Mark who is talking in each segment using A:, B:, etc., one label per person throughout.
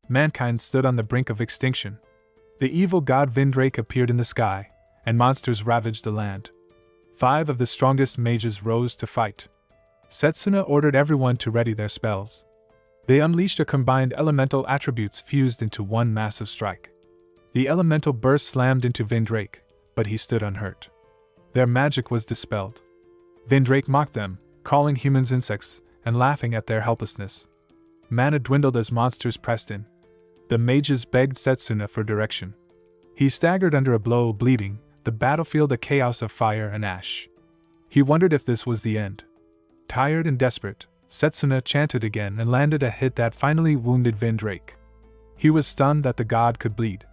A: Mankind stood on the brink of extinction. The evil god Vindrake appeared in the sky, and monsters ravaged the land. 5 of the strongest mages rose to fight. Setsuna ordered everyone to ready their spells. They unleashed a combined elemental attributes fused into one massive strike. The elemental burst slammed into Vindrake, but he stood unhurt. Their magic was dispelled. Vindrake mocked them, calling humans insects, and laughing at their helplessness. Mana dwindled as monsters pressed in. The mages begged Setsuna for direction. He staggered under a blow, bleeding, the battlefield a chaos of fire and ash. He wondered if this was the end. Tired and desperate, Setsuna chanted again and landed a hit that finally wounded Vindrake. He was stunned that the god could bleed.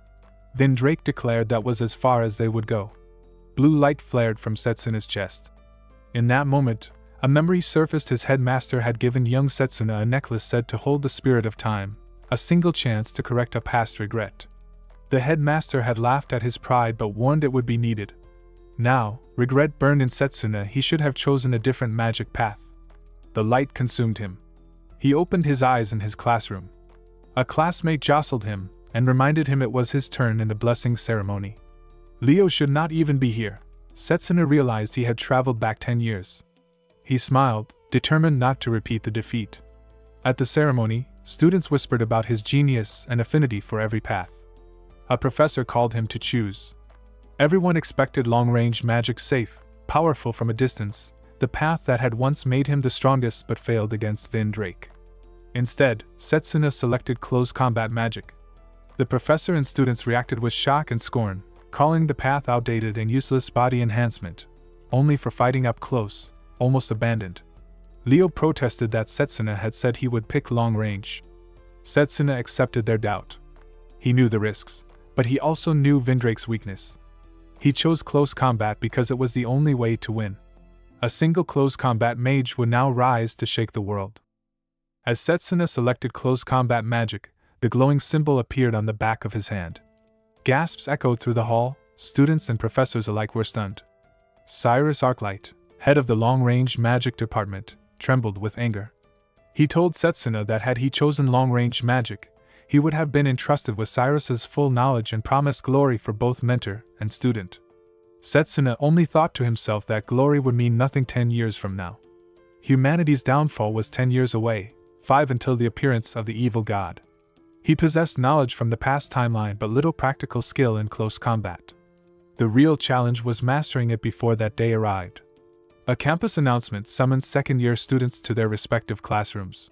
A: Vindrake declared that was as far as they would go. Blue light flared from Setsuna's chest. In that moment, a memory surfaced. His headmaster had given young Setsuna a necklace said to hold the spirit of time, a single chance to correct a past regret. The headmaster had laughed at his pride but warned it would be needed. Now, regret burned in Setsuna. He should have chosen a different magic path. The light consumed him. He opened his eyes in his classroom. A classmate jostled him and reminded him it was his turn in the blessing ceremony. Leo should not even be here. Setsuna realized he had traveled back 10 years. He smiled, determined not to repeat the defeat. At the ceremony, students whispered about his genius and affinity for every path. A professor called him to choose. Everyone expected long-range magic, safe, powerful from a distance, the path that had once made him the strongest but failed against Vindrake. Instead, Setsuna selected close combat magic. The professor and students reacted with shock and scorn, calling the path outdated and useless body enhancement, only for fighting up close, almost abandoned. Leo protested that Setsuna had said he would pick long range. Setsuna accepted their doubt. He knew the risks, but he also knew Vindrake's weakness. He chose close combat because it was the only way to win. A single close combat mage would now rise to shake the world. As Setsuna selected close combat magic, the glowing symbol appeared on the back of his hand. Gasps echoed through the hall. Students and professors alike were stunned. Cyrus Arclight, head of the long-range magic department, trembled with anger. He told Setsuna that had he chosen long-range magic, he would have been entrusted with Cyrus's full knowledge and promised glory for both mentor and student. Setsuna only thought to himself that glory would mean nothing 10 years from now. Humanity's downfall was 10 years away, 5 until the appearance of the evil god. He possessed knowledge from the past timeline but little practical skill in close combat. The real challenge was mastering it before that day arrived. A campus announcement summoned second-year students to their respective classrooms.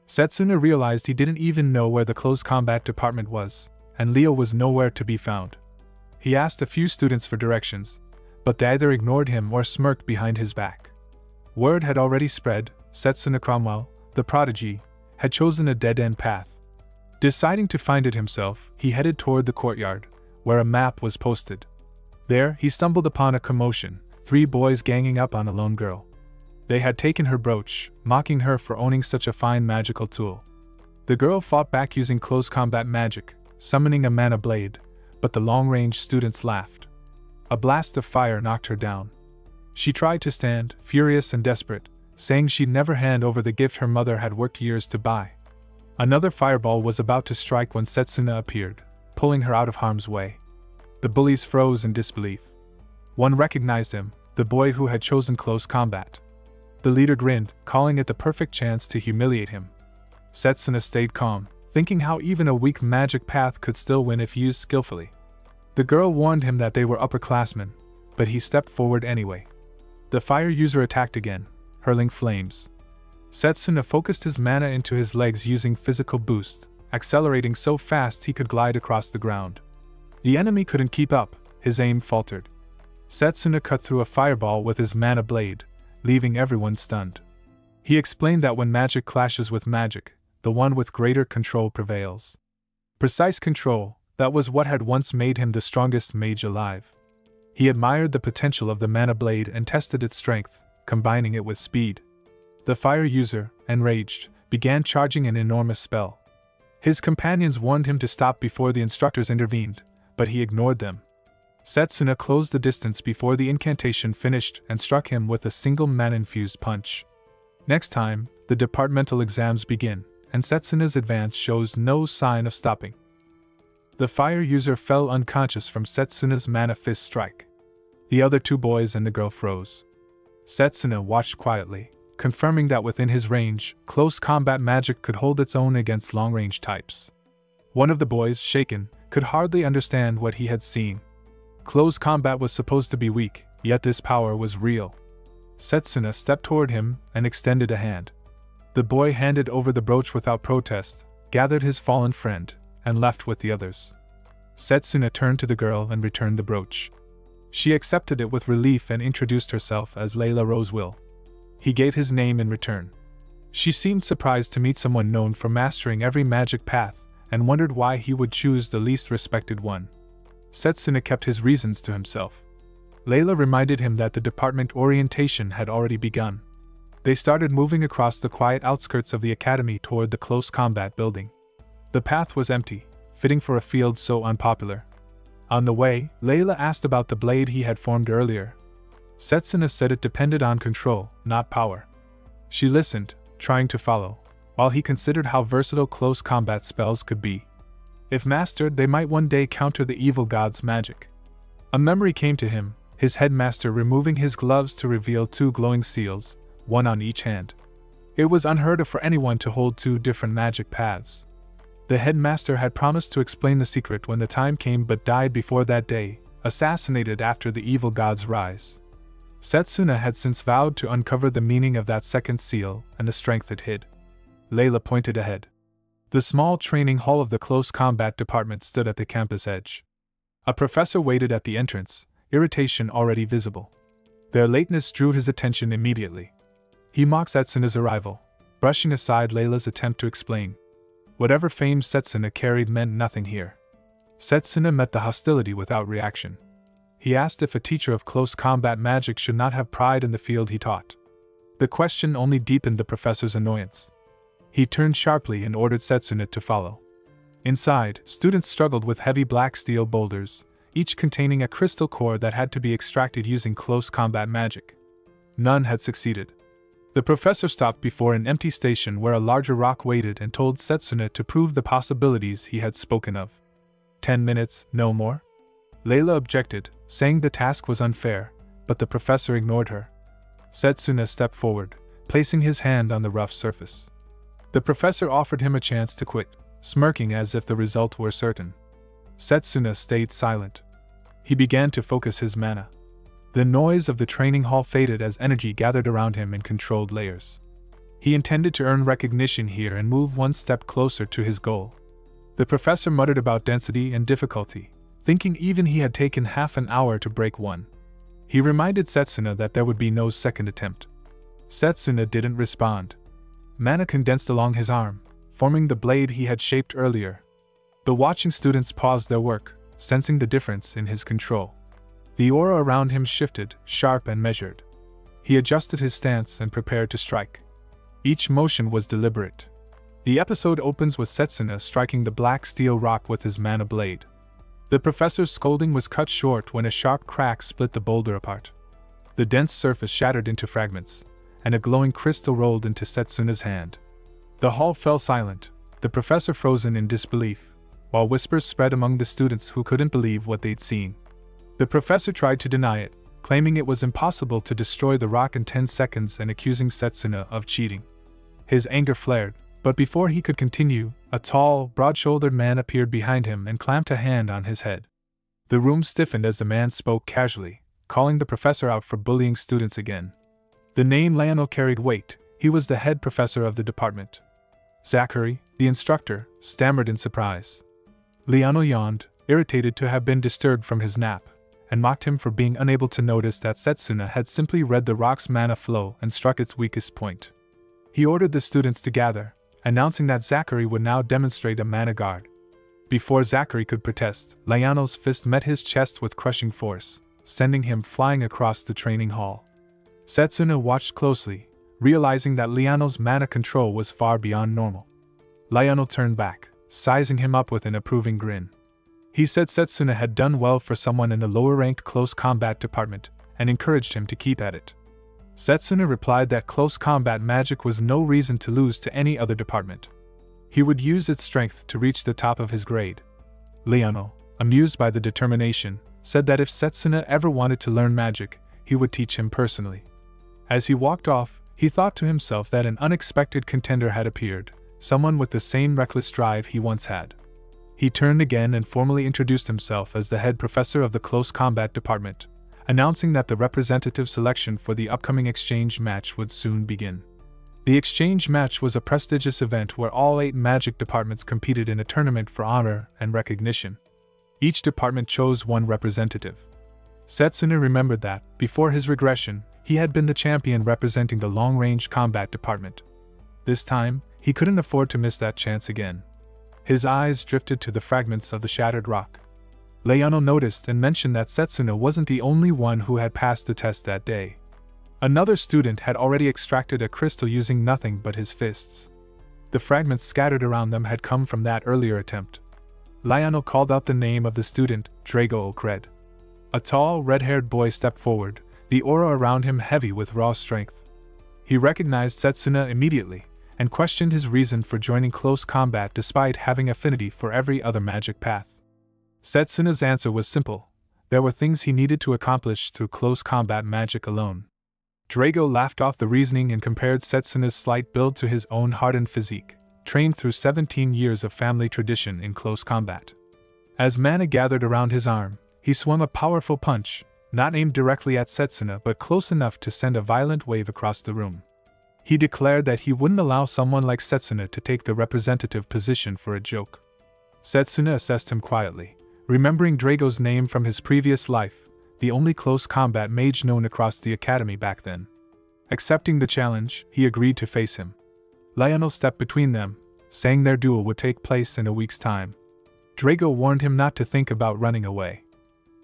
A: Setsuna realized he didn't even know where the close combat department was, and Leo was nowhere to be found. He asked a few students for directions, but they either ignored him or smirked behind his back. Word had already spread. Setsuna Cromwell, the prodigy, had chosen a dead-end path. Deciding to find it himself, he headed toward the courtyard, where a map was posted. There, he stumbled upon a commotion, 3 boys ganging up on a lone girl. They had taken her brooch, mocking her for owning such a fine magical tool. The girl fought back using close combat magic, summoning a mana blade, but the long-range students laughed. A blast of fire knocked her down. She tried to stand, furious and desperate, saying she'd never hand over the gift her mother had worked years to buy. Another fireball was about to strike when Setsuna appeared, pulling her out of harm's way. The bullies froze in disbelief. One recognized him, the boy who had chosen close combat. The leader grinned, calling it the perfect chance to humiliate him. Setsuna stayed calm, thinking how even a weak magic path could still win if used skillfully. The girl warned him that they were upperclassmen, but he stepped forward anyway. The fire user attacked again, hurling flames. Setsuna focused his mana into his legs using physical boost, accelerating so fast he could glide across the ground. The enemy couldn't keep up, his aim faltered. Setsuna cut through a fireball with his mana blade, leaving everyone stunned. He explained that when magic clashes with magic, the one with greater control prevails. Precise control, that was what had once made him the strongest mage alive. He admired the potential of the mana blade and tested its strength, combining it with speed. The fire user, enraged, began charging an enormous spell. His companions warned him to stop before the instructors intervened, but he ignored them. Setsuna closed the distance before the incantation finished and struck him with a single mana-infused punch. Next time, the departmental exams begin, and Setsuna's advance shows no sign of stopping. The fire user fell unconscious from Setsuna's mana fist strike. The other two boys and the girl froze. Setsuna watched quietly, confirming that within his range, close combat magic could hold its own against long-range types. One of the boys, shaken, could hardly understand what he had seen. Close combat was supposed to be weak, yet this power was real. Setsuna stepped toward him and extended a hand. The boy handed over the brooch without protest, gathered his fallen friend, and left with the others. Setsuna turned to the girl and returned the brooch. She accepted it with relief and introduced herself as Layla Rosewill. He gave his name in return. She seemed surprised to meet someone known for mastering every magic path, and wondered why he would choose the least respected one. Setsuna kept his reasons to himself. Layla reminded him that the department orientation had already begun. They started moving across the quiet outskirts of the academy toward the close combat building. The path was empty, fitting for a field so unpopular. On the way, Layla asked about the blade he had formed earlier. Setsuna said it depended on control, not power. She listened, trying to follow, while he considered how versatile close combat spells could be. If mastered, they might one day counter the evil god's magic. A memory came to him, his headmaster removing his gloves to reveal two glowing seals, one on each hand. It was unheard of for anyone to hold two different magic paths. The headmaster had promised to explain the secret when the time came but died before that day, assassinated after the evil god's rise. Setsuna had since vowed to uncover the meaning of that second seal and the strength it hid. Layla pointed ahead. The small training hall of the close combat department stood at the campus edge. A professor waited at the entrance, irritation already visible. Their lateness drew his attention immediately. He mocked Setsuna's arrival, brushing aside Layla's attempt to explain. Whatever fame Setsuna carried meant nothing here. Setsuna met the hostility without reaction. He asked if a teacher of close combat magic should not have pride in the field he taught. The question only deepened the professor's annoyance. He turned sharply and ordered Setsuna to follow. Inside, students struggled with heavy black steel boulders, each containing a crystal core that had to be extracted using close combat magic. None had succeeded. The professor stopped before an empty station where a larger rock waited and told Setsuna to prove the possibilities he had spoken of. 10 minutes, no more? Layla objected, saying the task was unfair, but the professor ignored her. Setsuna stepped forward, placing his hand on the rough surface. The professor offered him a chance to quit, smirking as if the result were certain. Setsuna stayed silent. He began to focus his mana. The noise of the training hall faded as energy gathered around him in controlled layers. He intended to earn recognition here and move one step closer to his goal. The professor muttered about density and difficulty, thinking even he had taken half an hour to break one. He reminded Setsuna that there would be no second attempt. Setsuna didn't respond. Mana condensed along his arm, forming the blade he had shaped earlier. The watching students paused their work, sensing the difference in his control. The aura around him shifted, sharp and measured. He adjusted his stance and prepared to strike. Each motion was deliberate. The episode opens with Setsuna striking the black steel rock with his mana blade. The professor's scolding was cut short when a sharp crack split the boulder apart. The dense surface shattered into fragments, and a glowing crystal rolled into Setsuna's hand. The hall fell silent, the professor frozen in disbelief, while whispers spread among the students who couldn't believe what they'd seen. The professor tried to deny it, claiming it was impossible to destroy the rock in 10 seconds and accusing Setsuna of cheating. His anger flared, but before he could continue, a tall, broad-shouldered man appeared behind him and clamped a hand on his head. The room stiffened as the man spoke casually, calling the professor out for bullying students again. The name Lionel carried weight. He was the head professor of the department. Zachary, the instructor, stammered in surprise. Lionel yawned, irritated to have been disturbed from his nap, and mocked him for being unable to notice that Setsuna had simply read the rock's mana flow and struck its weakest point. He ordered the students to gather, announcing that Zachary would now demonstrate a mana guard. Before Zachary could protest, Lionel's fist met his chest with crushing force, sending him flying across the training hall. Setsuna watched closely, realizing that Lionel's mana control was far beyond normal. Lionel turned back, sizing him up with an approving grin. He said Setsuna had done well for someone in the lower-ranked close combat department, and encouraged him to keep at it. Setsuna replied that close combat magic was no reason to lose to any other department. He would use its strength to reach the top of his grade. Leonel, amused by the determination, said that if Setsuna ever wanted to learn magic, he would teach him personally. As he walked off, he thought to himself that an unexpected contender had appeared, someone with the same reckless drive he once had. He turned again and formally introduced himself as the head professor of the close combat department, announcing that the representative selection for the upcoming exchange match would soon begin. The exchange match was a prestigious event where all 8 magic departments competed in a tournament for honor and recognition. Each department chose one representative. Setsuna remembered that, before his regression, he had been the champion representing the long-range combat department. This time, he couldn't afford to miss that chance again. His eyes drifted to the fragments of the shattered rock. Leonel noticed and mentioned that Setsuna wasn't the only one who had passed the test that day. Another student had already extracted a crystal using nothing but his fists. The fragments scattered around them had come from that earlier attempt. Leonel called out the name of the student, Drago Okred. A tall, red-haired boy stepped forward, the aura around him heavy with raw strength. He recognized Setsuna immediately, and questioned his reason for joining close combat despite having affinity for every other magic path. Setsuna's answer was simple: there were things he needed to accomplish through close combat magic alone. Drago laughed off the reasoning and compared Setsuna's slight build to his own hardened physique, trained through 17 years of family tradition in close combat. As mana gathered around his arm, he swung a powerful punch, not aimed directly at Setsuna but close enough to send a violent wave across the room. He declared that he wouldn't allow someone like Setsuna to take the representative position for a joke. Setsuna assessed him quietly, remembering Drago's name from his previous life, the only close combat mage known across the academy back then. Accepting the challenge, he agreed to face him. Leonel stepped between them, saying their duel would take place in a week's time. Drago warned him not to think about running away.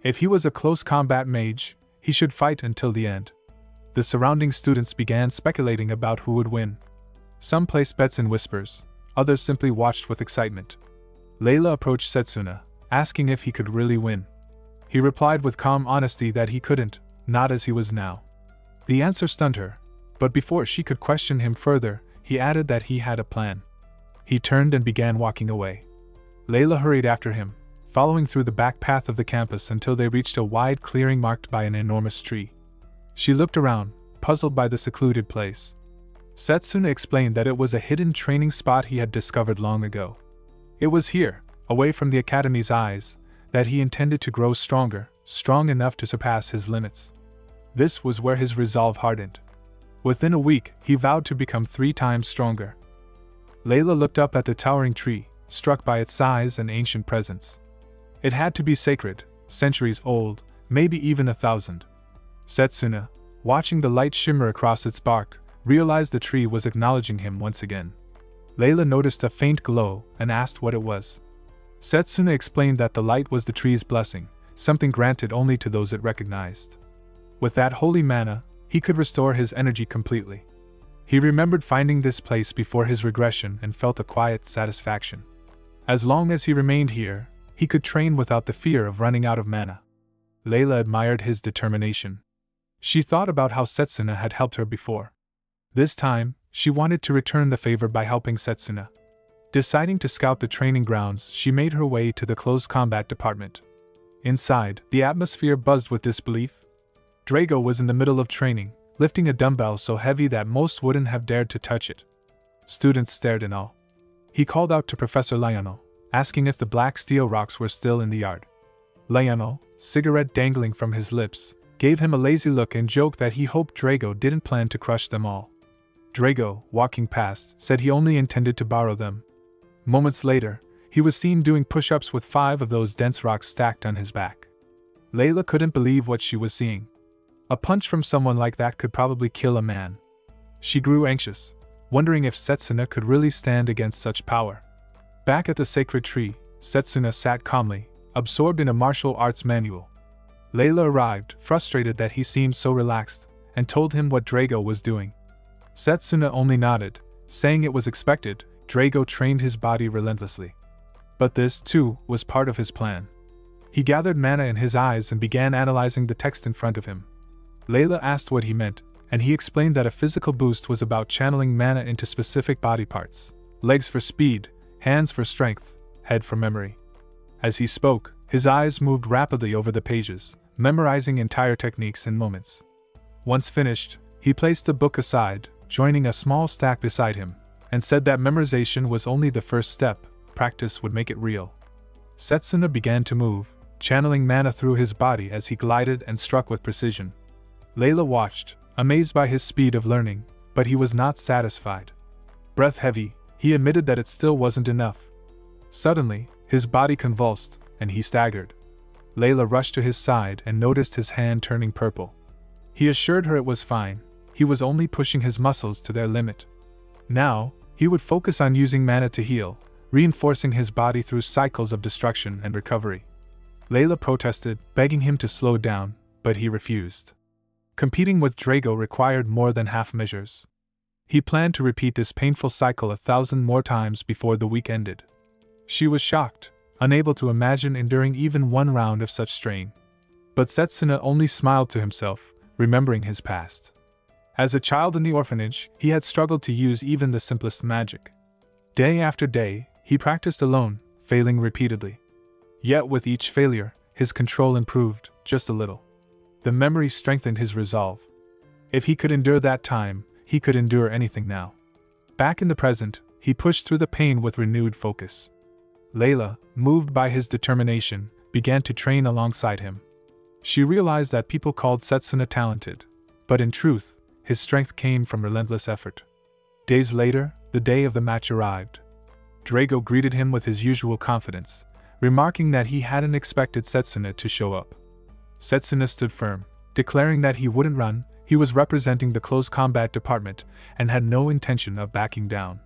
A: If he was a close combat mage, he should fight until the end. The surrounding students began speculating about who would win. Some placed bets in whispers, others simply watched with excitement. Layla approached Setsuna, asking if he could really win. He replied with calm honesty that he couldn't, not as he was now. The answer stunned her, but before she could question him further, he added that he had a plan. He turned and began walking away. Layla hurried after him, following through the back path of the campus until they reached a wide clearing marked by an enormous tree. She looked around, puzzled by the secluded place. Setsuna explained that it was a hidden training spot he had discovered long ago. It was here, away from the academy's eyes, that he intended to grow stronger, strong enough to surpass his limits. This was where his resolve hardened. Within a week, he vowed to become 3 times stronger. Layla looked up at the towering tree, struck by its size and ancient presence. It had to be sacred, centuries old, maybe even 1,000. Setsuna, watching the light shimmer across its bark, realized the tree was acknowledging him once again. Layla noticed a faint glow and asked what it was. Setsuna explained that the light was the tree's blessing, something granted only to those it recognized. With that holy mana, he could restore his energy completely. He remembered finding this place before his regression and felt a quiet satisfaction. As long as he remained here, he could train without the fear of running out of mana. Layla admired his determination. She thought about how Setsuna had helped her before. This time, she wanted to return the favor by helping Setsuna. Deciding to scout the training grounds, she made her way to the close combat department. Inside, the atmosphere buzzed with disbelief. Drago was in the middle of training, lifting a dumbbell so heavy that most wouldn't have dared to touch it. Students stared in awe. He called out to Professor Leonel, asking if the black steel rocks were still in the yard. Leonel, cigarette dangling from his lips, gave him a lazy look and joked that he hoped Drago didn't plan to crush them all. Drago, walking past, said he only intended to borrow them. Moments later, he was seen doing push-ups with 5 of those dense rocks stacked on his back. Layla couldn't believe what she was seeing. A punch from someone like that could probably kill a man. She grew anxious, wondering if Setsuna could really stand against such power. Back at the sacred tree, Setsuna sat calmly, absorbed in a martial arts manual. Layla arrived, frustrated that he seemed so relaxed, and told him what Drago was doing. Setsuna only nodded, saying it was expected. Drago trained his body relentlessly. But this, too, was part of his plan. He gathered mana in his eyes and began analyzing the text in front of him. Layla asked what he meant, and he explained that a physical boost was about channeling mana into specific body parts: legs for speed, hands for strength, head for memory. As he spoke, his eyes moved rapidly over the pages, memorizing entire techniques in moments. Once finished, he placed the book aside, joining a small stack beside him, and said that memorization was only the first step, practice would make it real. Setsuna began to move, channeling mana through his body as he glided and struck with precision. Layla watched, amazed by his speed of learning, but he was not satisfied. Breath heavy, he admitted that it still wasn't enough. Suddenly, his body convulsed, and he staggered. Layla rushed to his side and noticed his hand turning purple. He assured her it was fine, he was only pushing his muscles to their limit. Now, he would focus on using mana to heal, reinforcing his body through cycles of destruction and recovery. Layla protested, begging him to slow down, but he refused. Competing with Drago required more than half measures. He planned to repeat this painful cycle 1,000 more times before the week ended. She was shocked, unable to imagine enduring even one round of such strain. But Setsuna only smiled to himself, remembering his past. As a child in the orphanage, he had struggled to use even the simplest magic. Day after day, he practiced alone, failing repeatedly. Yet with each failure, his control improved, just a little. The memory strengthened his resolve. If he could endure that time, he could endure anything now. Back in the present, he pushed through the pain with renewed focus. Layla, moved by his determination, began to train alongside him. She realized that people called Setsuna talented, but in truth, his strength came from relentless effort. Days later, the day of the match arrived. Drago greeted him with his usual confidence, remarking that he hadn't expected Setsuna to show up. Setsuna stood firm, declaring that he wouldn't run, he was representing the close combat department and had no intention of backing down.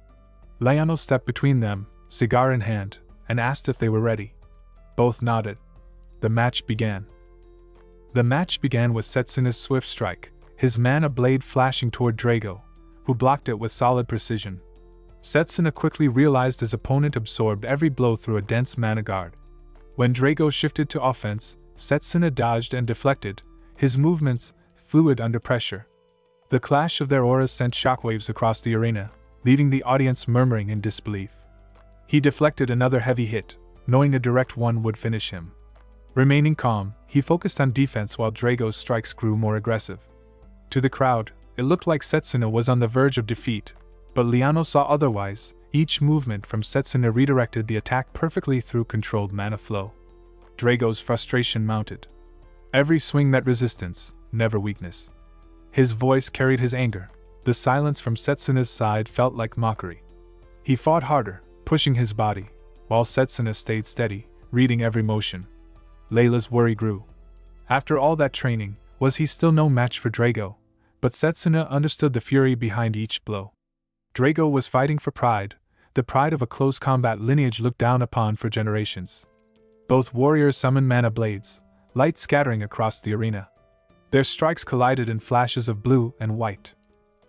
A: Liano stepped between them, cigar in hand, and asked if they were ready. Both nodded. The match began. The match began with Setsuna's swift strike, his mana blade flashing toward Drago, who blocked it with solid precision. Setsuna quickly realized his opponent absorbed every blow through a dense mana guard. When Drago shifted to offense, Setsuna dodged and deflected, his movements fluid under pressure. The clash of their auras sent shockwaves across the arena, leaving the audience murmuring in disbelief. He deflected another heavy hit, knowing a direct one would finish him. Remaining calm, he focused on defense while Drago's strikes grew more aggressive. To the crowd, it looked like Setsuna was on the verge of defeat, but Liano saw otherwise. Each movement from Setsuna redirected the attack perfectly through controlled mana flow. Drago's frustration mounted. Every swing met resistance, never weakness. His voice carried his anger. The silence from Setsuna's side felt like mockery. He fought harder, pushing his body, while Setsuna stayed steady, reading every motion. Layla's worry grew. After all that training, was he still no match for Drago? But Setsuna understood the fury behind each blow. Drago was fighting for pride, the pride of a close combat lineage looked down upon for generations. Both warriors summoned mana blades, light scattering across the arena. Their strikes collided in flashes of blue and white.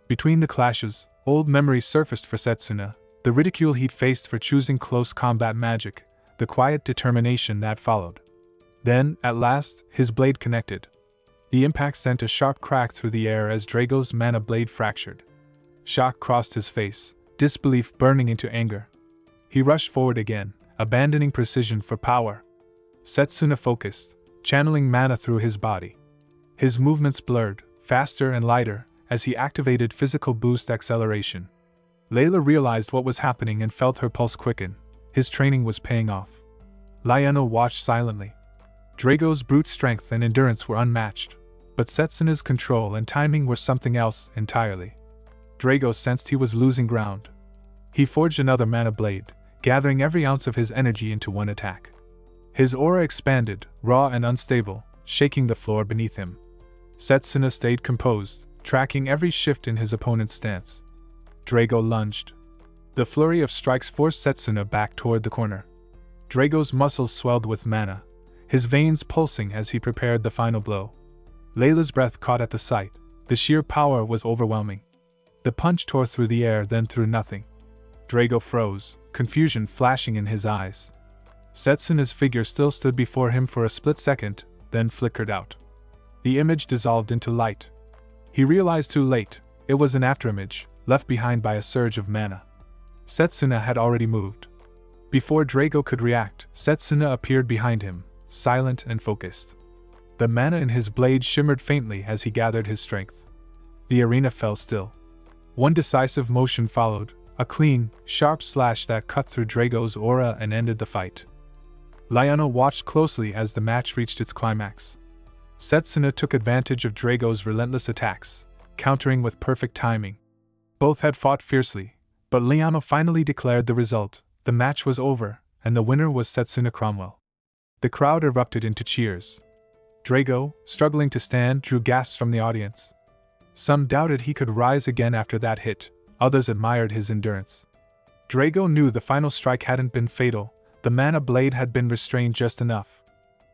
A: Between the clashes, old memories surfaced for Setsuna, the ridicule he'd faced for choosing close combat magic, the quiet determination that followed. Then, at last, his blade connected. The impact sent a sharp crack through the air as Drago's mana blade fractured. Shock crossed his face, disbelief burning into anger. He rushed forward again, abandoning precision for power. Setsuna focused, channeling mana through his body. His movements blurred, faster and lighter, as he activated physical boost acceleration. Layla realized what was happening and felt her pulse quicken. His training was paying off. Liano watched silently. Drago's brute strength and endurance were unmatched, but Setsuna's control and timing were something else entirely. Drago sensed he was losing ground. He forged another mana blade, gathering every ounce of his energy into one attack. His aura expanded, raw and unstable, shaking the floor beneath him. Setsuna stayed composed, tracking every shift in his opponent's stance. Drago lunged. The flurry of strikes forced Setsuna back toward the corner. Drago's muscles swelled with mana, his veins pulsing as he prepared the final blow. Layla's breath caught at the sight. The sheer power was overwhelming. The punch tore through the air, then through nothing. Drago froze, confusion flashing in his eyes. Setsuna's figure still stood before him for a split second, then flickered out. The image dissolved into light. He realized too late, it was an afterimage, left behind by a surge of mana. Setsuna had already moved. Before Drago could react, Setsuna appeared behind him, silent and focused. The mana in his blade shimmered faintly as he gathered his strength. The arena fell still. One decisive motion followed, a clean, sharp slash that cut through Drago's aura and ended the fight. Liano watched closely as the match reached its climax. Setsuna took advantage of Drago's relentless attacks, countering with perfect timing. Both had fought fiercely, but Liano finally declared the result. The match was over, and the winner was Setsuna Cromwell. The crowd erupted into cheers. Drago, struggling to stand, drew gasps from the audience. Some doubted he could rise again after that hit, others admired his endurance. Drago knew the final strike hadn't been fatal, the mana blade had been restrained just enough.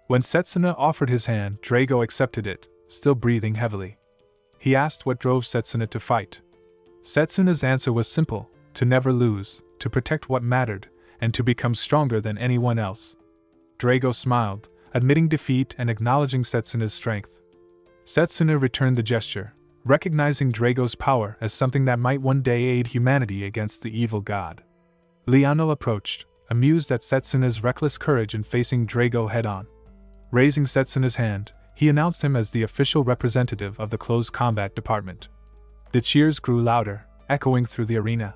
A: When Setsuna offered his hand, Drago accepted it, still breathing heavily. He asked what drove Setsuna to fight. Setsuna's answer was simple: to never lose, to protect what mattered, and to become stronger than anyone else. Drago smiled, admitting defeat and acknowledging Setsuna's strength. Setsuna returned the gesture, recognizing Drago's power as something that might one day aid humanity against the evil god. Liano approached, amused at Setsuna's reckless courage in facing Drago head-on. Raising Setsuna's hand, he announced him as the official representative of the close combat department. The cheers grew louder, echoing through the arena.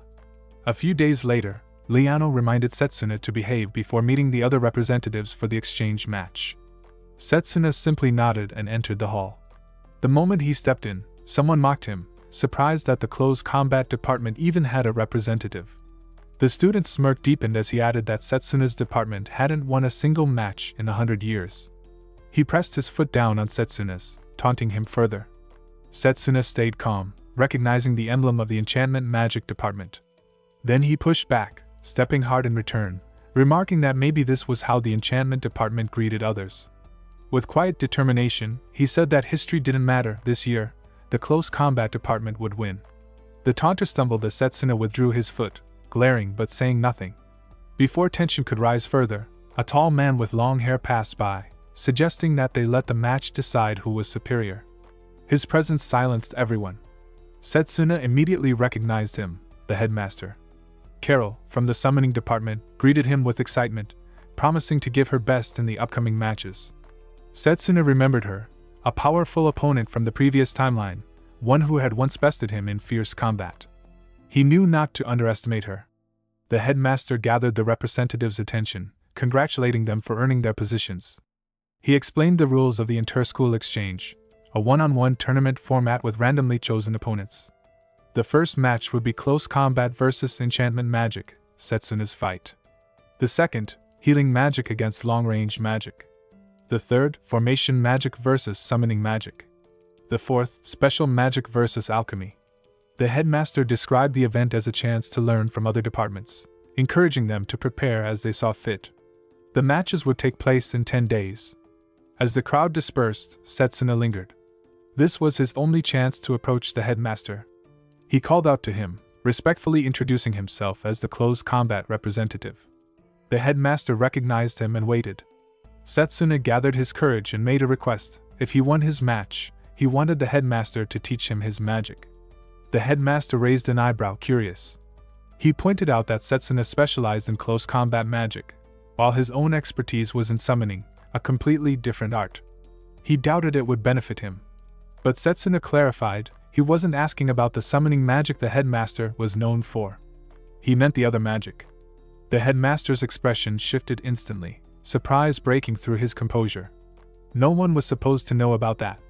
A: A few days later, Liano reminded Setsuna to behave before meeting the other representatives for the exchange match. Setsuna simply nodded and entered the hall. The moment he stepped in, someone mocked him, surprised that the close combat department even had a representative. The student's smirk deepened as he added that Setsuna's department hadn't won a single match in 100 years. He pressed his foot down on Setsuna's, taunting him further. Setsuna stayed calm, recognizing the emblem of the enchantment magic department. Then he pushed back, stepping hard in return, remarking that maybe this was how the enchantment department greeted others. With quiet determination, he said that history didn't matter this year. The close combat department would win. The taunter stumbled as Setsuna withdrew his foot, glaring but saying nothing. Before tension could rise further, a tall man with long hair passed by, suggesting that they let the match decide who was superior. His presence silenced everyone. Setsuna immediately recognized him, the headmaster. Carol, from the summoning department, greeted him with excitement, promising to give her best in the upcoming matches. Setsuna remembered her, a powerful opponent from the previous timeline, one who had once bested him in fierce combat. He knew not to underestimate her. The headmaster gathered the representatives' attention, congratulating them for earning their positions. He explained the rules of the inter-school exchange, a one-on-one tournament format with randomly chosen opponents. The first match would be close combat versus enchantment magic, Setsuna's fight. The second, healing magic against long-range magic. The third, formation magic versus summoning magic. The fourth, special magic versus alchemy. The headmaster described the event as a chance to learn from other departments, encouraging them to prepare as they saw fit. The matches would take place in 10 days. As the crowd dispersed, Setsuna lingered. This was his only chance to approach the headmaster. He called out to him, respectfully introducing himself as the close combat representative. The headmaster recognized him and waited. Setsuna gathered his courage and made a request. If he won his match, he wanted the headmaster to teach him his magic. The headmaster raised an eyebrow, curious. He pointed out that Setsuna specialized in close combat magic, while his own expertise was in summoning, a completely different art. He doubted it would benefit him. But Setsuna clarified, he wasn't asking about the summoning magic the headmaster was known for. He meant the other magic. The headmaster's expression shifted instantly, surprise breaking through his composure. No one was supposed to know about that.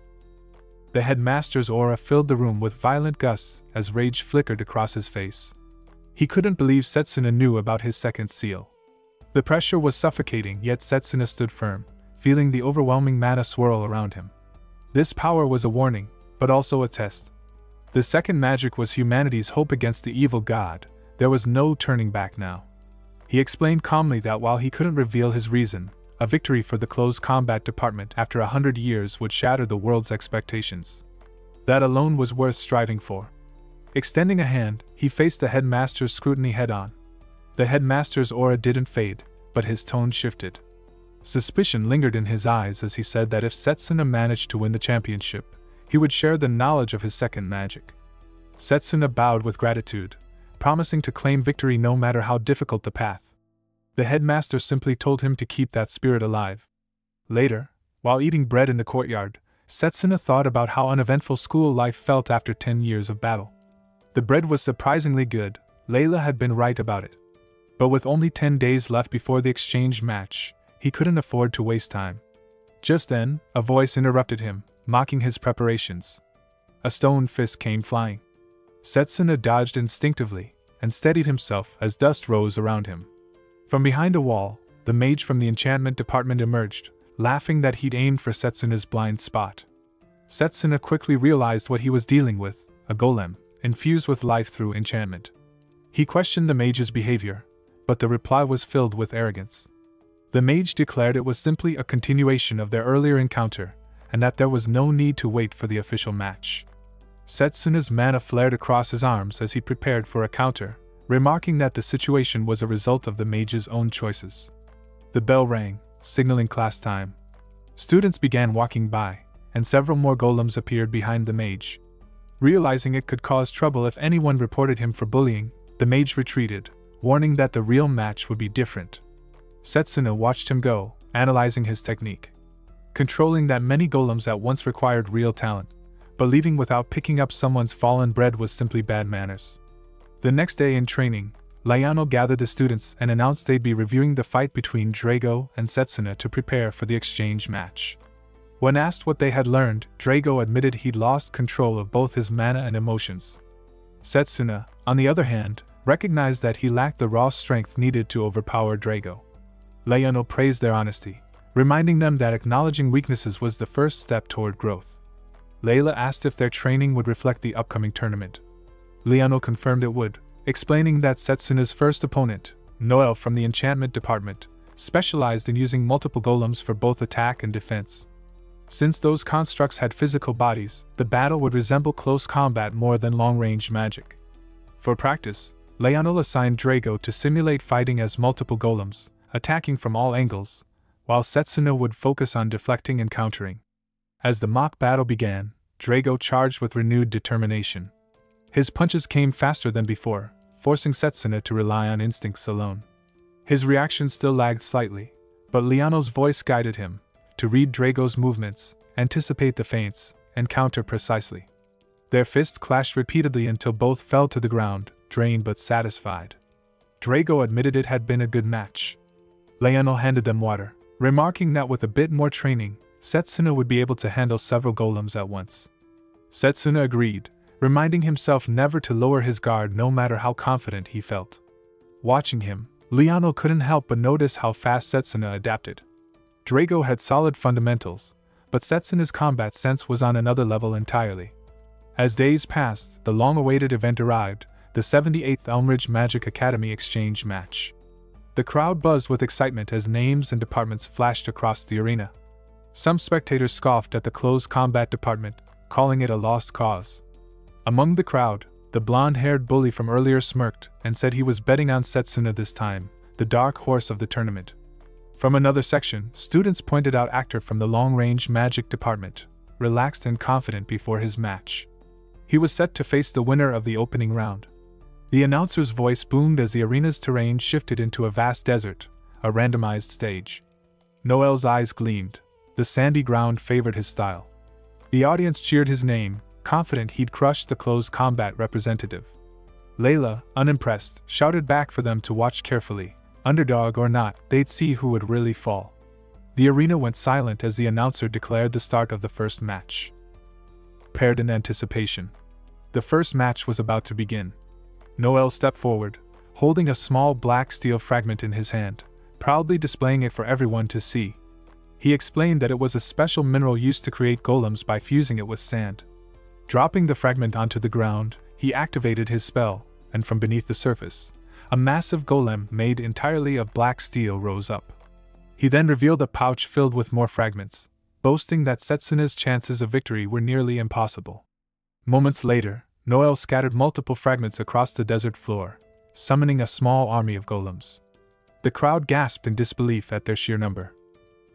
A: The headmaster's aura filled the room with violent gusts as rage flickered across his face. He couldn't believe Setsuna knew about his second seal. The pressure was suffocating, yet Setsuna stood firm, feeling the overwhelming mana swirl around him. This power was a warning, but also a test. The second magic was humanity's hope against the evil god. There was no turning back now. He explained calmly that while he couldn't reveal his reason, a victory for the close combat department after 100 years would shatter the world's expectations. That alone was worth striving for. Extending a hand, he faced the headmaster's scrutiny head-on. The headmaster's aura didn't fade, but his tone shifted. Suspicion lingered in his eyes as he said that if Setsuna managed to win the championship, he would share the knowledge of his second magic. Setsuna bowed with gratitude, promising to claim victory no matter how difficult the path. The headmaster simply told him to keep that spirit alive. Later, while eating bread in the courtyard, Setsuna thought about how uneventful school life felt after 10 years of battle. The bread was surprisingly good. Layla had been right about it. But with only 10 days left before the exchange match, he couldn't afford to waste time. Just then, a voice interrupted him, mocking his preparations. A stone fist came flying. Setsuna dodged instinctively and steadied himself as dust rose around him. From behind a wall, the mage from the enchantment department emerged, laughing that he'd aimed for Setsuna's blind spot. Setsuna quickly realized what he was dealing with, a golem, infused with life through enchantment. He questioned the mage's behavior, but the reply was filled with arrogance. The mage declared it was simply a continuation of their earlier encounter, and that there was no need to wait for the official match. Setsuna's mana flared across his arms as he prepared for a counter, remarking that the situation was a result of the mage's own choices. The bell rang, signaling class time. Students began walking by, and several more golems appeared behind the mage. Realizing it could cause trouble if anyone reported him for bullying, the mage retreated, warning that the real match would be different. Setsuna watched him go, analyzing his technique. Controlling that many golems at once required real talent, but leaving without picking up someone's fallen bread was simply bad manners. The next day in training, Liano gathered the students and announced they'd be reviewing the fight between Drago and Setsuna to prepare for the exchange match. When asked what they had learned, Drago admitted he'd lost control of both his mana and emotions. Setsuna, on the other hand, recognized that he lacked the raw strength needed to overpower Drago. Liano praised their honesty, reminding them that acknowledging weaknesses was the first step toward growth. Layla asked if their training would reflect the upcoming tournament. Liano confirmed it would, explaining that Setsuna's first opponent, Noel from the enchantment department, specialized in using multiple golems for both attack and defense. Since those constructs had physical bodies, the battle would resemble close combat more than long-range magic. For practice, Liano assigned Drago to simulate fighting as multiple golems, attacking from all angles, while Setsuna would focus on deflecting and countering. As the mock battle began, Drago charged with renewed determination. His punches came faster than before, forcing Setsuna to rely on instincts alone. His reaction still lagged slightly, but Liano's voice guided him to read Drago's movements, anticipate the feints, and counter precisely. Their fists clashed repeatedly until both fell to the ground, drained but satisfied. Drago admitted it had been a good match. Liano handed them water, remarking that with a bit more training, Setsuna would be able to handle several golems at once. Setsuna agreed, reminding himself never to lower his guard no matter how confident he felt. Watching him, Liano couldn't help but notice how fast Setsuna adapted. Drago had solid fundamentals, but Setsuna's combat sense was on another level entirely. As days passed, the long-awaited event arrived, the 78th Elmridge Magic Academy exchange match. The crowd buzzed with excitement as names and departments flashed across the arena. Some spectators scoffed at the close combat department, calling it a lost cause. Among the crowd, the blonde-haired bully from earlier smirked and said he was betting on Setsuna this time, the dark horse of the tournament. From another section, students pointed out actor from the long-range magic department, relaxed and confident before his match. He was set to face the winner of the opening round. The announcer's voice boomed as the arena's terrain shifted into a vast desert, a randomized stage. Noel's eyes gleamed. The sandy ground favored his style. The audience cheered his name, confident he'd crush the close combat representative. Layla, unimpressed, shouted back for them to watch carefully. Underdog or not, they'd see who would really fall. The arena went silent as the announcer declared the start of the first match. Paired in anticipation. The first match was about to begin. Noel stepped forward, holding a small black steel fragment in his hand, proudly displaying it for everyone to see. He explained that it was a special mineral used to create golems by fusing it with sand. Dropping the fragment onto the ground, he activated his spell, and from beneath the surface, a massive golem made entirely of black steel rose up. He then revealed a pouch filled with more fragments, boasting that Setsuna's chances of victory were nearly impossible. Moments later, Noel scattered multiple fragments across the desert floor, summoning a small army of golems. The crowd gasped in disbelief at their sheer number.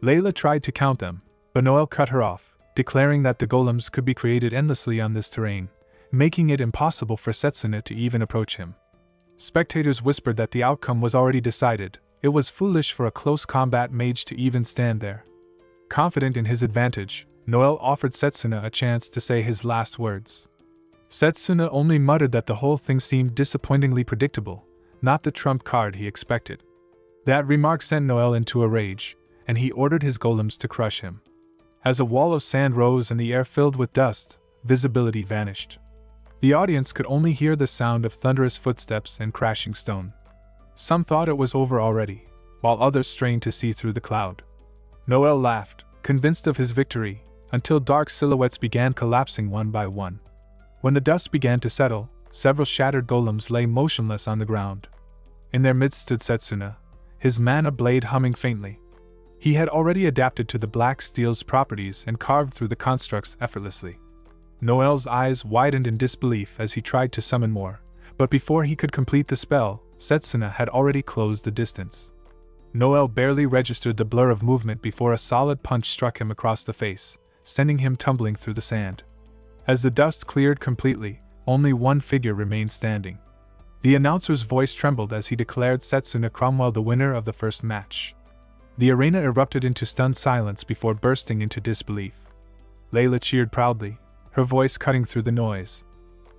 A: Layla tried to count them, but Noel cut her off, declaring that the golems could be created endlessly on this terrain, making it impossible for Setsuna to even approach him. Spectators whispered that the outcome was already decided. It was foolish for a close combat mage to even stand there. Confident in his advantage, Noel offered Setsuna a chance to say his last words. Setsuna only muttered that the whole thing seemed disappointingly predictable, not the trump card he expected. That remark sent Noel into a rage, and he ordered his golems to crush him. As a wall of sand rose and the air filled with dust, visibility vanished. The audience could only hear the sound of thunderous footsteps and crashing stone. Some thought it was over already, while others strained to see through the cloud. Noel laughed, convinced of his victory, until dark silhouettes began collapsing one by one. When the dust began to settle, several shattered golems lay motionless on the ground. In their midst stood Setsuna, his mana blade humming faintly. He had already adapted to the black steel's properties and carved through the constructs effortlessly. Noel's eyes widened in disbelief as he tried to summon more, but before he could complete the spell, Setsuna had already closed the distance. Noel barely registered the blur of movement before a solid punch struck him across the face, sending him tumbling through the sand. As the dust cleared completely, only one figure remained standing. The announcer's voice trembled as he declared Setsuna Cromwell the winner of the first match. The arena erupted into stunned silence before bursting into disbelief. Layla cheered proudly, her voice cutting through the noise.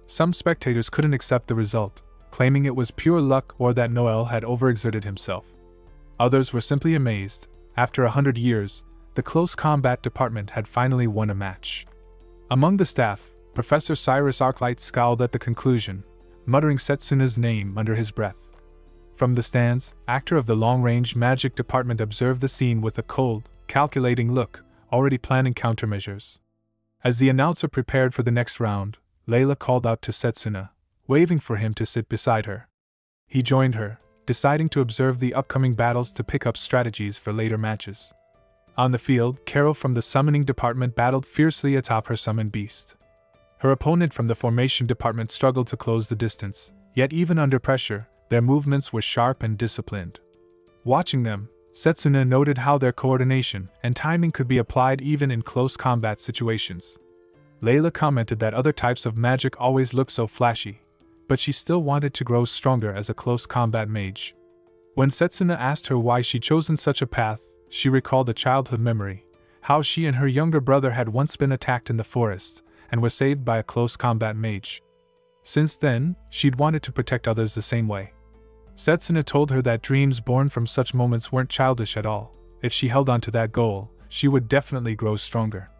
A: Some spectators couldn't accept the result, claiming it was pure luck or that Noel had overexerted himself. Others were simply amazed. After 100 years, the close combat department had finally won a match. Among the staff, Professor Cyrus Arclight scowled at the conclusion, muttering Setsuna's name under his breath. From the stands, actor of the long-range magic department observed the scene with a cold, calculating look, already planning countermeasures. As the announcer prepared for the next round, Layla called out to Setsuna, waving for him to sit beside her. He joined her, deciding to observe the upcoming battles to pick up strategies for later matches. On the field, Carol from the summoning department battled fiercely atop her summoned beast. Her opponent from the formation department struggled to close the distance, yet even under pressure, their movements were sharp and disciplined. Watching them, Setsuna noted how their coordination and timing could be applied even in close combat situations. Layla commented that other types of magic always look so flashy, but she still wanted to grow stronger as a close combat mage. When Setsuna asked her why she'd chosen such a path, she recalled a childhood memory, how she and her younger brother had once been attacked in the forest, and were saved by a close combat mage. Since then, she'd wanted to protect others the same way. Setsuna told her that dreams born from such moments weren't childish at all. If she held on to that goal, she would definitely grow stronger.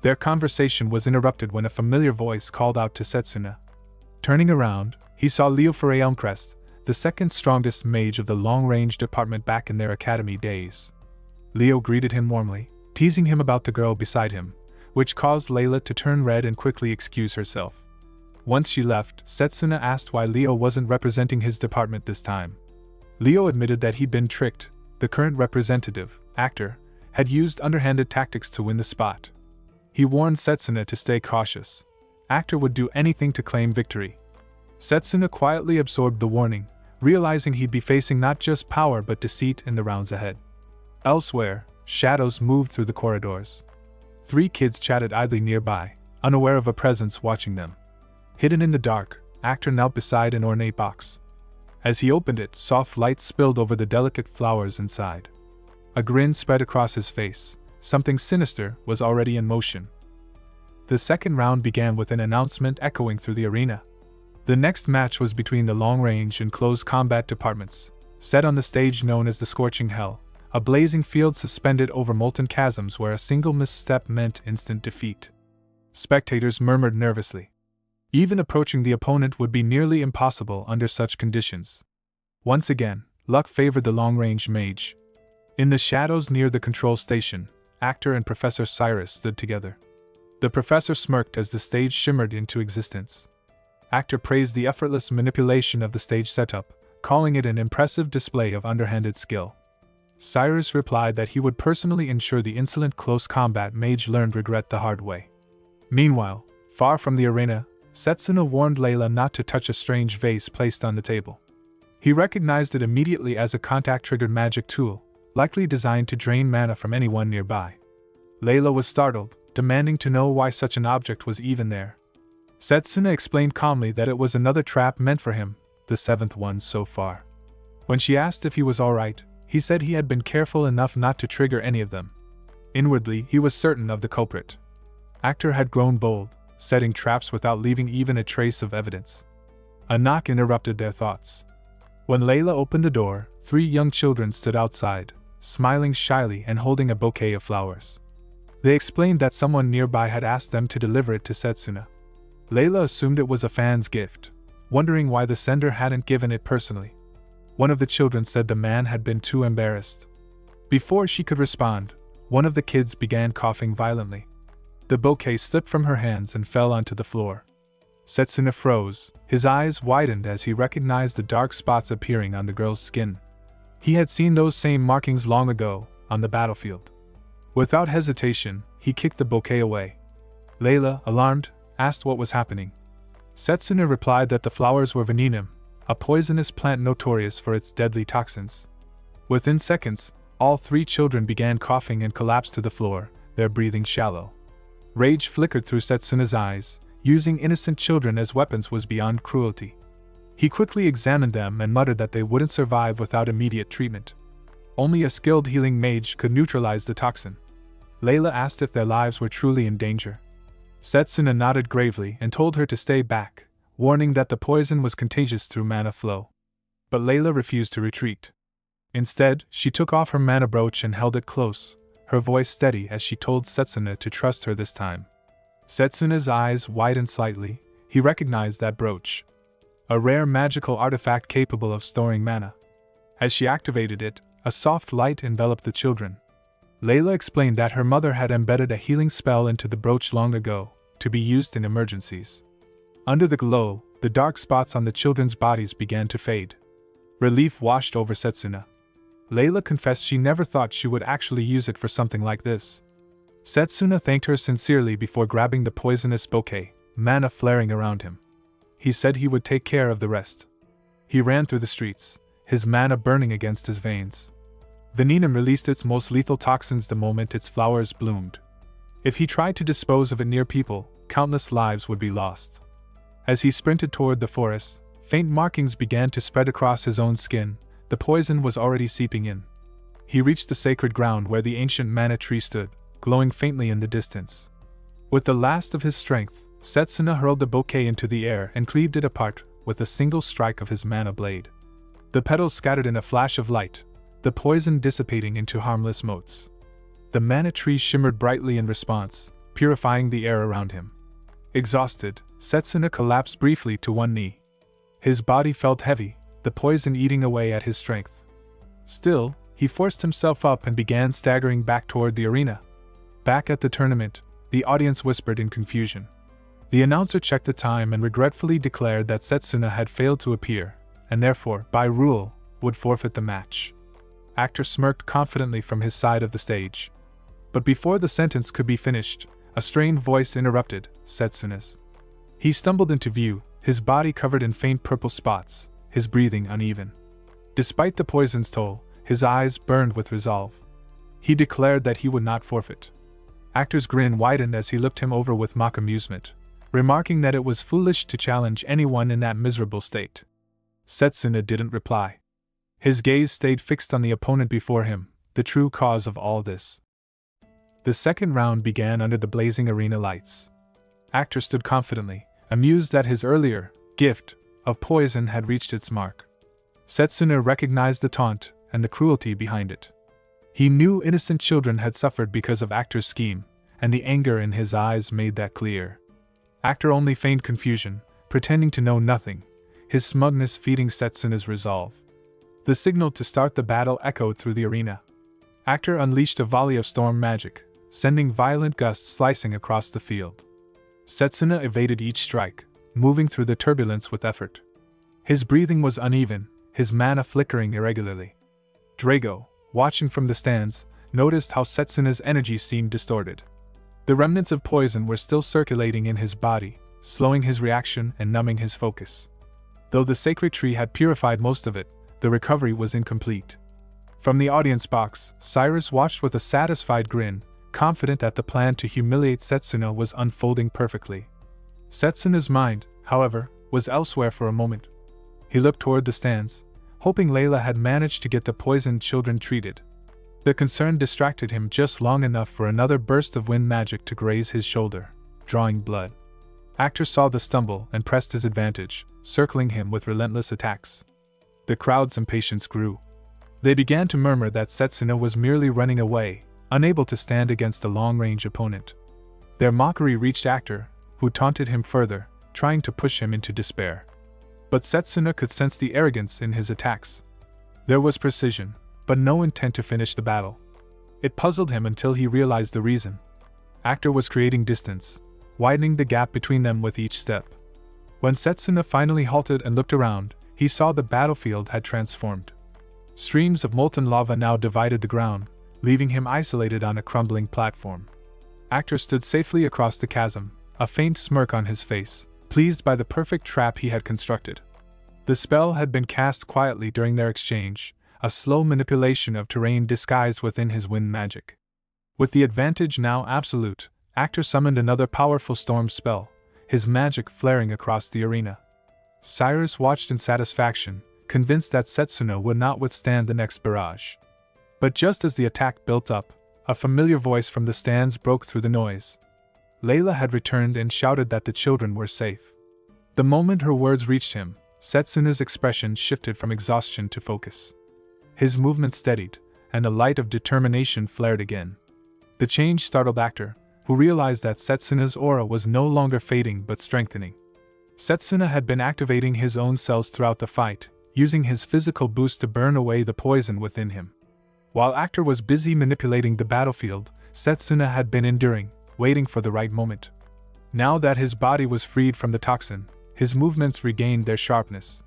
A: Their conversation was interrupted when a familiar voice called out to Setsuna. Turning around, he saw Leo Elmcrest, the second strongest mage of the long-range department back in their academy days. Leo greeted him warmly, teasing him about the girl beside him, which caused Layla to turn red and quickly excuse herself. Once she left, Setsuna asked why Leo wasn't representing his department this time. Leo admitted that he'd been tricked. The current representative, actor, had used underhanded tactics to win the spot. He warned Setsuna to stay cautious. Actor would do anything to claim victory. Setsuna quietly absorbed the warning, realizing he'd be facing not just power but deceit in the rounds ahead. Elsewhere, shadows moved through the corridors. 3 kids chatted idly nearby, unaware of a presence watching them. Hidden in the dark, actor knelt beside an ornate box. As he opened it, soft light spilled over the delicate flowers inside. A grin spread across his face. Something sinister was already in motion. The second round began with an announcement echoing through the arena. The next match was between the long-range and close combat departments, set on the stage known as the Scorching Hell, a blazing field suspended over molten chasms where a single misstep meant instant defeat. Spectators murmured nervously. Even approaching the opponent would be nearly impossible under such conditions. Once again, luck favored the long-range mage. In the shadows near the control station, actor and Professor Cyrus stood together. The professor smirked as the stage shimmered into existence. Actor praised the effortless manipulation of the stage setup, calling it an impressive display of underhanded skill. Cyrus replied that he would personally ensure the insolent close combat mage learned regret the hard way. Meanwhile, far from the arena, Setsuna warned Layla not to touch a strange vase placed on the table. He recognized it immediately as a contact-triggered magic tool, likely designed to drain mana from anyone nearby. Layla was startled, demanding to know why such an object was even there. Setsuna explained calmly that it was another trap meant for him, the 7th one so far. When she asked if he was alright, He said he had been careful enough not to trigger any of them. Inwardly, he was certain of the culprit. Actor had grown bold, setting traps without leaving even a trace of evidence. A knock interrupted their thoughts. When Layla opened the door, 3 young children stood outside, smiling shyly and holding a bouquet of flowers. They explained that someone nearby had asked them to deliver it to Setsuna. Layla assumed it was a fan's gift, wondering why the sender hadn't given it personally. One of the children said the man had been too embarrassed. Before she could respond, one of the kids began coughing violently. The bouquet slipped from her hands and fell onto the floor. Setsuna froze, his eyes widened as he recognized the dark spots appearing on the girl's skin. He had seen those same markings long ago, on the battlefield. Without hesitation, he kicked the bouquet away. Layla, alarmed, asked what was happening. Setsuna replied that the flowers were venenum, a poisonous plant notorious for its deadly toxins. Within seconds, all 3 children began coughing and collapsed to the floor, their breathing shallow. Rage flickered through Setsuna's eyes. Using innocent children as weapons was beyond cruelty. He quickly examined them and muttered that they wouldn't survive without immediate treatment. Only a skilled healing mage could neutralize the toxin. Layla asked if their lives were truly in danger. Setsuna nodded gravely and told her to stay back, warning that the poison was contagious through mana flow. But Layla refused to retreat. Instead, she took off her mana brooch and held it close, her voice steady as she told Setsuna to trust her this time. Setsuna's eyes widened slightly. He recognized that brooch. A rare magical artifact capable of storing mana. As she activated it, a soft light enveloped the children. Layla explained that her mother had embedded a healing spell into the brooch long ago, to be used in emergencies. Under the glow, the dark spots on the children's bodies began to fade. Relief washed over Setsuna. Layla confessed she never thought she would actually use it for something like this. Setsuna thanked her sincerely before grabbing the poisonous bouquet, mana flaring around him. He said he would take care of the rest. He ran through the streets, his mana burning against his veins. Venenum released its most lethal toxins the moment its flowers bloomed. If he tried to dispose of it near people, countless lives would be lost. As he sprinted toward the forest, faint markings began to spread across his own skin. The poison was already seeping in. He reached the sacred ground where the ancient mana tree stood, glowing faintly in the distance. With the last of his strength, Setsuna hurled the bouquet into the air and cleaved it apart with a single strike of his mana blade. The petals scattered in a flash of light, the poison dissipating into harmless motes. The mana tree shimmered brightly in response, purifying the air around him. Exhausted, Setsuna collapsed briefly to one knee. His body felt heavy, the poison eating away at his strength. Still, he forced himself up and began staggering back toward the arena. Back at the tournament, the audience whispered in confusion. The announcer checked the time and regretfully declared that Setsuna had failed to appear, and therefore, by rule, would forfeit the match. Actor smirked confidently from his side of the stage. But before the sentence could be finished, a strained voice interrupted Setsuna's. He stumbled into view, his body covered in faint purple spots, his breathing uneven. Despite the poison's toll, his eyes burned with resolve. He declared that he would not forfeit. Actor's grin widened as he looked him over with mock amusement, remarking that it was foolish to challenge anyone in that miserable state. Setsuna didn't reply. His gaze stayed fixed on the opponent before him, the true cause of all this. The second round began under the blazing arena lights. Actor stood confidently, amused that his earlier gift of poison had reached its mark. Setsuna recognized the taunt and the cruelty behind it. He knew innocent children had suffered because of Actor's scheme, and the anger in his eyes made that clear. Actor only feigned confusion, pretending to know nothing, his smugness feeding Setsuna's resolve. The signal to start the battle echoed through the arena. Actor unleashed a volley of storm magic, sending violent gusts slicing across the field. Setsuna evaded each strike, moving through the turbulence with effort. His breathing was uneven, his mana flickering irregularly. Drago, watching from the stands, noticed how Setsuna's energy seemed distorted. The remnants of poison were still circulating in his body, slowing his reaction and numbing his focus. Though the sacred tree had purified most of it, the recovery was incomplete. From the audience box, Cyrus watched with a satisfied grin, confident that the plan to humiliate Setsuna was unfolding perfectly. Setsuna's mind, however, was elsewhere for a moment. He looked toward the stands, hoping Layla had managed to get the poisoned children treated. The concern distracted him just long enough for another burst of wind magic to graze his shoulder, drawing blood. Actor saw the stumble and pressed his advantage, circling him with relentless attacks. The crowd's impatience grew. They began to murmur that Setsuna was merely running away, unable to stand against a long-range opponent. Their mockery reached Actor, who taunted him further, trying to push him into despair. But Setsuna could sense the arrogance in his attacks. There was precision, but no intent to finish the battle. It puzzled him until he realized the reason. Actor was creating distance, widening the gap between them with each step. When Setsuna finally halted and looked around, he saw the battlefield had transformed. Streams of molten lava now divided the ground, leaving him isolated on a crumbling platform. Actor stood safely across the chasm, a faint smirk on his face, pleased by the perfect trap he had constructed. The spell had been cast quietly during their exchange, a slow manipulation of terrain disguised within his wind magic. With the advantage now absolute, Actor summoned another powerful storm spell, his magic flaring across the arena. Cyrus watched in satisfaction, convinced that Setsuna would not withstand the next barrage. But just as the attack built up, a familiar voice from the stands broke through the noise. Layla had returned and shouted that the children were safe. The moment her words reached him, Setsuna's expression shifted from exhaustion to focus. His movement steadied, and a light of determination flared again. The change startled Actor, who realized that Setsuna's aura was no longer fading but strengthening. Setsuna had been activating his own cells throughout the fight, using his physical boost to burn away the poison within him. While Actor was busy manipulating the battlefield, Setsuna had been enduring, waiting for the right moment. Now that his body was freed from the toxin, his movements regained their sharpness.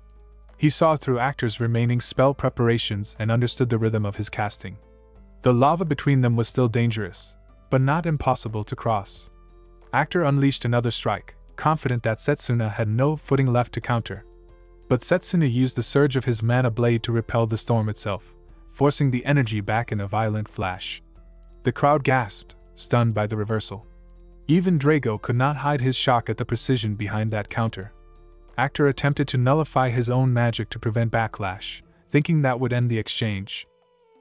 A: He saw through Actor's remaining spell preparations and understood the rhythm of his casting. The lava between them was still dangerous, but not impossible to cross. Actor unleashed another strike, confident that Setsuna had no footing left to counter. But Setsuna used the surge of his mana blade to repel the storm itself, forcing the energy back in a violent flash. The crowd gasped, stunned by the reversal. Even Drago could not hide his shock at the precision behind that counter. Actor attempted to nullify his own magic to prevent backlash, thinking that would end the exchange.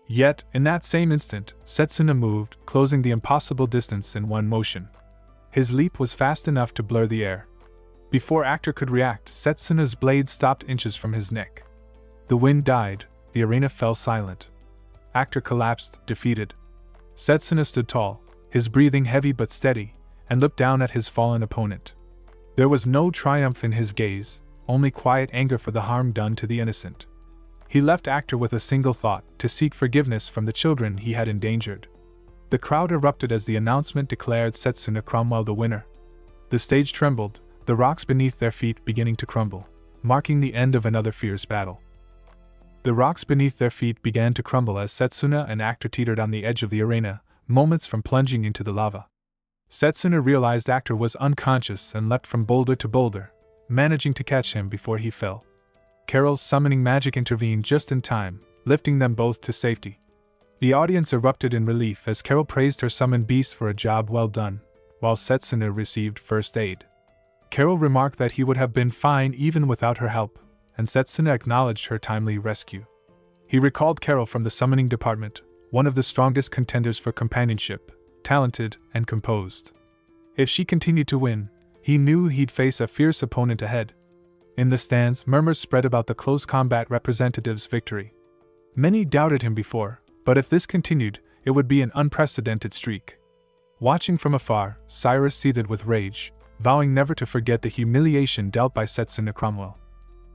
A: Yet, in that same instant, Setsuna moved, closing the impossible distance in one motion. His leap was fast enough to blur the air. Before Actor could react, Setsuna's blade stopped inches from his neck. The wind died, the arena fell silent. Actor collapsed, defeated. Setsuna stood tall, his breathing heavy but steady, and looked down at his fallen opponent. There was no triumph in his gaze, only quiet anger for the harm done to the innocent. He left Actor with a single thought: to seek forgiveness from the children he had endangered. The crowd erupted as the announcement declared Setsuna Cromwell the winner. The stage trembled, the rocks beneath their feet beginning to crumble, marking the end of another fierce battle. The rocks beneath their feet began to crumble as Setsuna and Actor teetered on the edge of the arena, moments from plunging into the lava. Setsuna realized Actor was unconscious and leapt from boulder to boulder, managing to catch him before he fell. Carol's summoning magic intervened just in time, lifting them both to safety. The audience erupted in relief as Carol praised her summoned beast for a job well done, while Setsuna received first aid. Carol remarked that he would have been fine even without her help, and Setsuna acknowledged her timely rescue. He recalled Carol from the summoning department, one of the strongest contenders for companionship, talented and composed. If she continued to win, he knew he'd face a fierce opponent ahead. In the stands, murmurs spread about the close combat representative's victory. Many doubted him before, but if this continued, it would be an unprecedented streak. Watching from afar, Cyrus seethed with rage, vowing never to forget the humiliation dealt by Setsuna Cromwell.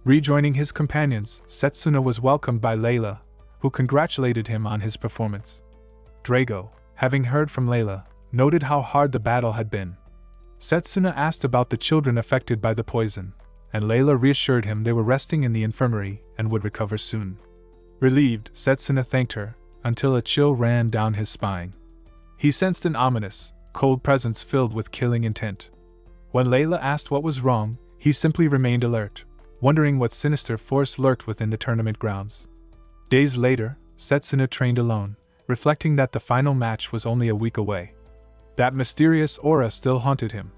A: Rejoining his companions, Setsuna was welcomed by Layla, who congratulated him on his performance. Drago, having heard from Layla, noted how hard the battle had been. Setsuna asked about the children affected by the poison, and Layla reassured him they were resting in the infirmary and would recover soon. Relieved, Setsuna thanked her, until a chill ran down his spine. He sensed an ominous, cold presence filled with killing intent. When Layla asked what was wrong, he simply remained alert, wondering what sinister force lurked within the tournament grounds. Days later, Setsuna trained alone, reflecting that the final match was only a week away. That mysterious aura still haunted him.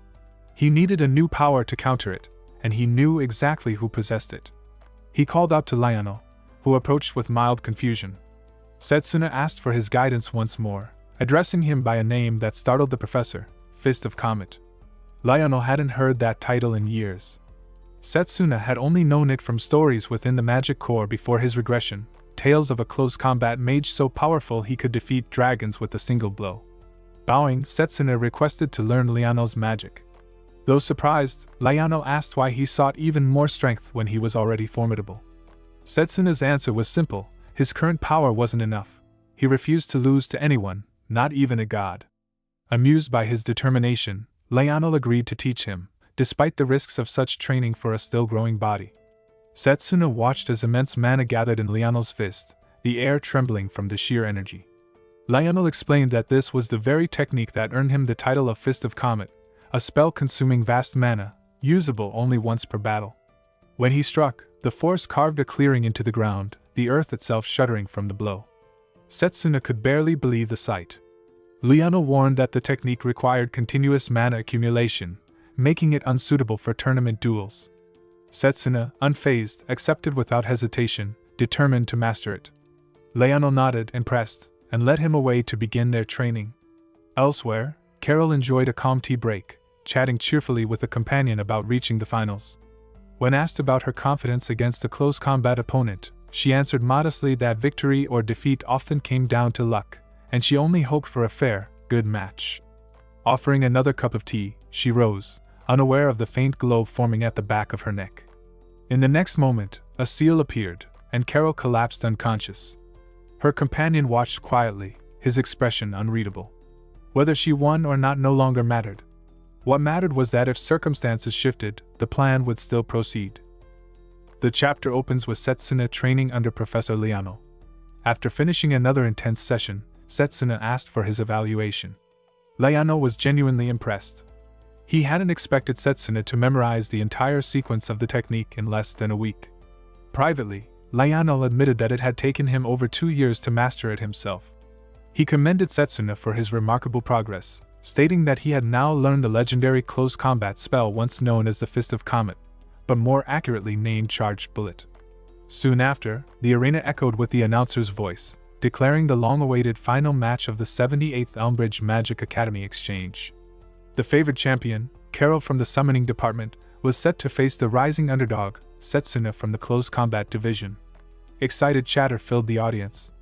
A: He needed a new power to counter it, and he knew exactly who possessed it. He called out to Lionel, who approached with mild confusion. Setsuna asked for his guidance once more, addressing him by a name that startled the professor, Fist of Comet. Lionel hadn't heard that title in years. Setsuna had only known it from stories within the Magic Corps before his regression, tales of a close combat mage so powerful he could defeat dragons with a single blow. Bowing, Setsuna requested to learn Lionel's magic. Though surprised, Lionel asked why he sought even more strength when he was already formidable. Setsuna's answer was simple: his current power wasn't enough. He refused to lose to anyone, not even a god. Amused by his determination, Lionel agreed to teach him, despite the risks of such training for a still-growing body. Setsuna watched as immense mana gathered in Lionel's fist, the air trembling from the sheer energy. Lionel explained that this was the very technique that earned him the title of Fist of Comet, a spell consuming vast mana, usable only once per battle. When he struck, the force carved a clearing into the ground, the earth itself shuddering from the blow. Setsuna could barely believe the sight. Lionel warned that the technique required continuous mana accumulation, making it unsuitable for tournament duels. Setsuna, unfazed, accepted without hesitation, determined to master it. Lionel nodded, impressed, and led him away to begin their training. Elsewhere, Carol enjoyed a calm tea break, chatting cheerfully with a companion about reaching the finals. When asked about her confidence against a close combat opponent, she answered modestly that victory or defeat often came down to luck, and she only hoped for a fair, good match. Offering another cup of tea, she rose, unaware of the faint glow forming at the back of her neck. In the next moment, a seal appeared, and Carol collapsed unconscious. Her companion watched quietly, his expression unreadable. Whether she won or not no longer mattered. What mattered was that if circumstances shifted, the plan would still proceed. The chapter opens with Setsuna training under Professor Lionel. After finishing another intense session, Setsuna asked for his evaluation. Lionel was genuinely impressed. He hadn't expected Setsuna to memorize the entire sequence of the technique in less than a week. Privately, Lionel admitted that it had taken him over 2 years to master it himself. He commended Setsuna for his remarkable progress, stating that he had now learned the legendary close combat spell once known as the Fist of Comet, but more accurately named Charged Bullet. Soon after, the arena echoed with the announcer's voice, declaring the long-awaited final match of the 78th Elmbridge Magic Academy Exchange. The favored champion, Carol from the Summoning Department, was set to face the rising underdog, Setsuna from the Close Combat Division. Excited chatter filled the audience.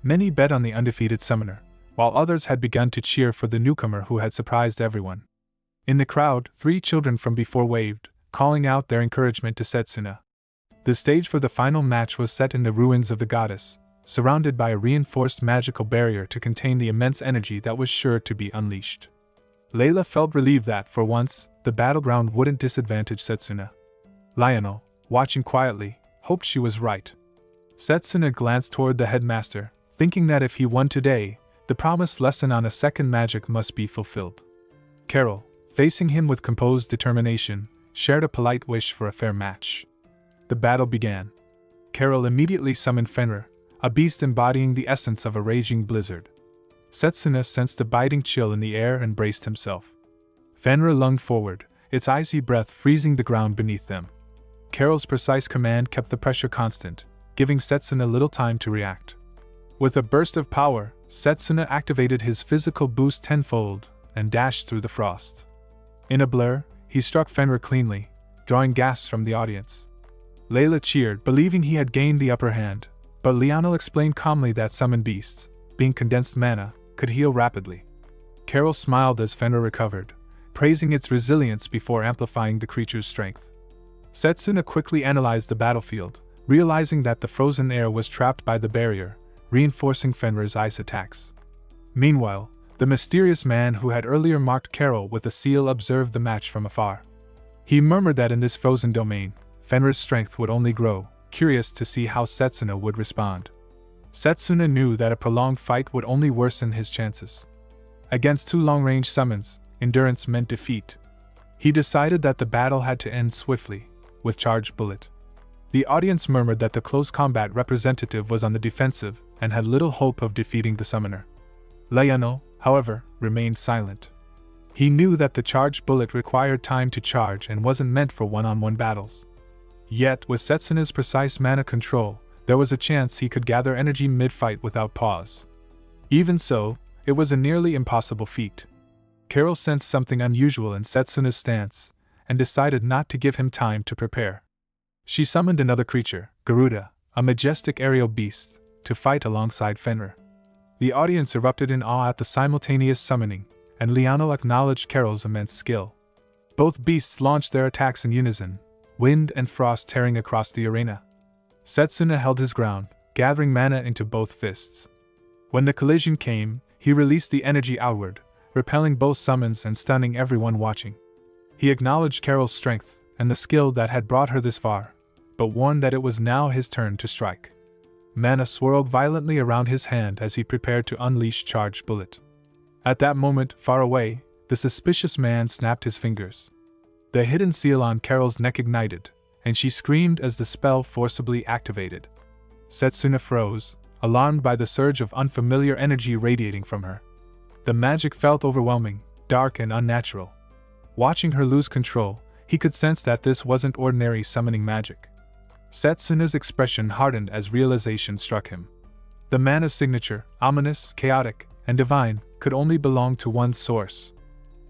A: Many bet on the undefeated summoner, while others had begun to cheer for the newcomer who had surprised everyone. In the crowd, 3 children from before waved, calling out their encouragement to Setsuna. The stage for the final match was set in the ruins of the goddess, surrounded by a reinforced magical barrier to contain the immense energy that was sure to be unleashed. Layla felt relieved that, for once, the battleground wouldn't disadvantage Setsuna. Lionel, watching quietly, hoped she was right. Setsuna glanced toward the headmaster, thinking that if he won today, the promised lesson on a second magic must be fulfilled. Carol, facing him with composed determination, shared a polite wish for a fair match. The battle began. Carol immediately summoned Fenrir, a beast embodying the essence of a raging blizzard. Setsuna sensed a biting chill in the air and braced himself. Fenrir lunged forward, its icy breath freezing the ground beneath them. Carol's precise command kept the pressure constant, giving Setsuna little time to react. With a burst of power, Setsuna activated his physical boost tenfold and dashed through the frost. In a blur, he struck Fenrir cleanly, drawing gasps from the audience. Layla cheered, believing he had gained the upper hand, but Lionel explained calmly that summoned beasts, being condensed mana, could heal rapidly. Carol smiled as Fenrir recovered, praising its resilience before amplifying the creature's strength. Setsuna quickly analyzed the battlefield, realizing that the frozen air was trapped by the barrier, reinforcing Fenrir's ice attacks. Meanwhile, the mysterious man who had earlier marked Carol with a seal observed the match from afar. He murmured that in this frozen domain, Fenrir's strength would only grow, curious to see how Setsuna would respond. Setsuna knew that a prolonged fight would only worsen his chances. Against 2 long-range summons, endurance meant defeat. He decided that the battle had to end swiftly, with Charged Bullet. The audience murmured that the close combat representative was on the defensive and had little hope of defeating the summoner. Lionel, however, remained silent. He knew that the Charged Bullet required time to charge and wasn't meant for one-on-one battles. Yet, with Setsuna's precise mana control, there was a chance he could gather energy mid-fight without pause. Even so, it was a nearly impossible feat. Carol sensed something unusual in Setsuna's stance, and decided not to give him time to prepare. She summoned another creature, Garuda, a majestic aerial beast, to fight alongside Fenrir. The audience erupted in awe at the simultaneous summoning, and Lionel acknowledged Carol's immense skill. Both beasts launched their attacks in unison, wind and frost tearing across the arena. Setsuna held his ground, gathering mana into both fists. When the collision came, he released the energy outward, repelling both summons and stunning everyone watching. He acknowledged Carol's strength and the skill that had brought her this far, but warned that it was now his turn to strike. Mana swirled violently around his hand as he prepared to unleash Charged Bullet. At that moment, far away, the suspicious man snapped his fingers. The hidden seal on Carol's neck ignited, and she screamed as the spell forcibly activated. Setsuna froze, alarmed by the surge of unfamiliar energy radiating from her. The magic felt overwhelming, dark and unnatural. Watching her lose control, he could sense that this wasn't ordinary summoning magic. Setsuna's expression hardened as realization struck him. The mana's signature, ominous, chaotic, and divine, could only belong to one source.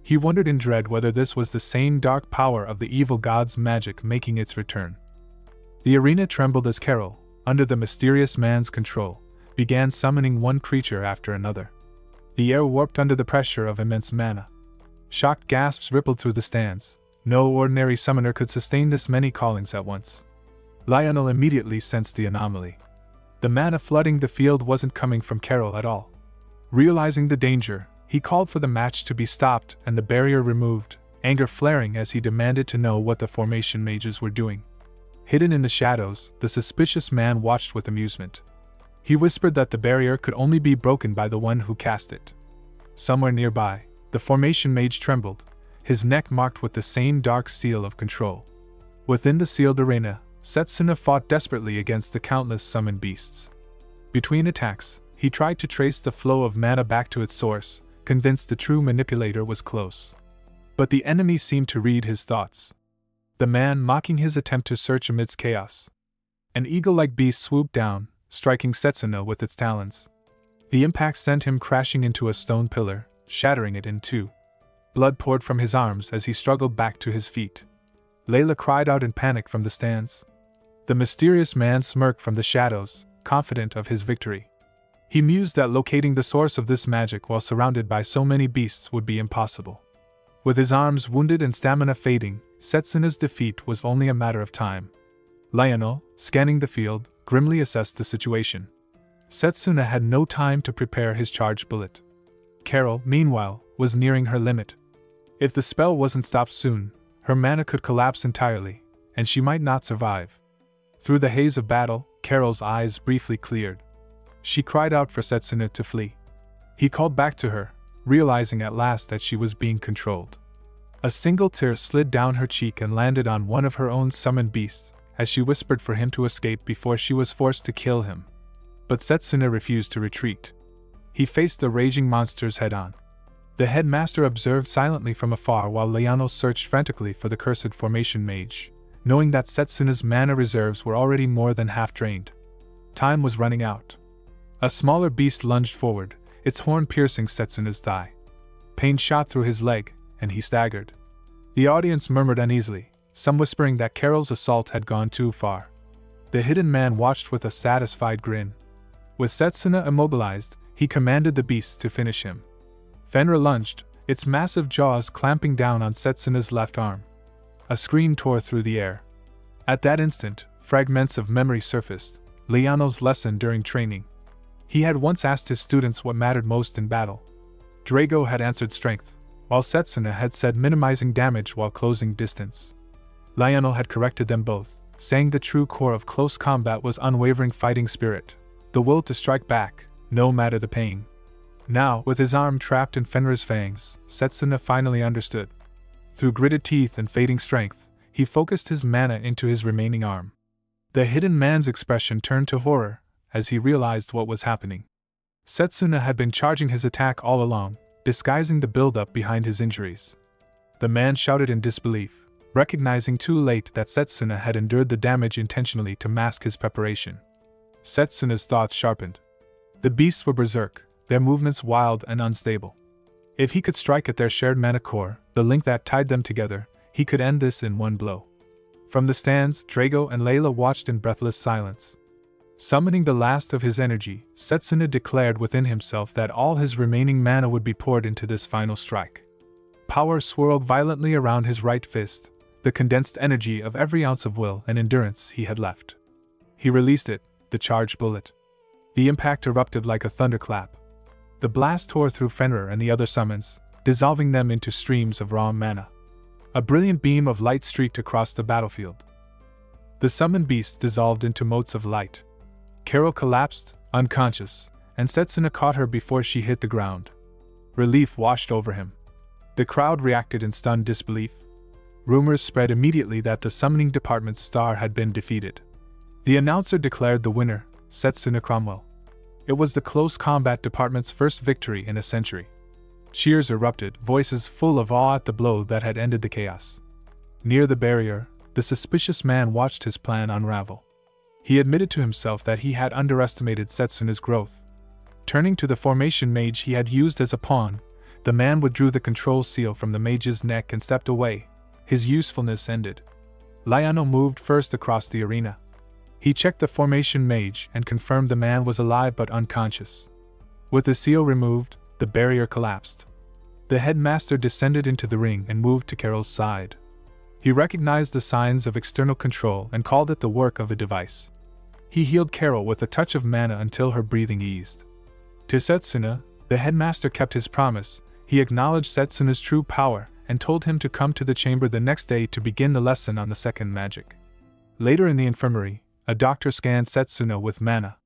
A: He wondered in dread whether this was the same dark power of the evil god's magic making its return. The arena trembled as Carol, under the mysterious man's control, began summoning one creature after another. The air warped under the pressure of immense mana. Shocked gasps rippled through the stands. No ordinary summoner could sustain this many callings at once. Lionel immediately sensed the anomaly. The mana flooding the field wasn't coming from Carol at all. Realizing the danger, he called for the match to be stopped and the barrier removed, anger flaring as he demanded to know what the formation mages were doing. Hidden in the shadows, the suspicious man watched with amusement. He whispered that the barrier could only be broken by the one who cast it. Somewhere nearby, the formation mage trembled, his neck marked with the same dark seal of control. Within the sealed arena, Setsuna fought desperately against the countless summoned beasts. Between attacks, he tried to trace the flow of mana back to its source, convinced the true manipulator was close. But the enemy seemed to read his thoughts. The man mocking his attempt to search amidst chaos. An eagle-like beast swooped down, striking Setsuna with its talons. The impact sent him crashing into a stone pillar, shattering it in two. Blood poured from his arms as he struggled back to his feet. Layla cried out in panic from the stands. The mysterious man smirked from the shadows, confident of his victory. He mused that locating the source of this magic while surrounded by so many beasts would be impossible. With his arms wounded and stamina fading, Setsuna's defeat was only a matter of time. Lionel, scanning the field, grimly assessed the situation. Setsuna had no time to prepare his charged bullet. Carol, meanwhile, was nearing her limit. If the spell wasn't stopped soon, her mana could collapse entirely, and she might not survive. Through the haze of battle, Carol's eyes briefly cleared. She cried out for Setsuna to flee. He called back to her, realizing at last that she was being controlled. A single tear slid down her cheek and landed on one of her own summoned beasts, as she whispered for him to escape before she was forced to kill him. But Setsuna refused to retreat. He faced the raging monsters head-on. The headmaster observed silently from afar while Leano searched frantically for the cursed formation mage, knowing that Setsuna's mana reserves were already more than half drained. Time was running out. A smaller beast lunged forward, its horn piercing Setsuna's thigh. Pain shot through his leg, and he staggered. The audience murmured uneasily, some whispering that Carol's assault had gone too far. The hidden man watched with a satisfied grin. With Setsuna immobilized, he commanded the beasts to finish him. Fenrir lunged, its massive jaws clamping down on Setsuna's left arm. A scream tore through the air. At that instant, fragments of memory surfaced, Leano's lesson during training. He had once asked his students what mattered most in battle. Drago had answered strength, while Setsuna had said minimizing damage while closing distance. Lionel had corrected them both, saying the true core of close combat was unwavering fighting spirit, the will to strike back, no matter the pain. Now, with his arm trapped in Fenrir's fangs, Setsuna finally understood. Through gritted teeth and fading strength, he focused his mana into his remaining arm. The hidden man's expression turned to horror as he realized what was happening. Setsuna had been charging his attack all along, disguising the buildup behind his injuries. The man shouted in disbelief, recognizing too late that Setsuna had endured the damage intentionally to mask his preparation. Setsuna's thoughts sharpened. The beasts were berserk, their movements wild and unstable. If he could strike at their shared mana core, the link that tied them together, he could end this in one blow. From the stands, Drago and Layla watched in breathless silence. Summoning the last of his energy, Setsuna declared within himself that all his remaining mana would be poured into this final strike. Power swirled violently around his right fist, the condensed energy of every ounce of will and endurance he had left. He released it, the charged bullet. The impact erupted like a thunderclap. The blast tore through Fenrir and the other summons, dissolving them into streams of raw mana. A brilliant beam of light streaked across the battlefield. The summoned beasts dissolved into motes of light. Carol collapsed, unconscious, and Setsuna caught her before she hit the ground. Relief washed over him. The crowd reacted in stunned disbelief. Rumors spread immediately that the summoning department's star had been defeated. The announcer declared the winner, Setsuna Cromwell. It was the close combat department's first victory in a century. Cheers erupted, voices full of awe at the blow that had ended the chaos. Near the barrier, the suspicious man watched his plan unravel. He admitted to himself that he had underestimated Setsuna's growth. Turning to the formation mage he had used as a pawn, the man withdrew the control seal from the mage's neck and stepped away. His usefulness ended. Liano moved first across the arena. He checked the formation mage and confirmed the man was alive but unconscious. With the seal removed, the barrier collapsed. The headmaster descended into the ring and moved to Carol's side. He recognized the signs of external control and called it the work of a device. He healed Carol with a touch of mana until her breathing eased. To Setsuna, the headmaster kept his promise. He acknowledged Setsuna's true power and told him to come to the chamber the next day to begin the lesson on the second magic. Later in the infirmary, a doctor scanned Setsuna with mana.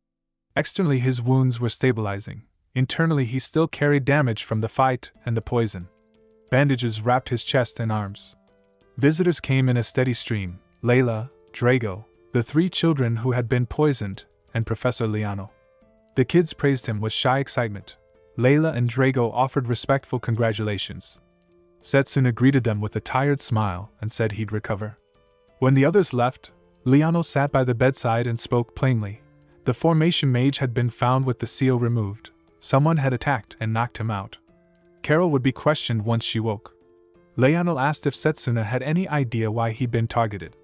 A: Externally his wounds were stabilizing. Internally he still carried damage from the fight and the poison. Bandages wrapped his chest and arms. Visitors came in a steady stream: Layla, Drago, the 3 children who had been poisoned, and Professor Liano. The kids praised him with shy excitement. Layla and Drago offered respectful congratulations. Setsuna greeted them with a tired smile and said he'd recover. When the others left, Liano sat by the bedside and spoke plainly. The formation mage had been found with the seal removed. Someone had attacked and knocked him out. Carol would be questioned once she woke. Liano asked if Setsuna had any idea why he'd been targeted.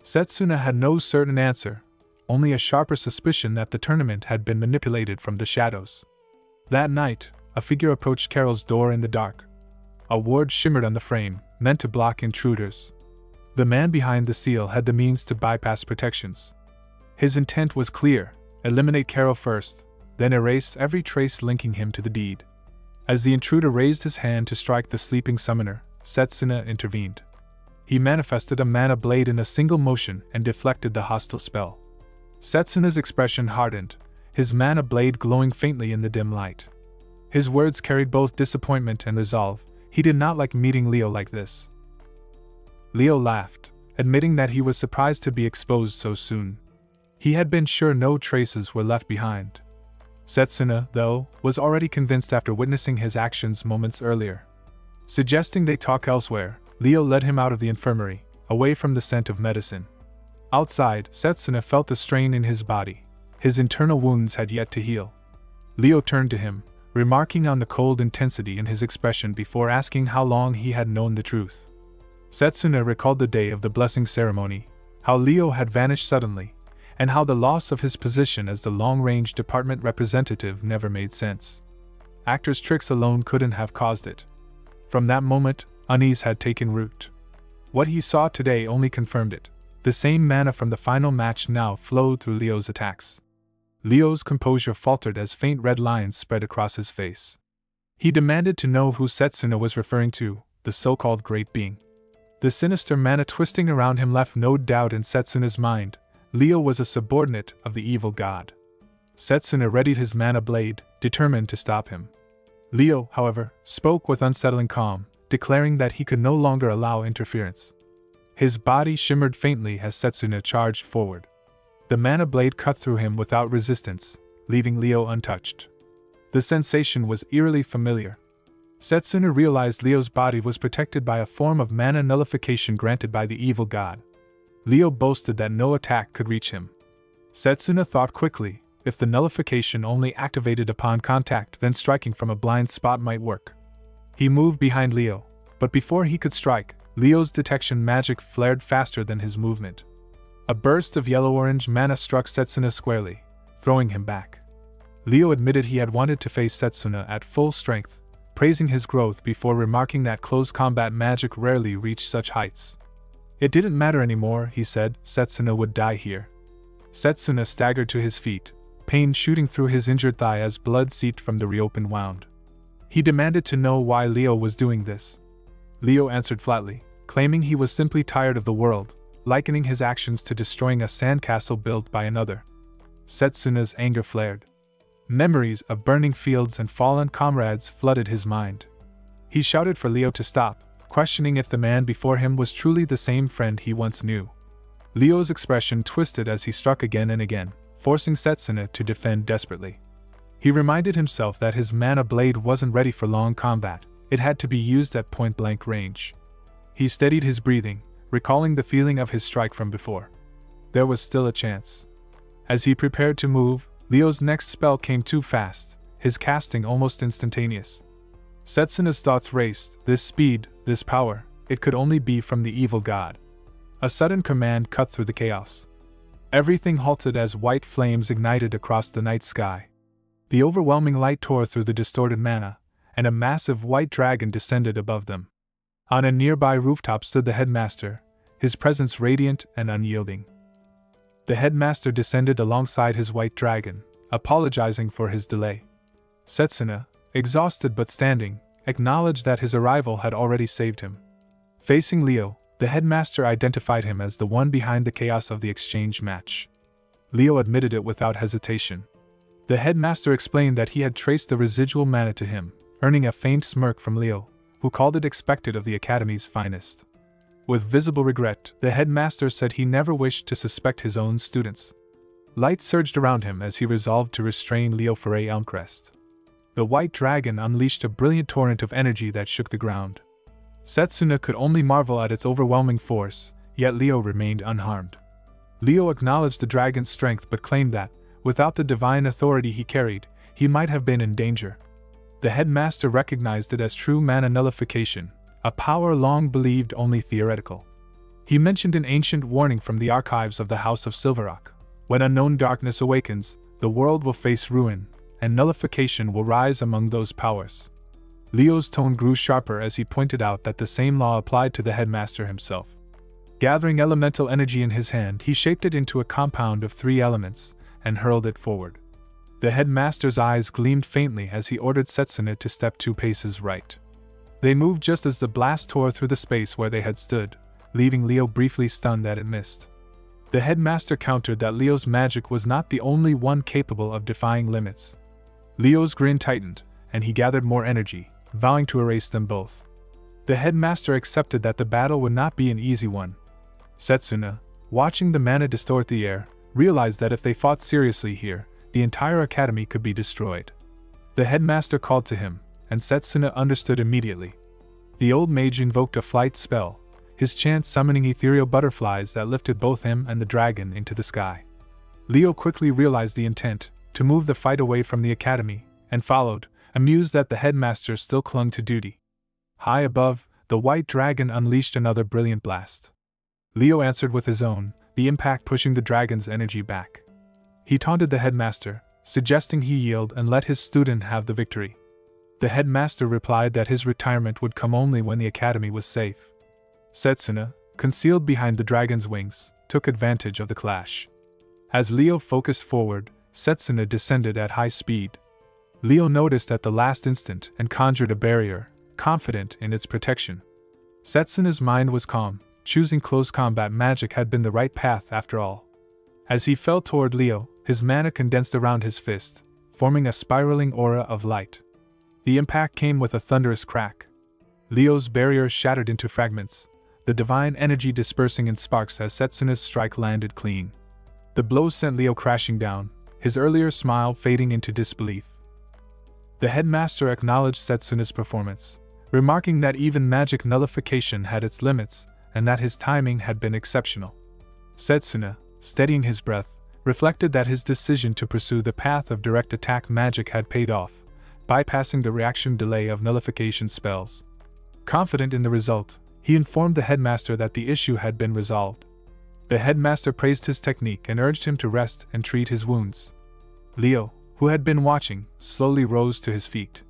A: Setsuna had no certain answer, only a sharper suspicion that the tournament had been manipulated from the shadows. That night, a figure approached Carol's door in the dark. A ward shimmered on the frame, meant to block intruders. The man behind the seal had the means to bypass protections. His intent was clear: eliminate Carol first, then erase every trace linking him to the deed. As the intruder raised his hand to strike the sleeping summoner, Setsuna intervened. He manifested a mana blade in a single motion and deflected the hostile spell. Setsuna's expression hardened, his mana blade glowing faintly in the dim light. His words carried both disappointment and resolve. He did not like meeting Leo like this. Leo laughed, admitting that he was surprised to be exposed so soon. He had been sure no traces were left behind. Setsuna, though, was already convinced after witnessing his actions moments earlier. Suggesting they talk elsewhere, Leo led him out of the infirmary, away from the scent of medicine. Outside, Setsuna felt the strain in his body. His internal wounds had yet to heal. Leo turned to him, remarking on the cold intensity in his expression before asking how long he had known the truth. Setsuna recalled the day of the blessing ceremony, how Leo had vanished suddenly, and how the loss of his position as the long-range department representative never made sense. Actors' tricks alone couldn't have caused it. From that moment, unease had taken root. What he saw today only confirmed it. The same mana from the final match now flowed through Leo's attacks. Leo's composure faltered as faint red lines spread across his face. He demanded to know who Setsuna was referring to, the so-called Great Being. The sinister mana twisting around him left no doubt in Setsuna's mind. Leo was a subordinate of the evil god. Setsuna readied his mana blade, determined to stop him. Leo, however, spoke with unsettling calm, declaring that he could no longer allow interference. His body shimmered faintly as Setsuna charged forward. The mana blade cut through him without resistance, leaving Leo untouched. The sensation was eerily familiar. Setsuna realized Leo's body was protected by a form of mana nullification granted by the evil god. Leo boasted that no attack could reach him. Setsuna thought quickly. If the nullification only activated upon contact, then striking from a blind spot might work. He moved behind Leo, but before he could strike, Leo's detection magic flared faster than his movement. A burst of yellow-orange mana struck Setsuna squarely, throwing him back. Leo admitted he had wanted to face Setsuna at full strength, praising his growth before remarking that close combat magic rarely reached such heights. It didn't matter anymore, he said, Setsuna would die here. Setsuna staggered to his feet, pain shooting through his injured thigh as blood seeped from the reopened wound. He demanded to know why Leo was doing this. Leo answered flatly, claiming he was simply tired of the world, likening his actions to destroying a sandcastle built by another. Setsuna's anger flared. Memories of burning fields and fallen comrades flooded his mind. He shouted for Leo to stop, questioning if the man before him was truly the same friend he once knew. Leo's expression twisted as he struck again and again, forcing Setsuna to defend desperately. He reminded himself that his mana blade wasn't ready for long combat, it had to be used at point-blank range. He steadied his breathing, recalling the feeling of his strike from before. There was still a chance. As he prepared to move, Leo's next spell came too fast, his casting almost instantaneous. Setsuna's thoughts raced, this speed, this power, it could only be from the evil god. A sudden command cut through the chaos. Everything halted as white flames ignited across the night sky. The overwhelming light tore through the distorted mana, and a massive white dragon descended above them. On a nearby rooftop stood the headmaster, his presence radiant and unyielding. The headmaster descended alongside his white dragon, apologizing for his delay. Setsuna, exhausted but standing, acknowledged that his arrival had already saved him. Facing Leo, the headmaster identified him as the one behind the chaos of the exchange match. Leo admitted it without hesitation. The headmaster explained that he had traced the residual mana to him, earning a faint smirk from Leo, who called it expected of the academy's finest. With visible regret, the headmaster said he never wished to suspect his own students. Light surged around him as he resolved to restrain Leo Foray Elmcrest. The white dragon unleashed a brilliant torrent of energy that shook the ground. Setsuna could only marvel at its overwhelming force, yet Leo remained unharmed. Leo acknowledged the dragon's strength but claimed that, without the divine authority he carried, he might have been in danger. The headmaster recognized it as true mana nullification, a power long believed only theoretical. He mentioned an ancient warning from the archives of the House of Silverrock. When unknown darkness awakens, the world will face ruin, and nullification will rise among those powers. Leo's tone grew sharper as he pointed out that the same law applied to the headmaster himself. Gathering elemental energy in his hand, he shaped it into a compound of 3 elements, and hurled it forward. The headmaster's eyes gleamed faintly as he ordered Setsuna to step 2 paces right. They moved just as the blast tore through the space where they had stood, leaving Leo briefly stunned that it missed. The headmaster countered that Leo's magic was not the only one capable of defying limits. Leo's grin tightened, and he gathered more energy, vowing to erase them both. The headmaster accepted that the battle would not be an easy one. Setsuna, watching the mana distort the air, realized that if they fought seriously here, the entire academy could be destroyed. The headmaster called to him, and Setsuna understood immediately. The old mage invoked a flight spell, his chant summoning ethereal butterflies that lifted both him and the dragon into the sky. Leo quickly realized the intent, to move the fight away from the academy, and followed, amused that the headmaster still clung to duty. High above, the white dragon unleashed another brilliant blast. Leo answered with his own, the impact pushing the dragon's energy back. He taunted the headmaster, suggesting he yield and let his student have the victory. The headmaster replied that his retirement would come only when the academy was safe. Setsuna, concealed behind the dragon's wings, took advantage of the clash. As Leo focused forward, Setsuna descended at high speed. Leo noticed at the last instant and conjured a barrier, confident in its protection. Setsuna's mind was calm, choosing close combat magic had been the right path after all. As he fell toward Leo, his mana condensed around his fist, forming a spiraling aura of light. The impact came with a thunderous crack. Leo's barrier shattered into fragments, the divine energy dispersing in sparks as Setsuna's strike landed clean. The blow sent Leo crashing down, his earlier smile fading into disbelief. The headmaster acknowledged Setsuna's performance, remarking that even magic nullification had its limits, and that his timing had been exceptional. Setsuna, steadying his breath, reflected that his decision to pursue the path of direct attack magic had paid off, bypassing the reaction delay of nullification spells. Confident in the result, he informed the headmaster that the issue had been resolved. The headmaster praised his technique and urged him to rest and treat his wounds. Leo, who had been watching, slowly rose to his feet.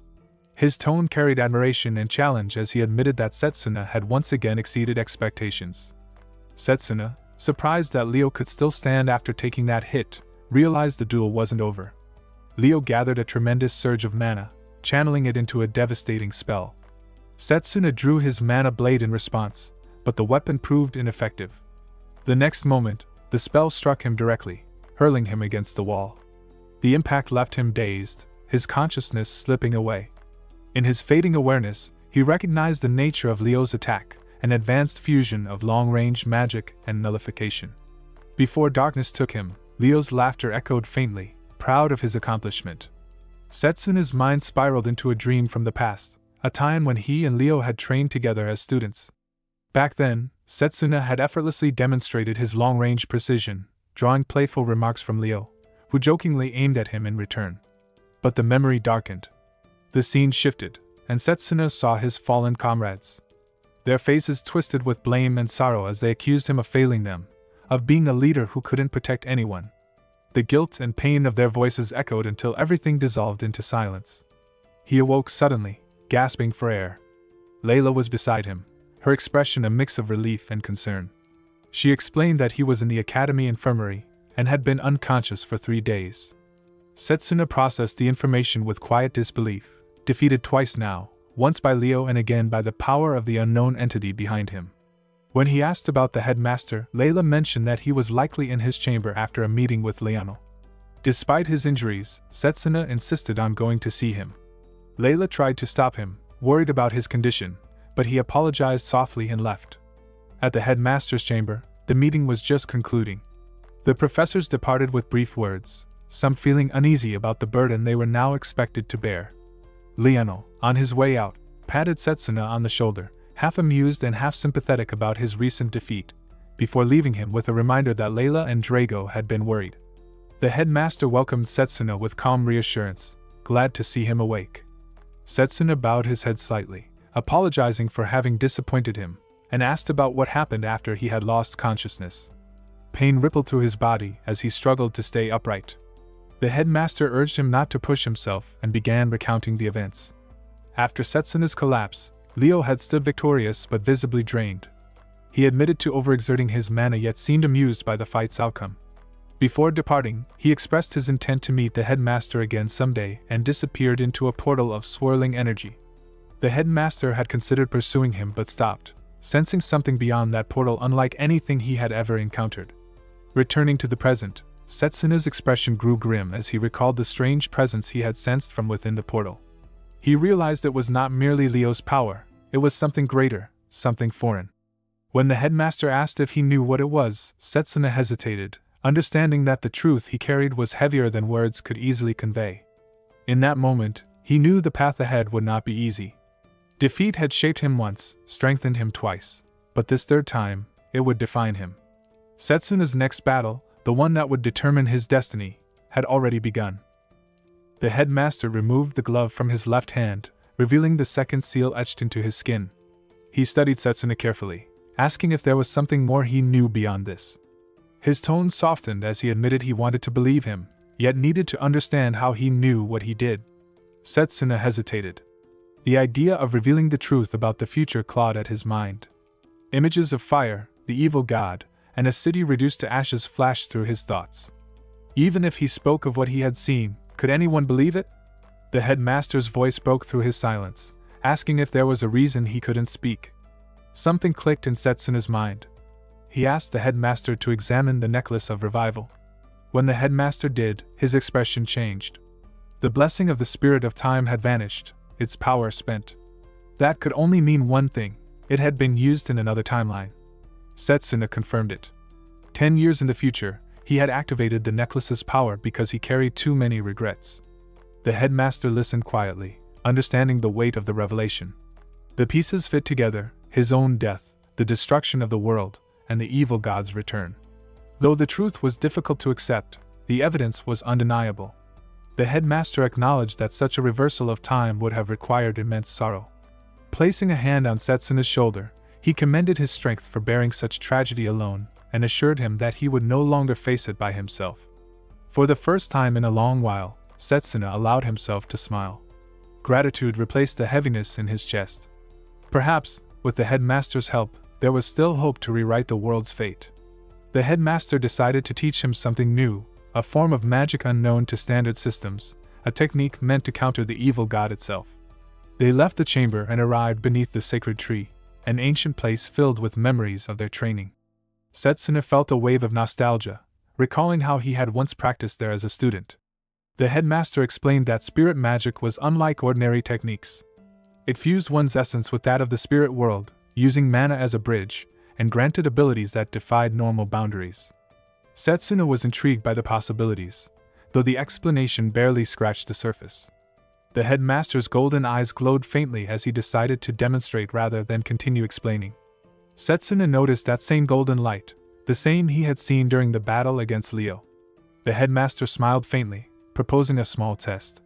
A: His tone carried admiration and challenge as he admitted that Setsuna had once again exceeded expectations. Setsuna, surprised that Leo could still stand after taking that hit, realized the duel wasn't over. Leo gathered a tremendous surge of mana, channeling it into a devastating spell. Setsuna drew his mana blade in response, but the weapon proved ineffective. The next moment, the spell struck him directly, hurling him against the wall. The impact left him dazed, his consciousness slipping away. In his fading awareness, he recognized the nature of Leo's attack, an advanced fusion of long-range magic and nullification. Before darkness took him, Leo's laughter echoed faintly, proud of his accomplishment. Setsuna's mind spiraled into a dream from the past, a time when he and Leo had trained together as students. Back then, Setsuna had effortlessly demonstrated his long-range precision, drawing playful remarks from Leo, who jokingly aimed at him in return. But the memory darkened. The scene shifted, and Setsuna saw his fallen comrades. Their faces twisted with blame and sorrow as they accused him of failing them, of being a leader who couldn't protect anyone. The guilt and pain of their voices echoed until everything dissolved into silence. He awoke suddenly, gasping for air. Layla was beside him, her expression a mix of relief and concern. She explained that he was in the academy infirmary and had been unconscious for 3 days. Setsuna processed the information with quiet disbelief, defeated twice now, once by Leo and again by the power of the unknown entity behind him. When he asked about the headmaster, Layla mentioned that he was likely in his chamber after a meeting with Leano. Despite his injuries, Setsuna insisted on going to see him. Layla tried to stop him, worried about his condition, but he apologized softly and left. At the headmaster's chamber, the meeting was just concluding. The professors departed with brief words, some feeling uneasy about the burden they were now expected to bear. Leano, on his way out, patted Setsuna on the shoulder, half amused and half sympathetic about his recent defeat, before leaving him with a reminder that Layla and Drago had been worried. The headmaster welcomed Setsuna with calm reassurance, glad to see him awake. Setsuna bowed his head slightly, apologizing for having disappointed him, and asked about what happened after he had lost consciousness. Pain rippled through his body as he struggled to stay upright. The headmaster urged him not to push himself and began recounting the events. After Setsuna's collapse, Leo had stood victorious but visibly drained. He admitted to overexerting his mana yet seemed amused by the fight's outcome. Before departing, he expressed his intent to meet the headmaster again someday and disappeared into a portal of swirling energy. The headmaster had considered pursuing him but stopped, sensing something beyond that portal unlike anything he had ever encountered. Returning to the present, Setsuna's expression grew grim as he recalled the strange presence he had sensed from within the portal. He realized it was not merely Leo's power, it was something greater, something foreign. When the headmaster asked if he knew what it was, Setsuna hesitated, understanding that the truth he carried was heavier than words could easily convey. In that moment, he knew the path ahead would not be easy. Defeat had shaped him once, strengthened him twice, but this third time, it would define him. Setsuna's next battle, the one that would determine his destiny, had already begun. The headmaster removed the glove from his left hand, revealing the second seal etched into his skin. He studied Setsuna carefully, asking if there was something more he knew beyond this. His tone softened as he admitted he wanted to believe him, yet needed to understand how he knew what he did. Setsuna hesitated. The idea of revealing the truth about the future clawed at his mind. Images of fire, the evil god, and a city reduced to ashes flashed through his thoughts. Even if he spoke of what he had seen, could anyone believe it? The headmaster's voice broke through his silence, asking if there was a reason he couldn't speak. Something clicked in Setsuna's mind. He asked the headmaster to examine the necklace of revival. When the headmaster did, his expression changed. The blessing of the spirit of time had vanished, its power spent. That could only mean one thing: it had been used in another timeline. Setsuna confirmed it. 10 years in the future, he had activated the necklace's power because he carried too many regrets. The headmaster listened quietly, understanding the weight of the revelation. The pieces fit together: his own death, the destruction of the world, and the evil god's return. Though the truth was difficult to accept, The evidence was undeniable. The headmaster acknowledged that such a reversal of time would have required immense sorrow. Placing a hand on Setsuna's shoulder, he commended his strength for bearing such tragedy alone, and assured him that he would no longer face it by himself. For the first time in a long while, Setsuna allowed himself to smile. Gratitude replaced the heaviness in his chest. Perhaps, with the headmaster's help, there was still hope to rewrite the world's fate. The headmaster decided to teach him something new, a form of magic unknown to standard systems, a technique meant to counter the evil god itself. They left the chamber and arrived beneath the sacred tree, an ancient place filled with memories of their training. Setsuna felt a wave of nostalgia, recalling how he had once practiced there as a student. The headmaster explained that spirit magic was unlike ordinary techniques. It fused one's essence with that of the spirit world, using mana as a bridge, and granted abilities that defied normal boundaries. Setsuna was intrigued by the possibilities, though the explanation barely scratched the surface. The headmaster's golden eyes glowed faintly as he decided to demonstrate rather than continue explaining. Setsuna noticed that same golden light, the same he had seen during the battle against Leo. The headmaster smiled faintly, proposing a small test.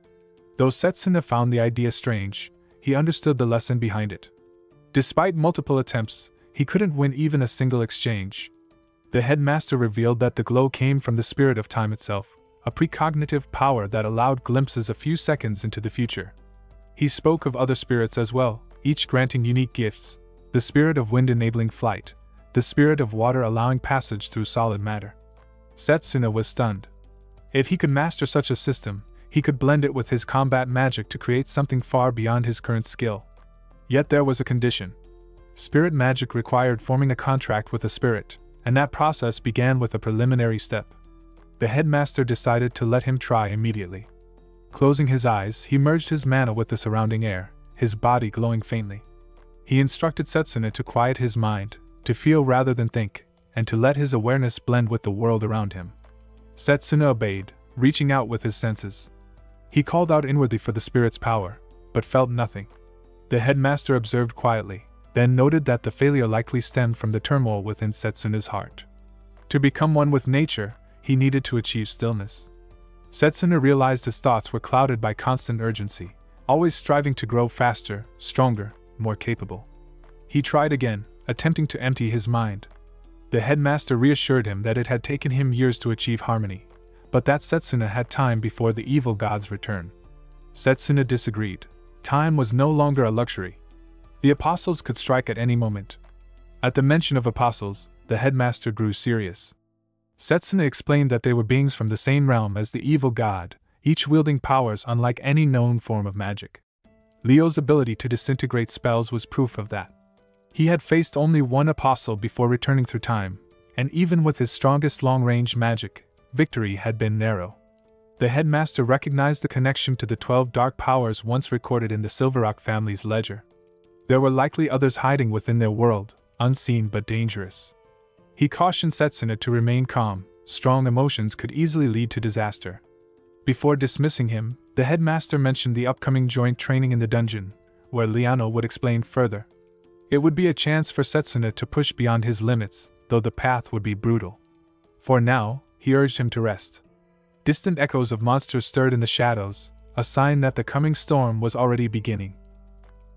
A: Though Setsuna found the idea strange, he understood the lesson behind it. Despite multiple attempts, he couldn't win even a single exchange. The headmaster revealed that the glow came from the spirit of time itself, a precognitive power that allowed glimpses a few seconds into the future. He spoke of other spirits as well, each granting unique gifts: the spirit of wind enabling flight, the spirit of water allowing passage through solid matter. Setsuna was stunned. If he could master such a system, he could blend it with his combat magic to create something far beyond his current skill. Yet there was a condition. Spirit magic required forming a contract with a spirit, and that process began with a preliminary step. The headmaster decided to let him try immediately. Closing his eyes, he merged his mana with the surrounding air, his body glowing faintly. He instructed Setsuna to quiet his mind, to feel rather than think, and to let his awareness blend with the world around him. Setsuna obeyed, reaching out with his senses. He called out inwardly for the spirit's power, but felt nothing. The headmaster observed quietly, then noted that the failure likely stemmed from the turmoil within Setsuna's heart. To become one with nature, he needed to achieve stillness. Setsuna realized his thoughts were clouded by constant urgency, always striving to grow faster, stronger, more capable. He tried again, attempting to empty his mind. The headmaster reassured him that it had taken him years to achieve harmony, but that Setsuna had time before the evil god's return. Setsuna disagreed. Time was no longer a luxury. The apostles could strike at any moment. At the mention of apostles, the headmaster grew serious. Setsuna explained that they were beings from the same realm as the evil god, each wielding powers unlike any known form of magic. Leo's ability to disintegrate spells was proof of that. He had faced only one apostle before returning through time, and even with his strongest long-range magic, victory had been narrow. The headmaster recognized the connection to the 12 dark powers once recorded in the Silverrock family's ledger. There were likely others hiding within their world, unseen but dangerous. He cautioned Setsuna to remain calm. Strong emotions could easily lead to disaster. Before dismissing him, the headmaster mentioned the upcoming joint training in the dungeon, where Liano would explain further. It would be a chance for Setsuna to push beyond his limits, though the path would be brutal. For now, he urged him to rest. Distant echoes of monsters stirred in the shadows, a sign that the coming storm was already beginning.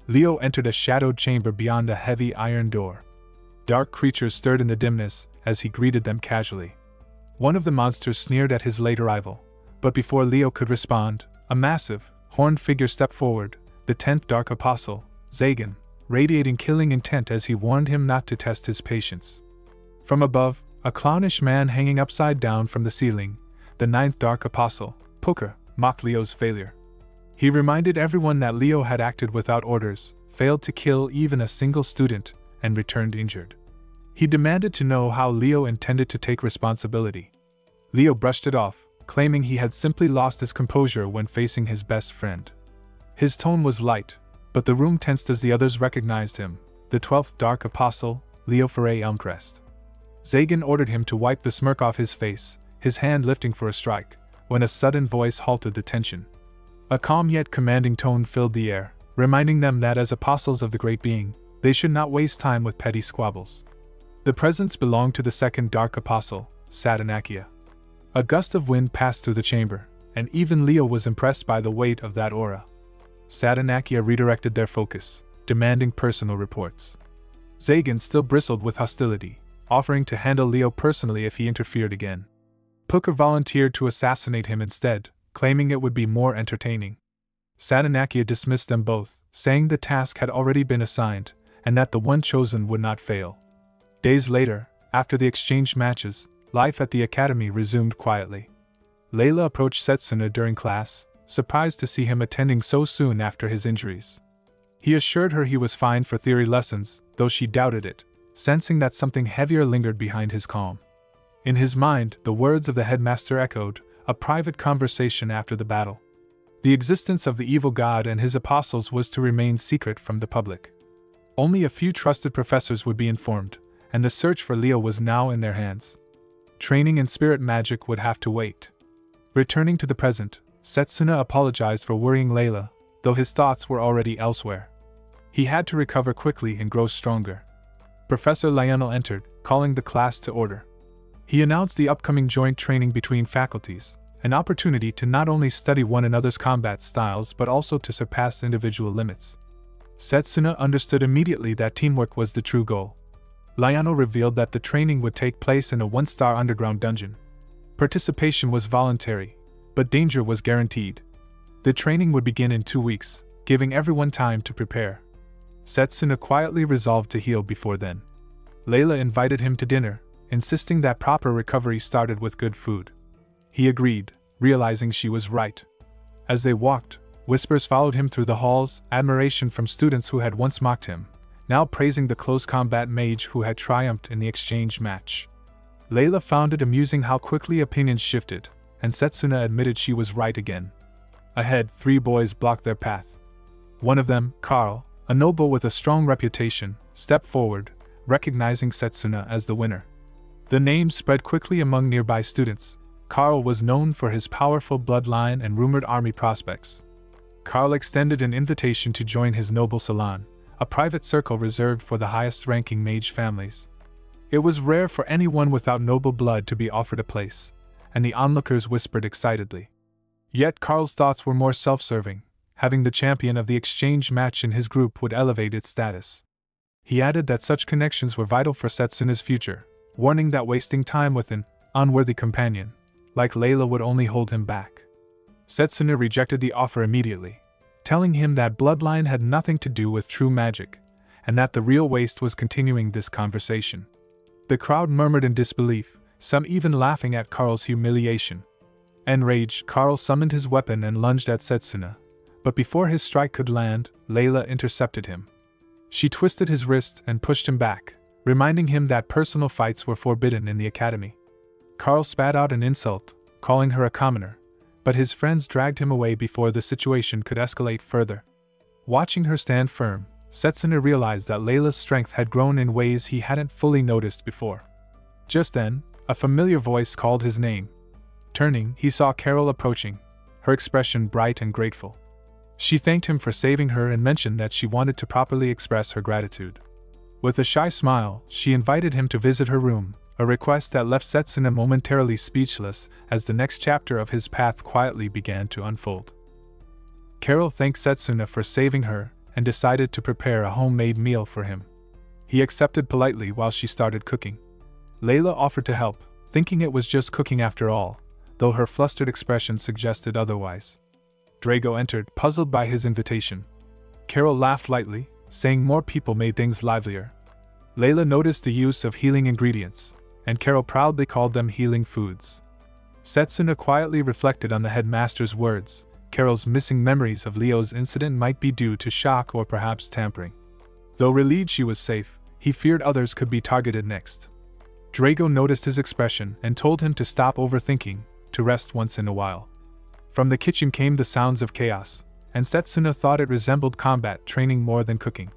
A: Leo entered a shadowed chamber beyond a heavy iron door. Dark creatures stirred in the dimness as he greeted them casually. One of the monsters sneered at his late arrival, but before Leo could respond, a massive, horned figure stepped forward, the 10th Dark Apostle, Zagan, radiating killing intent as he warned him not to test his patience. From above, a clownish man hanging upside down from the ceiling, the 9th Dark Apostle, Poker, mocked Leo's failure. He reminded everyone that Leo had acted without orders, failed to kill even a single student, and returned injured. He demanded to know how Leo intended to take responsibility. Leo brushed it off, claiming he had simply lost his composure when facing his best friend. His tone was light, but the room tensed as the others recognized him, the 12th Dark Apostle, Leo Foray Elmcrest. Zagan ordered him to wipe the smirk off his face, his hand lifting for a strike, when a sudden voice halted the tension. A calm yet commanding tone filled the air, reminding them that as apostles of the Great Being, they should not waste time with petty squabbles. The presence belonged to the 2nd Dark Apostle, Satanakia. A gust of wind passed through the chamber, and even Leo was impressed by the weight of that aura. Sad and Akia redirected their focus, demanding personal reports. Zagan still bristled with hostility, offering to handle Leo personally if he interfered again. Puka volunteered to assassinate him instead, claiming it would be more entertaining. Sadanakia dismissed them both, saying the task had already been assigned, and that the one chosen would not fail. Days later, after the exchange matches, life at the academy resumed quietly. Layla approached Setsuna during class, surprised to see him attending so soon after his injuries. He assured her he was fine for theory lessons, though she doubted it, sensing that something heavier lingered behind his calm. In his mind, the words of the headmaster echoed, a private conversation after the battle. The existence of the evil god and his apostles was to remain secret from the public. Only a few trusted professors would be informed, and the search for Leo was now in their hands. Training in spirit magic would have to wait. Returning to the present, Setsuna apologized for worrying Layla, though his thoughts were already elsewhere. He had to recover quickly and grow stronger. Professor Lionel entered, calling the class to order. He announced the upcoming joint training between faculties, an opportunity to not only study one another's combat styles but also to surpass individual limits. Setsuna understood immediately that teamwork was the true goal. Lionel revealed that the training would take place in a one-star underground dungeon. Participation was voluntary, but danger was guaranteed. The training would begin in 2 weeks, giving everyone time to prepare. Setsuna quietly resolved to heal before then. Layla invited him to dinner, insisting that proper recovery started with good food. He agreed, realizing she was right. As they walked, whispers followed him through the halls, admiration from students who had once mocked him, now praising the close combat mage who had triumphed in the exchange match. Layla found it amusing how quickly opinions shifted, and Setsuna admitted she was right again. Ahead, 3 boys blocked their path. One of them, Carl, a noble with a strong reputation, stepped forward, recognizing Setsuna as the winner. The name spread quickly among nearby students. Carl was known for his powerful bloodline and rumored army prospects. Carl extended an invitation to join his noble salon, a private circle reserved for the highest-ranking mage families. It was rare for anyone without noble blood to be offered a place, and the onlookers whispered excitedly. Yet Carl's thoughts were more self-serving. Having the champion of the exchange match in his group would elevate its status. He added that such connections were vital for Setsuna's future, warning that wasting time with an unworthy companion, like Layla, would only hold him back. Setsuna rejected the offer immediately, telling him that bloodline had nothing to do with true magic, and that the real waste was continuing this conversation. The crowd murmured in disbelief, some even laughing at Carl's humiliation. Enraged, Carl summoned his weapon and lunged at Setsuna, but before his strike could land, Layla intercepted him. She twisted his wrist and pushed him back, reminding him that personal fights were forbidden in the academy. Carl spat out an insult, calling her a commoner, but his friends dragged him away before the situation could escalate further. Watching her stand firm, Setsuna realized that Layla's strength had grown in ways he hadn't fully noticed before. Just then, a familiar voice called his name. Turning, he saw Carol approaching, her expression bright and grateful. She thanked him for saving her and mentioned that she wanted to properly express her gratitude. With a shy smile, she invited him to visit her room, a request that left Setsuna momentarily speechless as the next chapter of his path quietly began to unfold. Carol thanked Setsuna for saving her and decided to prepare a homemade meal for him. He accepted politely while she started cooking. Layla offered to help, thinking it was just cooking after all, though her flustered expression suggested otherwise. Drago entered, puzzled by his invitation. Carol laughed lightly, saying more people made things livelier. Layla noticed the use of healing ingredients, and Carol proudly called them healing foods. Setsuna quietly reflected on the headmaster's words. Carol's missing memories of Leo's incident might be due to shock or perhaps tampering. Though relieved she was safe, he feared others could be targeted next. Drago noticed his expression and told him to stop overthinking, to rest once in a while. From the kitchen came the sounds of chaos, and Setsuna thought it resembled combat training more than cooking.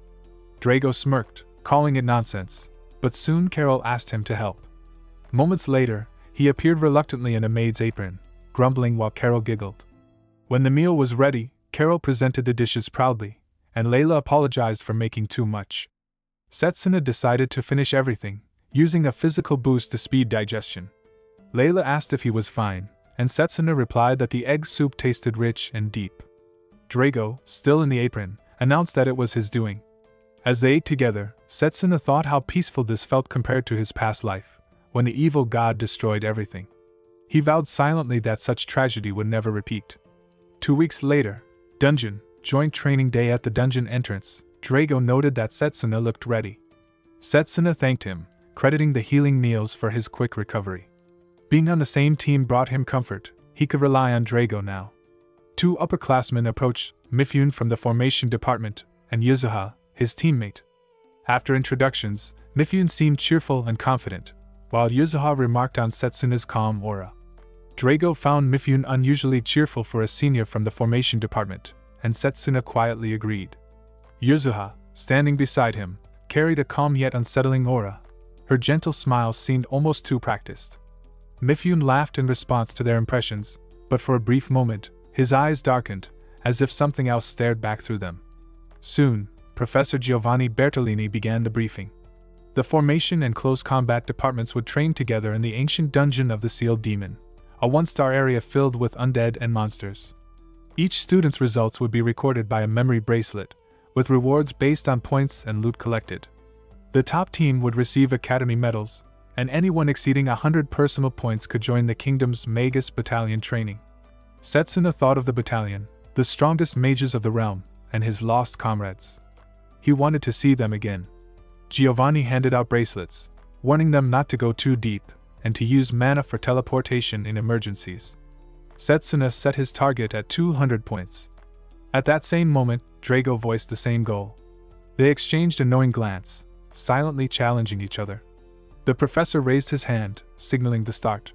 A: Drago smirked, calling it nonsense, but soon Carol asked him to help. Moments later, he appeared reluctantly in a maid's apron, grumbling while Carol giggled. When the meal was ready, Carol presented the dishes proudly, and Layla apologized for making too much. Setsuna decided to finish everything, using a physical boost to speed digestion. Layla asked if he was fine, and Setsuna replied that the egg soup tasted rich and deep. Drago, still in the apron, announced that it was his doing. As they ate together, Setsuna thought how peaceful this felt compared to his past life, when the evil god destroyed everything. He vowed silently that such tragedy would never repeat. 2 weeks later, dungeon, joint training day at the dungeon entrance, Drago noted that Setsuna looked ready. Setsuna thanked him, crediting the healing meals for his quick recovery. Being on the same team brought him comfort, he could rely on Drago now. 2 upperclassmen approached, Mifune from the formation department, and Yuzuha, his teammate. After introductions, Mifune seemed cheerful and confident, while Yuzuha remarked on Setsuna's calm aura. Drago found Mifune unusually cheerful for a senior from the formation department, and Setsuna quietly agreed. Yuzuha, standing beside him, carried a calm yet unsettling aura. Her gentle smile seemed almost too practiced. Mifune laughed in response to their impressions, but for a brief moment, his eyes darkened, as if something else stared back through them. Soon, Professor Giovanni Bertolini began the briefing. The formation and close combat departments would train together in the ancient dungeon of the Sealed Demon, a 1-star area filled with undead and monsters. Each student's results would be recorded by a memory bracelet, with rewards based on points and loot collected. The top team would receive academy medals, and anyone exceeding 100 personal points could join the kingdom's Magus battalion training. Setsuna thought of the battalion, the strongest mages of the realm, and his lost comrades. He wanted to see them again. Giovanni handed out bracelets, warning them not to go too deep, and to use mana for teleportation in emergencies. Setsuna set his target at 200 points. At that same moment, Drago voiced the same goal. They exchanged a knowing glance, silently challenging each other. The professor raised his hand, signaling the start.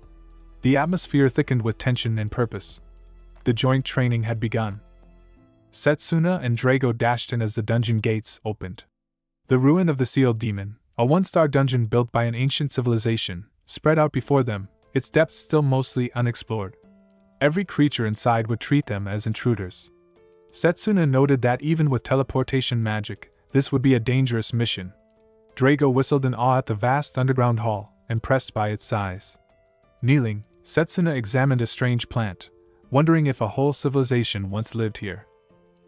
A: The atmosphere thickened with tension and purpose. The joint training had begun. Setsuna and Drago dashed in as the dungeon gates opened. The ruin of the Sealed Demon, a 1-star dungeon built by an ancient civilization, spread out before them, its depths still mostly unexplored. Every creature inside would treat them as intruders. Setsuna noted that even with teleportation magic, this would be a dangerous mission. Drago whistled in awe at the vast underground hall, impressed by its size. Kneeling, Setsuna examined a strange plant, wondering if a whole civilization once lived here.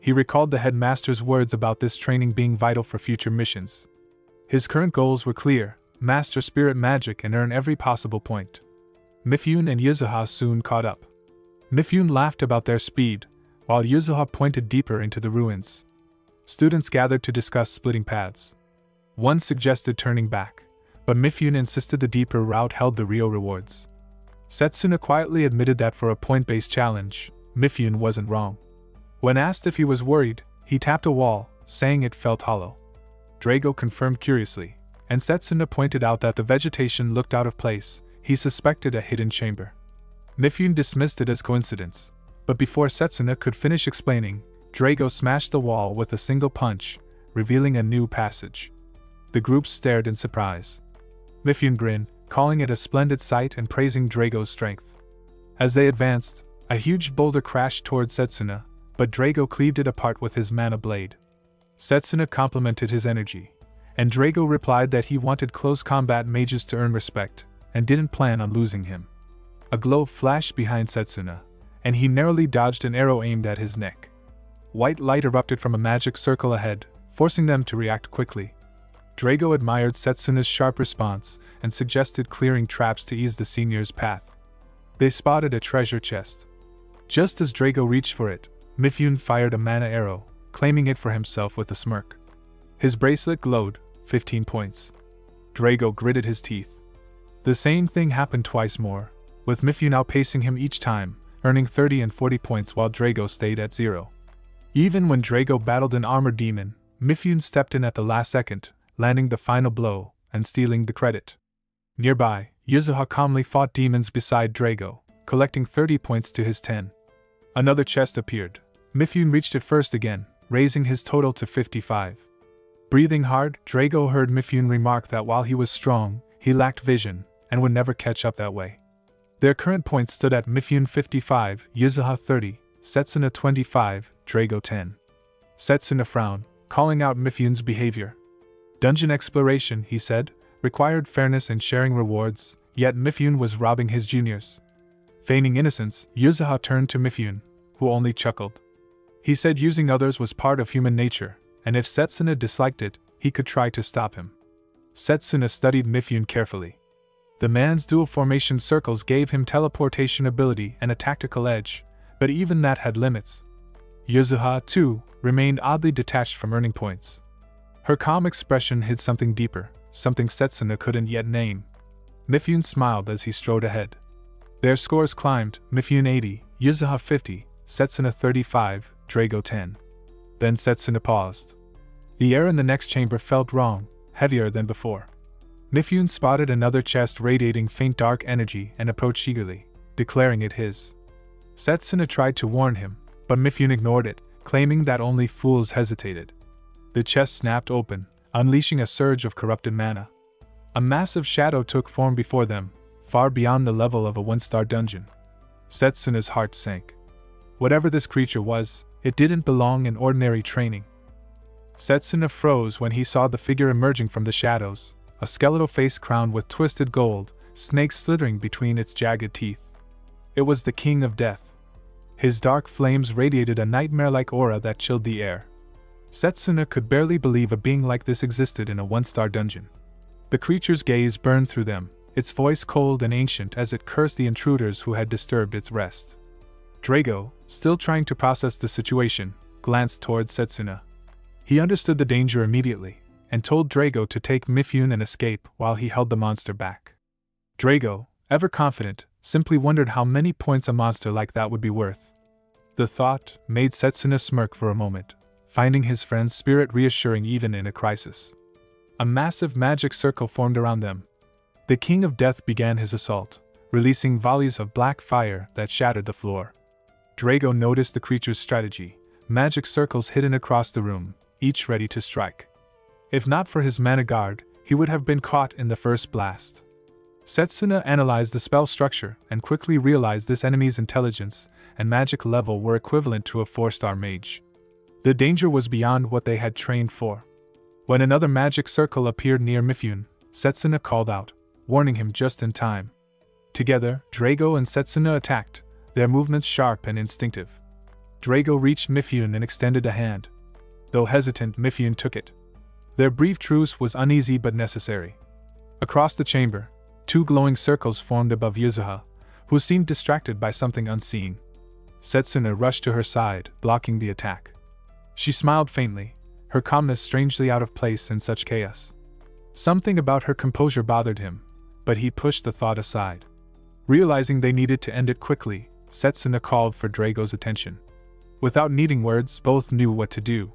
A: He recalled the headmaster's words about this training being vital for future missions. His current goals were clear: master spirit magic and earn every possible point. Mifune and Yuzuha soon caught up. Mifune laughed about their speed, while Yuzuha pointed deeper into the ruins. Students gathered to discuss splitting paths. One suggested turning back, but Mifune insisted the deeper route held the real rewards. Setsuna quietly admitted that for a point-based challenge, Mifune wasn't wrong. When asked if he was worried, he tapped a wall, saying it felt hollow. Drago confirmed curiously, and Setsuna pointed out that the vegetation looked out of place. He suspected a hidden chamber. Mifune dismissed it as coincidence, but before Setsuna could finish explaining, Drago smashed the wall with a single punch, revealing a new passage. The group stared in surprise. Mifune grinned, calling it a splendid sight and praising Drago's strength. As they advanced, a huge boulder crashed towards Setsuna, but Drago cleaved it apart with his mana blade. Setsuna complimented his energy, and Drago replied that he wanted close combat mages to earn respect, and didn't plan on losing him. A glow flashed behind Setsuna, and he narrowly dodged an arrow aimed at his neck. White light erupted from a magic circle ahead, forcing them to react quickly. Drago admired Setsuna's sharp response and suggested clearing traps to ease the senior's path. They spotted a treasure chest. Just as Drago reached for it, Mifune fired a mana arrow, claiming it for himself with a smirk. His bracelet glowed, 15 points. Drago gritted his teeth. The same thing happened twice more, with Mifune outpacing him each time, earning 30 and 40 points while Drago stayed at 0. Even when Drago battled an armored demon, Mifune stepped in at the last second, landing the final blow and stealing the credit. Nearby, Yuzuha calmly fought demons beside Drago, collecting 30 points to his 10. Another chest appeared. Mifune reached it first again, raising his total to 55. Breathing hard, Drago heard Mifune remark that while he was strong, he lacked vision, and would never catch up that way. Their current points stood at Mifune 55, Yuzuha 30, Setsuna 25, Drago 10. Setsuna frowned, calling out Mifune's behavior. Dungeon exploration, he said, required fairness and sharing rewards, yet Mifune was robbing his juniors. Feigning innocence, Yuzuha turned to Mifune, who only chuckled. He said using others was part of human nature, and if Setsuna disliked it, he could try to stop him. Setsuna studied Mifune carefully. The man's dual formation circles gave him teleportation ability and a tactical edge, but even that had limits. Yuzuha, too, remained oddly detached from earning points. Her calm expression hid something deeper, something Setsuna couldn't yet name. Mifune smiled as he strode ahead. Their scores climbed, Mifune 80, Yuzuha 50, Setsuna 35, Drago 10. Then Setsuna paused. The air in the next chamber felt wrong, heavier than before. Mifune spotted another chest radiating faint dark energy and approached eagerly, declaring it his. Setsuna tried to warn him, but Mifune ignored it, claiming that only fools hesitated. The chest snapped open, unleashing a surge of corrupted mana. A massive shadow took form before them, far beyond the level of a one-star dungeon. Setsuna's heart sank. Whatever this creature was, it didn't belong in ordinary training. Setsuna froze when he saw the figure emerging from the shadows, a skeletal face crowned with twisted gold, snakes slithering between its jagged teeth. It was the King of Death. His dark flames radiated a nightmare-like aura that chilled the air. Setsuna could barely believe a being like this existed in a one-star dungeon. The creature's gaze burned through them, its voice cold and ancient as it cursed the intruders who had disturbed its rest. Drago, still trying to process the situation, glanced towards Setsuna. He understood the danger immediately, and told Drago to take Mifune and escape while he held the monster back. Drago, ever confident, simply wondered how many points a monster like that would be worth. The thought made Setsuna smirk for a moment, finding his friend's spirit reassuring even in a crisis. A massive magic circle formed around them. The King of Death began his assault, releasing volleys of black fire that shattered the floor. Drago noticed the creature's strategy, magic circles hidden across the room, each ready to strike. If not for his mana guard, he would have been caught in the first blast. Setsuna analyzed the spell structure and quickly realized this enemy's intelligence and magic level were equivalent to a 4-star mage. The danger was beyond what they had trained for. When another magic circle appeared near Mifune, Setsuna called out, warning him just in time. Together, Drago and Setsuna attacked, their movements sharp and instinctive. Drago reached Mifune and extended a hand. Though hesitant, Mifune took it. Their brief truce was uneasy but necessary. Across the chamber, 2 glowing circles formed above Yuzuha, who seemed distracted by something unseen. Setsuna rushed to her side, blocking the attack. She smiled faintly, her calmness strangely out of place in such chaos. Something about her composure bothered him, but he pushed the thought aside. Realizing they needed to end it quickly, Setsuna called for Drago's attention. Without needing words, both knew what to do.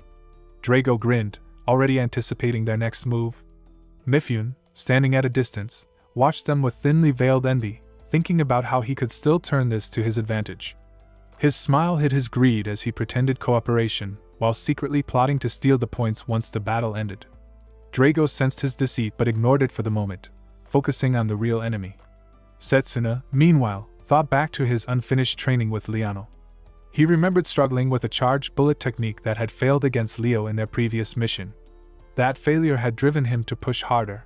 A: Drago grinned, already anticipating their next move. Mifune, standing at a distance, watched them with thinly veiled envy, thinking about how he could still turn this to his advantage. His smile hid his greed as he pretended cooperation, while secretly plotting to steal the points once the battle ended. Drago sensed his deceit but ignored it for the moment, focusing on the real enemy. Setsuna, meanwhile, thought back to his unfinished training with Liano. He remembered struggling with a charged bullet technique that had failed against Leo in their previous mission. That failure had driven him to push harder.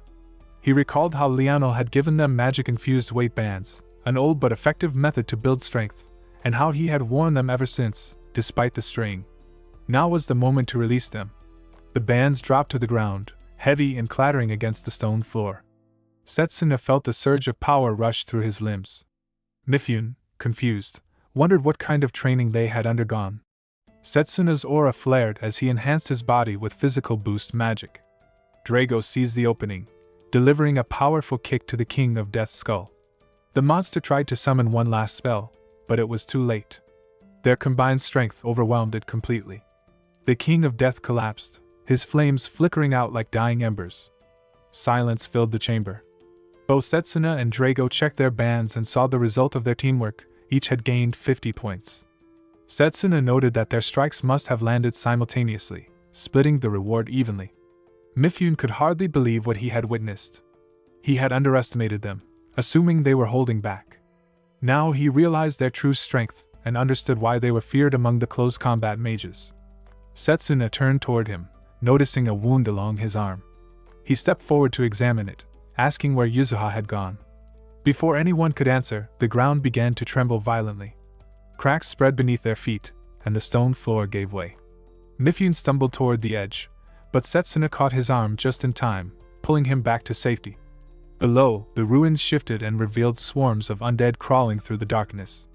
A: He recalled how Liano had given them magic-infused weight bands, an old but effective method to build strength, and how he had worn them ever since, despite the strain. Now was the moment to release them. The bands dropped to the ground, heavy and clattering against the stone floor. Setsuna felt the surge of power rush through his limbs. Mifune, confused, wondered what kind of training they had undergone. Setsuna's aura flared as he enhanced his body with physical boost magic. Drago seized the opening, delivering a powerful kick to the King of Death's skull. The monster tried to summon one last spell, but it was too late. Their combined strength overwhelmed it completely. The King of Death collapsed, his flames flickering out like dying embers. Silence filled the chamber. Both Setsuna and Drago checked their bands and saw the result of their teamwork. Each had gained 50 points. Setsuna noted that their strikes must have landed simultaneously, splitting the reward evenly. Mifune could hardly believe what he had witnessed. He had underestimated them, assuming they were holding back. Now he realized their true strength and understood why they were feared among the close combat mages. Setsuna turned toward him, noticing a wound along his arm. He stepped forward to examine it, asking where Yuzuha had gone. Before anyone could answer, the ground began to tremble violently. Cracks spread beneath their feet, and the stone floor gave way. Mifune stumbled toward the edge, but Setsuna caught his arm just in time, pulling him back to safety. Below, the ruins shifted and revealed swarms of undead crawling through the darkness.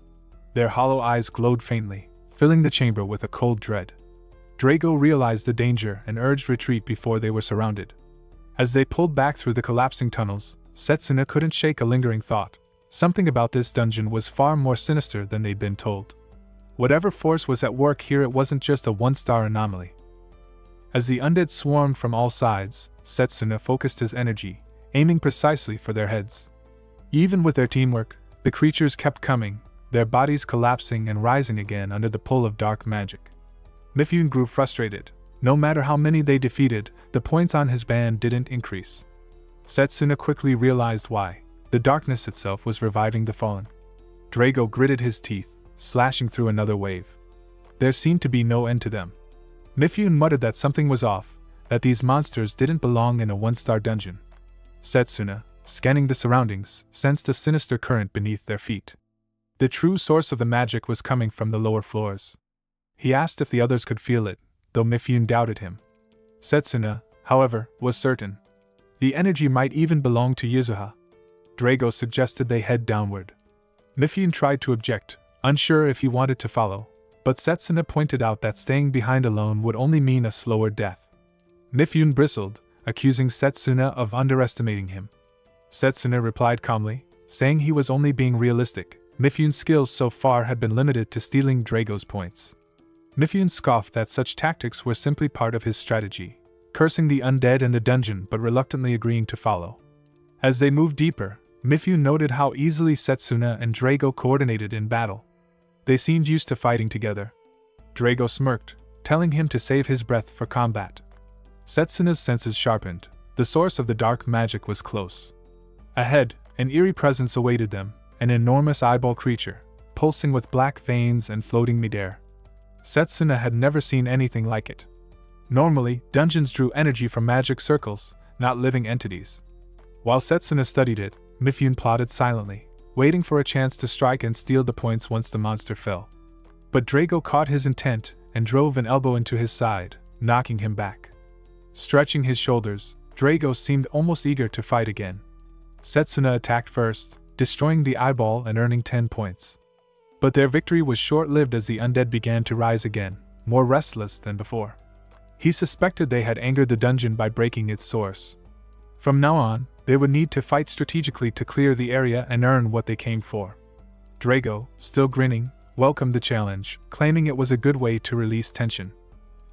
A: Their hollow eyes glowed faintly, filling the chamber with a cold dread. Drago realized the danger and urged retreat before they were surrounded. As they pulled back through the collapsing tunnels, Setsuna couldn't shake a lingering thought. Something about this dungeon was far more sinister than they'd been told. Whatever force was at work here, it wasn't just a one-star anomaly. As the undead swarmed from all sides, Setsuna focused his energy, aiming precisely for their heads. Even with their teamwork, the creatures kept coming, their bodies collapsing and rising again under the pull of dark magic. Mifune grew frustrated. No matter how many they defeated, the points on his band didn't increase. Setsuna quickly realized why. The darkness itself was reviving the fallen. Drago gritted his teeth, slashing through another wave. There seemed to be no end to them. Mifune muttered that something was off, that these monsters didn't belong in a one-star dungeon. Setsuna, scanning the surroundings, sensed a sinister current beneath their feet. The true source of the magic was coming from the lower floors. He asked if the others could feel it, though Mifune doubted him. Setsuna, however, was certain. The energy might even belong to Yuzuha. Drago suggested they head downward. Mifune tried to object, unsure if he wanted to follow, but Setsuna pointed out that staying behind alone would only mean a slower death. Mifune bristled, accusing Setsuna of underestimating him. Setsuna replied calmly, saying he was only being realistic. Mifune's skills so far had been limited to stealing Drago's points. Mifune scoffed that such tactics were simply part of his strategy, cursing the undead in the dungeon but reluctantly agreeing to follow. As they moved deeper, Mifune noted how easily Setsuna and Drago coordinated in battle. They seemed used to fighting together. Drago smirked, telling him to save his breath for combat. Setsuna's senses sharpened. The source of the dark magic was close. Ahead, an eerie presence awaited them, an enormous eyeball creature, pulsing with black veins and floating midair. Setsuna had never seen anything like it. Normally, dungeons drew energy from magic circles, not living entities. While Setsuna studied it, Mifune plotted silently, waiting for a chance to strike and steal the points once the monster fell. But Drago caught his intent and drove an elbow into his side, knocking him back. Stretching his shoulders, Drago seemed almost eager to fight again. Setsuna attacked first, destroying the eyeball and earning 10 points. But their victory was short-lived as the undead began to rise again, more restless than before. He suspected they had angered the dungeon by breaking its source. From now on, they would need to fight strategically to clear the area and earn what they came for. Drago, still grinning, welcomed the challenge, claiming it was a good way to release tension.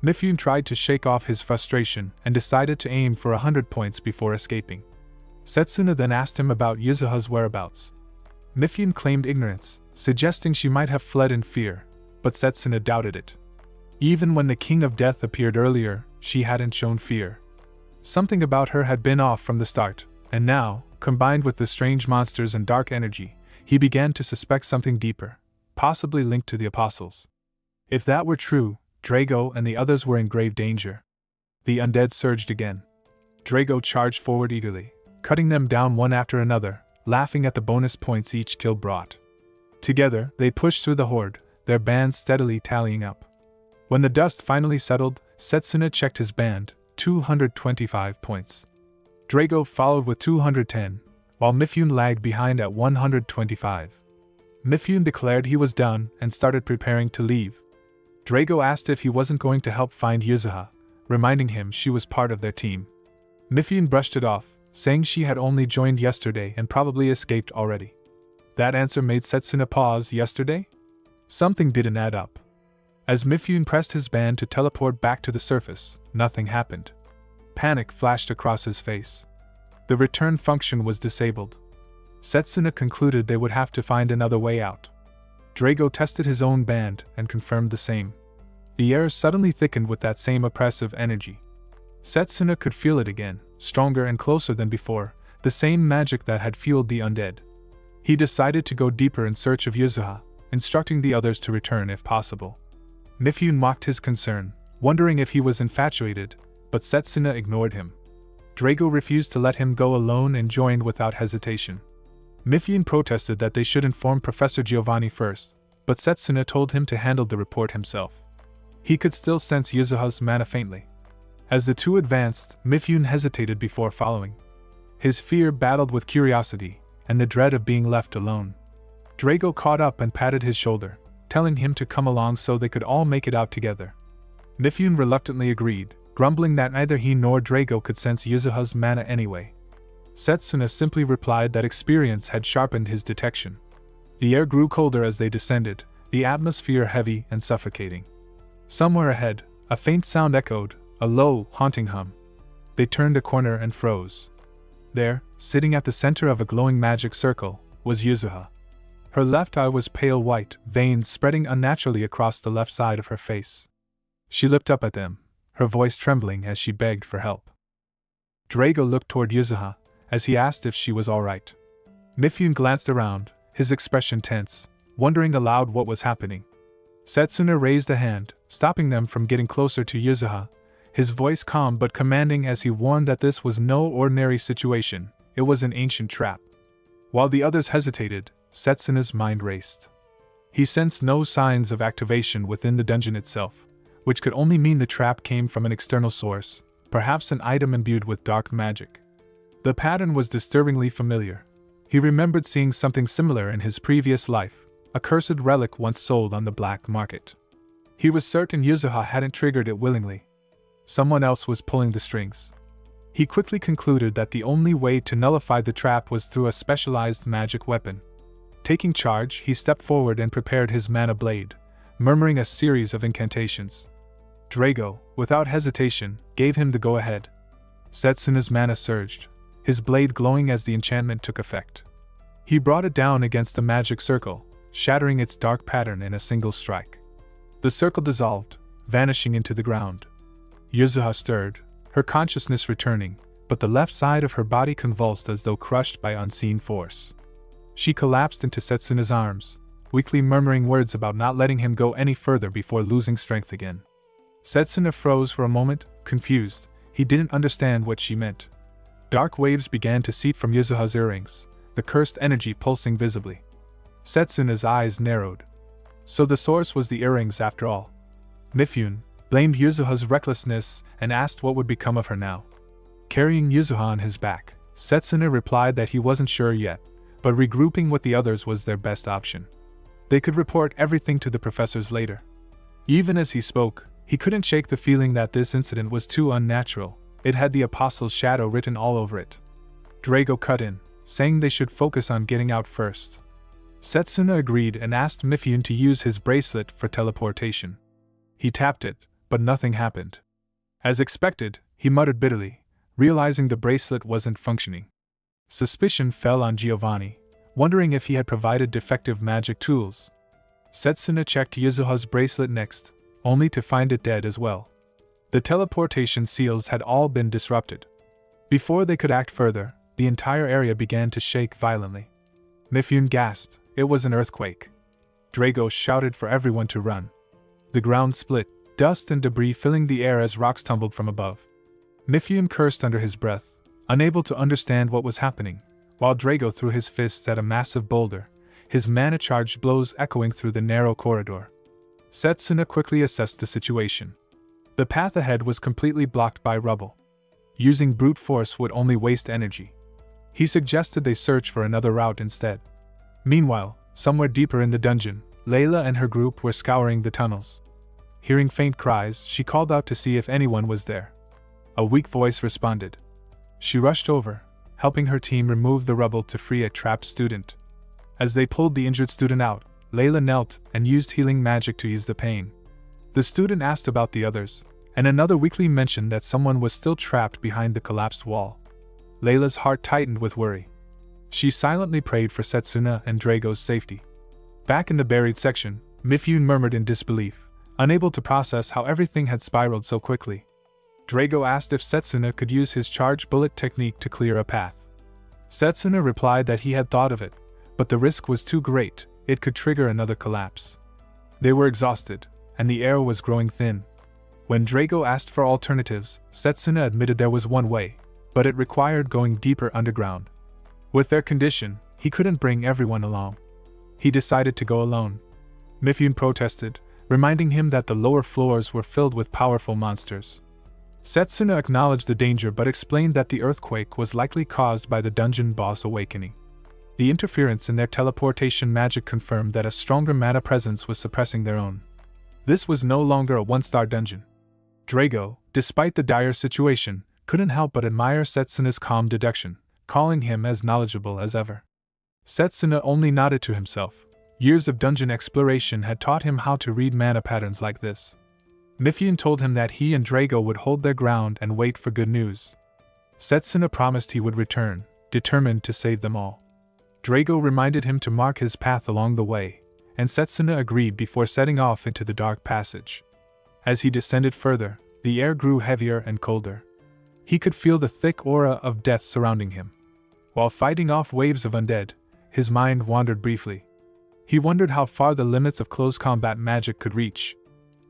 A: Mifune tried to shake off his frustration and decided to aim for 100 points before escaping. Setsuna then asked him about Yuzuha's whereabouts. Mifune claimed ignorance, suggesting she might have fled in fear, but Setsuna doubted it. Even when the King of Death appeared earlier, she hadn't shown fear. Something about her had been off from the start, and now, combined with the strange monsters and dark energy, he began to suspect something deeper, possibly linked to the apostles. If that were true, Drago and the others were in grave danger. The undead surged again. Drago charged forward eagerly, cutting them down one after another, laughing at the bonus points each kill brought. Together, they pushed through the horde, their bands steadily tallying up. When the dust finally settled, Setsuna checked his band, 225 points. Drago followed with 210, while Mifune lagged behind at 125. Mifune declared he was done and started preparing to leave. Drago asked if he wasn't going to help find Yuzuha, reminding him she was part of their team. Mifune brushed it off, saying she had only joined yesterday and probably escaped already. That answer made Setsuna pause. Yesterday? Something didn't add up. As Mifune pressed his band to teleport back to the surface, nothing happened. Panic flashed across his face. The return function was disabled. Setsuna concluded they would have to find another way out. Drago tested his own band and confirmed the same. The air suddenly thickened with that same oppressive energy. Setsuna could feel it again, stronger and closer than before, the same magic that had fueled the undead. He decided to go deeper in search of Yuzuha, instructing the others to return if possible. Mifune mocked his concern, wondering if he was infatuated, but Setsuna ignored him. Drago refused to let him go alone and joined without hesitation. Mifune protested that they should inform Professor Giovanni first, but Setsuna told him to handle the report himself. He could still sense Yuzuha's mana faintly. As the two advanced, Mifune hesitated before following. His fear battled with curiosity, and the dread of being left alone. Drago caught up and patted his shoulder, telling him to come along so they could all make it out together. Mifune reluctantly agreed, grumbling that neither he nor Drago could sense Yuzuha's mana anyway. Setsuna simply replied that experience had sharpened his detection. The air grew colder as they descended, the atmosphere heavy and suffocating. Somewhere ahead, a faint sound echoed, a low, haunting hum. They turned a corner and froze. There, sitting at the center of a glowing magic circle, was Yuzuha. Her left eye was pale white, veins spreading unnaturally across the left side of her face. She looked up at them, her voice trembling as she begged for help. Drago looked toward Yuzuha, as he asked if she was all right. Mifune glanced around, his expression tense, wondering aloud what was happening. Setsuna raised a hand, stopping them from getting closer to Yuzuha, his voice calm but commanding as he warned that this was no ordinary situation, it was an ancient trap. While the others hesitated, Setsuna's mind raced. He sensed no signs of activation within the dungeon itself, which could only mean the trap came from an external source, perhaps an item imbued with dark magic. The pattern was disturbingly familiar. He remembered seeing something similar in his previous life, a cursed relic once sold on the black market. He was certain Yuzuha hadn't triggered it willingly. Someone else was pulling the strings. He quickly concluded that the only way to nullify the trap was through a specialized magic weapon. Taking charge, he stepped forward and prepared his mana blade, murmuring a series of incantations. Drago, without hesitation, gave him the go-ahead. Setsuna's mana surged, his blade glowing as the enchantment took effect. He brought it down against the magic circle, shattering its dark pattern in a single strike. The circle dissolved, vanishing into the ground. Yuzuha stirred, her consciousness returning, but the left side of her body convulsed as though crushed by unseen force. She collapsed into Setsuna's arms, weakly murmuring words about not letting him go any further before losing strength again. Setsuna froze for a moment, confused. He didn't understand what she meant. Dark waves began to seep from Yuzuha's earrings, the cursed energy pulsing visibly. Setsuna's eyes narrowed. So the source was the earrings after all. Mifune blamed Yuzuha's recklessness and asked what would become of her now. Carrying Yuzuha on his back, Setsuna replied that he wasn't sure yet, but regrouping with the others was their best option. They could report everything to the professors later. Even as he spoke, he couldn't shake the feeling that this incident was too unnatural. It had the Apostle's shadow written all over it. Drago cut in, saying they should focus on getting out first. Setsuna agreed and asked Mifune to use his bracelet for teleportation. He tapped it, but nothing happened. As expected, he muttered bitterly, realizing the bracelet wasn't functioning. Suspicion fell on Giovanni, wondering if he had provided defective magic tools. Setsuna checked Yuzuha's bracelet next, only to find it dead as well. The teleportation seals had all been disrupted. Before they could act further, the entire area began to shake violently. Mifune gasped, it was an earthquake. Drago shouted for everyone to run. The ground split, dust and debris filling the air as rocks tumbled from above. Mifune cursed under his breath, unable to understand what was happening, while Drago threw his fists at a massive boulder, his mana-charged blows echoing through the narrow corridor. Setsuna quickly assessed the situation. The path ahead was completely blocked by rubble. Using brute force would only waste energy. He suggested they search for another route instead. Meanwhile, somewhere deeper in the dungeon, Layla and her group were scouring the tunnels. Hearing faint cries, she called out to see if anyone was there. A weak voice responded. She rushed over, helping her team remove the rubble to free a trapped student. As they pulled the injured student out, Layla knelt and used healing magic to ease the pain. The student asked about the others, and another weakly mentioned that someone was still trapped behind the collapsed wall. Layla's heart tightened with worry. She silently prayed for Setsuna and Drago's safety. Back in the buried section, Mifune murmured in disbelief, unable to process how everything had spiraled so quickly. Drago asked if Setsuna could use his charge bullet technique to clear a path. Setsuna replied that he had thought of it, but the risk was too great, it could trigger another collapse. They were exhausted, and the air was growing thin. When Drago asked for alternatives, Setsuna admitted there was one way, but it required going deeper underground. With their condition, he couldn't bring everyone along. He decided to go alone. Mifune protested, reminding him that the lower floors were filled with powerful monsters. Setsuna acknowledged the danger but explained that the earthquake was likely caused by the dungeon boss awakening. The interference in their teleportation magic confirmed that a stronger mana presence was suppressing their own. This was no longer a one-star dungeon. Drago, despite the dire situation, couldn't help but admire Setsuna's calm deduction, calling him as knowledgeable as ever. Setsuna only nodded to himself. Years of dungeon exploration had taught him how to read mana patterns like this. Mifune told him that he and Drago would hold their ground and wait for good news. Setsuna promised he would return, determined to save them all. Drago reminded him to mark his path along the way, and Setsuna agreed before setting off into the dark passage. As he descended further, the air grew heavier and colder. He could feel the thick aura of death surrounding him. While fighting off waves of undead, his mind wandered briefly. He wondered how far the limits of close combat magic could reach.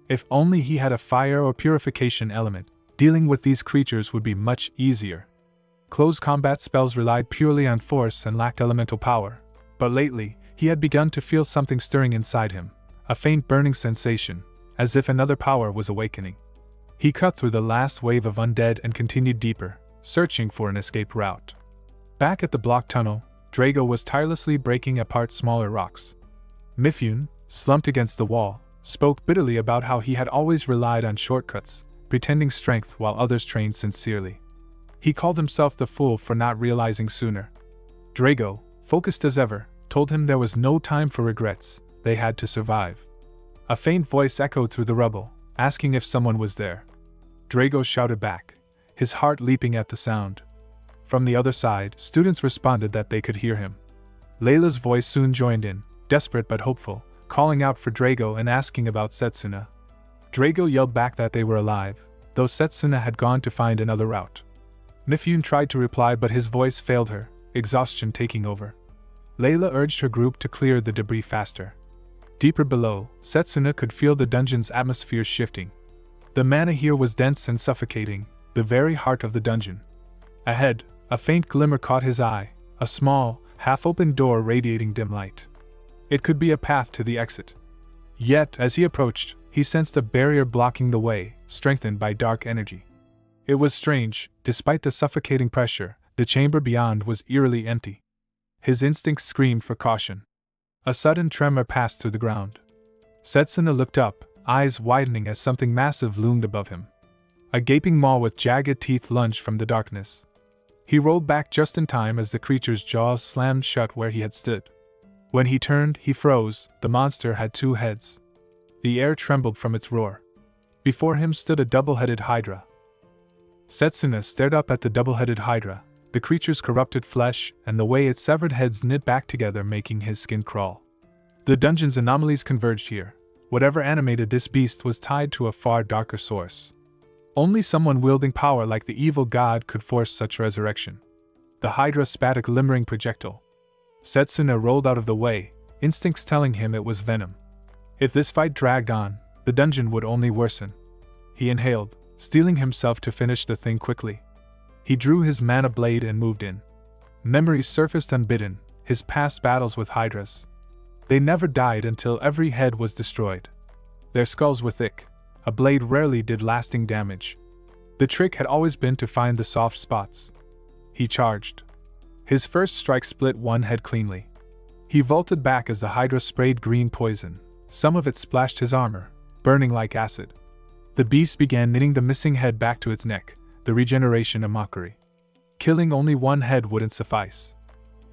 A: If only he had a fire or purification element, dealing with these creatures would be much easier. Close combat spells relied purely on force and lacked elemental power, but lately, he had begun to feel something stirring inside him, a faint burning sensation, as if another power was awakening. He cut through the last wave of undead and continued deeper, searching for an escape route. Back at the block tunnel, Drago was tirelessly breaking apart smaller rocks. Mifune, slumped against the wall, spoke bitterly about how he had always relied on shortcuts, pretending strength while others trained sincerely. He called himself the fool for not realizing sooner. Drago, focused as ever, told him there was no time for regrets, they had to survive. A faint voice echoed through the rubble, asking if someone was there. Drago shouted back, his heart leaping at the sound. From the other side, students responded that they could hear him. Layla's voice soon joined in, desperate but hopeful, calling out for Drago and asking about Setsuna. Drago yelled back that they were alive, though Setsuna had gone to find another route. Mifune tried to reply but his voice failed her, exhaustion taking over. Layla urged her group to clear the debris faster. Deeper below, Setsuna could feel the dungeon's atmosphere shifting. The mana here was dense and suffocating, the very heart of the dungeon. Ahead, a faint glimmer caught his eye, a small, half-open door radiating dim light. It could be a path to the exit. Yet, as he approached, he sensed a barrier blocking the way, strengthened by dark energy. It was strange, despite the suffocating pressure, the chamber beyond was eerily empty. His instincts screamed for caution. A sudden tremor passed through the ground. Setsuna looked up, eyes widening as something massive loomed above him. A gaping maw with jagged teeth lunged from the darkness. He rolled back just in time as the creature's jaws slammed shut where he had stood. When he turned, he froze. The monster had two heads. The air trembled from its roar. Before him stood a double-headed hydra. Setsuna stared up at the double-headed hydra, the creature's corrupted flesh and the way its severed heads knit back together making his skin crawl. The dungeon's anomalies converged here. Whatever animated this beast was tied to a far darker source. Only someone wielding power like the evil god could force such resurrection. The hydra spat a glimmering projectile. Setsuna rolled out of the way, instincts telling him it was venom. If this fight dragged on, the dungeon would only worsen. He inhaled, steeling himself to finish the thing quickly. He drew his mana blade and moved in. Memories surfaced unbidden, his past battles with hydras. They never died until every head was destroyed. Their skulls were thick. A blade rarely did lasting damage. The trick had always been to find the soft spots. He charged. His first strike split one head cleanly. He vaulted back as the hydra sprayed green poison. Some of it splashed his armor, burning like acid. The beast began knitting the missing head back to its neck, the regeneration a mockery. Killing only one head wouldn't suffice.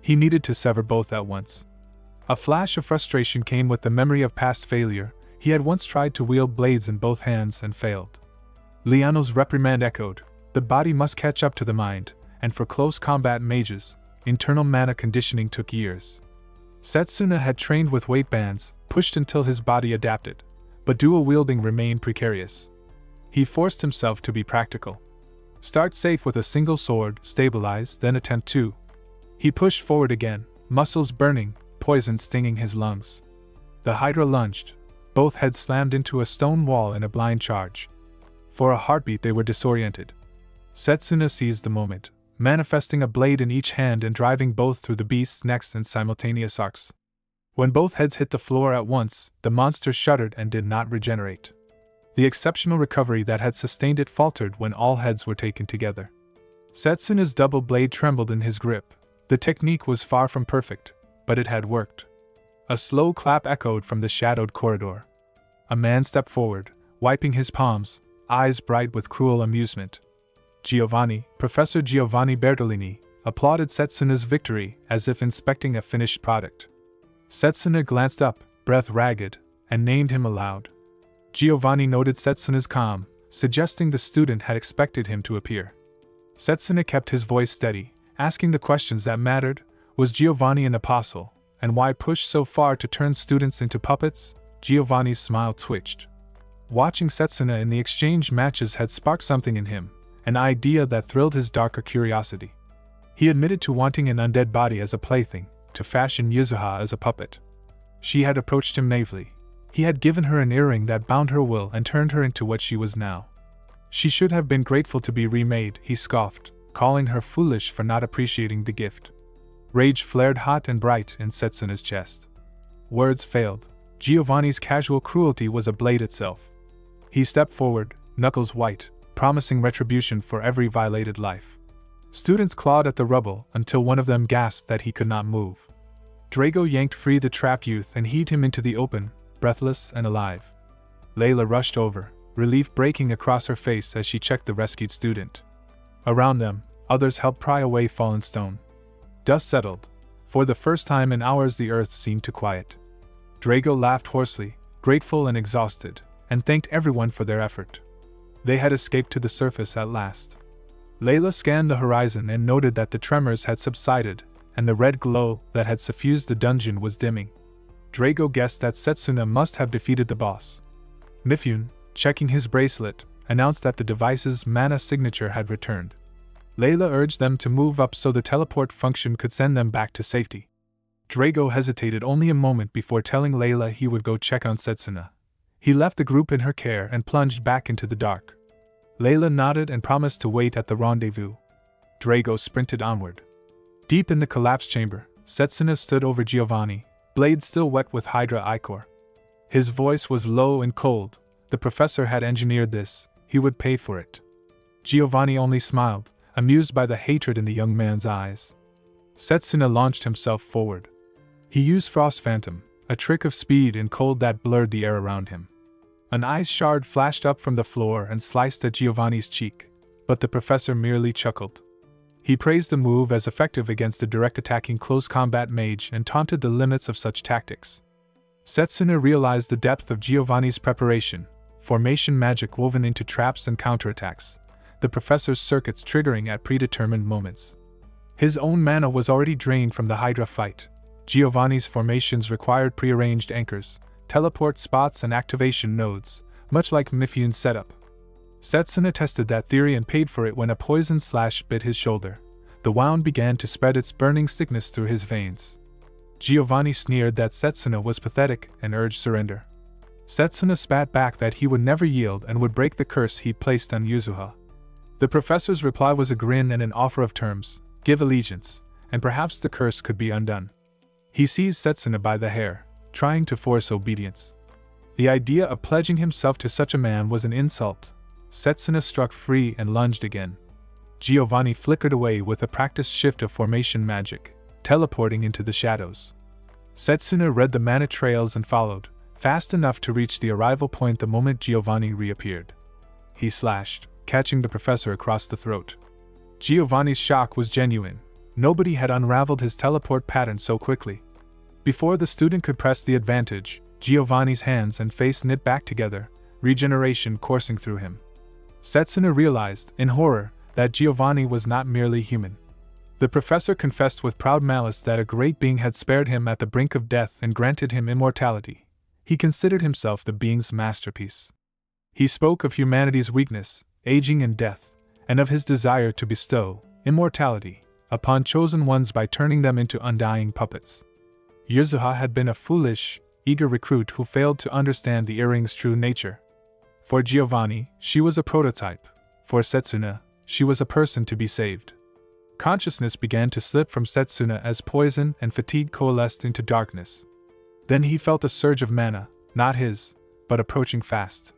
A: He needed to sever both at once. A flash of frustration came with the memory of past failure. He had once tried to wield blades in both hands and failed. Liano's reprimand echoed. The body must catch up to the mind, and for close combat mages, internal mana conditioning took years. Setsuna had trained with weight bands, pushed until his body adapted, but dual wielding remained precarious. He forced himself to be practical. Start safe with a single sword, stabilize, then attempt two. He pushed forward again, muscles burning, poison stinging his lungs. The hydra lunged. Both heads slammed into a stone wall in a blind charge. For a heartbeat they were disoriented. Setsuna seized the moment, manifesting a blade in each hand and driving both through the beast's necks in simultaneous arcs. When both heads hit the floor at once, the monster shuddered and did not regenerate. The exceptional recovery that had sustained it faltered when all heads were taken together. Setsuna's double blade trembled in his grip. The technique was far from perfect, but it had worked. A slow clap echoed from the shadowed corridor. A man stepped forward, wiping his palms, eyes bright with cruel amusement. Professor Giovanni Bertolini, applauded Setsuna's victory as if inspecting a finished product. Setsuna glanced up, breath ragged, and named him aloud. Giovanni noted Setsuna's calm, suggesting the student had expected him to appear. Setsuna kept his voice steady, asking the questions that mattered. Was Giovanni an apostle, and why push so far to turn students into puppets? Giovanni's smile twitched. Watching Setsuna in the exchange matches had sparked something in him, an idea that thrilled his darker curiosity. He admitted to wanting an undead body as a plaything, to fashion Yuzuha as a puppet. She had approached him naively. He had given her an earring that bound her will and turned her into what she was now. She should have been grateful to be remade, he scoffed, calling her foolish for not appreciating the gift. Rage flared hot and bright in Setsuna's chest. Words failed. Giovanni's casual cruelty was a blade itself. He stepped forward, knuckles white, promising retribution for every violated life. Students clawed at the rubble until one of them gasped that he could not move. Drago yanked free the trapped youth and heaved him into the open, breathless and alive. Layla rushed over, relief breaking across her face as she checked the rescued student. Around them, others helped pry away fallen stone. Dust settled. For the first time in hours the earth seemed to quiet. Drago laughed hoarsely, grateful and exhausted, and thanked everyone for their effort. They had escaped to the surface at last. Layla scanned the horizon and noted that the tremors had subsided, and the red glow that had suffused the dungeon was dimming. Drago guessed that Setsuna must have defeated the boss. Mifune, checking his bracelet, announced that the device's mana signature had returned. Layla urged them to move up so the teleport function could send them back to safety. Drago hesitated only a moment before telling Layla he would go check on Setsuna. He left the group in her care and plunged back into the dark. Layla nodded and promised to wait at the rendezvous. Drago sprinted onward. Deep in the collapsed chamber, Setsuna stood over Giovanni, blade still wet with Hydra ichor. His voice was low and cold. The professor had engineered this, he would pay for it. Giovanni only smiled, amused by the hatred in the young man's eyes. Setsuna launched himself forward. He used Frost Phantom, a trick of speed and cold that blurred the air around him. An ice shard flashed up from the floor and sliced at Giovanni's cheek, but the professor merely chuckled. He praised the move as effective against a direct-attacking close-combat mage and taunted the limits of such tactics. Setsuna realized the depth of Giovanni's preparation, formation magic woven into traps and counterattacks, the professor's circuits triggering at predetermined moments. His own mana was already drained from the Hydra fight. Giovanni's formations required prearranged anchors, teleport spots and activation nodes, much like Mifune's setup. Setsuna tested that theory and paid for it when a poison slash bit his shoulder. The wound began to spread its burning sickness through his veins. Giovanni sneered that Setsuna was pathetic and urged surrender. Setsuna spat back that he would never yield and would break the curse he'd placed on Yuzuha. The professor's reply was a grin and an offer of terms: give allegiance, and perhaps the curse could be undone. He seized Setsuna by the hair, trying to force obedience. The idea of pledging himself to such a man was an insult. Setsuna struck free and lunged again. Giovanni flickered away with a practiced shift of formation magic, teleporting into the shadows. Setsuna read the mana trails and followed, fast enough to reach the arrival point the moment Giovanni reappeared. He slashed, catching the professor across the throat. Giovanni's shock was genuine. Nobody had unraveled his teleport pattern so quickly. Before the student could press the advantage, Giovanni's hands and face knit back together, regeneration coursing through him. Setsuna realized, in horror, that Giovanni was not merely human. The professor confessed with proud malice that a great being had spared him at the brink of death and granted him immortality. He considered himself the being's masterpiece. He spoke of humanity's weakness, aging and death, and of his desire to bestow immortality upon chosen ones by turning them into undying puppets. Yuzuha had been a foolish, eager recruit who failed to understand the earring's true nature. For Giovanni, she was a prototype. For Setsuna, she was a person to be saved. Consciousness began to slip from Setsuna as poison and fatigue coalesced into darkness. Then he felt a surge of mana, not his, but approaching fast.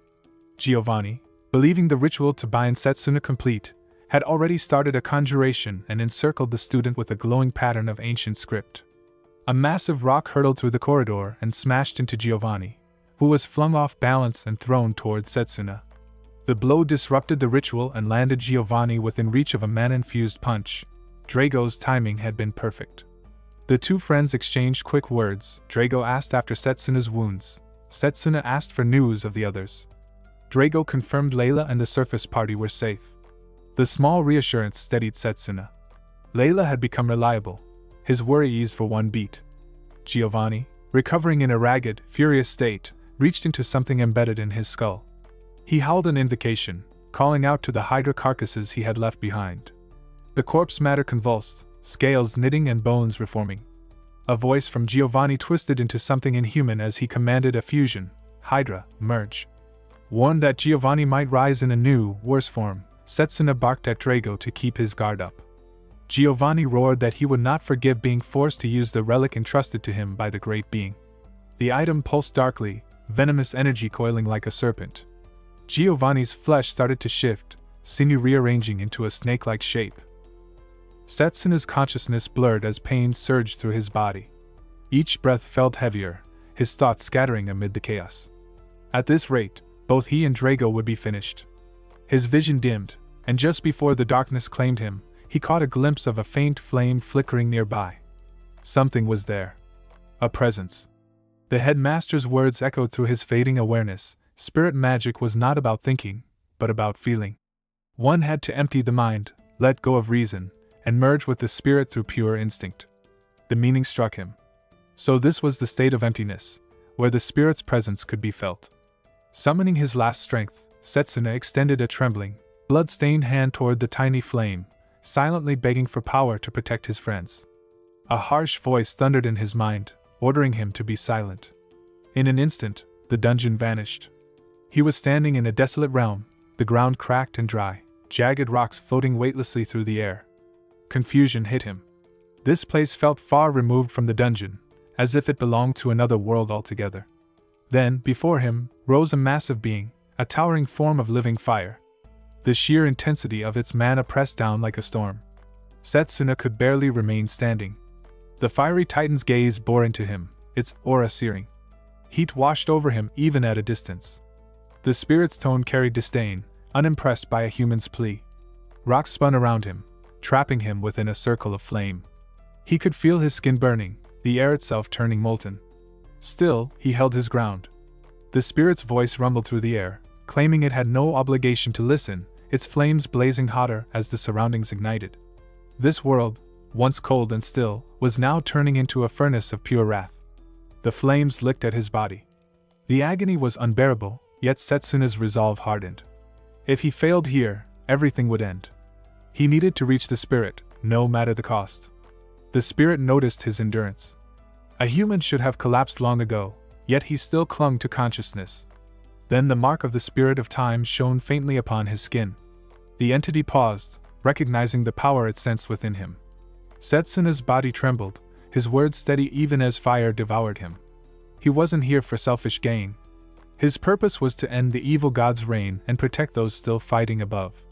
A: Giovanni, believing the ritual to bind Setsuna complete, had already started a conjuration and encircled the student with a glowing pattern of ancient script. A massive rock hurtled through the corridor and smashed into Giovanni, who was flung off balance and thrown towards Setsuna. The blow disrupted the ritual and landed Giovanni within reach of a mana-infused punch. Drago's timing had been perfect. The two friends exchanged quick words. Drago asked after Setsuna's wounds. Setsuna asked for news of the others. Drago confirmed Layla and the surface party were safe. The small reassurance steadied Setsuna. Layla had become reliable. His worry eased for one beat. Giovanni, recovering in a ragged, furious state, reached into something embedded in his skull. He howled an invocation, calling out to the hydra carcasses he had left behind. The corpse matter convulsed, scales knitting and bones reforming. A voice from Giovanni twisted into something inhuman as he commanded a fusion. Hydra, merge. Warned that Giovanni might rise in a new, worse form, Setsuna barked at Drago to keep his guard up. Giovanni roared that he would not forgive being forced to use the relic entrusted to him by the Great Being. The item pulsed darkly, venomous energy coiling like a serpent. Giovanni's flesh started to shift, sinew rearranging into a snake-like shape. Setsuna's consciousness blurred as pain surged through his body. Each breath felt heavier, his thoughts scattering amid the chaos. At this rate, both he and Drago would be finished. His vision dimmed, and just before the darkness claimed him, he caught a glimpse of a faint flame flickering nearby. Something was there. A presence. The headmaster's words echoed through his fading awareness. Spirit magic was not about thinking, but about feeling. One had to empty the mind, let go of reason, and merge with the spirit through pure instinct. The meaning struck him. So this was the state of emptiness, where the spirit's presence could be felt. Summoning his last strength, Setsuna extended a trembling, blood-stained hand toward the tiny flame, silently begging for power to protect his friends. A harsh voice thundered in his mind, ordering him to be silent. In an instant, the dungeon vanished. He was standing in a desolate realm, the ground cracked and dry, jagged rocks floating weightlessly through the air. Confusion hit him. This place felt far removed from the dungeon, as if it belonged to another world altogether. Then, before him, rose a massive being, a towering form of living fire. The sheer intensity of its mana pressed down like a storm. Setsuna could barely remain standing. The fiery titan's gaze bore into him, its aura searing. Heat washed over him even at a distance. The spirit's tone carried disdain, unimpressed by a human's plea. Rocks spun around him, trapping him within a circle of flame. He could feel his skin burning, the air itself turning molten. Still, he held his ground. The spirit's voice rumbled through the air, claiming it had no obligation to listen, its flames blazing hotter as the surroundings ignited. This world, once cold and still, was now turning into a furnace of pure wrath. The flames licked at his body. The agony was unbearable, yet Setsuna's resolve hardened. If he failed here, everything would end. He needed to reach the spirit, no matter the cost. The spirit noticed his endurance. A human should have collapsed long ago, yet he still clung to consciousness. Then the mark of the spirit of time shone faintly upon his skin. The entity paused, recognizing the power it sensed within him. Setsuna's body trembled, his words steady even as fire devoured him. He wasn't here for selfish gain. His purpose was to end the evil god's reign and protect those still fighting above.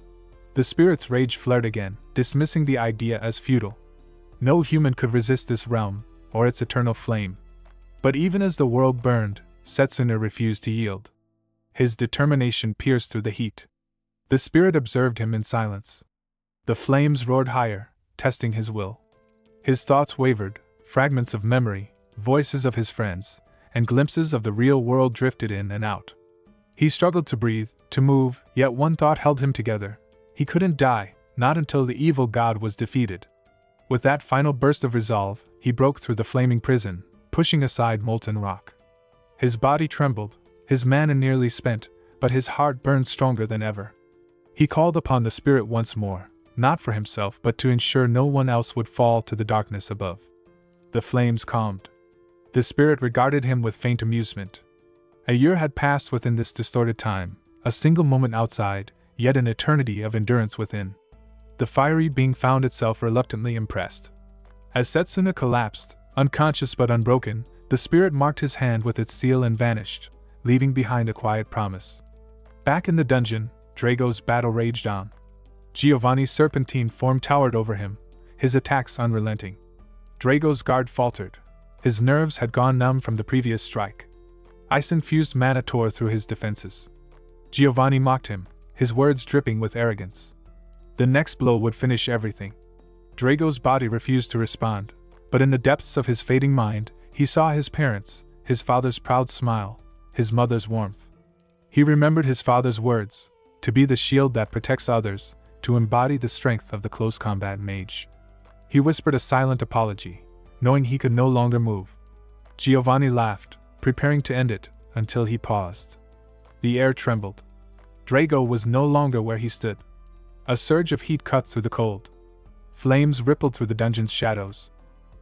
A: The spirit's rage flared again, dismissing the idea as futile. No human could resist this realm, or its eternal flame. But even as the world burned, Setsuna refused to yield. His determination pierced through the heat. The spirit observed him in silence. The flames roared higher, testing his will. His thoughts wavered, fragments of memory, voices of his friends, and glimpses of the real world drifted in and out. He struggled to breathe, to move, yet one thought held him together. He couldn't die, not until the evil god was defeated. With that final burst of resolve, he broke through the flaming prison, pushing aside molten rock. His body trembled, his mana nearly spent, but his heart burned stronger than ever. He called upon the spirit once more, not for himself but to ensure no one else would fall to the darkness above. The flames calmed. The spirit regarded him with faint amusement. A year had passed within this distorted time, a single moment outside, yet an eternity of endurance within. The fiery being found itself reluctantly impressed. As Setsuna collapsed, unconscious but unbroken, the spirit marked his hand with its seal and vanished, leaving behind a quiet promise. Back in the dungeon, Drago's battle raged on. Giovanni's serpentine form towered over him, his attacks unrelenting. Drago's guard faltered. His nerves had gone numb from the previous strike. Ice-infused mana tore through his defenses. Giovanni mocked him, his words dripping with arrogance. The next blow would finish everything. Drago's body refused to respond, but in the depths of his fading mind, he saw his parents, his father's proud smile, his mother's warmth. He remembered his father's words, to be the shield that protects others, to embody the strength of the close combat mage. He whispered a silent apology, knowing he could no longer move. Giovanni laughed, preparing to end it, until he paused. The air trembled. Drago was no longer where he stood. A surge of heat cut through the cold. Flames rippled through the dungeon's shadows.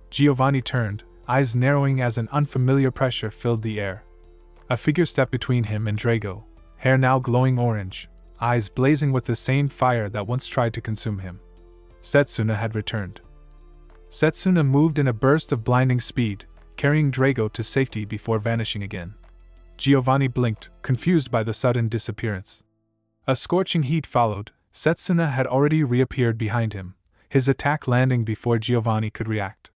A: Giovanni turned, eyes narrowing as an unfamiliar pressure filled the air. A figure stepped between him and Drago, hair now glowing orange, eyes blazing with the same fire that once tried to consume him. Setsuna had returned. Setsuna moved in a burst of blinding speed, carrying Drago to safety before vanishing again. Giovanni blinked, confused by the sudden disappearance. A scorching heat followed. Setsuna had already reappeared behind him, his attack landing before Giovanni could react.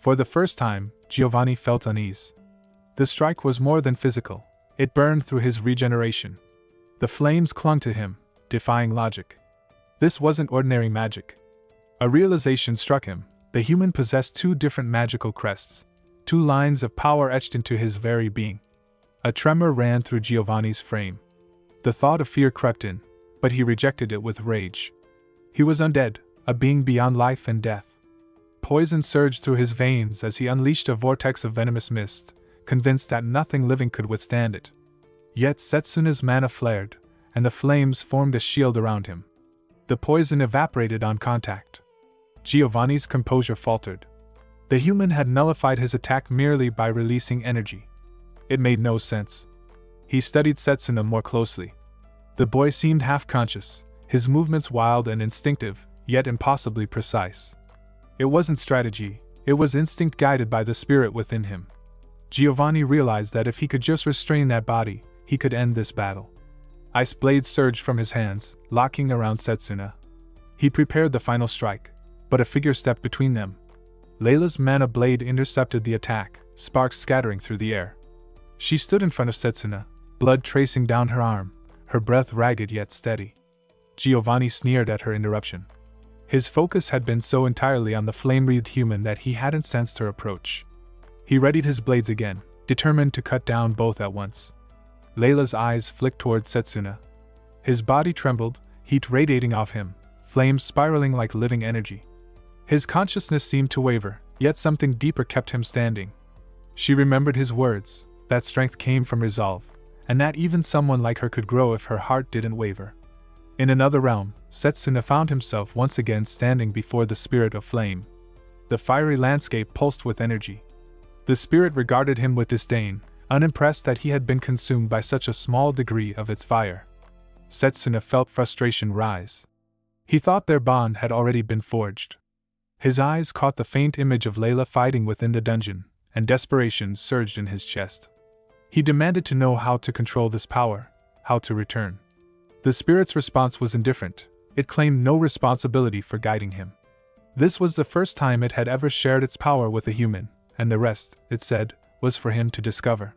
A: For the first time, Giovanni felt unease. The strike was more than physical, it burned through his regeneration. The flames clung to him, defying logic. This wasn't ordinary magic. A realization struck him: the human possessed two different magical crests, two lines of power etched into his very being. A tremor ran through Giovanni's frame. The thought of fear crept in, but he rejected it with rage. He was undead, a being beyond life and death. Poison surged through his veins as he unleashed a vortex of venomous mist, convinced that nothing living could withstand it. Yet Setsuna's mana flared, and the flames formed a shield around him. The poison evaporated on contact. Giovanni's composure faltered. The human had nullified his attack merely by releasing energy. It made no sense. He studied Setsuna more closely. The boy seemed half-conscious, his movements wild and instinctive, yet impossibly precise. It wasn't strategy, it was instinct guided by the spirit within him. Giovanni realized that if he could just restrain that body, he could end this battle. Ice blades surged from his hands, locking around Setsuna. He prepared the final strike, but a figure stepped between them. Layla's mana blade intercepted the attack, sparks scattering through the air. She stood in front of Setsuna, blood tracing down her arm, her breath ragged yet steady. Giovanni sneered at her interruption. His focus had been so entirely on the flame-wreathed human that he hadn't sensed her approach. He readied his blades again, determined to cut down both at once. Layla's eyes flicked toward Setsuna. His body trembled, heat radiating off him, flames spiraling like living energy. His consciousness seemed to waver, yet something deeper kept him standing. She remembered his words, that strength came from resolve, and that even someone like her could grow if her heart didn't waver. In another realm, Setsuna found himself once again standing before the spirit of flame. The fiery landscape pulsed with energy. The spirit regarded him with disdain, unimpressed that he had been consumed by such a small degree of its fire. Setsuna felt frustration rise. He thought their bond had already been forged. His eyes caught the faint image of Layla fighting within the dungeon, and desperation surged in his chest. He demanded to know how to control this power, how to return. The spirit's response was indifferent. It claimed no responsibility for guiding him. This was the first time it had ever shared its power with a human, and the rest, it said, was for him to discover.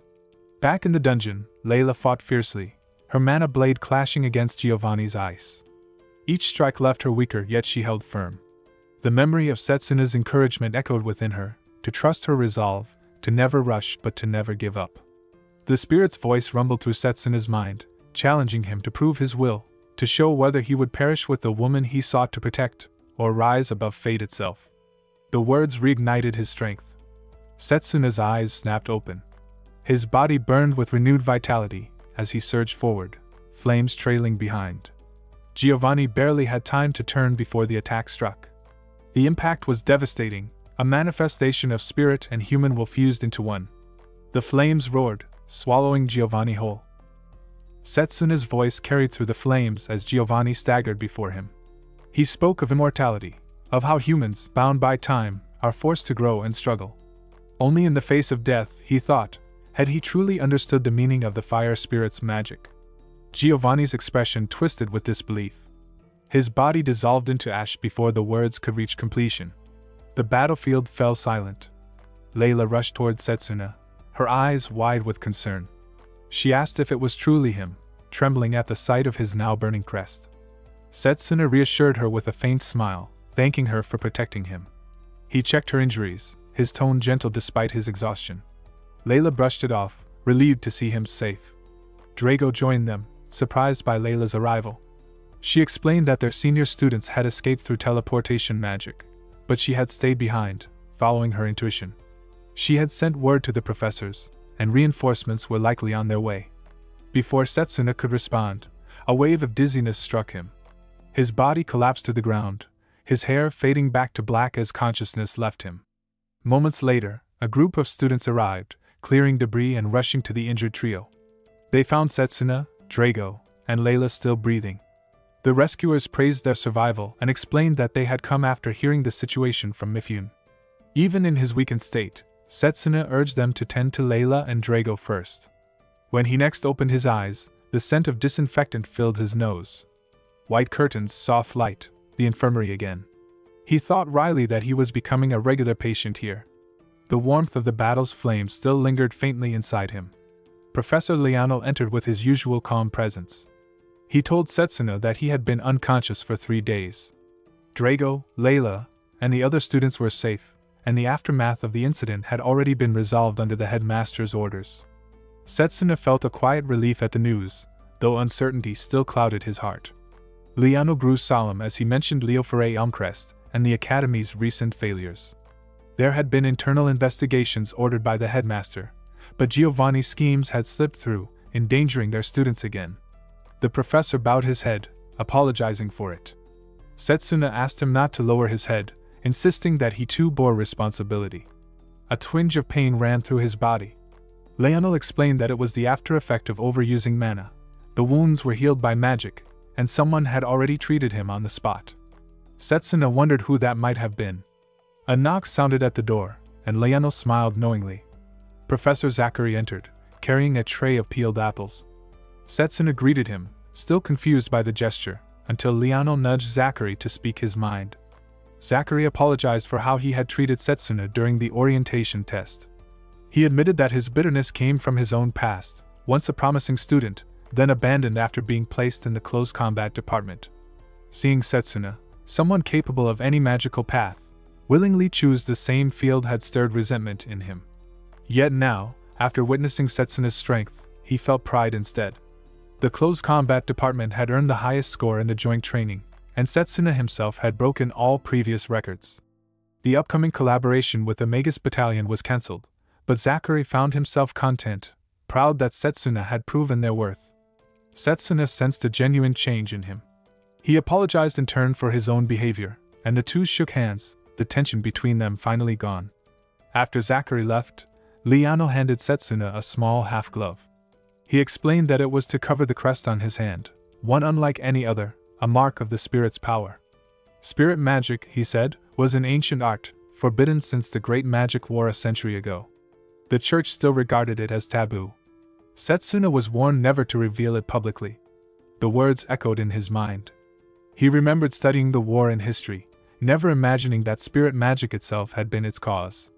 A: Back in the dungeon, Layla fought fiercely, her mana blade clashing against Giovanni's ice. Each strike left her weaker, yet she held firm. The memory of Setsuna's encouragement echoed within her, to trust her resolve, to never rush but to never give up. The spirit's voice rumbled through Setsuna's mind, challenging him to prove his will, to show whether he would perish with the woman he sought to protect, or rise above fate itself. The words reignited his strength. Setsuna's eyes snapped open. His body burned with renewed vitality as he surged forward, flames trailing behind. Giovanni barely had time to turn before the attack struck. The impact was devastating, a manifestation of spirit and human will fused into one. The flames roared, swallowing Giovanni whole. Setsuna's voice carried through the flames as Giovanni staggered before him. He spoke of immortality, of how humans, bound by time, are forced to grow and struggle. Only in the face of death, he thought, had he truly understood the meaning of the fire spirit's magic. Giovanni's expression twisted with disbelief. His body dissolved into ash before the words could reach completion. The battlefield fell silent. Layla rushed toward Setsuna, her eyes wide with concern. She asked if it was truly him, trembling at the sight of his now burning crest. Setsuna reassured her with a faint smile, thanking her for protecting him. He checked her injuries, his tone gentle despite his exhaustion. Layla brushed it off, relieved to see him safe. Drago joined them, surprised by Layla's arrival. She explained that their senior students had escaped through teleportation magic, but she had stayed behind, following her intuition. She had sent word to the professors, and reinforcements were likely on their way. Before Setsuna could respond, a wave of dizziness struck him. His body collapsed to the ground, his hair fading back to black as consciousness left him. Moments later, a group of students arrived, clearing debris and rushing to the injured trio. They found Setsuna, Drago, and Layla still breathing. The rescuers praised their survival and explained that they had come after hearing the situation from Mifune. Even in his weakened state, Setsuna urged them to tend to Layla and Drago first. When he next opened his eyes, the scent of disinfectant filled his nose. White curtains, soft light, the infirmary again. He thought wryly that he was becoming a regular patient here. The warmth of the battle's flame still lingered faintly inside him. Professor Liano entered with his usual calm presence. He told Setsuna that he had been unconscious for 3 days. Drago, Layla, and the other students were safe, and the aftermath of the incident had already been resolved under the headmaster's orders. Setsuna felt a quiet relief at the news, though uncertainty still clouded his heart. Liano grew solemn as he mentioned Leofere Elmcrest and the Academy's recent failures. There had been internal investigations ordered by the headmaster, but Giovanni's schemes had slipped through, endangering their students again. The professor bowed his head, apologizing for it. Setsuna asked him not to lower his head, insisting that he too bore responsibility. A twinge of pain ran through his body. Leonel explained that it was the after effect of overusing mana. The wounds were healed by magic, and someone had already treated him on the spot. Setsuna wondered who that might have been. A knock sounded at the door, and Leonel smiled knowingly. Professor Zachary entered, carrying a tray of peeled apples. Setsuna greeted him, still confused by the gesture, until Leonel nudged Zachary to speak his mind. Zachary apologized for how he had treated Setsuna during the orientation test. He admitted that his bitterness came from his own past, once a promising student, then abandoned after being placed in the close combat department. Seeing Setsuna, someone capable of any magical path, willingly choose the same field had stirred resentment in him. Yet now, after witnessing Setsuna's strength, he felt pride instead. The close combat department had earned the highest score in the joint training, and Setsuna himself had broken all previous records. The upcoming collaboration with the Magus battalion was cancelled, but Zachary found himself content, proud that Setsuna had proven their worth. Setsuna sensed a genuine change in him. He apologized in turn for his own behavior, and the two shook hands, the tension between them finally gone. After Zachary left, Liano handed Setsuna a small half-glove. He explained that it was to cover the crest on his hand, one unlike any other, a mark of the spirit's power. Spirit magic, he said, was an ancient art, forbidden since the Great Magic War a century ago. The church still regarded it as taboo. Setsuna was warned never to reveal it publicly. The words echoed in his mind. He remembered studying the war in history, never imagining that spirit magic itself had been its cause.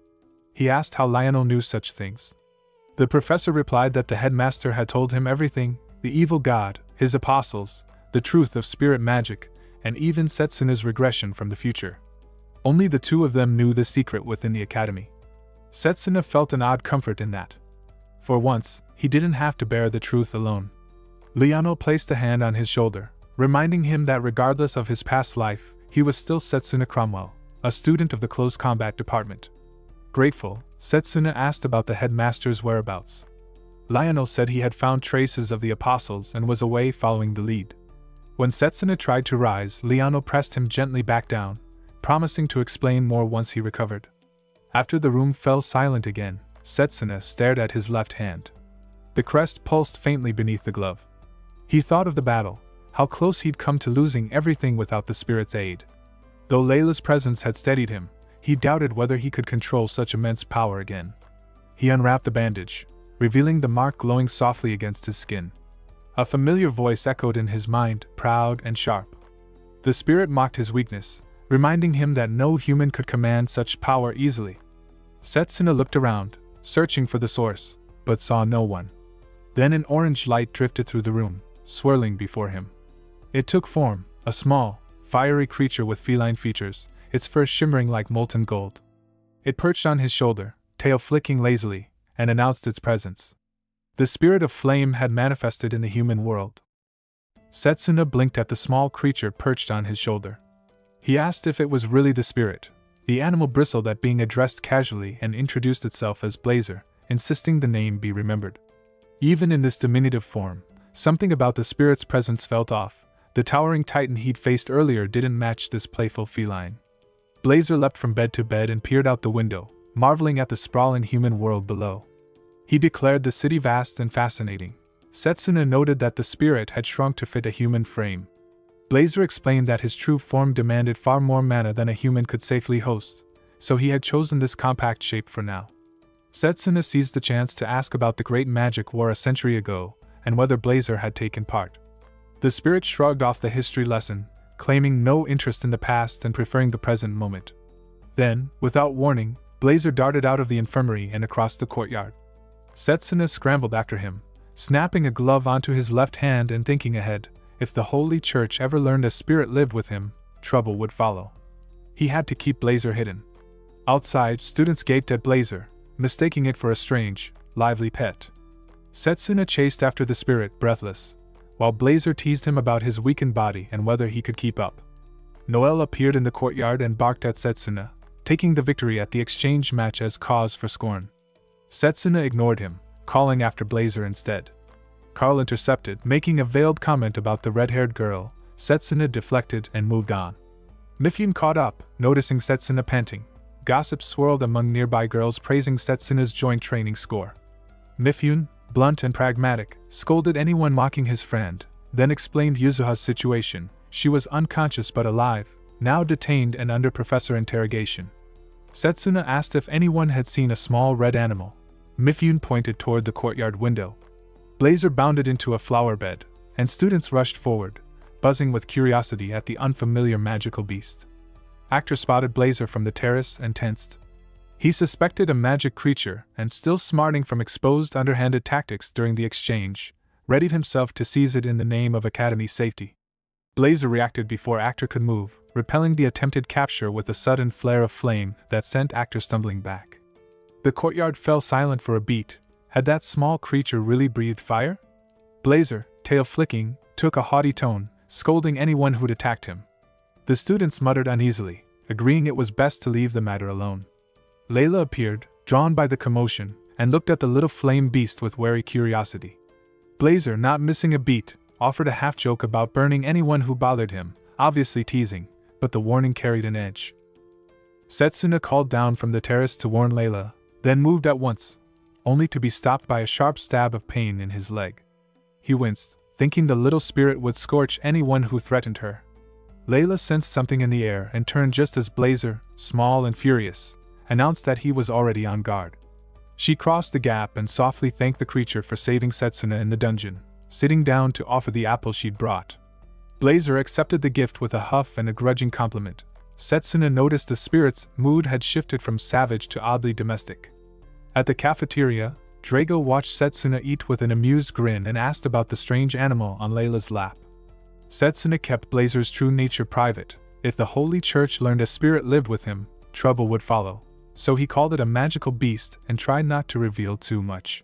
A: He asked how Lionel knew such things. The professor replied that the headmaster had told him everything, the evil god, his apostles, the truth of spirit magic, and even Setsuna's regression from the future. Only the two of them knew the secret within the academy. Setsuna felt an odd comfort in that. For once, he didn't have to bear the truth alone. Liano placed a hand on his shoulder, reminding him that regardless of his past life, he was still Setsuna Cromwell, a student of the close combat department. Grateful, Setsuna asked about the headmaster's whereabouts. Lionel said he had found traces of the apostles and was away following the lead. When Setsuna tried to rise, Liano pressed him gently back down, promising to explain more once he recovered. After the room fell silent again, Setsuna stared at his left hand. The crest pulsed faintly beneath the glove. He thought of the battle, how close he'd come to losing everything without the spirit's aid. Though Layla's presence had steadied him, he doubted whether he could control such immense power again. He unwrapped the bandage, revealing the mark glowing softly against his skin. A familiar voice echoed in his mind, proud and sharp. The spirit mocked his weakness, reminding him that no human could command such power easily. Setsuna looked around, searching for the source, but saw no one. Then an orange light drifted through the room, swirling before him. It took form, a small, fiery creature with feline features, its fur shimmering like molten gold. It perched on his shoulder, tail flicking lazily, and announced its presence. The spirit of flame had manifested in the human world. Setsuna blinked at the small creature perched on his shoulder. He asked if it was really the spirit. The animal bristled at being addressed casually and introduced itself as Blazer, insisting the name be remembered. Even in this diminutive form, something about the spirit's presence felt off. The towering titan he'd faced earlier didn't match this playful feline. Blazer leapt from bed to bed and peered out the window, marveling at the sprawling human world below. He declared the city vast and fascinating. Setsuna noted that the spirit had shrunk to fit a human frame. Blazer explained that his true form demanded far more mana than a human could safely host, so he had chosen this compact shape for now. Setsuna seized the chance to ask about the great magic war a century ago, and whether Blazer had taken part. The spirit shrugged off the history lesson, claiming no interest in the past and preferring the present moment. Then, without warning, Blazer darted out of the infirmary and across the courtyard. Setsuna scrambled after him, snapping a glove onto his left hand and thinking ahead. If the Holy Church ever learned a spirit lived with him, trouble would follow. He had to keep Blazer hidden. Outside, students gaped at Blazer, mistaking it for a strange, lively pet. Setsuna chased after the spirit, breathless, while Blazer teased him about his weakened body and whether he could keep up. Noel appeared in the courtyard and barked at Setsuna, taking the victory at the exchange match as cause for scorn. Setsuna ignored him, calling after Blazer instead. Carl intercepted, making a veiled comment about the red-haired girl. Setsuna deflected and moved on. Mifune caught up, noticing Setsuna panting. Gossip swirled among nearby girls praising Setsuna's joint training score. Mifune, blunt and pragmatic, scolded anyone mocking his friend, then explained Yuzuha's situation. She was unconscious but alive, now detained and under professor interrogation. Setsuna asked if anyone had seen a small red animal. Mifune pointed toward the courtyard window. Blazer bounded into a flower bed, and students rushed forward, buzzing with curiosity at the unfamiliar magical beast. Actor spotted Blazer from the terrace and tensed. He suspected a magic creature, and still smarting from exposed underhanded tactics during the exchange, readied himself to seize it in the name of Academy safety. Blazer reacted before Actor could move, repelling the attempted capture with a sudden flare of flame that sent Actor stumbling back. The courtyard fell silent for a beat. Had that small creature really breathed fire? Blazer, tail flicking, took a haughty tone, scolding anyone who'd attacked him. The students muttered uneasily, agreeing it was best to leave the matter alone. Layla appeared, drawn by the commotion, and looked at the little flame beast with wary curiosity. Blazer, not missing a beat, offered a half-joke about burning anyone who bothered him, obviously teasing, but the warning carried an edge. Setsuna called down from the terrace to warn Layla, then moved at once, only to be stopped by a sharp stab of pain in his leg. He winced, thinking the little spirit would scorch anyone who threatened her. Layla sensed something in the air and turned just as Blazer, small and furious, announced that he was already on guard. She crossed the gap and softly thanked the creature for saving Setsuna in the dungeon, sitting down to offer the apple she'd brought. Blazer accepted the gift with a huff and a grudging compliment. Setsuna noticed the spirit's mood had shifted from savage to oddly domestic. At the cafeteria, Drago watched Setsuna eat with an amused grin and asked about the strange animal on Layla's lap. Setsuna kept Blazer's true nature private. If the Holy Church learned a spirit lived with him, trouble would follow, so he called it a magical beast and tried not to reveal too much.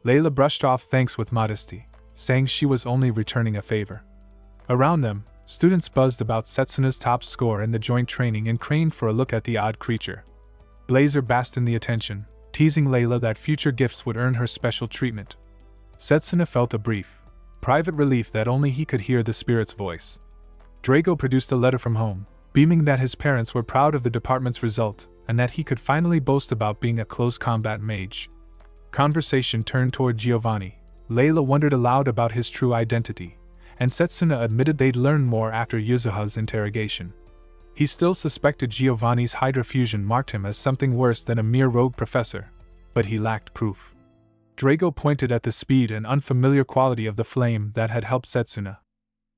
A: Layla brushed off thanks with modesty, saying she was only returning a favor. Around them, students buzzed about Setsuna's top score in the joint training and craned for a look at the odd creature. Blazer basked in the attention, teasing Layla that future gifts would earn her special treatment. Setsuna felt a brief, private relief that only he could hear the spirit's voice. Drago produced a letter from home, beaming that his parents were proud of the department's result and that he could finally boast about being a close combat mage. Conversation turned toward Giovanni. Layla wondered aloud about his true identity, and Setsuna admitted they'd learn more after Yuzuha's interrogation. He still suspected Giovanni's Hydra fusion marked him as something worse than a mere rogue professor, but he lacked proof. Drago pointed at the speed and unfamiliar quality of the flame that had helped Setsuna.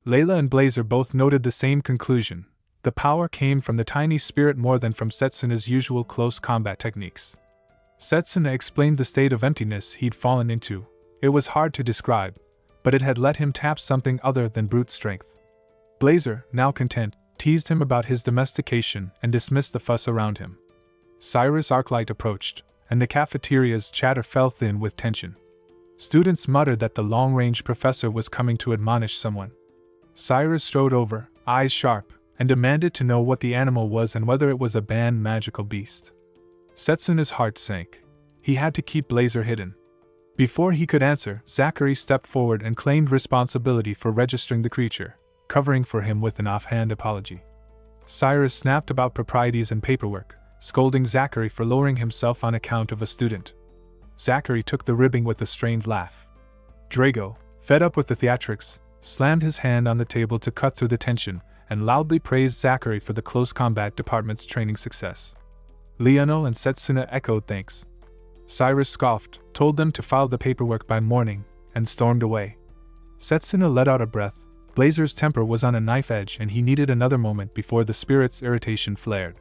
A: Layla and Blazer both noted the same conclusion. The power came from the tiny spirit more than from Setsuna's usual close combat techniques. Setsuna explained the state of emptiness he'd fallen into. It was hard to describe, but it had let him tap something other than brute strength. Blazer, now content, teased him about his domestication and dismissed the fuss around him. Cyrus Arclight approached, and the cafeteria's chatter fell thin with tension. Students muttered that the long-range professor was coming to admonish someone. Cyrus strode over, eyes sharp, and demanded to know what the animal was and whether it was a banned magical beast. Setsuna's heart sank. He had to keep Blazer hidden. Before he could answer, Zachary stepped forward and claimed responsibility for registering the creature, covering for him with an offhand apology. Cyrus snapped about proprieties and paperwork, scolding Zachary for lowering himself on account of a student. Zachary took the ribbing with a strained laugh. Drago, fed up with the theatrics, slammed his hand on the table to cut through the tension, and loudly praised Zachary for the close combat department's training success. Leonel and Setsuna echoed thanks. Cyrus scoffed, told them to file the paperwork by morning, and stormed away. Setsuna let out a breath. Blazer's temper was on a knife edge and he needed another moment before the spirit's irritation flared.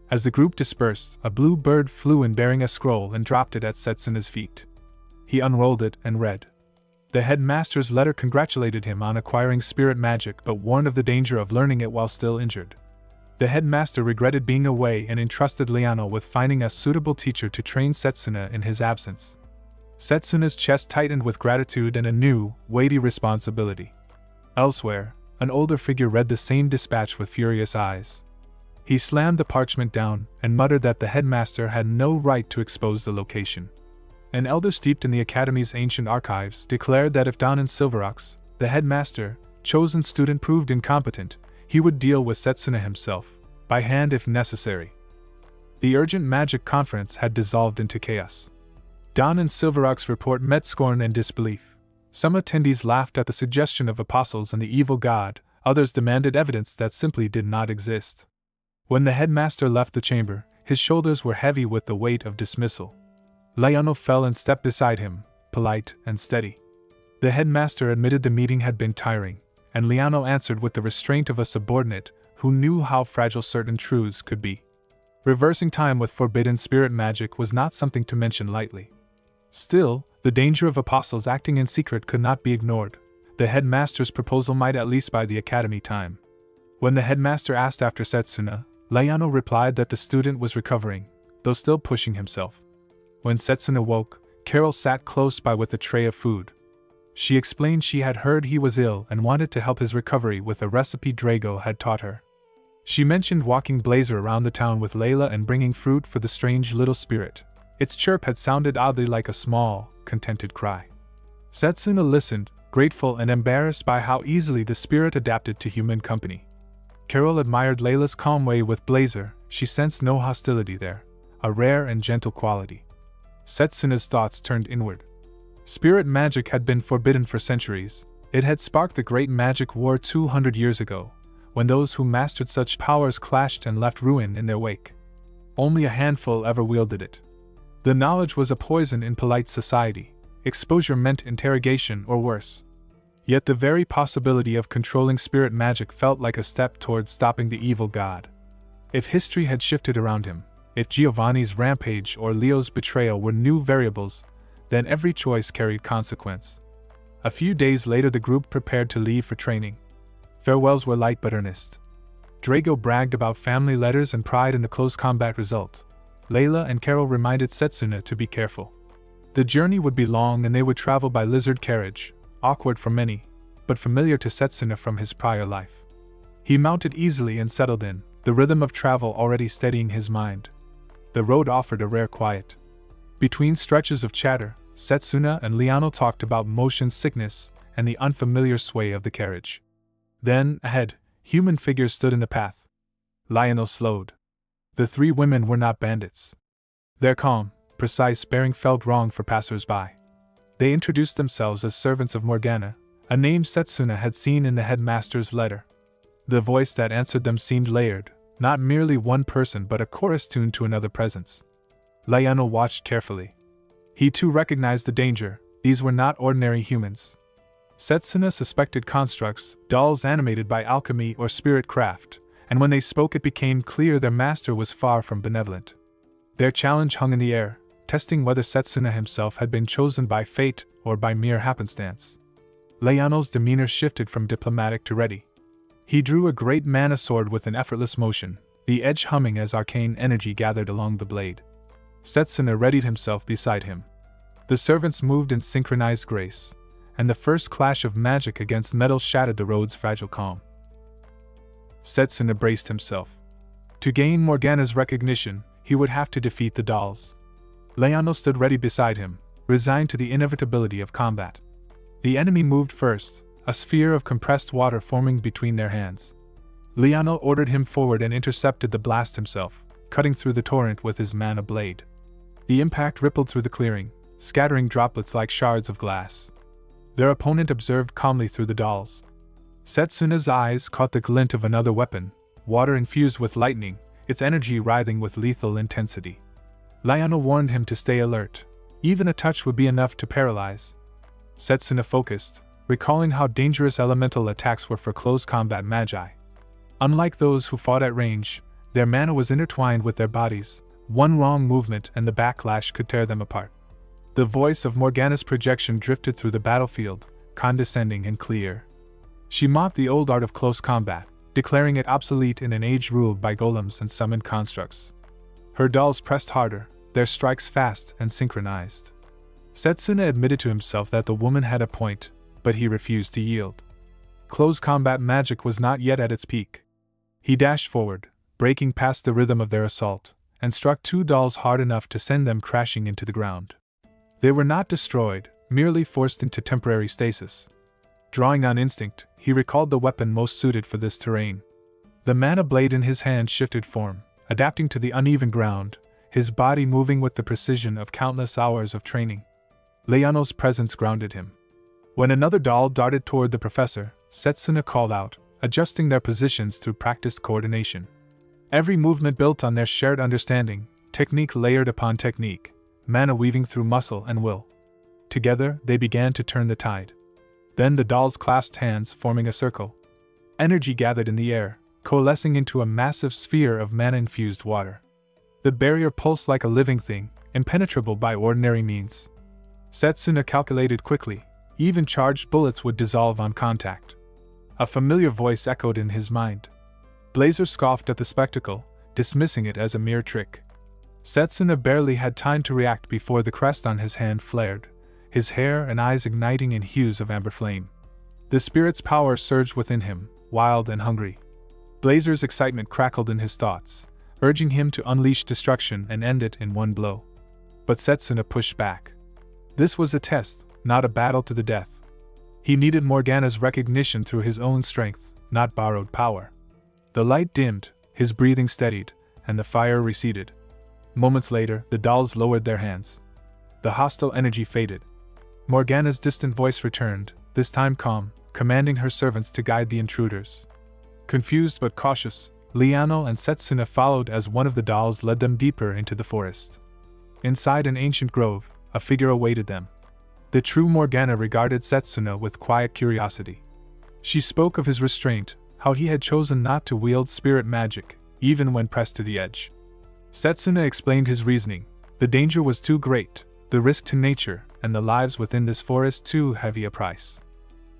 A: As the group dispersed, a blue bird flew in bearing a scroll and dropped it at Setsuna's feet. He unrolled it and read. The headmaster's letter congratulated him on acquiring spirit magic but warned of the danger of learning it while still injured. The headmaster regretted being away and entrusted Liano with finding a suitable teacher to train Setsuna in his absence. Setsuna's chest tightened with gratitude and a new, weighty responsibility. Elsewhere, an older figure read the same dispatch with furious eyes. He slammed the parchment down and muttered that the headmaster had no right to expose the location. An elder steeped in the academy's ancient archives declared that if down in Silverox, the headmaster, chosen student, proved incompetent, he would deal with Setsuna himself, by hand if necessary. The urgent magic conference had dissolved into chaos. Don and Silverock's report met scorn and disbelief. Some attendees laughed at the suggestion of apostles and the evil god, others demanded evidence that simply did not exist. When the headmaster left the chamber, his shoulders were heavy with the weight of dismissal. Liano fell and stepped beside him, polite and steady. The headmaster admitted the meeting had been tiring, and Liano answered with the restraint of a subordinate who knew how fragile certain truths could be. Reversing time with forbidden spirit magic was not something to mention lightly. Still, the danger of apostles acting in secret could not be ignored. The headmaster's proposal might at least buy the academy time. When the headmaster asked after Setsuna, Liano replied that the student was recovering, though still pushing himself. When Setsuna woke, Carol sat close by with a tray of food. She explained she had heard he was ill and wanted to help his recovery with a recipe Drago had taught her. She mentioned walking Blazer around the town with Layla and bringing fruit for the strange little spirit. Its chirp had sounded oddly like a small, contented cry. Setsuna listened, grateful and embarrassed by how easily the spirit adapted to human company. Carol admired Layla's calm way with Blazer. She sensed no hostility there, a rare and gentle quality. Setsuna's thoughts turned inward. Spirit magic had been forbidden for centuries. It had sparked the Great Magic War 200 years ago, when those who mastered such powers clashed and left ruin in their wake. Only a handful ever wielded it. The knowledge was a poison in polite society. Exposure meant interrogation or worse. Yet the very possibility of controlling spirit magic felt like a step towards stopping the evil god. If history had shifted around him, if Giovanni's rampage or Leo's betrayal were new variables, then every choice carried consequence. A few days later the group prepared to leave for training. Farewells were light but earnest. Drago bragged about family letters and pride in the close combat result. Layla and Carol reminded Setsuna to be careful. The journey would be long and they would travel by lizard carriage, awkward for many, but familiar to Setsuna from his prior life. He mounted easily and settled in, the rhythm of travel already steadying his mind. The road offered a rare quiet. Between stretches of chatter, Setsuna and Liano talked about motion sickness and the unfamiliar sway of the carriage. Then, ahead, human figures stood in the path. Liano slowed. The three women were not bandits. Their calm, precise bearing felt wrong for passers-by. They introduced themselves as servants of Morgana, a name Setsuna had seen in the headmaster's letter. The voice that answered them seemed layered, not merely one person but a chorus tuned to another presence. Leonel watched carefully. He too recognized the danger. These were not ordinary humans. Setsuna suspected constructs, dolls animated by alchemy or spirit craft, and when they spoke it became clear their master was far from benevolent. Their challenge hung in the air, testing whether Setsuna himself had been chosen by fate or by mere happenstance. Leonel's demeanor shifted from diplomatic to ready. He drew a great mana sword with an effortless motion, the edge humming as arcane energy gathered along the blade. Setsuna readied himself beside him. The servants moved in synchronized grace, and the first clash of magic against metal shattered the road's fragile calm. Setsuna braced himself. To gain Morgana's recognition, he would have to defeat the dolls. Leonel stood ready beside him, resigned to the inevitability of combat. The enemy moved first, a sphere of compressed water forming between their hands. Leonel ordered him forward and intercepted the blast himself, cutting through the torrent with his mana blade. The impact rippled through the clearing, scattering droplets like shards of glass. Their opponent observed calmly through the dolls. Setsuna's eyes caught the glint of another weapon, water infused with lightning, its energy writhing with lethal intensity. Leonel warned him to stay alert. Even a touch would be enough to paralyze. Setsuna focused, recalling how dangerous elemental attacks were for close combat magi. Unlike those who fought at range, their mana was intertwined with their bodies. One wrong movement and the backlash could tear them apart. The voice of Morgana's projection drifted through the battlefield, condescending and clear. She mocked the old art of close combat, declaring it obsolete in an age ruled by golems and summoned constructs. Her dolls pressed harder, their strikes fast and synchronized. Setsuna admitted to himself that the woman had a point, but he refused to yield. Close combat magic was not yet at its peak. He dashed forward, breaking past the rhythm of their assault, and struck two dolls hard enough to send them crashing into the ground. They were not destroyed, merely forced into temporary stasis. Drawing on instinct, he recalled the weapon most suited for this terrain. The mana blade in his hand shifted form, adapting to the uneven ground, his body moving with the precision of countless hours of training. Leonel's presence grounded him. When another doll darted toward the professor, Setsuna called out, adjusting their positions through practiced coordination. Every movement built on their shared understanding, technique layered upon technique, mana weaving through muscle and will. Together, they began to turn the tide. Then the dolls clasped hands, forming a circle. Energy gathered in the air, coalescing into a massive sphere of mana-infused water. The barrier pulsed like a living thing, impenetrable by ordinary means. Setsuna calculated quickly, even charged bullets would dissolve on contact. A familiar voice echoed in his mind. Blazer scoffed at the spectacle, dismissing it as a mere trick. Setsuna barely had time to react before the crest on his hand flared, his hair and eyes igniting in hues of amber flame. The spirit's power surged within him, wild and hungry. Blazer's excitement crackled in his thoughts, urging him to unleash destruction and end it in one blow. But Setsuna pushed back. This was a test, not a battle to the death. He needed Morgana's recognition through his own strength, not borrowed power. The light dimmed, his breathing steadied, and the fire receded. Moments later, the dolls lowered their hands. The hostile energy faded. Morgana's distant voice returned, this time calm, commanding her servants to guide the intruders. Confused but cautious, Leonel and Setsuna followed as one of the dolls led them deeper into the forest. Inside an ancient grove, a figure awaited them. The true Morgana regarded Setsuna with quiet curiosity. She spoke of his restraint, how he had chosen not to wield spirit magic, even when pressed to the edge. Setsuna explained his reasoning. The danger was too great, the risk to nature, and the lives within this forest too heavy a price.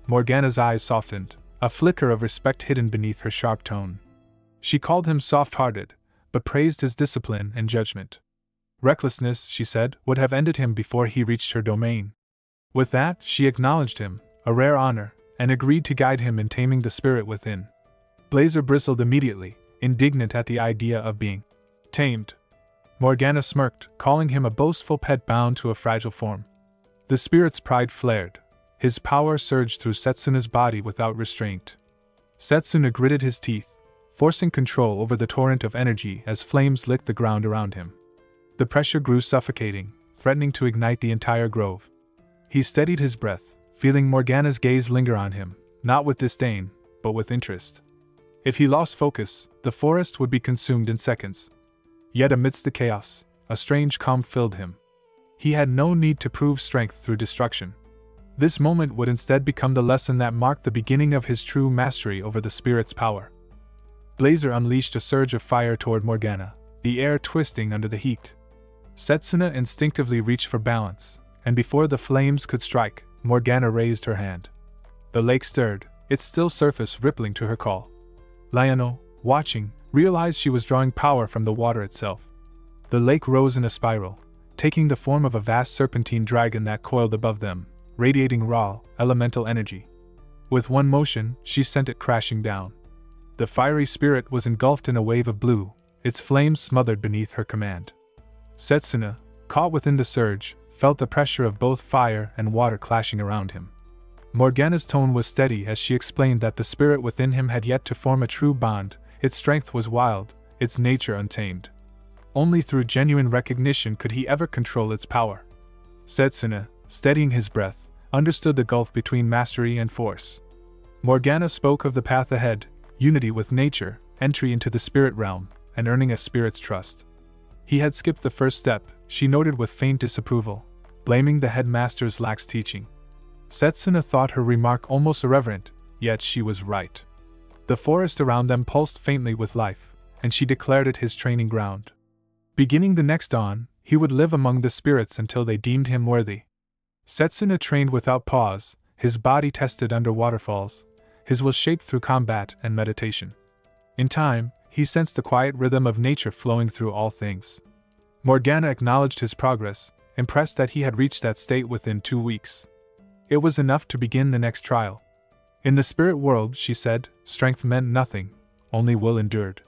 A: Morgana's eyes softened, a flicker of respect hidden beneath her sharp tone. She called him soft-hearted, but praised his discipline and judgment. Recklessness, she said, would have ended him before he reached her domain. With that, she acknowledged him, a rare honor, and agreed to guide him in taming the spirit within. Blazer bristled immediately, indignant at the idea of being tamed. Morgana smirked, calling him a boastful pet bound to a fragile form. The spirit's pride flared. His power surged through Setsuna's body without restraint. Setsuna gritted his teeth, forcing control over the torrent of energy as flames licked the ground around him. The pressure grew suffocating, threatening to ignite the entire grove. He steadied his breath, feeling Morgana's gaze linger on him, not with disdain, but with interest. If he lost focus, the forest would be consumed in seconds. Yet amidst the chaos, a strange calm filled him. He had no need to prove strength through destruction. This moment would instead become the lesson that marked the beginning of his true mastery over the spirit's power. Blazer unleashed a surge of fire toward Morgana, the air twisting under the heat. Setsuna instinctively reached for balance, and before the flames could strike, Morgana raised her hand. The lake stirred, its still surface rippling to her call. Liano, watching, realized she was drawing power from the water itself. The lake rose in a spiral, taking the form of a vast serpentine dragon that coiled above them, radiating raw, elemental energy. With one motion, she sent it crashing down. The fiery spirit was engulfed in a wave of blue, its flames smothered beneath her command. Setsuna, caught within the surge, felt the pressure of both fire and water clashing around him. Morgana's tone was steady as she explained that the spirit within him had yet to form a true bond. Its strength was wild, its nature untamed. Only through genuine recognition could he ever control its power. Setsuna, steadying his breath, understood the gulf between mastery and force. Morgana spoke of the path ahead, unity with nature, entry into the spirit realm, and earning a spirit's trust. He had skipped the first step, she noted with faint disapproval, blaming the headmaster's lax teaching. Setsuna thought her remark almost irreverent, yet she was right. The forest around them pulsed faintly with life, and she declared it his training ground. Beginning the next dawn, he would live among the spirits until they deemed him worthy. Setsuna trained without pause, his body tested under waterfalls, his will shaped through combat and meditation. In time, he sensed the quiet rhythm of nature flowing through all things. Morgana acknowledged his progress, impressed that he had reached that state within 2 weeks. It was enough to begin the next trial. In the spirit world, she said, strength meant nothing, only will endured.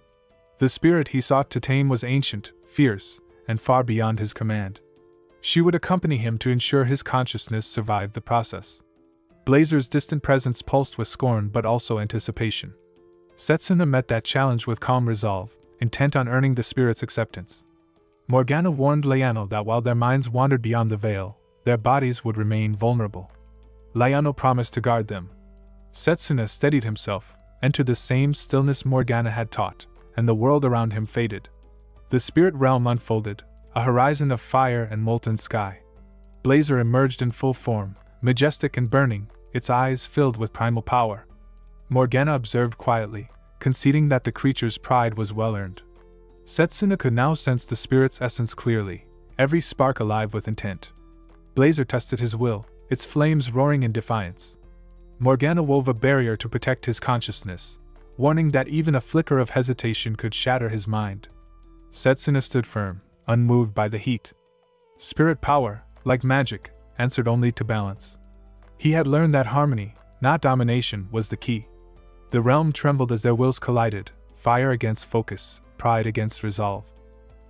A: The spirit he sought to tame was ancient, fierce, and far beyond his command. She would accompany him to ensure his consciousness survived the process. Blazer's distant presence pulsed with scorn but also anticipation. Setsuna met that challenge with calm resolve, intent on earning the spirit's acceptance. Morgana warned Liano that while their minds wandered beyond the veil, their bodies would remain vulnerable. Liano promised to guard them. Setsuna steadied himself, entered the same stillness Morgana had taught, and the world around him faded. The spirit realm unfolded, a horizon of fire and molten sky. Blazer emerged in full form, majestic and burning, its eyes filled with primal power. Morgana observed quietly, conceding that the creature's pride was well-earned. Setsuna could now sense the spirit's essence clearly, every spark alive with intent. Blazer tested his will, its flames roaring in defiance. Morgana wove a barrier to protect his consciousness, warning that even a flicker of hesitation could shatter his mind. Setsuna stood firm, unmoved by the heat. Spirit power, like magic, answered only to balance. He had learned that harmony, not domination, was the key. The realm trembled as their wills collided, fire against focus, pride against resolve.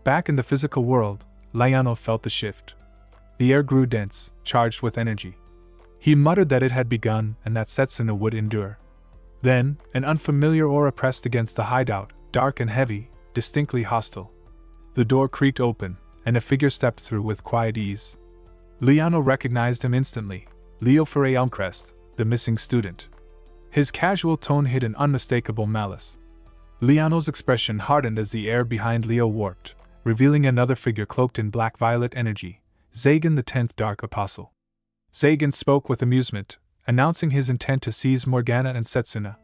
A: Back in the physical world, Liano felt the shift. The air grew dense, charged with energy. He muttered that it had begun and that Setsuna would endure. Then, an unfamiliar aura pressed against the hideout, dark and heavy, distinctly hostile. The door creaked open, and a figure stepped through with quiet ease. Liano recognized him instantly, Leo Ferre Elmcrest, the missing student. His casual tone hid an unmistakable malice. Liano's expression hardened as the air behind Leo warped, revealing another figure cloaked in black-violet energy, Zagan the 10th Dark Apostle. Zagan spoke with amusement, announcing his intent to seize Morgana and Setsuna.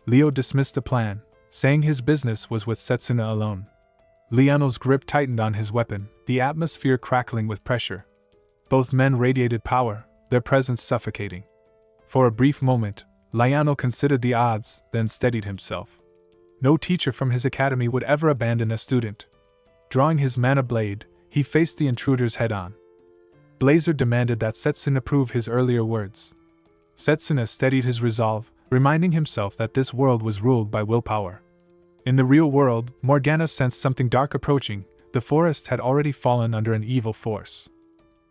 A: Leo dismissed the plan, saying his business was with Setsuna alone. Liano's grip tightened on his weapon, the atmosphere crackling with pressure. Both men radiated power, their presence suffocating. For a brief moment, Liano considered the odds, then steadied himself. No teacher from his academy would ever abandon a student. Drawing his mana blade, he faced the intruders head-on. Blazer demanded that Setsuna prove his earlier words. Setsuna steadied his resolve, reminding himself that this world was ruled by willpower. In the real world, Morgana sensed something dark approaching. The forest had already fallen under an evil force.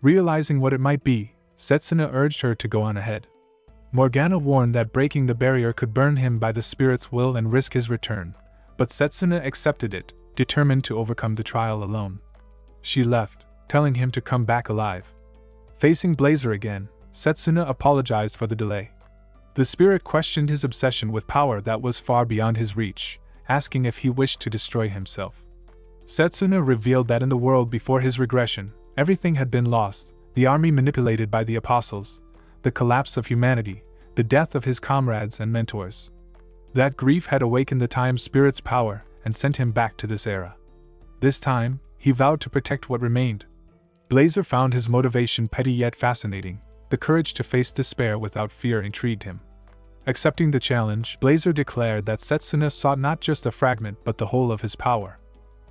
A: Realizing what it might be, Setsuna urged her to go on ahead. Morgana warned that breaking the barrier could burn him by the spirit's will and risk his return, but Setsuna accepted it, determined to overcome the trial alone. She left, telling him to come back alive. Facing Blazer again, Setsuna apologized for the delay. The spirit questioned his obsession with power that was far beyond his reach, asking if he wished to destroy himself. Setsuna revealed that in the world before his regression, everything had been lost: the army manipulated by the apostles, the collapse of humanity, the death of his comrades and mentors. That grief had awakened the time spirit's power and sent him back to this era. This time, he vowed to protect what remained. Blazer found his motivation petty yet fascinating. The courage to face despair without fear intrigued him. Accepting the challenge, Blazer declared that Setsuna sought not just a fragment but the whole of his power.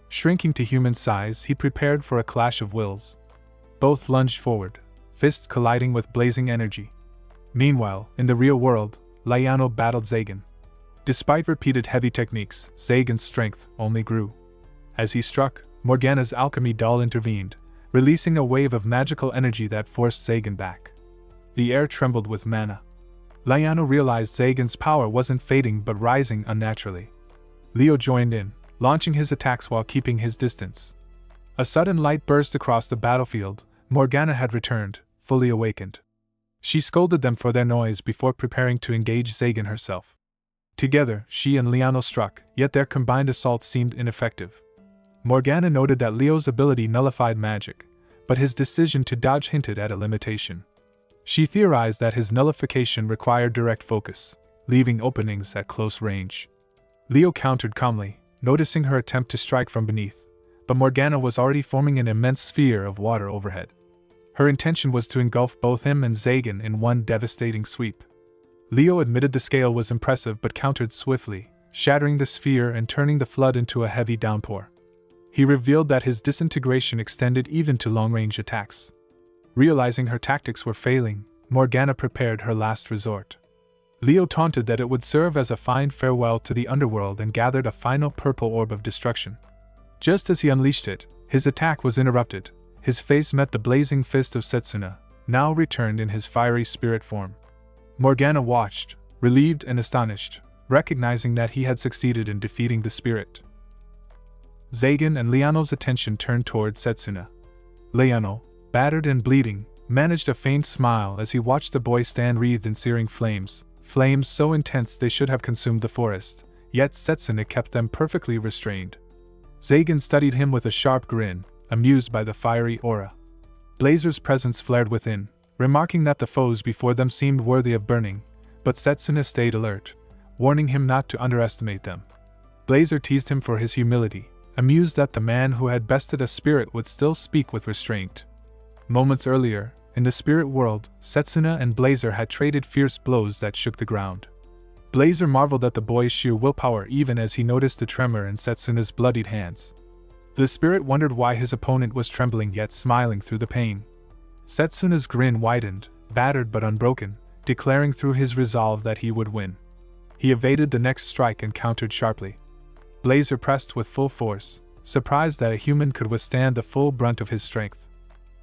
A: Shrinking to human size, he prepared for a clash of wills. Both lunged forward, fists colliding with blazing energy. Meanwhile, in the real world, Liano battled Zagan. Despite repeated heavy techniques, Zagan's strength only grew. As he struck, Morgana's alchemy doll intervened, releasing a wave of magical energy that forced Zagan back. The air trembled with mana. Liano realized Zagan's power wasn't fading but rising unnaturally. Leo joined in, launching his attacks while keeping his distance. A sudden light burst across the battlefield. Morgana had returned, fully awakened. She scolded them for their noise before preparing to engage Zagan herself. Together, she and Liano struck, yet their combined assault seemed ineffective. Morgana noted that Leo's ability nullified magic, but his decision to dodge hinted at a limitation. She theorized that his nullification required direct focus, leaving openings at close range. Leo countered calmly, noticing her attempt to strike from beneath, but Morgana was already forming an immense sphere of water overhead. Her intention was to engulf both him and Zagan in one devastating sweep. Leo admitted the scale was impressive but countered swiftly, shattering the sphere and turning the flood into a heavy downpour. He revealed that his disintegration extended even to long-range attacks. Realizing her tactics were failing, Morgana prepared her last resort. Leo taunted that it would serve as a fine farewell to the underworld and gathered a final purple orb of destruction. Just as he unleashed it, his attack was interrupted. His face met the blazing fist of Setsuna, now returned in his fiery spirit form. Morgana watched, relieved and astonished, recognizing that he had succeeded in defeating the spirit. Zagan and Liano's attention turned toward Setsuna. Liano, battered and bleeding, managed a faint smile as he watched the boy stand wreathed in searing flames, flames so intense they should have consumed the forest, yet Setsuna kept them perfectly restrained. Zagan studied him with a sharp grin, amused by the fiery aura. Blazer's presence flared within, remarking that the foes before them seemed worthy of burning, but Setsuna stayed alert, warning him not to underestimate them. Blazer teased him for his humility, amused that the man who had bested a spirit would still speak with restraint. Moments earlier, in the spirit world, Setsuna and Blazer had traded fierce blows that shook the ground. Blazer marveled at the boy's sheer willpower even as he noticed the tremor in Setsuna's bloodied hands. The spirit wondered why his opponent was trembling yet smiling through the pain. Setsuna's grin widened, battered but unbroken, declaring through his resolve that he would win. He evaded the next strike and countered sharply. Blazer pressed with full force, surprised that a human could withstand the full brunt of his strength.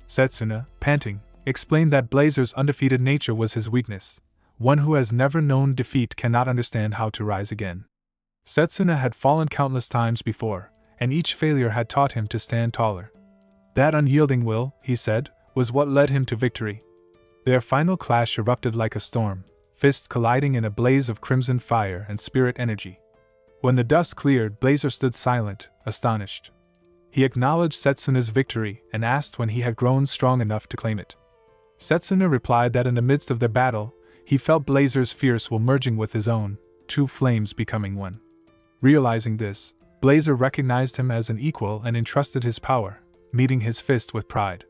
A: Setsuna, panting, explained that Blazer's undefeated nature was his weakness. One who has never known defeat cannot understand how to rise again. Setsuna had fallen countless times before, and each failure had taught him to stand taller. That unyielding will, he said, was what led him to victory. Their final clash erupted like a storm, fists colliding in a blaze of crimson fire and spirit energy. When the dust cleared, Blazer stood silent, astonished. He acknowledged Setsuna's victory and asked when he had grown strong enough to claim it. Setsuna replied that in the midst of their battle, he felt Blazer's fierce will merging with his own, two flames becoming one. Realizing this, Blazer recognized him as an equal and entrusted his power, meeting his fist with pride.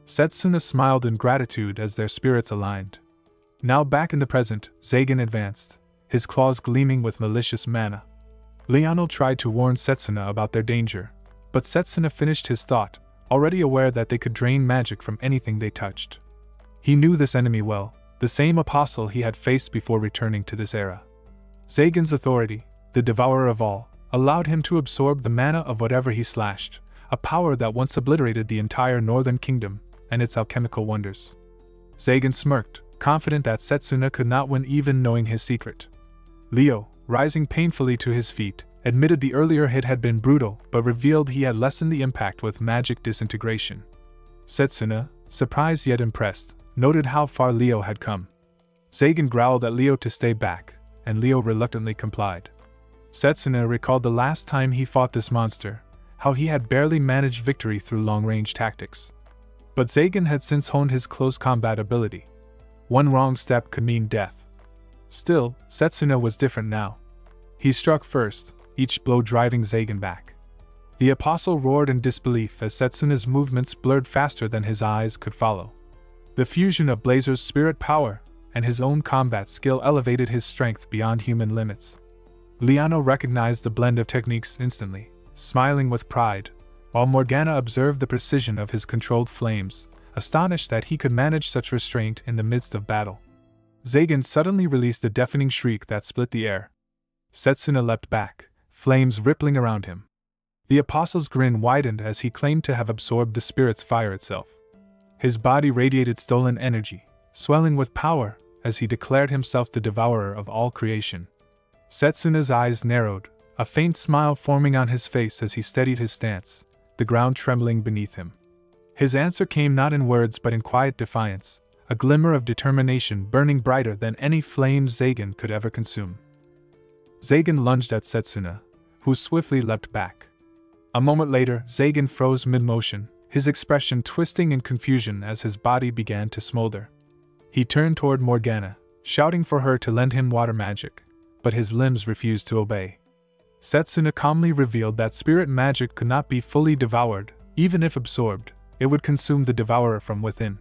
A: Setsuna smiled in gratitude as their spirits aligned. Now back in the present, Zagan advanced, his claws gleaming with malicious mana. Liano tried to warn Setsuna about their danger, but Setsuna finished his thought, already aware that they could drain magic from anything they touched. He knew this enemy well, the same apostle he had faced before returning to this era. Zagan's authority, the devourer of all, allowed him to absorb the mana of whatever he slashed, a power that once obliterated the entire northern kingdom and its alchemical wonders. Zagan smirked, confident that Setsuna could not win even knowing his secret. Leo, rising painfully to his feet, admitted the earlier hit had been brutal but revealed he had lessened the impact with magic disintegration. Setsuna, surprised yet impressed, noted how far Leo had come. Zagan growled at Leo to stay back, and Leo reluctantly complied. Setsuna recalled the last time he fought this monster, how he had barely managed victory through long-range tactics. But Zagan had since honed his close combat ability. One wrong step could mean death. Still, Setsuna was different now. He struck first, each blow driving Zagan back. The apostle roared in disbelief as Setsuna's movements blurred faster than his eyes could follow. The fusion of Blazer's spirit power and his own combat skill elevated his strength beyond human limits. Liano recognized the blend of techniques instantly, smiling with pride, while Morgana observed the precision of his controlled flames, astonished that he could manage such restraint in the midst of battle. Zagan suddenly released a deafening shriek that split the air. Setsuna leapt back, flames rippling around him. The apostle's grin widened as he claimed to have absorbed the spirit's fire itself. His body radiated stolen energy, swelling with power as he declared himself the devourer of all creation. Setsuna's eyes narrowed, a faint smile forming on his face as he steadied his stance, the ground trembling beneath him. His answer came not in words but in quiet defiance, a glimmer of determination burning brighter than any flame Zagan could ever consume. Zagan lunged at Setsuna, who swiftly leapt back. A moment later, Zagan froze mid-motion, his expression twisting in confusion as his body began to smolder. He turned toward Morgana, shouting for her to lend him water magic, but his limbs refused to obey. Setsuna calmly revealed that spirit magic could not be fully devoured. Even if absorbed, it would consume the devourer from within.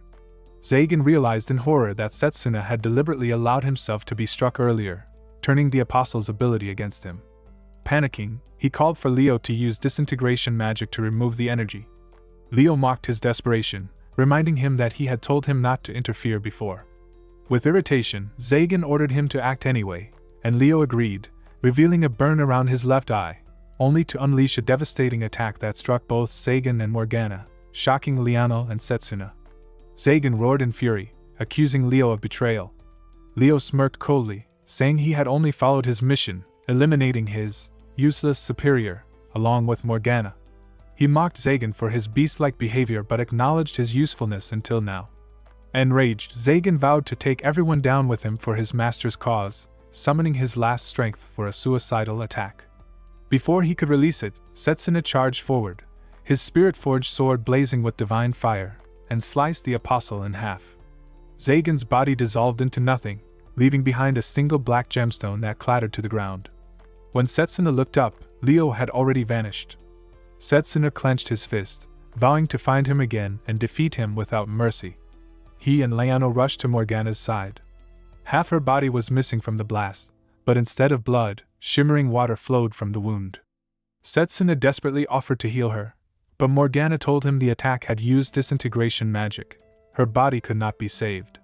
A: Zagan realized in horror that Setsuna had deliberately allowed himself to be struck earlier, turning the apostle's ability against him. Panicking, he called for Leo to use disintegration magic to remove the energy. Leo mocked his desperation, reminding him that he had told him not to interfere before. With irritation, Zagan ordered him to act anyway, and Leo agreed, revealing a burn around his left eye, only to unleash a devastating attack that struck both Zagan and Morgana, shocking Liano and Setsuna. Zagan roared in fury, accusing Leo of betrayal. Leo smirked coldly, saying he had only followed his mission, eliminating his useless superior, along with Morgana. He mocked Zagan for his beast-like behavior but acknowledged his usefulness until now. Enraged, Zagan vowed to take everyone down with him for his master's cause, summoning his last strength for a suicidal attack. Before he could release it, Setsuna charged forward, his spirit-forged sword blazing with divine fire, and sliced the apostle in half. Zagan's body dissolved into nothing, leaving behind a single black gemstone that clattered to the ground. When Setsuna looked up, Leo had already vanished. Setsuna clenched his fist, vowing to find him again and defeat him without mercy. He and Liano rushed to Morgana's side. Half her body was missing from the blast, but instead of blood, shimmering water flowed from the wound. Setsuna desperately offered to heal her, but Morgana told him the attack had used disintegration magic. Her body could not be saved.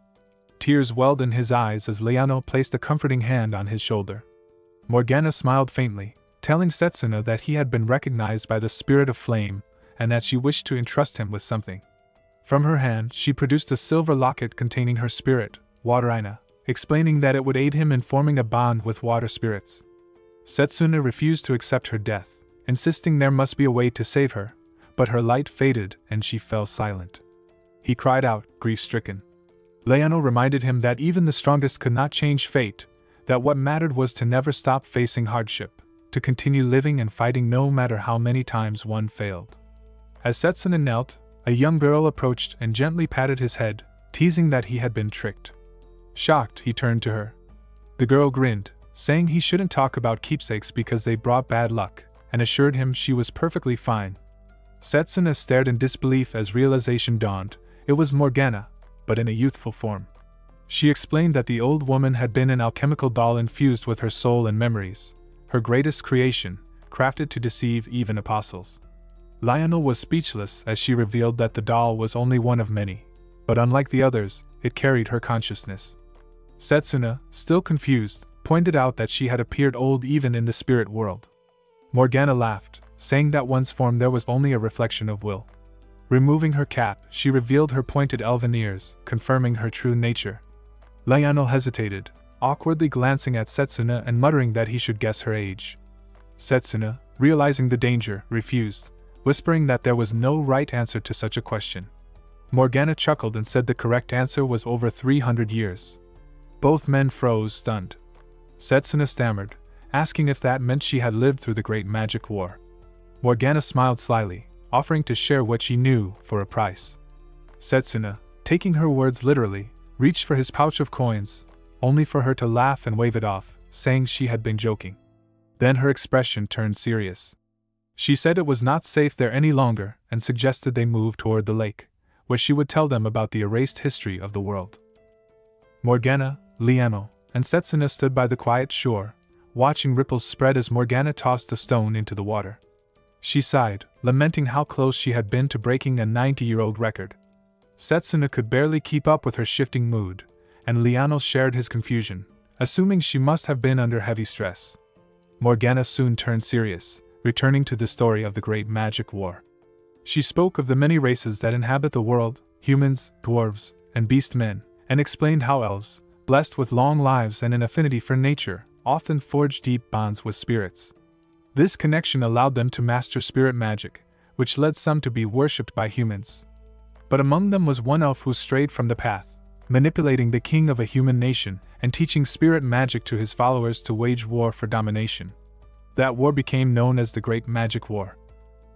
A: Tears welled in his eyes as Liano placed a comforting hand on his shoulder. Morgana smiled faintly, telling Setsuna that he had been recognized by the spirit of flame, and that she wished to entrust him with something. From her hand, she produced a silver locket containing her spirit, Water Aina, explaining that it would aid him in forming a bond with water spirits. Setsuna refused to accept her death, insisting there must be a way to save her, but her light faded and she fell silent. He cried out, grief-stricken. Liano reminded him that even the strongest could not change fate, that what mattered was to never stop facing hardship, to continue living and fighting no matter how many times one failed. As Setsuna knelt, a young girl approached and gently patted his head, teasing that he had been tricked. Shocked, he turned to her. The girl grinned, saying he shouldn't talk about keepsakes because they brought bad luck, and assured him she was perfectly fine. Setsuna stared in disbelief as realization dawned. It was Morgana, but in a youthful form. She explained that the old woman had been an alchemical doll infused with her soul and memories, her greatest creation, crafted to deceive even apostles. Lionel was speechless as she revealed that the doll was only one of many, but unlike the others, it carried her consciousness. Setsuna, still confused, pointed out that she had appeared old even in the spirit world. Morgana laughed, saying that one's form there was only a reflection of will. Removing her cap, she revealed her pointed elven ears, confirming her true nature. Lionel hesitated, awkwardly glancing at Setsuna and muttering that he should guess her age. Setsuna, realizing the danger, refused, whispering that there was no right answer to such a question. Morgana chuckled and said the correct answer was over 300 years. Both men froze, stunned. Setsuna stammered, asking if that meant she had lived through the Great Magic War. Morgana smiled slyly, offering to share what she knew for a price. Setsuna, taking her words literally, reached for his pouch of coins, only for her to laugh and wave it off, saying she had been joking. Then her expression turned serious. She said it was not safe there any longer and suggested they move toward the lake, where she would tell them about the erased history of the world. Morgana, Liano, and Setsuna stood by the quiet shore, watching ripples spread as Morgana tossed a stone into the water. She sighed, lamenting how close she had been to breaking a 90-year-old record. Setsuna could barely keep up with her shifting mood, and Liano shared his confusion, assuming she must have been under heavy stress. Morgana soon turned serious, returning to the story of the Great Magic War. She spoke of the many races that inhabit the world, humans, dwarves, and beast men, and explained how elves, blessed with long lives and an affinity for nature, often forge deep bonds with spirits. This connection allowed them to master spirit magic, which led some to be worshipped by humans. But among them was one elf who strayed from the path, manipulating the king of a human nation and teaching spirit magic to his followers to wage war for domination. That war became known as the Great Magic War.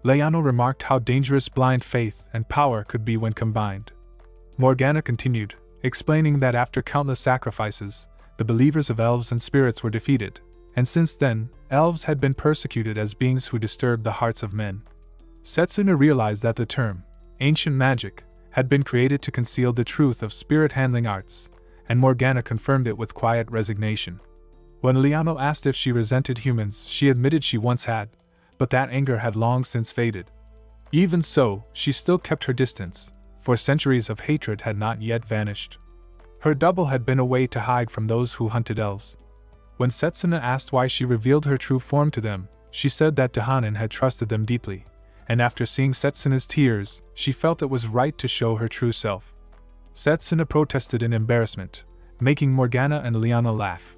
A: Liano remarked how dangerous blind faith and power could be when combined. Morgana continued, explaining that after countless sacrifices, the believers of elves and spirits were defeated, and since then, elves had been persecuted as beings who disturbed the hearts of men. Setsuna realized that the term, ancient magic, had been created to conceal the truth of spirit-handling arts, and Morgana confirmed it with quiet resignation. When Liano asked if she resented humans, she admitted she once had, but that anger had long since faded. Even so, she still kept her distance, for centuries of hatred had not yet vanished. Her double had been a way to hide from those who hunted elves. When Setsuna asked why she revealed her true form to them, she said that Dahanan had trusted them deeply, and after seeing Setsuna's tears, she felt it was right to show her true self. Setsuna protested in embarrassment, making Morgana and Liano laugh.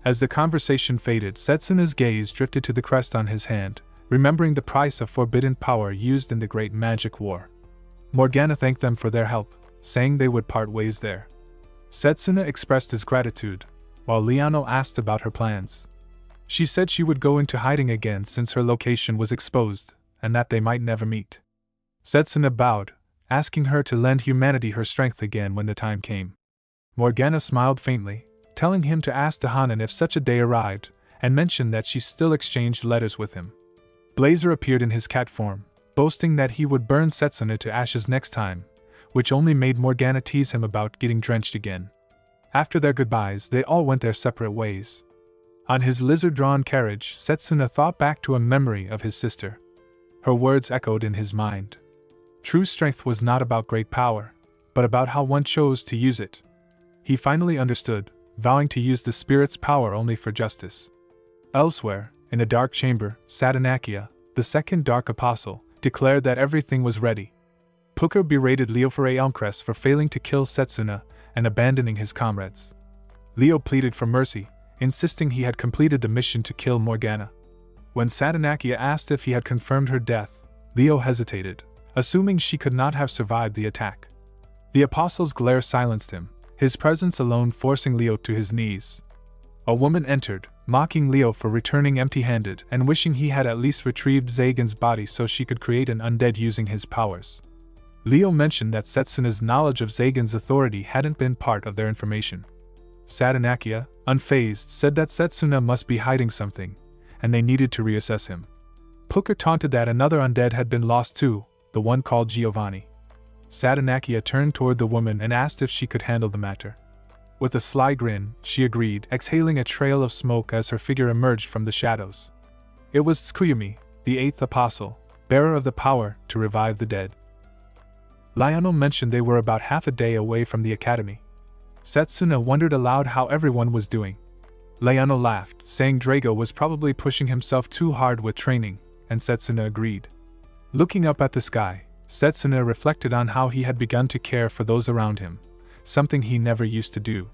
A: As the conversation faded, Setsuna's gaze drifted to the crest on his hand, remembering the price of forbidden power used in the Great Magic War. Morgana thanked them for their help, saying they would part ways there. Setsuna expressed his gratitude, while Liano asked about her plans. She said she would go into hiding again since her location was exposed, and that they might never meet. Setsuna bowed, asking her to lend humanity her strength again when the time came. Morgana smiled faintly, telling him to ask Dahanan if such a day arrived, and mentioned that she still exchanged letters with him. Blazer appeared in his cat form, boasting that he would burn Setsuna to ashes next time, which only made Morgana tease him about getting drenched again. After their goodbyes, they all went their separate ways. On his lizard-drawn carriage, Setsuna thought back to a memory of his sister. Her words echoed in his mind. True strength was not about great power, but about how one chose to use it. He finally understood, vowing to use the spirit's power only for justice. Elsewhere, in a dark chamber, Satanakia, the second Dark Apostle, declared that everything was ready. Pucker berated Leo for failing to kill Setsuna and abandoning his comrades. Leo pleaded for mercy, insisting he had completed the mission to kill Morgana. When Satanakia asked if he had confirmed her death, Leo hesitated, assuming she could not have survived the attack. The Apostle's glare silenced him, his presence alone forcing Leo to his knees. A woman entered, mocking Leo for returning empty-handed and wishing he had at least retrieved Zagan's body so she could create an undead using his powers. Leo mentioned that Setsuna's knowledge of Zagan's authority hadn't been part of their information. Satanakia, unfazed, said that Setsuna must be hiding something, and they needed to reassess him. Pucker taunted that another undead had been lost too, the one called Giovanni. Satanakia turned toward the woman and asked if she could handle the matter. With a sly grin, she agreed, exhaling a trail of smoke as her figure emerged from the shadows. It was Tsukuyumi, the eighth apostle, bearer of the power to revive the dead. Liano mentioned they were about half a day away from the academy. Setsuna wondered aloud how everyone was doing. Liano laughed, saying Drago was probably pushing himself too hard with training, and Setsuna agreed. Looking up at the sky, Setsuna reflected on how he had begun to care for those around him, something he never used to do.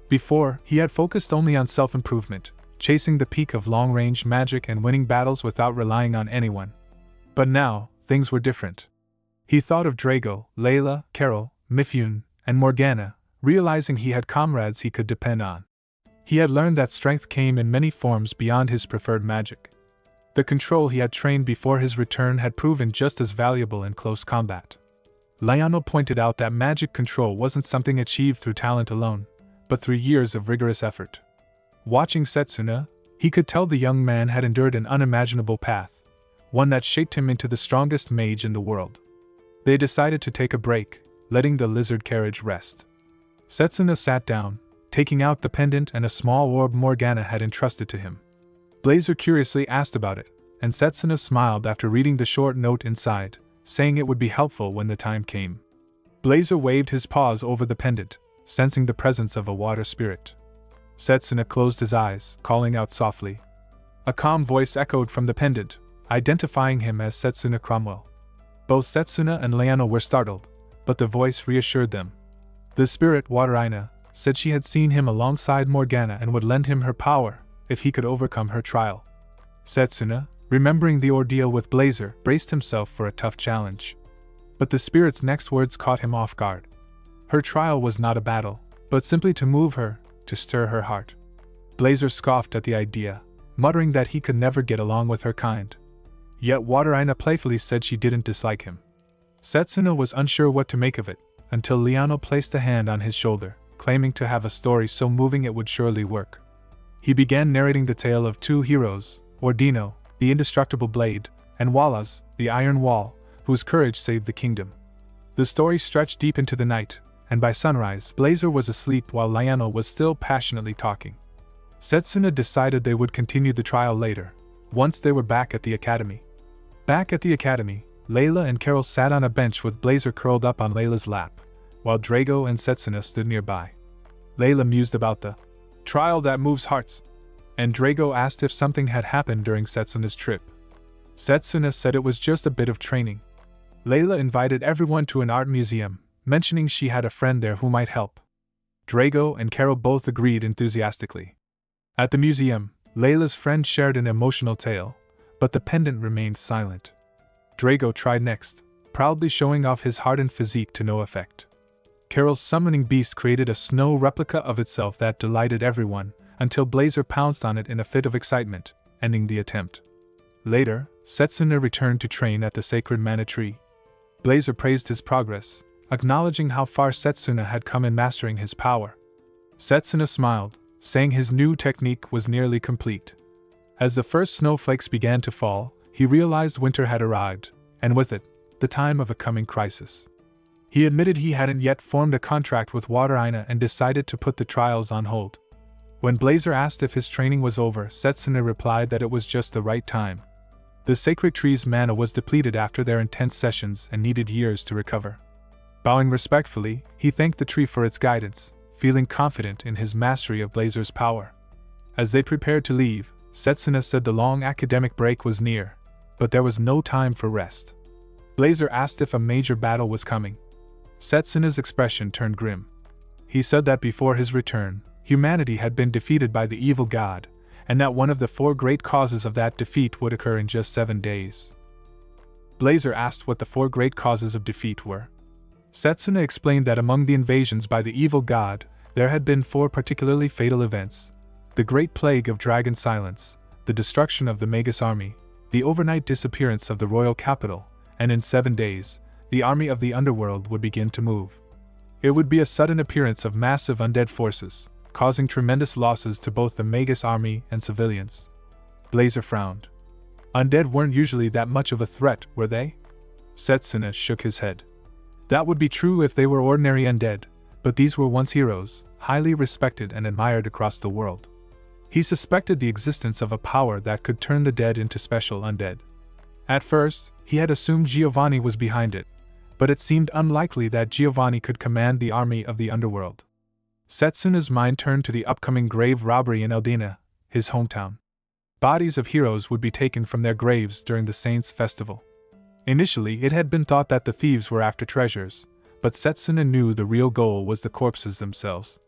A: Before, he had focused only on self-improvement, chasing the peak of long-range magic and winning battles without relying on anyone. But now, things were different. He thought of Drago, Layla, Carol, Mifune, and Morgana, realizing he had comrades he could depend on. He had learned that strength came in many forms beyond his preferred magic. The control he had trained before his return had proven just as valuable in close combat. Lionel pointed out that magic control wasn't something achieved through talent alone, but through years of rigorous effort. Watching Setsuna, he could tell the young man had endured an unimaginable path, one that shaped him into the strongest mage in the world. They decided to take a break, letting the lizard carriage rest. Setsuna sat down, taking out the pendant and a small orb Morgana had entrusted to him. Blazer curiously asked about it, and Setsuna smiled after reading the short note inside, saying it would be helpful when the time came. Blazer waved his paws over the pendant, sensing the presence of a water spirit. Setsuna closed his eyes, calling out softly. A calm voice echoed from the pendant, identifying him as Setsuna Cromwell. Both Setsuna and Leano were startled, but the voice reassured them. The spirit, Wateraina, said she had seen him alongside Morgana and would lend him her power if he could overcome her trial. Setsuna, remembering the ordeal with Blazer, braced himself for a tough challenge. But the spirit's next words caught him off guard. Her trial was not a battle, but simply to move her, to stir her heart. Blazer scoffed at the idea, muttering that he could never get along with her kind. Yet Wateraina playfully said she didn't dislike him. Setsuna was unsure what to make of it, until Leano placed a hand on his shoulder, claiming to have a story so moving it would surely work. He began narrating the tale of two heroes, Ordino, the indestructible blade, and Wallace, the iron wall, whose courage saved the kingdom. The story stretched deep into the night, and by sunrise, Blazer was asleep while Leano was still passionately talking. Setsuna decided they would continue the trial later, once they were back at the academy. Back at the academy, Layla and Carol sat on a bench with Blazer curled up on Layla's lap, while Drago and Setsuna stood nearby. Layla mused about the trial that moves hearts, and Drago asked if something had happened during Setsuna's trip. Setsuna said it was just a bit of training. Layla invited everyone to an art museum, mentioning she had a friend there who might help. Drago and Carol both agreed enthusiastically. At the museum, Layla's friend shared an emotional tale, but the pendant remained silent. Drago tried next, proudly showing off his hardened physique to no effect. Carol's summoning beast created a snow replica of itself that delighted everyone, until Blazer pounced on it in a fit of excitement, ending the attempt. Later, Setsuna returned to train at the sacred mana tree. Blazer praised his progress, acknowledging how far Setsuna had come in mastering his power. Setsuna smiled, saying his new technique was nearly complete. As the first snowflakes began to fall, he realized winter had arrived, and with it, the time of a coming crisis. He admitted he hadn't yet formed a contract with Wateraina and decided to put the trials on hold. When Blazer asked if his training was over, Setsuna replied that it was just the right time. The sacred tree's mana was depleted after their intense sessions and needed years to recover. Bowing respectfully, he thanked the tree for its guidance, feeling confident in his mastery of Blazer's power. As they prepared to leave, Setsuna said the long academic break was near, but there was no time for rest. Blazer asked if a major battle was coming. Setsuna's expression turned grim. He said that before his return, humanity had been defeated by the evil god, and that one of the 4 great causes of that defeat would occur in just 7 days. Blazer asked what the 4 great causes of defeat were. Setsuna explained that among the invasions by the evil god, there had been 4 particularly fatal events: the Great Plague of Dragon Silence, the destruction of the Magus army, the overnight disappearance of the royal capital, and in 7 days, the army of the underworld would begin to move. It would be a sudden appearance of massive undead forces, causing tremendous losses to both the Magus army and civilians. Blazer frowned. Undead weren't usually that much of a threat, were they? Setsuna shook his head. That would be true if they were ordinary undead, but these were once heroes, highly respected and admired across the world. He suspected the existence of a power that could turn the dead into special undead. At first, he had assumed Giovanni was behind it, but it seemed unlikely that Giovanni could command the army of the underworld. Setsuna's mind turned to the upcoming grave robbery in Eldina, his hometown. Bodies of heroes would be taken from their graves during the Saints' Festival. Initially, it had been thought that the thieves were after treasures, but Setsuna knew the real goal was the corpses themselves.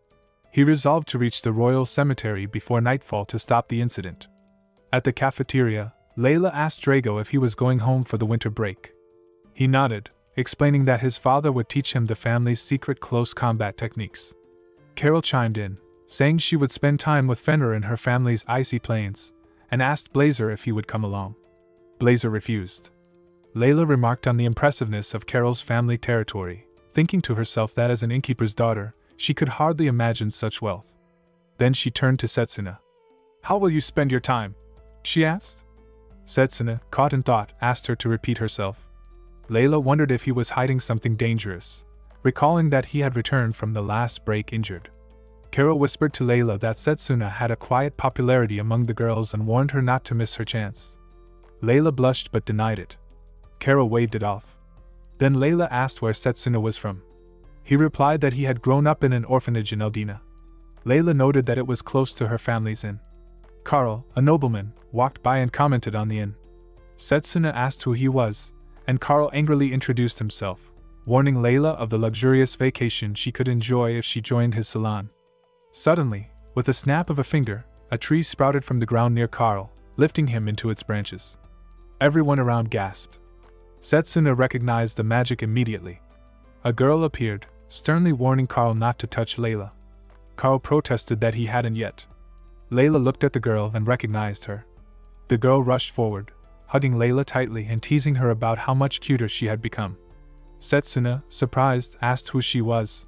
A: He resolved to reach the royal cemetery before nightfall to stop the incident. At the cafeteria, Layla asked Drago if he was going home for the winter break. He nodded, explaining that his father would teach him the family's secret close combat techniques. Carol chimed in, saying she would spend time with Fenrir in her family's icy plains, and asked Blazer if he would come along. Blazer refused. Layla remarked on the impressiveness of Carol's family territory, thinking to herself that as an innkeeper's daughter, she could hardly imagine such wealth. Then she turned to Setsuna. "How will you spend your time?" she asked. Setsuna, caught in thought, asked her to repeat herself. Layla wondered if he was hiding something dangerous, recalling that he had returned from the last break injured. Carol whispered to Layla that Setsuna had a quiet popularity among the girls and warned her not to miss her chance. Layla blushed but denied it. Carol waved it off. Then Layla asked where Setsuna was from. He replied that he had grown up in an orphanage in Eldina. Layla noted that it was close to her family's inn. Carl, a nobleman, walked by and commented on the inn. Setsuna asked who he was, and Carl angrily introduced himself, warning Layla of the luxurious vacation she could enjoy if she joined his salon. Suddenly, with a snap of a finger, a tree sprouted from the ground near Carl, lifting him into its branches. Everyone around gasped. Setsuna recognized the magic immediately. A girl appeared, sternly warning Carl not to touch Layla. Carl protested that he hadn't yet. Layla looked at the girl and recognized her. The girl rushed forward, hugging Layla tightly and teasing her about how much cuter she had become. Setsuna, surprised, asked who she was.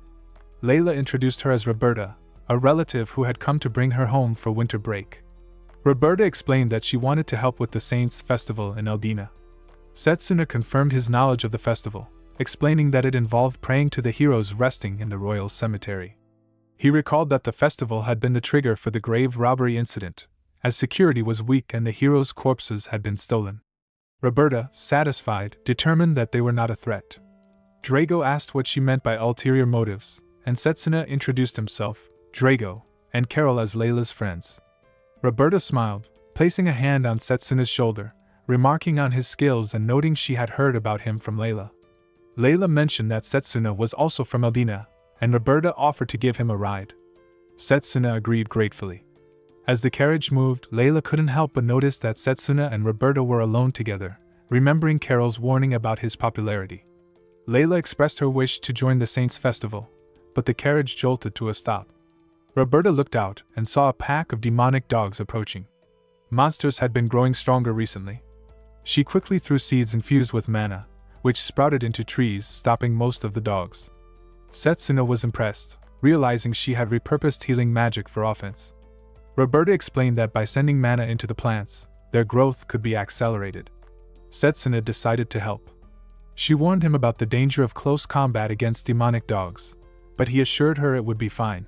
A: Layla introduced her as Roberta, a relative who had come to bring her home for winter break. Roberta explained that she wanted to help with the Saints' Festival in Eldina. Setsuna confirmed his knowledge of the festival, explaining that it involved praying to the heroes resting in the royal cemetery. He recalled that the festival had been the trigger for the grave robbery incident, as security was weak and the heroes' corpses had been stolen. Roberta, satisfied, determined that they were not a threat. Drago asked what she meant by ulterior motives, and Setsuna introduced himself, Drago, and Carol as Layla's friends. Roberta smiled, placing a hand on Setsuna's shoulder, remarking on his skills and noting she had heard about him from Layla. Layla mentioned that Setsuna was also from Eldina, and Roberta offered to give him a ride. Setsuna agreed gratefully. As the carriage moved, Layla couldn't help but notice that Setsuna and Roberta were alone together, remembering Carol's warning about his popularity. Layla expressed her wish to join the Saints' Festival, but the carriage jolted to a stop. Roberta looked out and saw a pack of demonic dogs approaching. Monsters had been growing stronger recently. She quickly threw seeds infused with mana, which sprouted into trees, stopping most of the dogs. Setsuna was impressed, realizing she had repurposed healing magic for offense. Roberta explained that by sending mana into the plants, their growth could be accelerated. Setsuna decided to help. She warned him about the danger of close combat against demonic dogs, but he assured her it would be fine.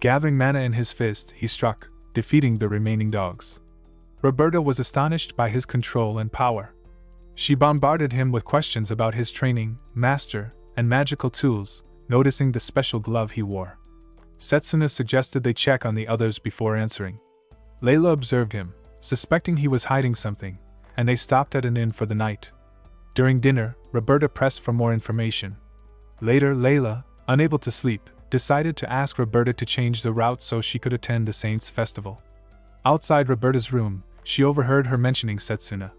A: Gathering mana in his fist, he struck, defeating the remaining dogs. Roberta was astonished by his control and power. She bombarded him with questions about his training, master, and magical tools, noticing the special glove he wore. Setsuna suggested they check on the others before answering. Layla observed him, suspecting he was hiding something, and they stopped at an inn for the night. During dinner, Roberta pressed for more information. Later, Layla, unable to sleep, decided to ask Roberta to change the route so she could attend the Saints' Festival. Outside Roberta's room, she overheard her mentioning Setsuna.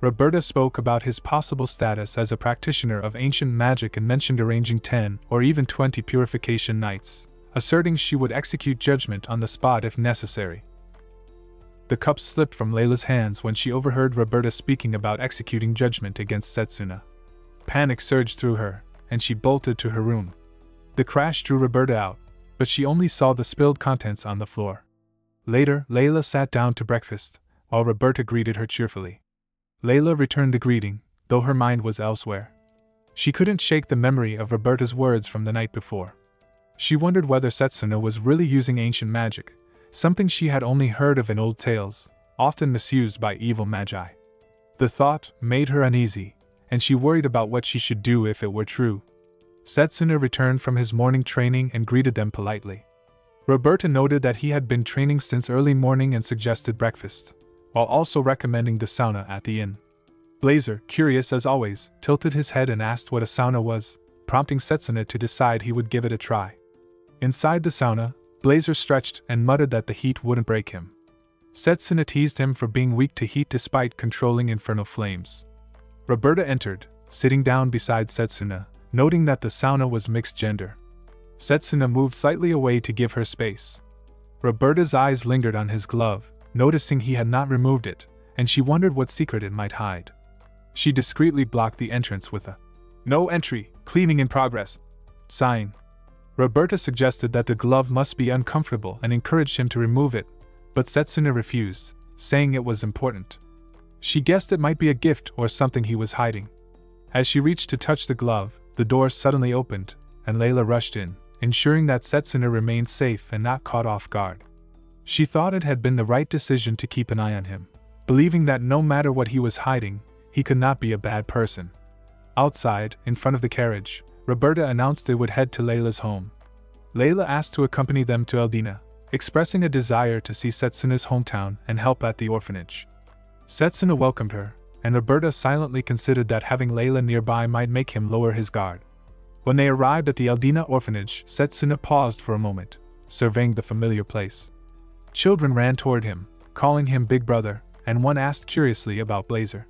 A: Roberta spoke about his possible status as a practitioner of ancient magic and mentioned arranging 10 or even 20 purification nights, asserting she would execute judgment on the spot if necessary. The cup slipped from Layla's hands when she overheard Roberta speaking about executing judgment against Setsuna. Panic surged through her, and she bolted to her room. The crash drew Roberta out, but she only saw the spilled contents on the floor. Later, Layla sat down to breakfast, while Roberta greeted her cheerfully. Layla returned the greeting, though her mind was elsewhere. She couldn't shake the memory of Roberta's words from the night before. She wondered whether Setsuna was really using ancient magic, something she had only heard of in old tales, often misused by evil magi. The thought made her uneasy, and she worried about what she should do if it were true. Setsuna returned from his morning training and greeted them politely. Roberta noted that he had been training since early morning and suggested breakfast, while also recommending the sauna at the inn. Blazer, curious as always, tilted his head and asked what a sauna was, prompting Setsuna to decide he would give it a try. Inside the sauna, Blazer stretched and muttered that the heat wouldn't break him. Setsuna teased him for being weak to heat despite controlling infernal flames. Roberta entered, sitting down beside Setsuna, noting that the sauna was mixed gender. Setsuna moved slightly away to give her space. Roberta's eyes lingered on his glove, noticing he had not removed it, and she wondered what secret it might hide. She discreetly blocked the entrance with a "No entry, cleaning in progress" sign. Roberta suggested that the glove must be uncomfortable and encouraged him to remove it, but Setsuna refused, saying it was important. She guessed it might be a gift or something he was hiding. As she reached to touch the glove, the door suddenly opened, and Layla rushed in, ensuring that Setsuna remained safe and not caught off guard. She thought it had been the right decision to keep an eye on him, believing that no matter what he was hiding, he could not be a bad person. Outside, in front of the carriage, Roberta announced they would head to Layla's home. Layla asked to accompany them to Eldina, expressing a desire to see Setsuna's hometown and help at the orphanage. Setsuna welcomed her, and Roberta silently considered that having Layla nearby might make him lower his guard. When they arrived at the Eldina orphanage, Setsuna paused for a moment, surveying the familiar place. Children ran toward him, calling him Big Brother, and one asked curiously about Blazer.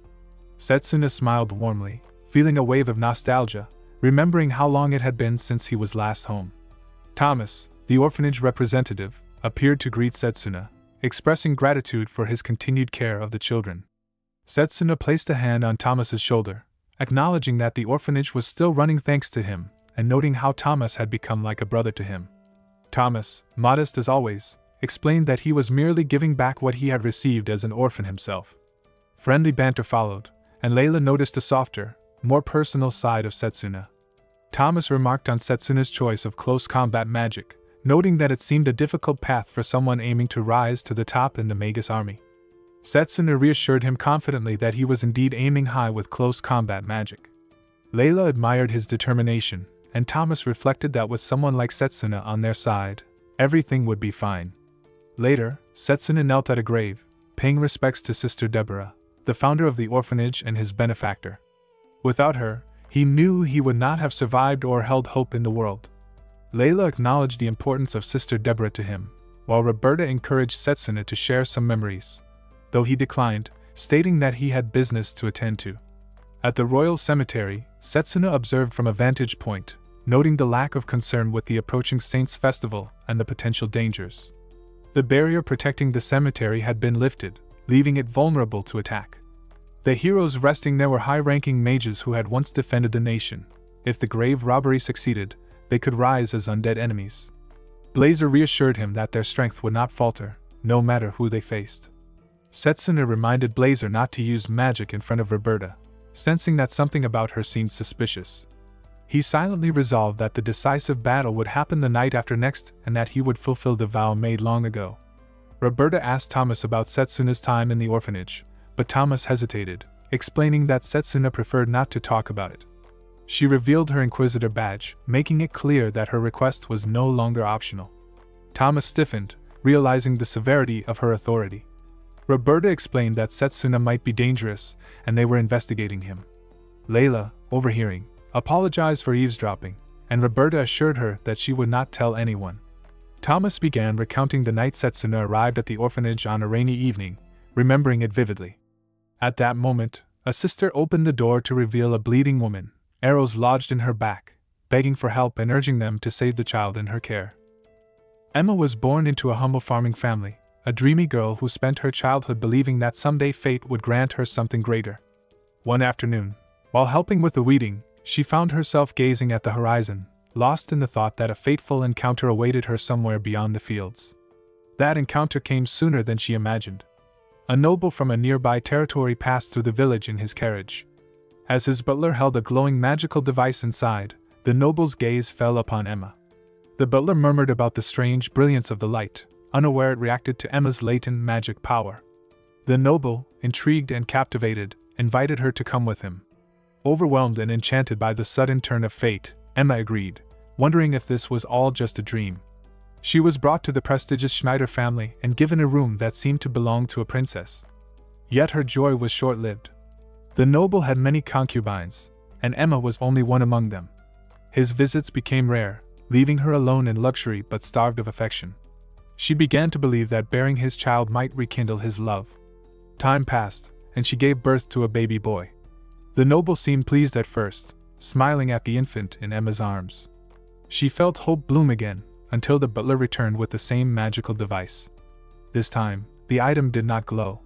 A: Setsuna smiled warmly, feeling a wave of nostalgia, remembering how long it had been since he was last home. Thomas, the orphanage representative, appeared to greet Setsuna, expressing gratitude for his continued care of the children. Setsuna placed a hand on Thomas's shoulder, acknowledging that the orphanage was still running thanks to him, and noting how Thomas had become like a brother to him. Thomas, modest as always, explained that he was merely giving back what he had received as an orphan himself. Friendly banter followed, and Layla noticed a softer, more personal side of Setsuna. Thomas remarked on Setsuna's choice of close combat magic, noting that it seemed a difficult path for someone aiming to rise to the top in the Magus army. Setsuna reassured him confidently that he was indeed aiming high with close combat magic. Layla admired his determination, and Thomas reflected that with someone like Setsuna on their side, everything would be fine. Later, Setsuna knelt at a grave, paying respects to Sister Deborah, the founder of the orphanage and his benefactor. Without her, he knew he would not have survived or held hope in the world. Layla acknowledged the importance of Sister Deborah to him, while Roberta encouraged Setsuna to share some memories, though he declined, stating that he had business to attend to. At the royal cemetery, Setsuna observed from a vantage point, noting the lack of concern with the approaching Saints' festival and the potential dangers. The barrier protecting the cemetery had been lifted, leaving it vulnerable to attack. The heroes resting there were high-ranking mages who had once defended the nation. If the grave robbery succeeded, they could rise as undead enemies. Blazer reassured him that their strength would not falter, no matter who they faced. Setsuna reminded Blazer not to use magic in front of Roberta, sensing that something about her seemed suspicious. He silently resolved that the decisive battle would happen the night after next and that he would fulfill the vow made long ago. Roberta asked Thomas about Setsuna's time in the orphanage, but Thomas hesitated, explaining that Setsuna preferred not to talk about it. She revealed her Inquisitor badge, making it clear that her request was no longer optional. Thomas stiffened, realizing the severity of her authority. Roberta explained that Setsuna might be dangerous, and they were investigating him. Layla, overhearing, apologized for eavesdropping, and Roberta assured her that she would not tell anyone. Thomas began recounting the night Setsuna arrived at the orphanage on a rainy evening, remembering it vividly. At that moment, a sister opened the door to reveal a bleeding woman, arrows lodged in her back, begging for help and urging them to save the child in her care. Emma was born into a humble farming family, a dreamy girl who spent her childhood believing that someday fate would grant her something greater. One afternoon, while helping with the weeding, she found herself gazing at the horizon, lost in the thought that a fateful encounter awaited her somewhere beyond the fields. That encounter came sooner than she imagined. A noble from a nearby territory passed through the village in his carriage. As his butler held a glowing magical device inside, the noble's gaze fell upon Emma. The butler murmured about the strange brilliance of the light, unaware it reacted to Emma's latent magic power. The noble, intrigued and captivated, invited her to come with him. Overwhelmed and enchanted by the sudden turn of fate, Emma agreed, wondering if this was all just a dream. She was brought to the prestigious Schneider family and given a room that seemed to belong to a princess. Yet her joy was short-lived. The noble had many concubines, and Emma was only one among them. His visits became rare, leaving her alone in luxury but starved of affection. She began to believe that bearing his child might rekindle his love. Time passed, and she gave birth to a baby boy. The noble seemed pleased at first, smiling at the infant in Emma's arms. She felt hope bloom again, until the butler returned with the same magical device. This time, the item did not glow.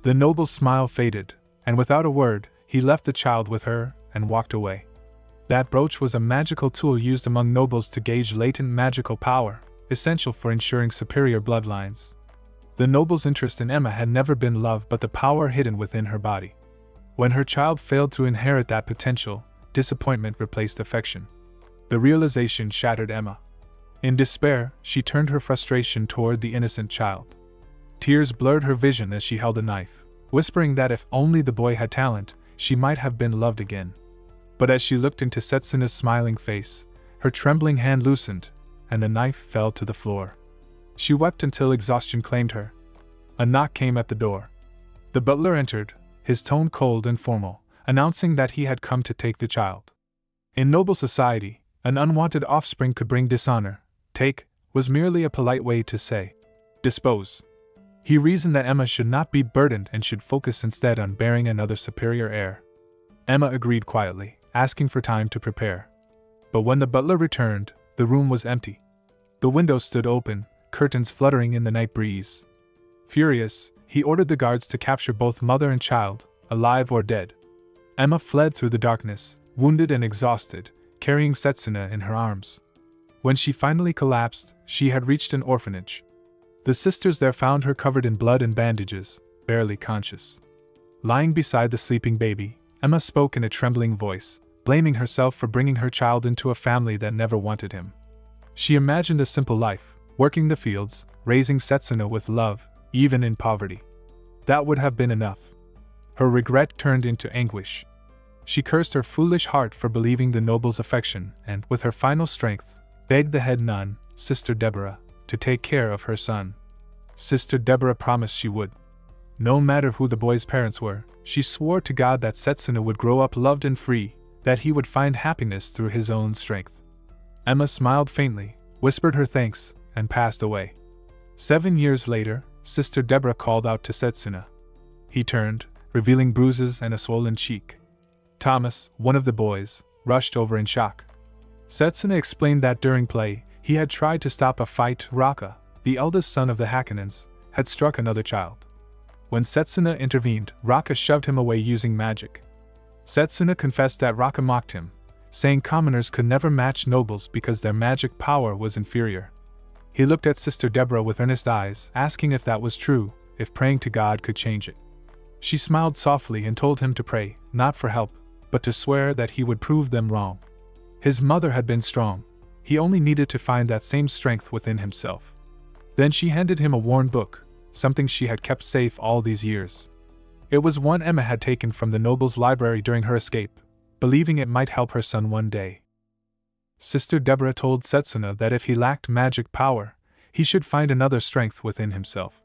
A: The noble's smile faded, and without a word, he left the child with her and walked away. That brooch was a magical tool used among nobles to gauge latent magical power, essential for ensuring superior bloodlines. The noble's interest in Emma had never been love but the power hidden within her body. When her child failed to inherit that potential, disappointment replaced affection. The realization shattered Emma. In despair, she turned her frustration toward the innocent child. Tears blurred her vision as she held a knife, whispering that if only the boy had talent, she might have been loved again. But as she looked into Setsuna's smiling face, her trembling hand loosened, and the knife fell to the floor. She wept until exhaustion claimed her. A knock came at the door. The butler entered, his tone cold and formal, announcing that he had come to take the child. In noble society, an unwanted offspring could bring dishonor. Take was merely a polite way to say, dispose. He reasoned that Emma should not be burdened and should focus instead on bearing another superior heir. Emma agreed quietly, asking for time to prepare. But when the butler returned, the room was empty. The windows stood open, curtains fluttering in the night breeze. Furious, he ordered the guards to capture both mother and child, alive or dead. Emma fled through the darkness, wounded and exhausted, carrying Setsuna in her arms. When she finally collapsed, she had reached an orphanage. The sisters there found her covered in blood and bandages, barely conscious. Lying beside the sleeping baby, Emma spoke in a trembling voice, blaming herself for bringing her child into a family that never wanted him. She imagined a simple life, working the fields, raising Setsuna with love, even in poverty. That would have been enough. Her regret turned into anguish. She cursed her foolish heart for believing the noble's affection and, with her final strength, begged the head nun, Sister Deborah, to take care of her son. Sister Deborah promised she would. No matter who the boy's parents were, she swore to God that Setsuna would grow up loved and free, that he would find happiness through his own strength. Emma smiled faintly, whispered her thanks, and passed away. 7 years later, Sister Deborah called out to Setsuna. He turned, revealing bruises and a swollen cheek. Thomas, one of the boys, rushed over in shock. Setsuna explained that during play, he had tried to stop a fight. Raka, the eldest son of the Hakanins, had struck another child. When Setsuna intervened, Raka shoved him away using magic. Setsuna confessed that Raka mocked him, saying commoners could never match nobles because their magic power was inferior. He looked at Sister Deborah with earnest eyes, asking if that was true, if praying to God could change it. She smiled softly and told him to pray, not for help, but to swear that he would prove them wrong. His mother had been strong. He only needed to find that same strength within himself. Then she handed him a worn book, something she had kept safe all these years. It was one Emma had taken from the noble's library during her escape, believing it might help her son one day. Sister Deborah told Setsuna that if he lacked magic power, he should find another strength within himself.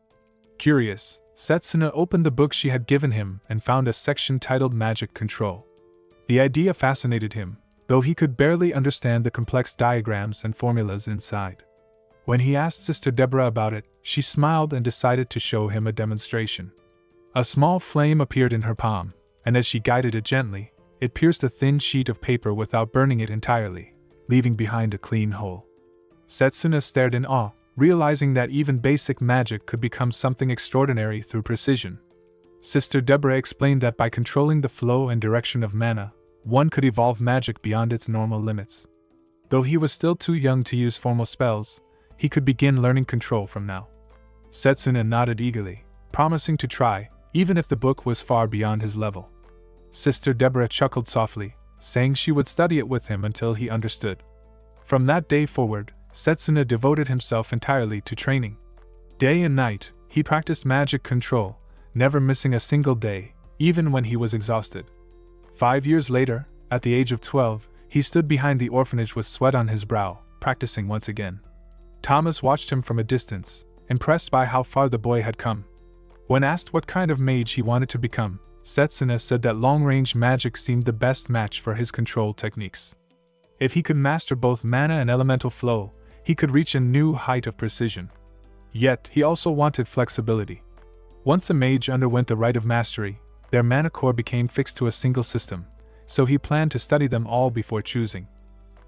A: Curious, Setsuna opened the book she had given him and found a section titled Magic Control. The idea fascinated him, though he could barely understand the complex diagrams and formulas inside. When he asked Sister Deborah about it, she smiled and decided to show him a demonstration. A small flame appeared in her palm, and as she guided it gently, it pierced a thin sheet of paper without burning it entirely, leaving behind a clean hole. Setsuna stared in awe, realizing that even basic magic could become something extraordinary through precision. Sister Deborah explained that by controlling the flow and direction of mana, one could evolve magic beyond its normal limits. Though he was still too young to use formal spells, he could begin learning control from now. Setsuna nodded eagerly, promising to try, even if the book was far beyond his level. Sister Deborah chuckled softly, saying she would study it with him until he understood. From that day forward, Setsuna devoted himself entirely to training. Day and night, he practiced magic control, never missing a single day, even when he was exhausted. 5 years later, at the age of 12, he stood behind the orphanage with sweat on his brow, practicing once again. Thomas watched him from a distance, impressed by how far the boy had come. When asked what kind of mage he wanted to become, Setsuna said that long-range magic seemed the best match for his control techniques. If he could master both mana and elemental flow, he could reach a new height of precision. Yet, he also wanted flexibility. Once a mage underwent the rite of mastery, Their mana core became fixed to a single system, so he planned to study them all before choosing.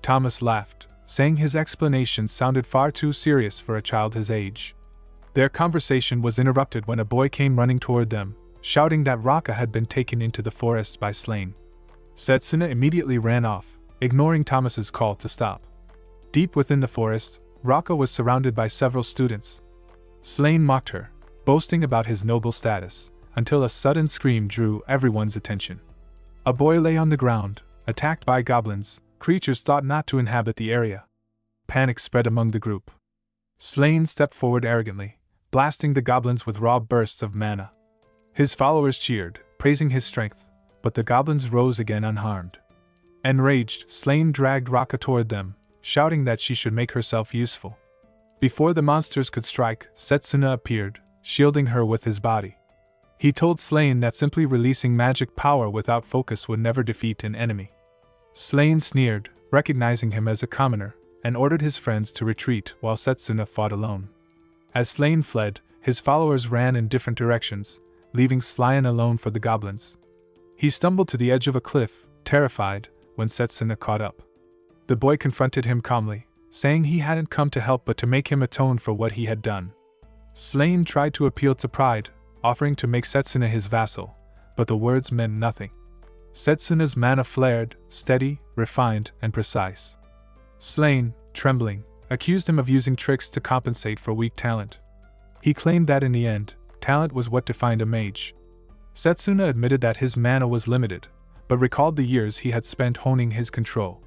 A: Thomas laughed, saying his explanation sounded far too serious for a child his age. Their conversation was interrupted when a boy came running toward them, shouting that Raka had been taken into the forest by Slain. Setsuna immediately ran off, ignoring Thomas's call to stop. Deep within the forest, Raka was surrounded by several students. Slain mocked her, boasting about his noble status, until a sudden scream drew everyone's attention. A boy lay on the ground, attacked by goblins, creatures thought not to inhabit the area. Panic spread among the group. Slain stepped forward arrogantly, blasting the goblins with raw bursts of mana. His followers cheered, praising his strength, but the goblins rose again unharmed. Enraged, Slain dragged Raka toward them, shouting that she should make herself useful. Before the monsters could strike, Setsuna appeared, shielding her with his body. He told Slain that simply releasing magic power without focus would never defeat an enemy. Slain sneered, recognizing him as a commoner, and ordered his friends to retreat while Setsuna fought alone. As Slain fled, his followers ran in different directions, leaving Slain alone for the goblins. He stumbled to the edge of a cliff, terrified, when Setsuna caught up. The boy confronted him calmly, saying he hadn't come to help but to make him atone for what he had done. Slain tried to appeal to pride, offering to make Setsuna his vassal, but the words meant nothing. Setsuna's mana flared, steady, refined, and precise. Slain, trembling, accused him of using tricks to compensate for weak talent. He claimed that in the end, talent was what defined a mage. Setsuna admitted that his mana was limited, but recalled the years he had spent honing his control.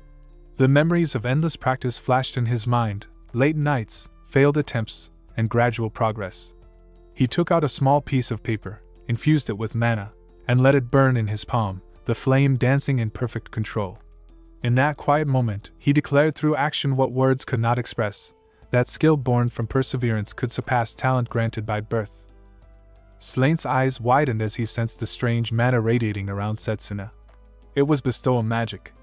A: The memories of endless practice flashed in his mind, late nights, failed attempts, and gradual progress. He took out a small piece of paper, infused it with mana, and let it burn in his palm, the flame dancing in perfect control. In that quiet moment, he declared through action what words could not express, that skill born from perseverance could surpass talent granted by birth. Slain's eyes widened as he sensed the strange mana radiating around Setsuna. It was bestowal magic.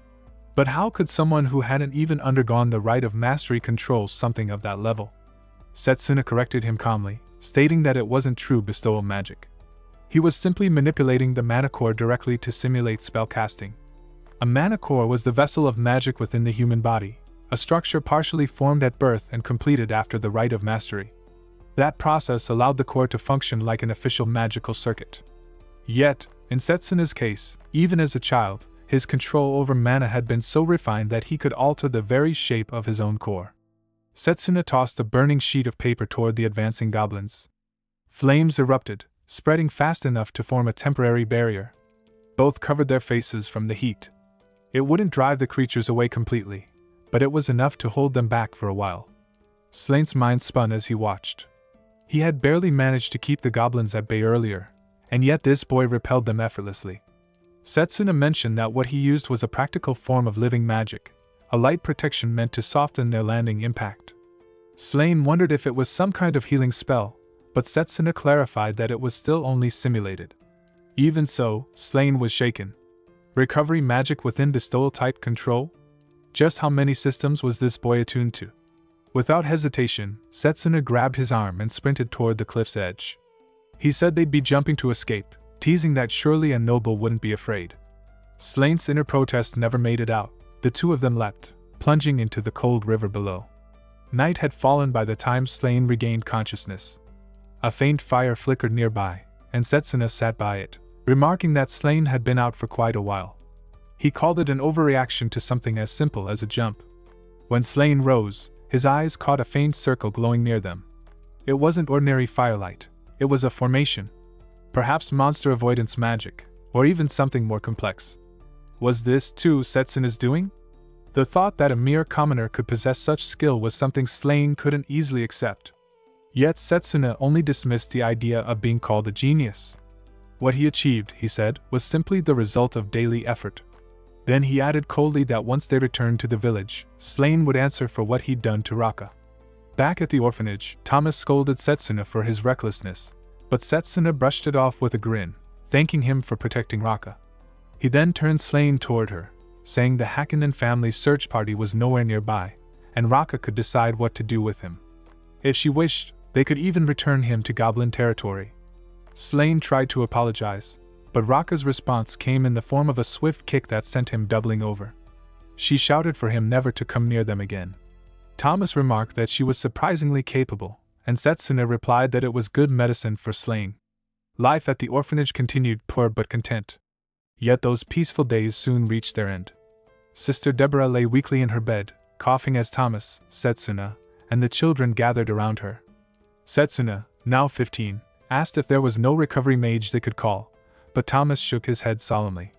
A: But how could someone who hadn't even undergone the rite of mastery control something of that level? Setsuna corrected him calmly, stating that it wasn't true bestowal magic. He was simply manipulating the mana core directly to simulate spellcasting. A mana core was the vessel of magic within the human body, a structure partially formed at birth and completed after the rite of mastery. That process allowed the core to function like an official magical circuit. Yet, in Setsuna's case, even as a child, his control over mana had been so refined that he could alter the very shape of his own core. Setsuna tossed a burning sheet of paper toward the advancing goblins. Flames erupted, spreading fast enough to form a temporary barrier. Both covered their faces from the heat. It wouldn't drive the creatures away completely, but it was enough to hold them back for a while. Slain's mind spun as he watched. He had barely managed to keep the goblins at bay earlier, and yet this boy repelled them effortlessly. Setsuna mentioned that what he used was a practical form of living magic, a light protection meant to soften their landing impact. Slain wondered if it was some kind of healing spell, but Setsuna clarified that it was still only simulated. Even so, Slain was shaken. Recovery magic within bestowal-type control? Just how many systems was this boy attuned to? Without hesitation, Setsuna grabbed his arm and sprinted toward the cliff's edge. He said they'd be jumping to escape, teasing that surely a noble wouldn't be afraid. Slain's inner protest never made it out. The two of them leapt, plunging into the cold river below. Night had fallen by the time Slain regained consciousness. A faint fire flickered nearby, and Setsuna sat by it, remarking that Slain had been out for quite a while. He called it an overreaction to something as simple as a jump. When Slain rose, his eyes caught a faint circle glowing near them. It wasn't ordinary firelight, it was a formation. Perhaps monster avoidance magic, or even something more complex. Was this, too, Setsuna's doing? The thought that a mere commoner could possess such skill was something Slain couldn't easily accept. Yet Setsuna only dismissed the idea of being called a genius. What he achieved, he said, was simply the result of daily effort. Then he added coldly that once they returned to the village, Slain would answer for what he'd done to Raka. Back at the orphanage, Thomas scolded Setsuna for his recklessness, but Setsuna brushed it off with a grin, thanking him for protecting Raka. He then turned Slain toward her, saying the Hakkinen family's search party was nowhere nearby, and Raka could decide what to do with him. If she wished, they could even return him to goblin territory. Slain tried to apologize, but Raka's response came in the form of a swift kick that sent him doubling over. She shouted for him never to come near them again. Thomas remarked that she was surprisingly capable, and Setsuna replied that it was good medicine for slaying. Life at the orphanage continued poor but content. Yet those peaceful days soon reached their end. Sister Deborah lay weakly in her bed, coughing as Thomas, Setsuna, and the children gathered around her. Setsuna, now 15, asked if there was no recovery mage they could call, but Thomas shook his head solemnly.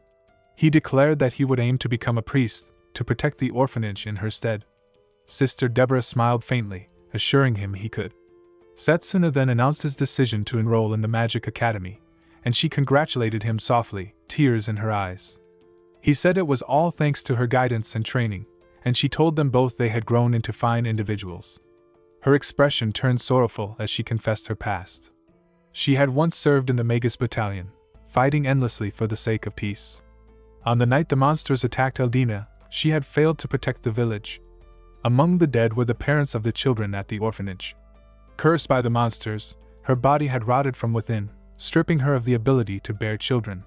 A: He declared that he would aim to become a priest, to protect the orphanage in her stead. Sister Deborah smiled faintly, assuring him he could. Setsuna then announced his decision to enroll in the Magic Academy, and she congratulated him softly, tears in her eyes. He said it was all thanks to her guidance and training, and she told them both they had grown into fine individuals. Her expression turned sorrowful as she confessed her past. She had once served in the Magus battalion, fighting endlessly for the sake of peace. On the night the monsters attacked Eldina, she had failed to protect the village. Among the dead were the parents of the children at the orphanage. Cursed by the monsters, her body had rotted from within, stripping her of the ability to bear children.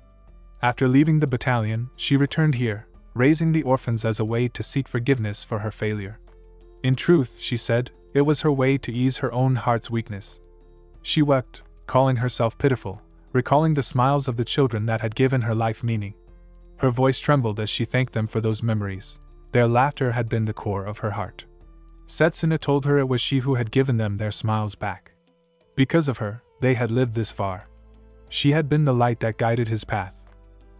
A: After leaving the battalion, she returned here, raising the orphans as a way to seek forgiveness for her failure. In truth, she said, it was her way to ease her own heart's weakness. She wept, calling herself pitiful, recalling the smiles of the children that had given her life meaning. Her voice trembled as she thanked them for those memories. Their laughter had been the core of her heart. Setsuna told her it was she who had given them their smiles back. Because of her, they had lived this far. She had been the light that guided his path.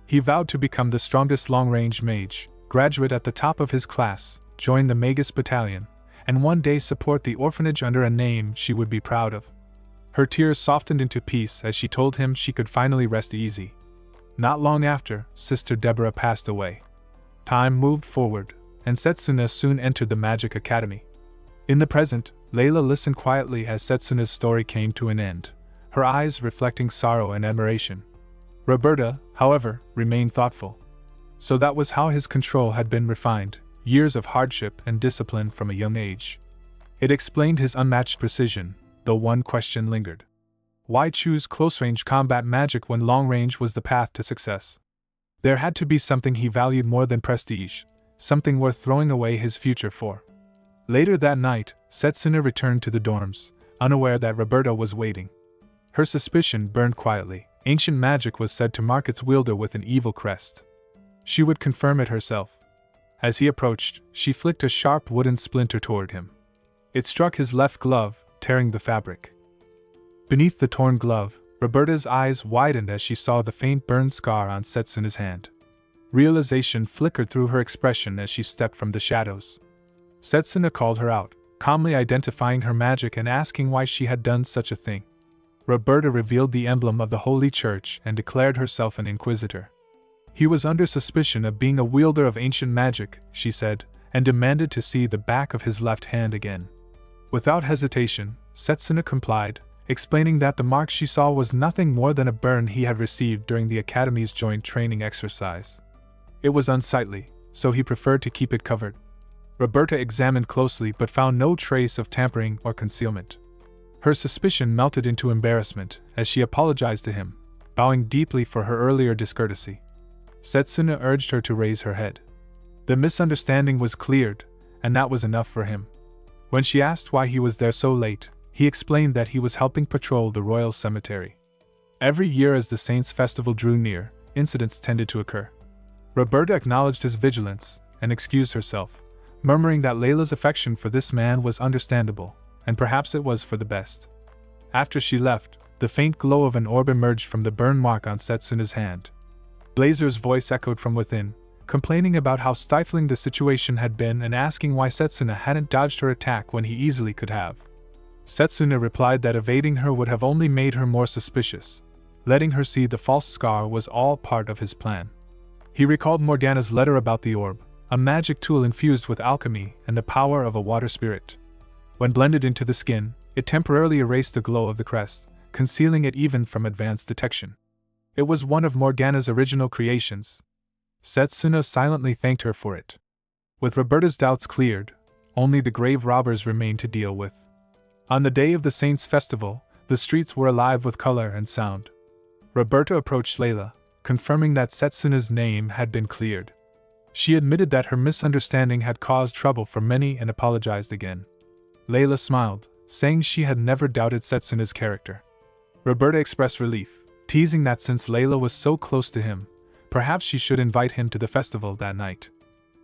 A: He vowed to become the strongest long-range mage, graduate at the top of his class, join the Magus battalion, and one day support the orphanage under a name she would be proud of. Her tears softened into peace as she told him she could finally rest easy. Not long after, Sister Deborah passed away. Time moved forward, and Setsuna soon entered the Magic Academy. In the present, Layla listened quietly as Setsuna's story came to an end, her eyes reflecting sorrow and admiration. Roberta, however, remained thoughtful. So that was how his control had been refined, years of hardship and discipline from a young age. It explained his unmatched precision, though one question lingered. Why choose close-range combat magic when long-range was the path to success? There had to be something he valued more than prestige, something worth throwing away his future for. Later that night, Setsuna returned to the dorms, unaware that Roberta was waiting. Her suspicion burned quietly. Ancient magic was said to mark its wielder with an evil crest. She would confirm it herself. As he approached, she flicked a sharp wooden splinter toward him. It struck his left glove, tearing the fabric. Beneath the torn glove, Roberta's eyes widened as she saw the faint burn scar on Setsuna's hand. Realization flickered through her expression as she stepped from the shadows. Setsuna called her out, calmly identifying her magic and asking why she had done such a thing. Roberta revealed the emblem of the Holy Church and declared herself an inquisitor. He was under suspicion of being a wielder of ancient magic, she said, and demanded to see the back of his left hand again. Without hesitation, Setsuna complied, explaining that the mark she saw was nothing more than a burn he had received during the Academy's joint training exercise. It was unsightly, so he preferred to keep it covered. Roberta examined closely but found no trace of tampering or concealment. Her suspicion melted into embarrassment as she apologized to him, bowing deeply for her earlier discourtesy. Setsuna urged her to raise her head. The misunderstanding was cleared, and that was enough for him. When she asked why he was there so late, he explained that he was helping patrol the royal cemetery. Every year as the Saints' Festival drew near, incidents tended to occur. Roberta acknowledged his vigilance and excused herself, murmuring that Layla's affection for this man was understandable, and perhaps it was for the best. After she left, the faint glow of an orb emerged from the burn mark on Setsuna's hand. Blazer's voice echoed from within, complaining about how stifling the situation had been and asking why Setsuna hadn't dodged her attack when he easily could have. Setsuna replied that evading her would have only made her more suspicious, letting her see the false scar was all part of his plan. He recalled Morgana's letter about the orb, a magic tool infused with alchemy and the power of a water spirit. When blended into the skin, it temporarily erased the glow of the crest, concealing it even from advanced detection. It was one of Morgana's original creations. Setsuna silently thanked her for it. With Roberta's doubts cleared, only the grave robbers remained to deal with. On the day of the Saints' Festival, the streets were alive with color and sound. Roberta approached Layla, confirming that Setsuna's name had been cleared. She admitted that her misunderstanding had caused trouble for many and apologized again. Layla smiled, saying she had never doubted Setsuna's character. Roberta expressed relief, teasing that since Layla was so close to him, perhaps she should invite him to the festival that night.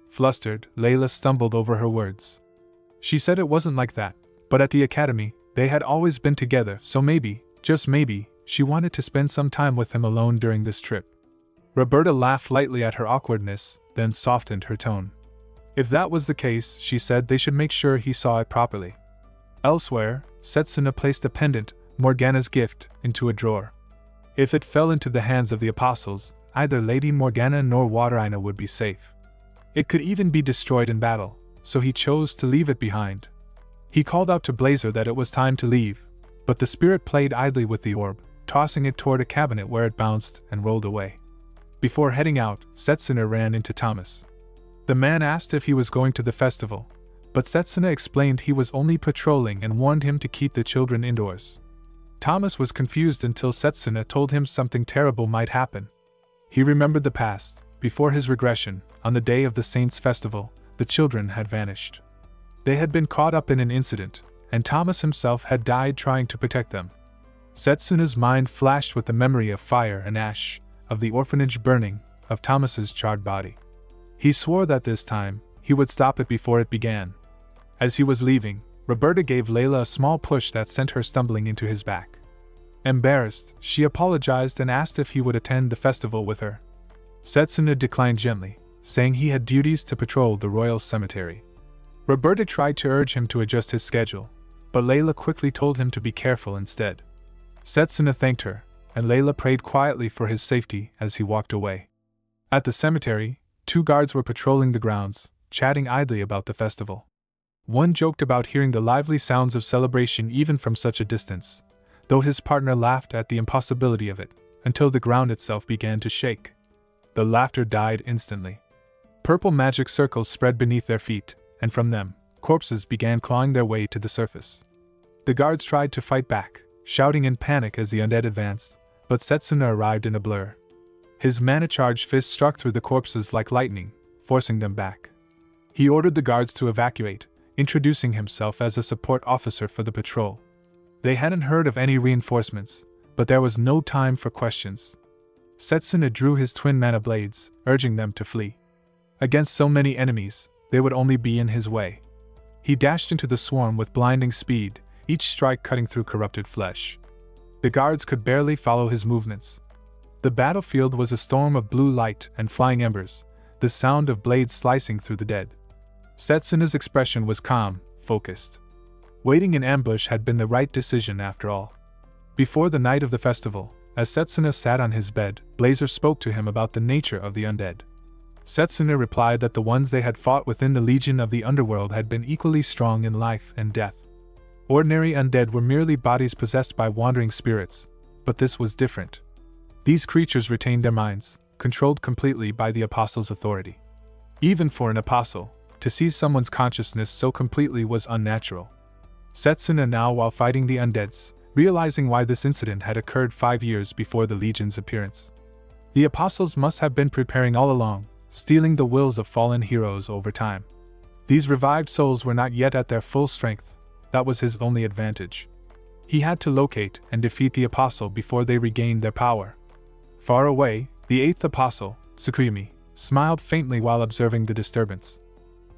A: Flustered, Layla stumbled over her words. She said it wasn't like that, but at the academy, they had always been together, so maybe, just maybe, she wanted to spend some time with him alone during this trip. Roberta laughed lightly at her awkwardness, then softened her tone. If that was the case, she said they should make sure he saw it properly. Elsewhere, Setsuna placed a pendant, Morgana's gift, into a drawer. If it fell into the hands of the apostles, either Lady Morgana nor Wateraina would be safe. It could even be destroyed in battle, so he chose to leave it behind. He called out to Blazer that it was time to leave, but the spirit played idly with the orb, tossing it toward a cabinet where it bounced and rolled away. Before heading out, Setsuna ran into Thomas. The man asked if he was going to the festival, but Setsuna explained he was only patrolling and warned him to keep the children indoors. Thomas was confused until Setsuna told him something terrible might happen. He remembered the past. Before his regression, on the day of the Saints' festival, the children had vanished. They had been caught up in an incident, and Thomas himself had died trying to protect them. Setsuna's mind flashed with the memory of fire and ash, of the orphanage burning, of Thomas's charred body. He swore that this time, he would stop it before it began. As he was leaving, Roberta gave Layla a small push that sent her stumbling into his back. Embarrassed, she apologized and asked if he would attend the festival with her. Setsuna declined gently, saying he had duties to patrol the royal cemetery. Roberta tried to urge him to adjust his schedule, but Layla quickly told him to be careful instead. Setsuna thanked her, and Layla prayed quietly for his safety as he walked away. At the cemetery, 2 guards were patrolling the grounds, chatting idly about the festival. One joked about hearing the lively sounds of celebration even from such a distance, though his partner laughed at the impossibility of it, until the ground itself began to shake. The laughter died instantly. Purple magic circles spread beneath their feet, and from them, corpses began clawing their way to the surface. The guards tried to fight back, shouting in panic as the undead advanced, but Setsuna arrived in a blur. His mana-charged fist struck through the corpses like lightning, forcing them back. He ordered the guards to evacuate, introducing himself as a support officer for the patrol. They hadn't heard of any reinforcements, but there was no time for questions. Setsuna drew his twin mana blades, urging them to flee. Against so many enemies, they would only be in his way. He dashed into the swarm with blinding speed, each strike cutting through corrupted flesh. The guards could barely follow his movements. The battlefield was a storm of blue light and flying embers, the sound of blades slicing through the dead. Setsuna's expression was calm, focused. Waiting in ambush had been the right decision after all. Before the night of the festival, as Setsuna sat on his bed, Blazer spoke to him about the nature of the undead. Setsuna replied that the ones they had fought within the Legion of the Underworld had been equally strong in life and death. Ordinary undead were merely bodies possessed by wandering spirits, but this was different. These creatures retained their minds, controlled completely by the apostle's authority. Even for an apostle, to seize someone's consciousness so completely was unnatural. Setsuna now, while fighting the undeads, realizing why this incident had occurred 5 years before the Legion's appearance. The apostles must have been preparing all along, stealing the wills of fallen heroes over time. These revived souls were not yet at their full strength. That was his only advantage. He had to locate and defeat the apostle before they regained their power. Far away, the 8th apostle, Tsukuyumi, smiled faintly while observing the disturbance.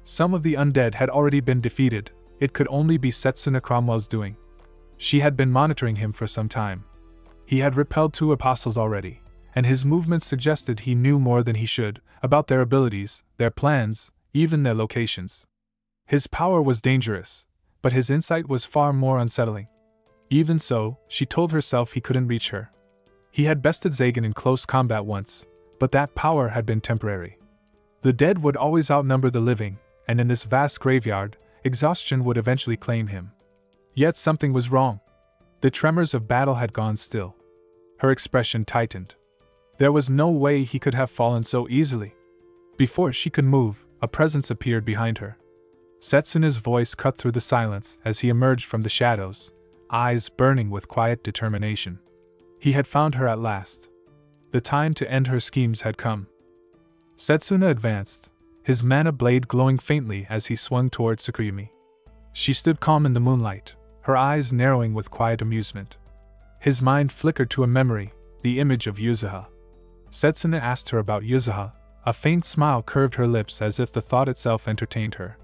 A: Some of the undead had already been defeated. It could only be Setsuna Cromwell's doing. She had been monitoring him for some time. He had repelled 2 apostles already, and his movements suggested he knew more than he should about their abilities, their plans, even their locations. His power was dangerous, but his insight was far more unsettling. Even so, she told herself he couldn't reach her. He had bested Zagan in close combat once, but that power had been temporary. The dead would always outnumber the living, and in this vast graveyard, exhaustion would eventually claim him. Yet something was wrong. The tremors of battle had gone still. Her expression tightened. There was no way he could have fallen so easily. Before she could move, a presence appeared behind her. Setsuna's voice cut through the silence as he emerged from the shadows, eyes burning with quiet determination. He had found her at last. The time to end her schemes had come. Setsuna advanced, his mana blade glowing faintly as he swung toward Tsukuyomi. She stood calm in the moonlight, her eyes narrowing with quiet amusement. His mind flickered to a memory, the image of Yuzuha. Setsuna asked her about Yuzuha. A faint smile curved her lips as if the thought itself entertained her.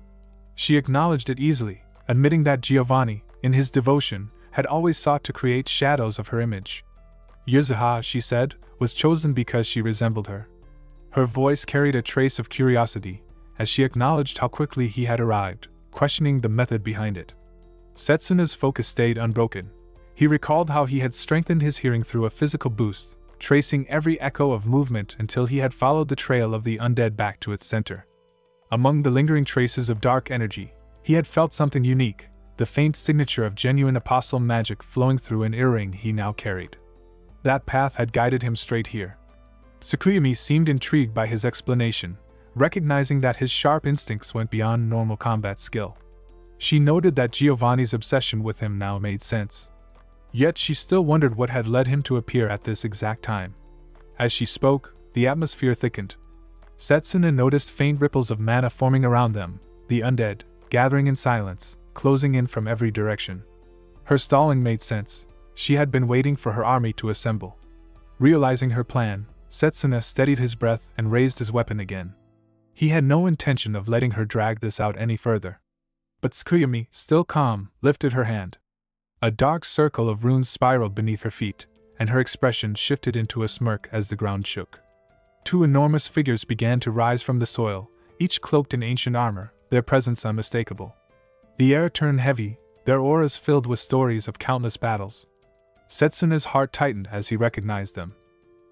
A: She acknowledged it easily, admitting that Giovanni, in his devotion, had always sought to create shadows of her image. Yuzuha, she said, was chosen because she resembled her. Her voice carried a trace of curiosity, as she acknowledged how quickly he had arrived, questioning the method behind it. Setsuna's focus stayed unbroken. He recalled how he had strengthened his hearing through a physical boost, tracing every echo of movement until he had followed the trail of the undead back to its center. Among the lingering traces of dark energy, he had felt something unique, the faint signature of genuine apostle magic flowing through an earring he now carried. That path had guided him straight here. Tsukuyomi seemed intrigued by his explanation, recognizing that his sharp instincts went beyond normal combat skill. She noted that Giovanni's obsession with him now made sense. Yet she still wondered what had led him to appear at this exact time. As she spoke, the atmosphere thickened. Setsuna noticed faint ripples of mana forming around them, the undead, gathering in silence, closing in from every direction. Her stalling made sense. She had been waiting for her army to assemble. Realizing her plan, Setsuna steadied his breath and raised his weapon again. He had no intention of letting her drag this out any further. But Tsukuyomi, still calm, lifted her hand. A dark circle of runes spiraled beneath her feet, and her expression shifted into a smirk as the ground shook. Two enormous figures began to rise from the soil, each cloaked in ancient armor, their presence unmistakable. The air turned heavy, their auras filled with stories of countless battles. Setsuna's heart tightened as he recognized them.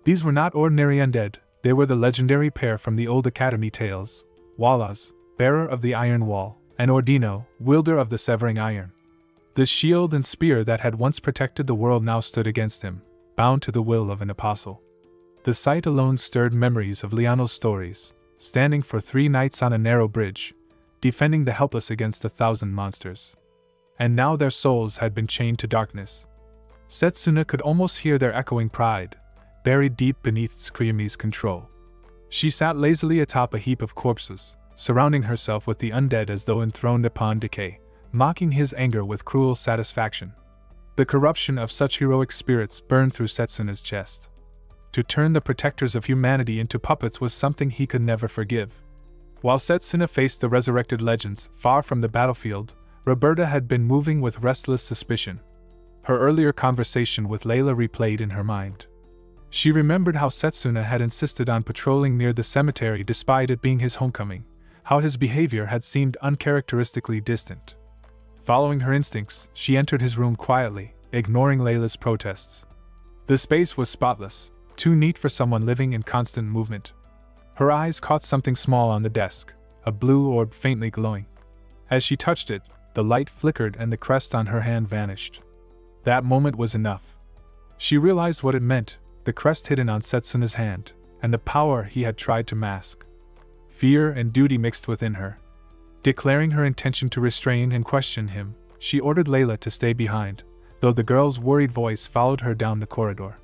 A: These were not ordinary undead, they were the legendary pair from the old Academy tales, Walas, bearer of the Iron Wall, and Ordino, wielder of the Severing Iron. The shield and spear that had once protected the world now stood against him, bound to the will of an apostle. The sight alone stirred memories of Liano's stories, standing for 3 nights on a narrow bridge, defending the helpless against 1,000 monsters. And now their souls had been chained to darkness. Setsuna could almost hear their echoing pride, buried deep beneath Tsukuyomi's control. She sat lazily atop a heap of corpses, surrounding herself with the undead as though enthroned upon decay, mocking his anger with cruel satisfaction. The corruption of such heroic spirits burned through Setsuna's chest. To turn the protectors of humanity into puppets was something he could never forgive. While Setsuna faced the resurrected legends, far from the battlefield, Roberta had been moving with restless suspicion. Her earlier conversation with Layla replayed in her mind. She remembered how Setsuna had insisted on patrolling near the cemetery despite it being his homecoming, how his behavior had seemed uncharacteristically distant. Following her instincts, she entered his room quietly, ignoring Layla's protests. The space was spotless, too neat for someone living in constant movement. Her eyes caught something small on the desk, a blue orb faintly glowing. As she touched it, the light flickered and the crest on her hand vanished. That moment was enough. She realized what it meant, the crest hidden on Setsuna's hand, and the power he had tried to mask. Fear and duty mixed within her. Declaring her intention to restrain and question him, she ordered Layla to stay behind, though the girl's worried voice followed her down the corridor.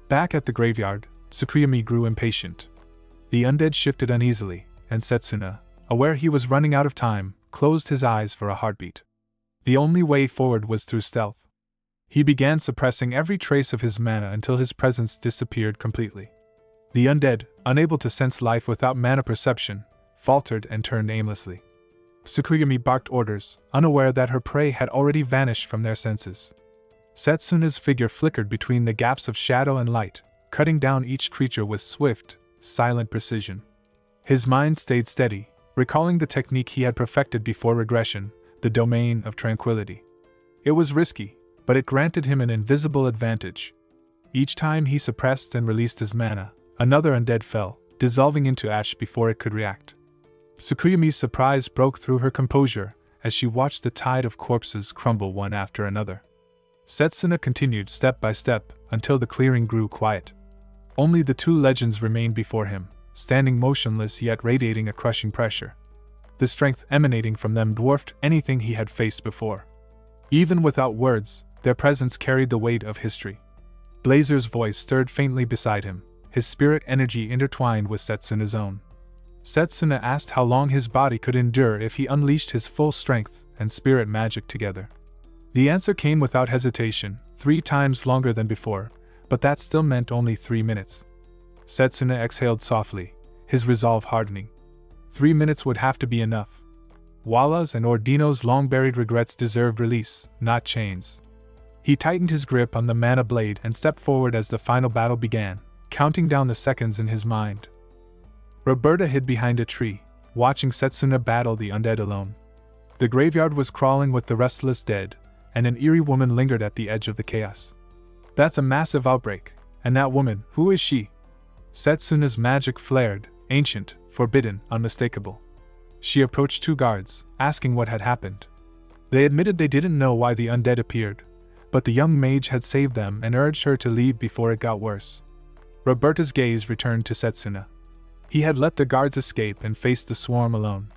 A: Back at the graveyard, Tsukuyomi grew impatient. The undead shifted uneasily, and Setsuna, aware he was running out of time, closed his eyes for a heartbeat. The only way forward was through stealth. He began suppressing every trace of his mana until his presence disappeared completely. The undead, unable to sense life without mana perception, faltered and turned aimlessly. Tsukuyomi barked orders, unaware that her prey had already vanished from their senses. Setsuna's figure flickered between the gaps of shadow and light, cutting down each creature with swift, silent precision. His mind stayed steady, recalling the technique he had perfected before regression, the domain of tranquility. It was risky, but it granted him an invisible advantage. Each time he suppressed and released his mana, another undead fell, dissolving into ash before it could react. Tsukuyomi's surprise broke through her composure as she watched the tide of corpses crumble one after another. Setsuna continued step by step until the clearing grew quiet. Only the 2 legends remained before him, standing motionless yet radiating a crushing pressure. The strength emanating from them dwarfed anything he had faced before. Even without words, their presence carried the weight of history. Blazer's voice stirred faintly beside him, his spirit energy intertwined with Setsuna's own. Setsuna asked how long his body could endure if he unleashed his full strength and spirit magic together. The answer came without hesitation, 3 times longer than before, but that still meant only 3 minutes. Setsuna exhaled softly, his resolve hardening. 3 minutes would have to be enough. Walla's and Ordino's long-buried regrets deserved release, not chains. He tightened his grip on the mana blade and stepped forward as the final battle began, counting down the seconds in his mind. Roberta hid behind a tree, watching Setsuna battle the undead alone. The graveyard was crawling with the restless dead, and an eerie woman lingered at the edge of the chaos. That's a massive outbreak, and that woman, who is she? Setsuna's magic flared, ancient, forbidden, unmistakable. She approached 2 guards, asking what had happened. They admitted they didn't know why the undead appeared, but the young mage had saved them and urged her to leave before it got worse. Roberta's gaze returned to Setsuna. He had let the guards escape and faced the swarm alone.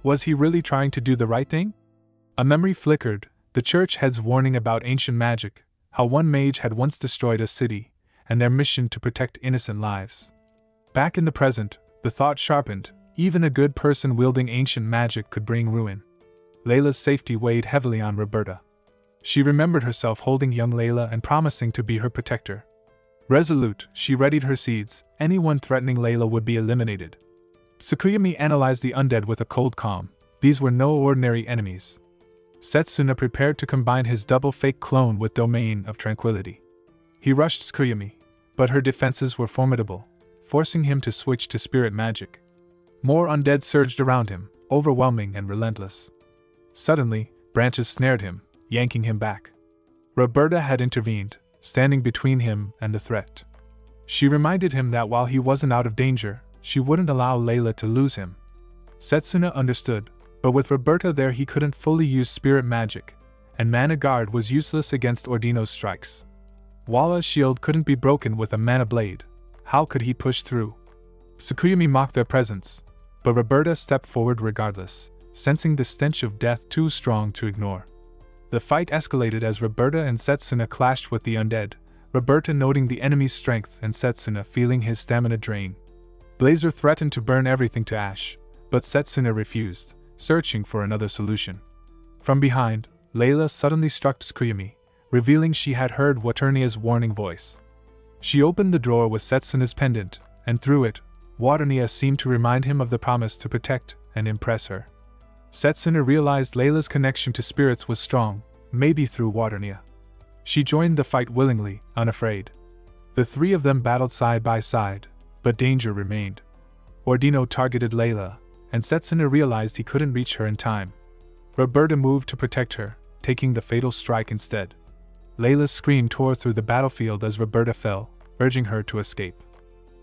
A: Was he really trying to do the right thing? A memory flickered, the church head's warning about ancient magic, how one mage had once destroyed a city, and their mission to protect innocent lives. Back in the present, the thought sharpened, even a good person wielding ancient magic could bring ruin. Layla's safety weighed heavily on Roberta. She remembered herself holding young Layla and promising to be her protector. Resolute, she readied her seeds, anyone threatening Layla would be eliminated. Tsukuyomi analyzed the undead with a cold calm. These were no ordinary enemies. Setsuna prepared to combine his double fake clone with Domain of Tranquility. He rushed Tsukuyomi, but her defenses were formidable, forcing him to switch to spirit magic. More undead surged around him, overwhelming and relentless. Suddenly, branches snared him, yanking him back. Roberta had intervened, standing between him and the threat. She reminded him that while he wasn't out of danger, she wouldn't allow Layla to lose him. Setsuna understood, but with Roberta there he couldn't fully use spirit magic, and Mana Guard was useless against Ordino's strikes. Walla's shield couldn't be broken with a mana blade. How could he push through? Tsukuyomi mocked their presence, but Roberta stepped forward regardless, sensing the stench of death too strong to ignore. The fight escalated as Roberta and Setsuna clashed with the undead, Roberta noting the enemy's strength and Setsuna feeling his stamina drain. Blazer threatened to burn everything to ash, but Setsuna refused, searching for another solution. From behind, Layla suddenly struck Tsukuyomi, revealing she had heard Waternia's warning voice. She opened the drawer with Setsuna's pendant, and through it, Waternia seemed to remind him of the promise to protect and impress her. Setsuna realized Layla's connection to spirits was strong, maybe through Waternia. She joined the fight willingly, unafraid. The 3 of them battled side by side, but danger remained. Ordino targeted Layla, and Setsuna realized he couldn't reach her in time. Roberta moved to protect her, taking the fatal strike instead. Layla's scream tore through the battlefield as Roberta fell, urging her to escape.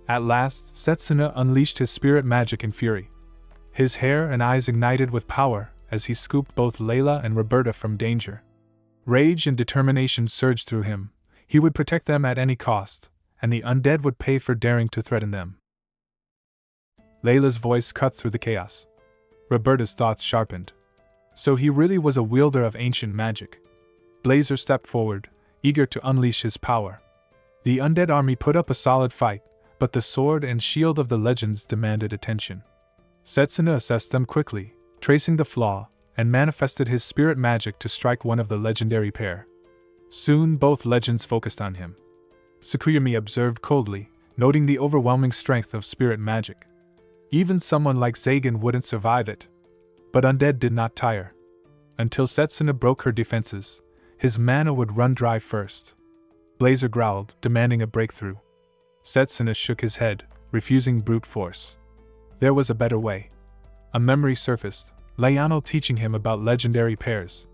A: At last, Setsuna unleashed his spirit magic in fury. His hair and eyes ignited with power as he scooped both Layla and Roberta from danger. Rage and determination surged through him. He would protect them at any cost, and the undead would pay for daring to threaten them. Layla's voice cut through the chaos. Roberta's thoughts sharpened. So he really was a wielder of ancient magic. Blazer stepped forward, eager to unleash his power. The undead army put up a solid fight, but the sword and shield of the legends demanded attention. Setsuna assessed them quickly, tracing the flaw, and manifested his spirit magic to strike one of the legendary pair. Soon both legends focused on him. Tsukuyomi observed coldly, noting the overwhelming strength of spirit magic. Even someone like Zagan wouldn't survive it. But undead did not tire. Until Setsuna broke her defenses, his mana would run dry first. Blazer growled, demanding a breakthrough. Setsuna shook his head, refusing brute force. There was a better way. A memory surfaced, Layano teaching him about legendary pairs.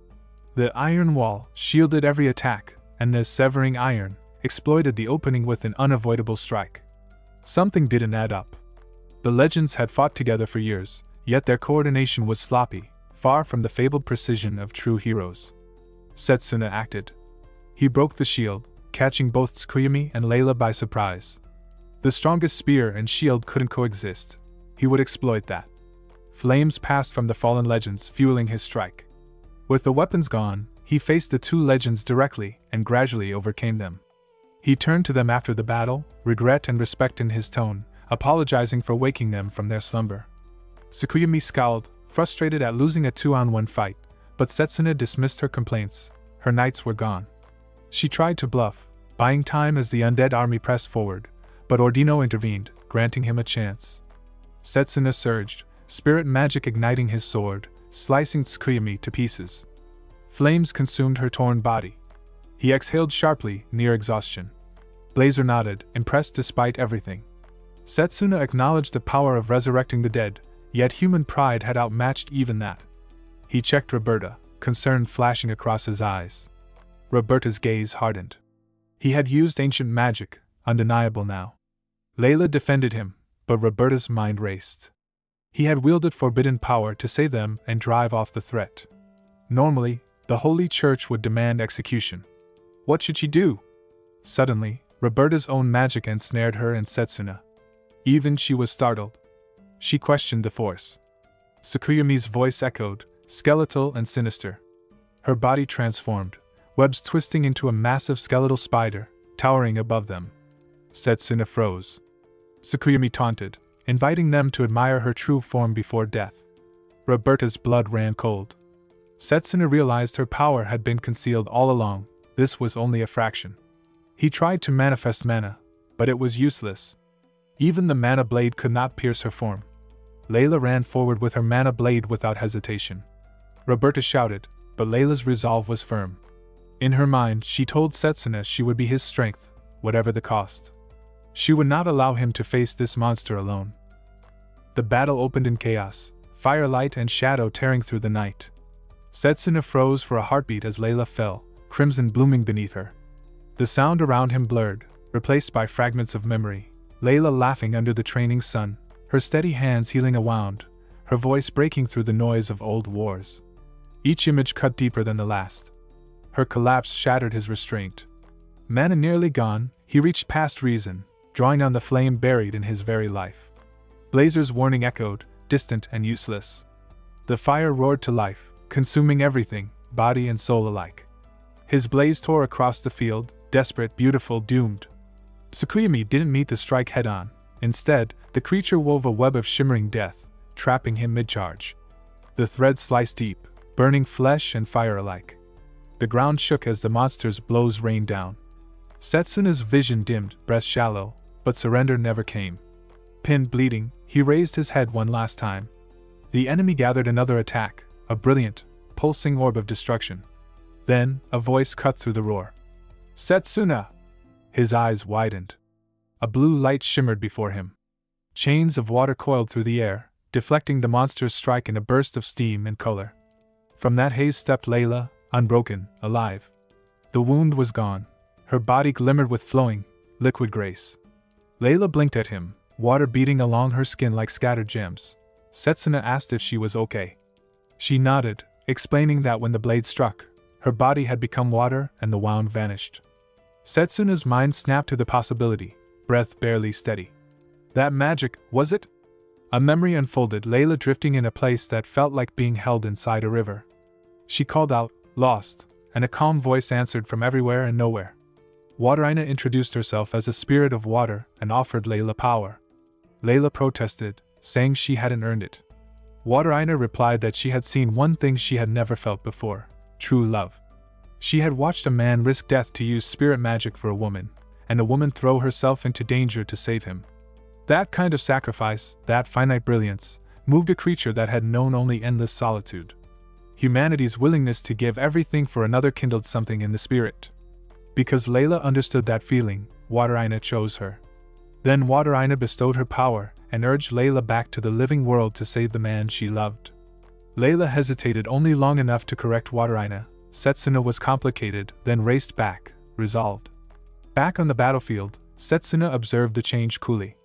A: The iron wall shielded every attack, and the severing iron exploited the opening with an unavoidable strike. Something didn't add up. The legends had fought together for years, yet their coordination was sloppy, far from the fabled precision of true heroes. Setsuna acted. He broke the shield, catching both Tsukuyomi and Layla by surprise. The strongest spear and shield couldn't coexist. He would exploit that. Flames passed from the fallen legends, fueling his strike. With the weapons gone, he faced the 2 legends directly and gradually overcame them. He turned to them after the battle, regret and respect in his tone, apologizing for waking them from their slumber. Tsukuyomi scowled, frustrated at losing a 2-on-1 fight, but Setsuna dismissed her complaints. Her knights were gone. She tried to bluff, buying time as the undead army pressed forward, but Ordino intervened, granting him a chance. Setsuna surged, spirit magic igniting his sword, slicing Tsukuyomi to pieces. Flames consumed her torn body. He exhaled sharply, near exhaustion. Blazer nodded, impressed despite everything. Setsuna acknowledged the power of resurrecting the dead, yet human pride had outmatched even that. He checked Roberta, concern flashing across his eyes. Roberta's gaze hardened. He had used ancient magic, undeniable now. Layla defended him, but Roberta's mind raced. He had wielded forbidden power to save them and drive off the threat. Normally, the Holy Church would demand execution. What should she do? Suddenly, Roberta's own magic ensnared her and Setsuna. Even she was startled. She questioned the force. Tsukuyomi's voice echoed, skeletal and sinister. Her body transformed, webs twisting into a massive skeletal spider, towering above them. Setsuna froze. Tsukuyomi taunted, inviting them to admire her true form before death. Roberta's blood ran cold. Setsuna realized her power had been concealed all along. This was only a fraction. He tried to manifest mana, but it was useless. Even the mana blade could not pierce her form. Layla ran forward with her mana blade without hesitation. Roberta shouted, but Layla's resolve was firm. In her mind, she told Setsuna she would be his strength, whatever the cost. She would not allow him to face this monster alone. The battle opened in chaos, firelight and shadow tearing through the night. Setsuna froze for a heartbeat as Layla fell, crimson blooming beneath her. The sound around him blurred, replaced by fragments of memory. Layla laughing under the training sun, her steady hands healing a wound, her voice breaking through the noise of old wars. Each image cut deeper than the last. Her collapse shattered his restraint. Mana nearly gone, he reached past reason, drawing on the flame buried in his very life. Blazer's warning echoed, distant and useless. The fire roared to life, consuming everything, body and soul alike. His blaze tore across the field, desperate, beautiful, doomed. Tsukuyomi didn't meet the strike head-on. Instead, the creature wove a web of shimmering death, trapping him mid-charge. The thread sliced deep, burning flesh and fire alike. The ground shook as the monster's blows rained down. Setsuna's vision dimmed, breath shallow, but surrender never came. Pinned bleeding, he raised his head one last time. The enemy gathered another attack, a brilliant, pulsing orb of destruction. Then, a voice cut through the roar. Setsuna! His eyes widened. A blue light shimmered before him. Chains of water coiled through the air, deflecting the monster's strike in a burst of steam and color. From that haze stepped Layla, unbroken, alive. The wound was gone. Her body glimmered with flowing, liquid grace. Layla blinked at him, water beating along her skin like scattered gems. Setsuna asked if she was okay. She nodded, explaining that when the blade struck, her body had become water and the wound vanished. Setsuna's mind snapped to the possibility, breath barely steady. That magic, was it? A memory unfolded, Layla drifting in a place that felt like being held inside a river. She called out, lost, and a calm voice answered from everywhere and nowhere. Wateraina introduced herself as a spirit of water and offered Layla power. Layla protested, saying she hadn't earned it. Wateraina replied that she had seen one thing she had never felt before, true love. She had watched a man risk death to use spirit magic for a woman, and a woman throw herself into danger to save him. That kind of sacrifice, that finite brilliance, moved a creature that had known only endless solitude. Humanity's willingness to give everything for another kindled something in the spirit. Because Layla understood that feeling, Wateraina chose her. Then Wateraina bestowed her power and urged Layla back to the living world to save the man she loved. Layla hesitated only long enough to correct Wateraina. Setsuna was complicated, then raced back, resolved. Back on the battlefield, Setsuna observed the change coolly.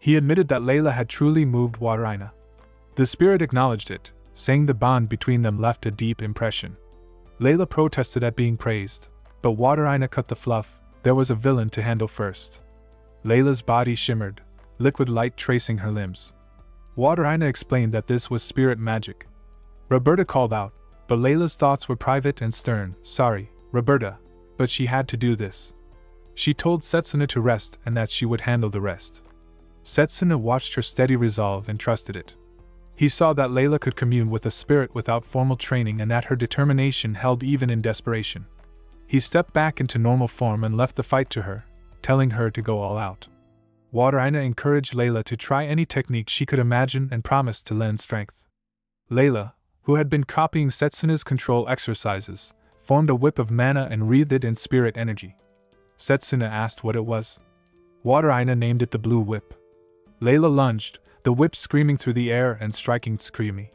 A: He admitted that Layla had truly moved Wateraina. The spirit acknowledged it, saying the bond between them left a deep impression. Layla protested at being praised, but Wateraina cut the fluff. There was a villain to handle first. Layla's body shimmered, liquid light tracing her limbs. Wateraina explained that this was spirit magic. Roberta called out, but Layla's thoughts were private and stern. Sorry, Roberta, but she had to do this. She told Setsuna to rest and that she would handle the rest. Setsuna watched her steady resolve and trusted it. He saw that Layla could commune with a spirit without formal training and that her determination held even in desperation. He stepped back into normal form and left the fight to her, telling her to go all out. Water Aina encouraged Layla to try any technique she could imagine and promised to lend strength. Layla, who had been copying Setsuna's control exercises, formed a whip of mana and wreathed it in spirit energy. Setsuna asked what it was. Water Aina named it the Blue Whip. Layla lunged, the whip screaming through the air and striking Tsukuyomi.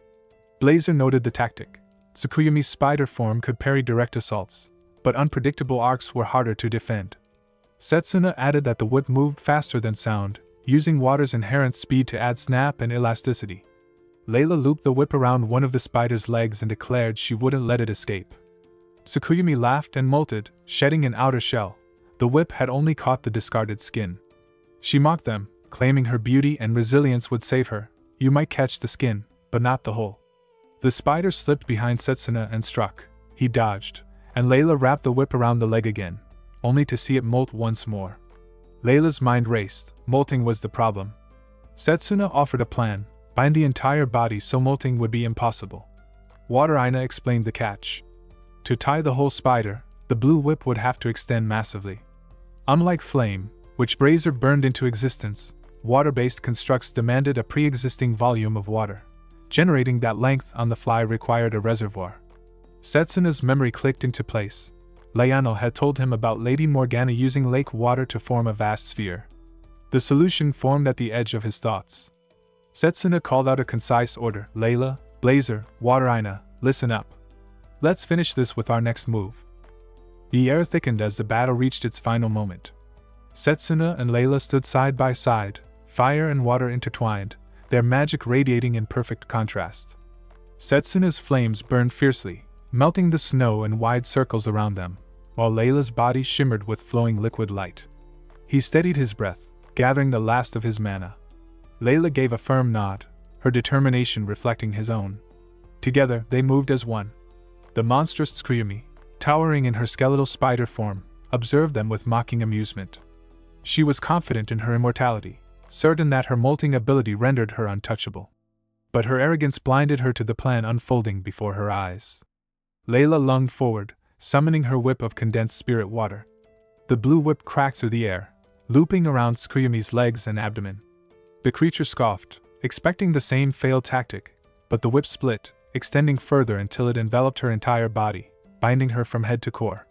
A: Blazer noted the tactic. Tsukuyomi's spider form could parry direct assaults, but unpredictable arcs were harder to defend. Setsuna added that the whip moved faster than sound, using water's inherent speed to add snap and elasticity. Layla looped the whip around one of the spider's legs and declared she wouldn't let it escape. Tsukuyomi laughed and molted, shedding an outer shell. The whip had only caught the discarded skin. She mocked them, claiming her beauty and resilience would save her. You might catch the skin, but not the whole. The spider slipped behind Setsuna and struck. He dodged, and Layla wrapped the whip around the leg again, only to see it molt once more. Layla's mind raced. Molting was the problem. Setsuna offered a plan: bind the entire body so molting would be impossible. Water Aina explained the catch. To tie the whole spider, the blue whip would have to extend massively. Unlike flame, which Brazier burned into existence, water-based constructs demanded a pre-existing volume of water. Generating that length on the fly required a reservoir. Setsuna's memory clicked into place. Layano had told him about Lady Morgana using lake water to form a vast sphere. The solution formed at the edge of his thoughts. Setsuna called out a concise order: Layla, Blazer, Water Aina, listen up. Let's finish this with our next move. The air thickened as the battle reached its final moment. Setsuna and Layla stood side by side, fire and water intertwined, their magic radiating in perfect contrast. Setsuna's flames burned fiercely, melting the snow in wide circles around them, while Layla's body shimmered with flowing liquid light. He steadied his breath, gathering the last of his mana. Layla gave a firm nod, her determination reflecting his own. Together, they moved as one. The monstrous Tsukuyomi, towering in her skeletal spider form, observed them with mocking amusement. She was confident in her immortality, certain that her molting ability rendered her untouchable. But her arrogance blinded her to the plan unfolding before her eyes. Layla lunged forward, summoning her whip of condensed spirit water. The blue whip cracked through the air, looping around Tsukuyomi's legs and abdomen. The creature scoffed, expecting the same failed tactic, but the whip split, extending further until it enveloped her entire body, binding her from head to core.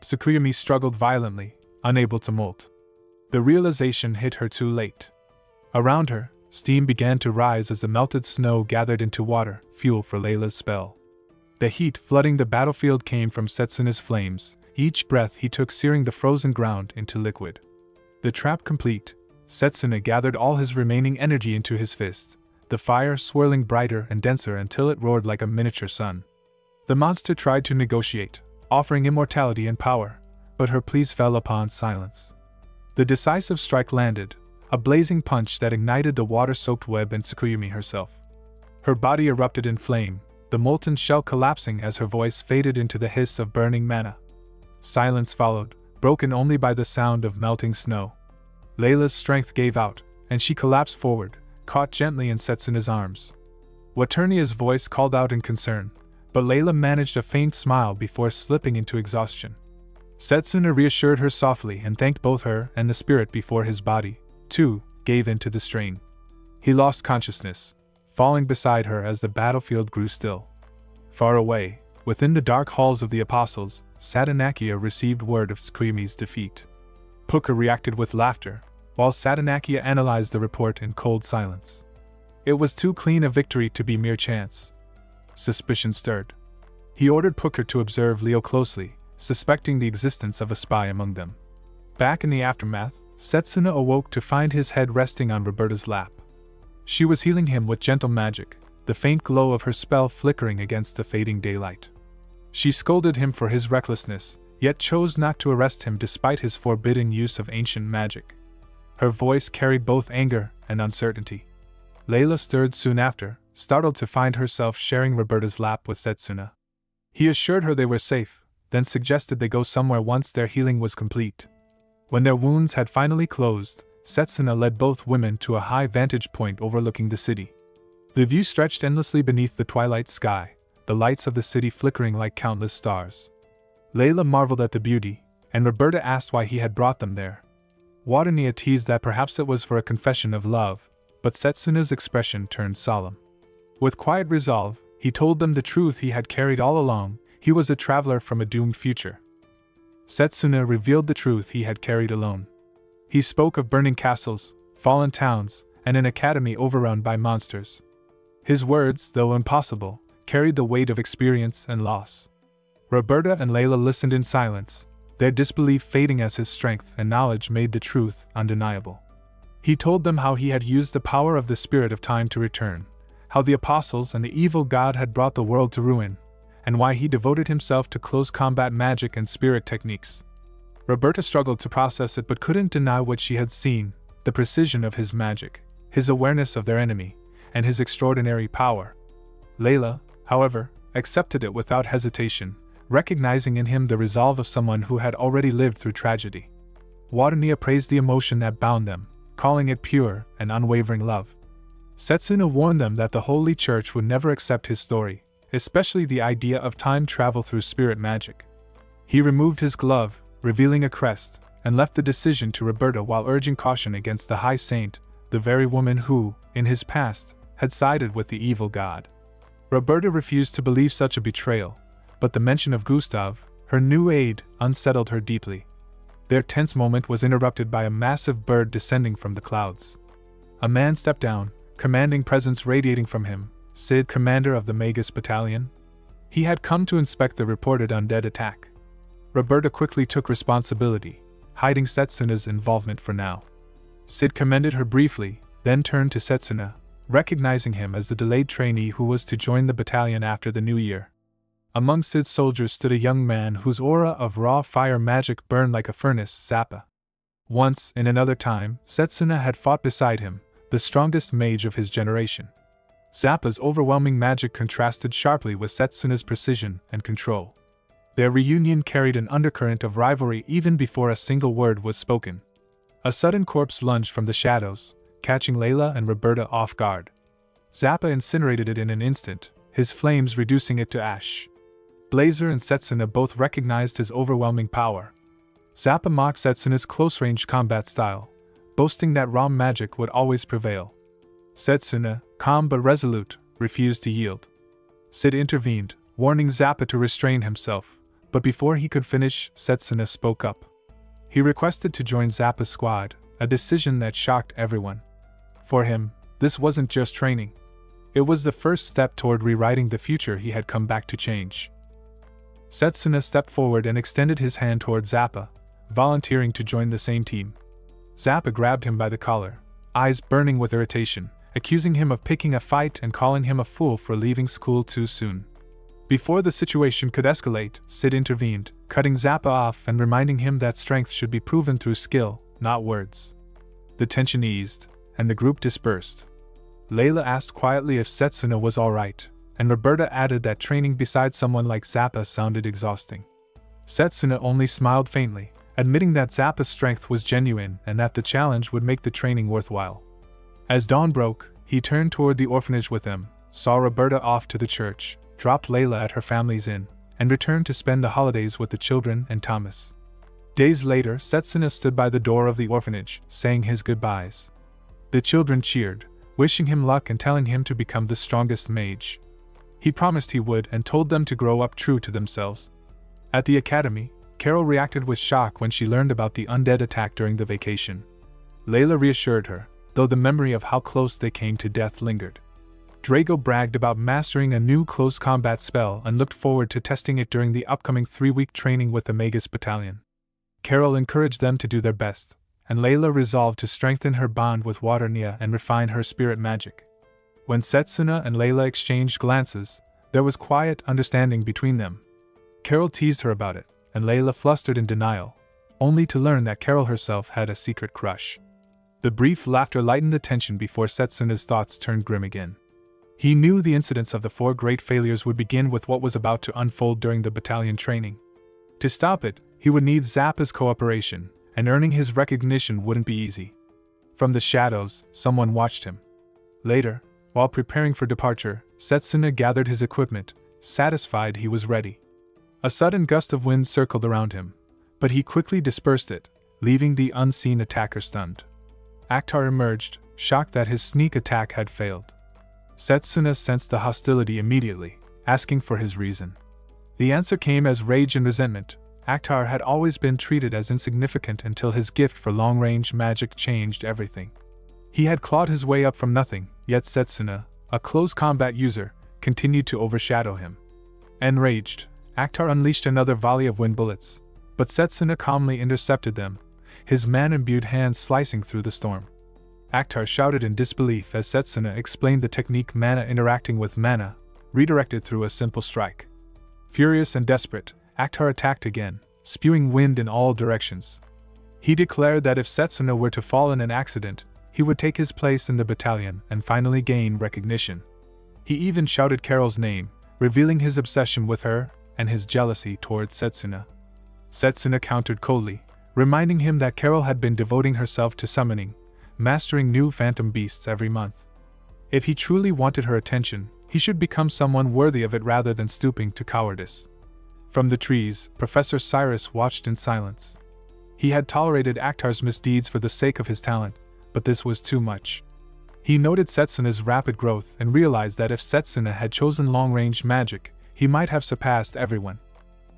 A: Tsukuyomi struggled violently, unable to molt. The realization hit her too late. Around her, steam began to rise as the melted snow gathered into water, fuel for Layla's spell. The heat flooding the battlefield came from Setsuna's flames, each breath he took searing the frozen ground into liquid. The trap complete, Setsuna gathered all his remaining energy into his fist, the fire swirling brighter and denser until it roared like a miniature sun. The monster tried to negotiate, offering immortality and power, but her pleas fell upon silence. The decisive strike landed, a blazing punch that ignited the water-soaked web and Tsukuyomi herself. Her body erupted in flame, the molten shell collapsing as her voice faded into the hiss of burning mana. Silence followed, broken only by the sound of melting snow. Layla's strength gave out, and she collapsed forward, caught gently in Setsuna's arms. Waternia's voice called out in concern, but Layla managed a faint smile before slipping into exhaustion. Setsuna reassured her softly and thanked both her and the spirit before his body, too, gave in to the strain. He lost consciousness, falling beside her as the battlefield grew still. Far away, within the dark halls of the Apostles, Satanakia received word of Tsukuyomi's defeat. Puka reacted with laughter, while Satanakia analyzed the report in cold silence. It was too clean a victory to be mere chance. Suspicion stirred. He ordered Puka to observe Leo closely, suspecting the existence of a spy among them. Back in the aftermath, Setsuna awoke to find his head resting on Roberta's lap. She was healing him with gentle magic, the faint glow of her spell flickering against the fading daylight. She scolded him for his recklessness, yet chose not to arrest him despite his forbidding use of ancient magic. Her voice carried both anger and uncertainty. Layla stirred soon after, startled to find herself sharing Roberta's lap with Setsuna. He assured her they were safe, then suggested they go somewhere once their healing was complete. When their wounds had finally closed, Setsuna led both women to a high vantage point overlooking the city. The view stretched endlessly beneath the twilight sky, the lights of the city flickering like countless stars. Layla marveled at the beauty, and Roberta asked why he had brought them there. Watania teased that perhaps it was for a confession of love, but Setsuna's expression turned solemn. With quiet resolve, he told them the truth he had carried all along: he was a traveler from a doomed future. Setsuna revealed the truth he had carried alone. He spoke of burning castles, fallen towns, and an academy overrun by monsters. His words, though impossible, carried the weight of experience and loss. Roberta and Layla listened in silence, their disbelief fading as his strength and knowledge made the truth undeniable. He told them how he had used the power of the spirit of time to return, how the apostles and the evil god had brought the world to ruin, and why he devoted himself to close combat magic and spirit techniques. Roberta struggled to process it but couldn't deny what she had seen: the precision of his magic, his awareness of their enemy, and his extraordinary power. Layla, however, accepted it without hesitation, recognizing in him the resolve of someone who had already lived through tragedy. Watania praised the emotion that bound them, calling it pure and unwavering love. Setsuna warned them that the Holy Church would never accept his story, especially the idea of time travel through spirit magic. He removed his glove, revealing a crest, and left the decision to Roberta while urging caution against the High Saint, the very woman who, in his past, had sided with the evil god. Roberta refused to believe such a betrayal, but the mention of Gustav, her new aide, unsettled her deeply. Their tense moment was interrupted by a massive bird descending from the clouds. A man stepped down, commanding presence radiating from him: Sid, commander of the Magus battalion. He had come to inspect the reported undead attack. Roberta quickly took responsibility, hiding Setsuna's involvement for now. Sid commended her briefly, then turned to Setsuna, recognizing him as the delayed trainee who was to join the battalion after the new year. Among Sid's soldiers stood a young man whose aura of raw fire magic burned like a furnace: Zappa. Once, in another time, Setsuna had fought beside him, the strongest mage of his generation. Zappa's overwhelming magic contrasted sharply with Setsuna's precision and control. Their reunion carried an undercurrent of rivalry even before a single word was spoken. A sudden corpse lunged from the shadows, catching Layla and Roberta off guard. Zappa incinerated it in an instant, his flames reducing it to ash. Blazer and Setsuna both recognized his overwhelming power. Zappa mocked Setsuna's close-range combat style, boasting that raw magic would always prevail. Setsuna, calm but resolute, refused to yield. Sid intervened, warning Zappa to restrain himself, but before he could finish, Setsuna spoke up. He requested to join Zappa's squad, a decision that shocked everyone. For him, this wasn't just training. It was the first step toward rewriting the future he had come back to change. Setsuna stepped forward and extended his hand toward Zappa, volunteering to join the same team. Zappa grabbed him by the collar, eyes burning with irritation, accusing him of picking a fight and calling him a fool for leaving school too soon. Before the situation could escalate, Sid intervened, cutting Zappa off and reminding him that strength should be proven through skill, not words. The tension eased, and the group dispersed. Layla asked quietly if Setsuna was alright, and Roberta added that training beside someone like Zappa sounded exhausting. Setsuna only smiled faintly, admitting that Zappa's strength was genuine and that the challenge would make the training worthwhile. As dawn broke, he turned toward the orphanage with them, saw Roberta off to the church, dropped Layla at her family's inn, and returned to spend the holidays with the children and Thomas. Days later, Setsuna stood by the door of the orphanage, saying his goodbyes. The children cheered, wishing him luck and telling him to become the strongest mage. He promised he would and told them to grow up true to themselves. At the academy, Carol reacted with shock when she learned about the undead attack during the vacation. Layla reassured her, though the memory of how close they came to death lingered. Drago bragged about mastering a new close combat spell and looked forward to testing it during the upcoming 3-week training with the Magus battalion. Carol encouraged them to do their best, and Layla resolved to strengthen her bond with Watania and refine her spirit magic. When Setsuna and Layla exchanged glances, there was quiet understanding between them. Carol teased her about it, and Layla flustered in denial, only to learn that Carol herself had a secret crush. The brief laughter lightened the tension before Setsuna's thoughts turned grim again. He knew the incidents of the 4 great failures would begin with what was about to unfold during the battalion training. To stop it, he would need Zappa's cooperation, and earning his recognition wouldn't be easy. From the shadows, someone watched him. Later, while preparing for departure, Setsuna gathered his equipment, satisfied he was ready. A sudden gust of wind circled around him, but he quickly dispersed it, leaving the unseen attacker stunned. Akhtar emerged, shocked that his sneak attack had failed. Setsuna sensed the hostility immediately, asking for his reason. The answer came as rage and resentment. Akhtar had always been treated as insignificant until his gift for long-range magic changed everything. He had clawed his way up from nothing, yet Setsuna, a close combat user, continued to overshadow him. Enraged, Akhtar unleashed another volley of wind bullets, but Setsuna calmly intercepted them, his man-imbued hands slicing through the storm. Akhtar shouted in disbelief as Setsuna explained the technique mana interacting with mana, redirected through a simple strike. Furious and desperate, Akhtar attacked again, spewing wind in all directions. He declared that if Setsuna were to fall in an accident, he would take his place in the battalion and finally gain recognition. He even shouted Carol's name, revealing his obsession with her and his jealousy towards Setsuna. Setsuna countered coldly, reminding him that Carol had been devoting herself to summoning, mastering new phantom beasts every month. If he truly wanted her attention, he should become someone worthy of it rather than stooping to cowardice. From the trees, Professor Cyrus watched in silence. He had tolerated Akhtar's misdeeds for the sake of his talent, but this was too much. He noted Setsuna's rapid growth and realized that if Setsuna had chosen long-range magic, he might have surpassed everyone.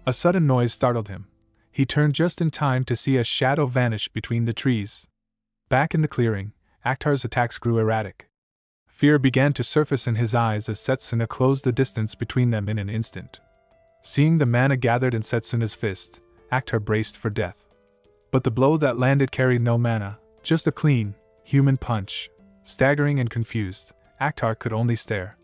A: A sudden noise startled him. He turned just in time to see a shadow vanish between the trees. Back in the clearing, Akhtar's attacks grew erratic. Fear began to surface in his eyes as Setsuna closed the distance between them in an instant. Seeing the mana gathered in Setsuna's fist, Akhtar braced for death. But the blow that landed carried no mana, just a clean, human punch. Staggering and confused, Akhtar could only stare.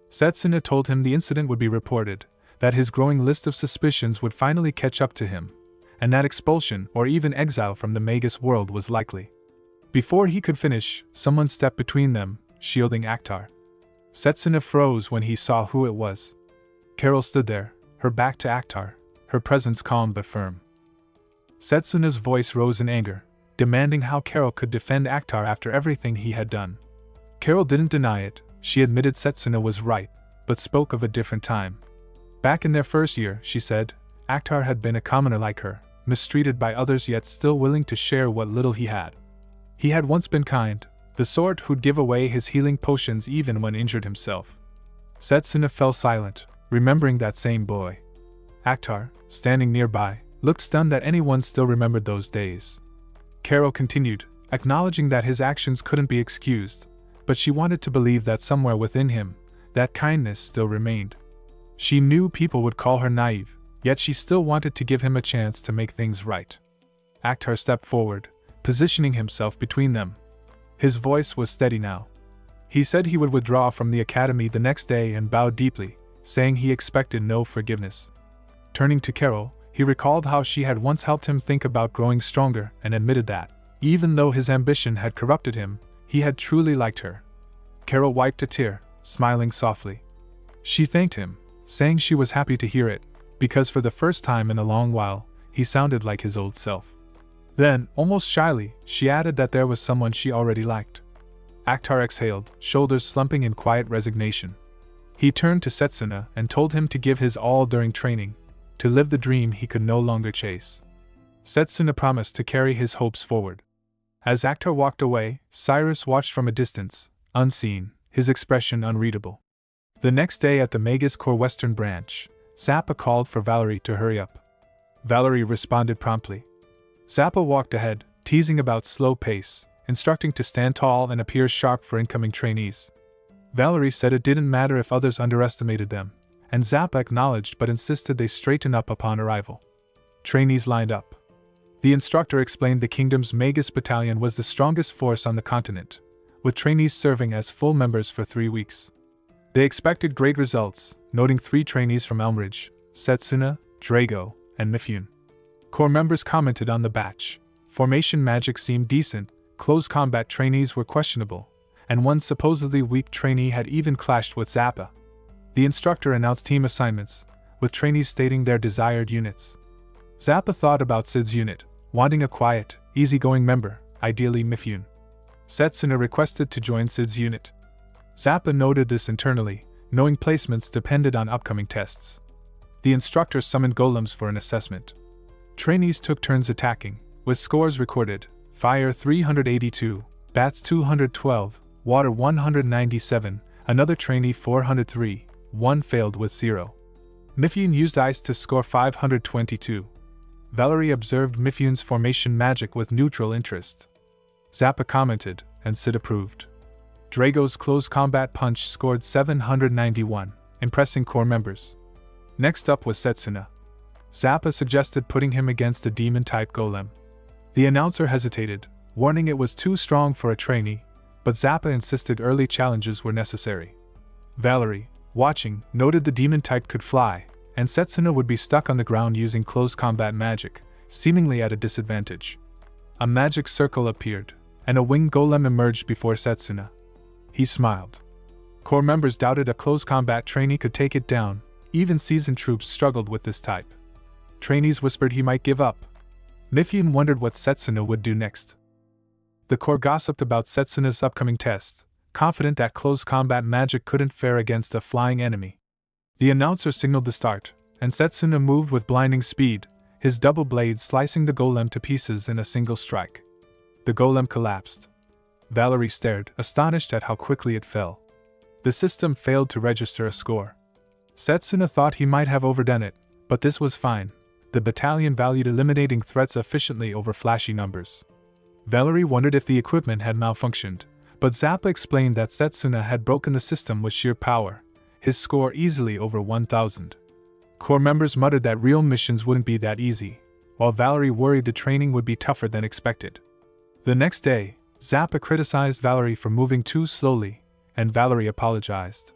A: Setsuna told him the incident would be reported, that his growing list of suspicions would finally catch up to him, and that expulsion or even exile from the Magus world was likely. Before he could finish, someone stepped between them, shielding Akhtar. Setsuna froze when he saw who it was. Carol stood there, her back to Akhtar, her presence calm but firm. Setsuna's voice rose in anger, demanding how Carol could defend Akhtar after everything he had done. Carol didn't deny it, she admitted Setsuna was right, but spoke of a different time. Back in their first year, she said, Akhtar had been a commoner like her, mistreated by others yet still willing to share what little he had. He had once been kind, the sort who'd give away his healing potions even when injured himself. Setsuna fell silent, remembering that same boy. Akhtar, standing nearby, looked stunned that anyone still remembered those days. Carol continued, acknowledging that his actions couldn't be excused, but she wanted to believe that somewhere within him, that kindness still remained. She knew people would call her naive, yet she still wanted to give him a chance to make things right. Akhtar stepped forward, positioning himself between them. His voice was steady now. He said he would withdraw from the academy the next day and bowed deeply, saying he expected no forgiveness. Turning to Carol, he recalled how she had once helped him think about growing stronger and admitted that, even though his ambition had corrupted him, he had truly liked her. Carol wiped a tear, smiling softly. She thanked him, saying she was happy to hear it, because for the first time in a long while, he sounded like his old self. Then, almost shyly, she added that there was someone she already liked. Akhtar exhaled, shoulders slumping in quiet resignation. He turned to Setsuna and told him to give his all during training, to live the dream he could no longer chase. Setsuna promised to carry his hopes forward. As Akhtar walked away, Cyrus watched from a distance, unseen, his expression unreadable. The next day at the Magus Core Western Branch, Zappa called for Valerie to hurry up. Valerie responded promptly. Zappa walked ahead, teasing about slow pace, instructing to stand tall and appear sharp for incoming trainees. Valerie said it didn't matter if others underestimated them, and Zappa acknowledged but insisted they straighten up upon arrival. Trainees lined up. The instructor explained the kingdom's Magus battalion was the strongest force on the continent, with trainees serving as full members for 3 weeks. They expected great results, noting 3 trainees from Elmridge, Setsuna, Drago, and Mifune. Core members commented on the batch. Formation magic seemed decent, close combat trainees were questionable, and one supposedly weak trainee had even clashed with Zappa. The instructor announced team assignments, with trainees stating their desired units. Zappa thought about Sid's unit, wanting a quiet, easygoing member, ideally Mifune. Setsuna requested to join Sid's unit. Zappa noted this internally, knowing placements depended on upcoming tests. The instructor summoned golems for an assessment. Trainees took turns attacking, with scores recorded: Fire 382, Bats 212, Water 197, another trainee 403, one failed with 0. Mifune used Ice to score 522. Valerie observed Mifune's formation magic with neutral interest. Zappa commented, and Sid approved. Drago's close combat punch scored 791, impressing core members. Next up was Setsuna. Zappa suggested putting him against a demon-type golem. The announcer hesitated, warning it was too strong for a trainee, but Zappa insisted early challenges were necessary. Valerie, watching, noted the demon type could fly, and Setsuna would be stuck on the ground using close combat magic, seemingly at a disadvantage. A magic circle appeared, and a winged golem emerged before Setsuna. He smiled. Core members doubted a close combat trainee could take it down, even seasoned troops struggled with this type. Trainees whispered he might give up. Mifune wondered what Setsuna would do next. The core gossiped about Setsuna's upcoming test, confident that close combat magic couldn't fare against a flying enemy. The announcer signaled the start, and Setsuna moved with blinding speed, his double blade slicing the golem to pieces in a single strike. The golem collapsed. Valerie stared, astonished at how quickly it fell. The system failed to register a score. Setsuna thought he might have overdone it, but this was fine. The battalion valued eliminating threats efficiently over flashy numbers. Valerie wondered if the equipment had malfunctioned, but Zappa explained that Setsuna had broken the system with sheer power, his score easily over 1,000. Core members muttered that real missions wouldn't be that easy, while Valerie worried the training would be tougher than expected. The next day, Zappa criticized Valerie for moving too slowly, and Valerie apologized.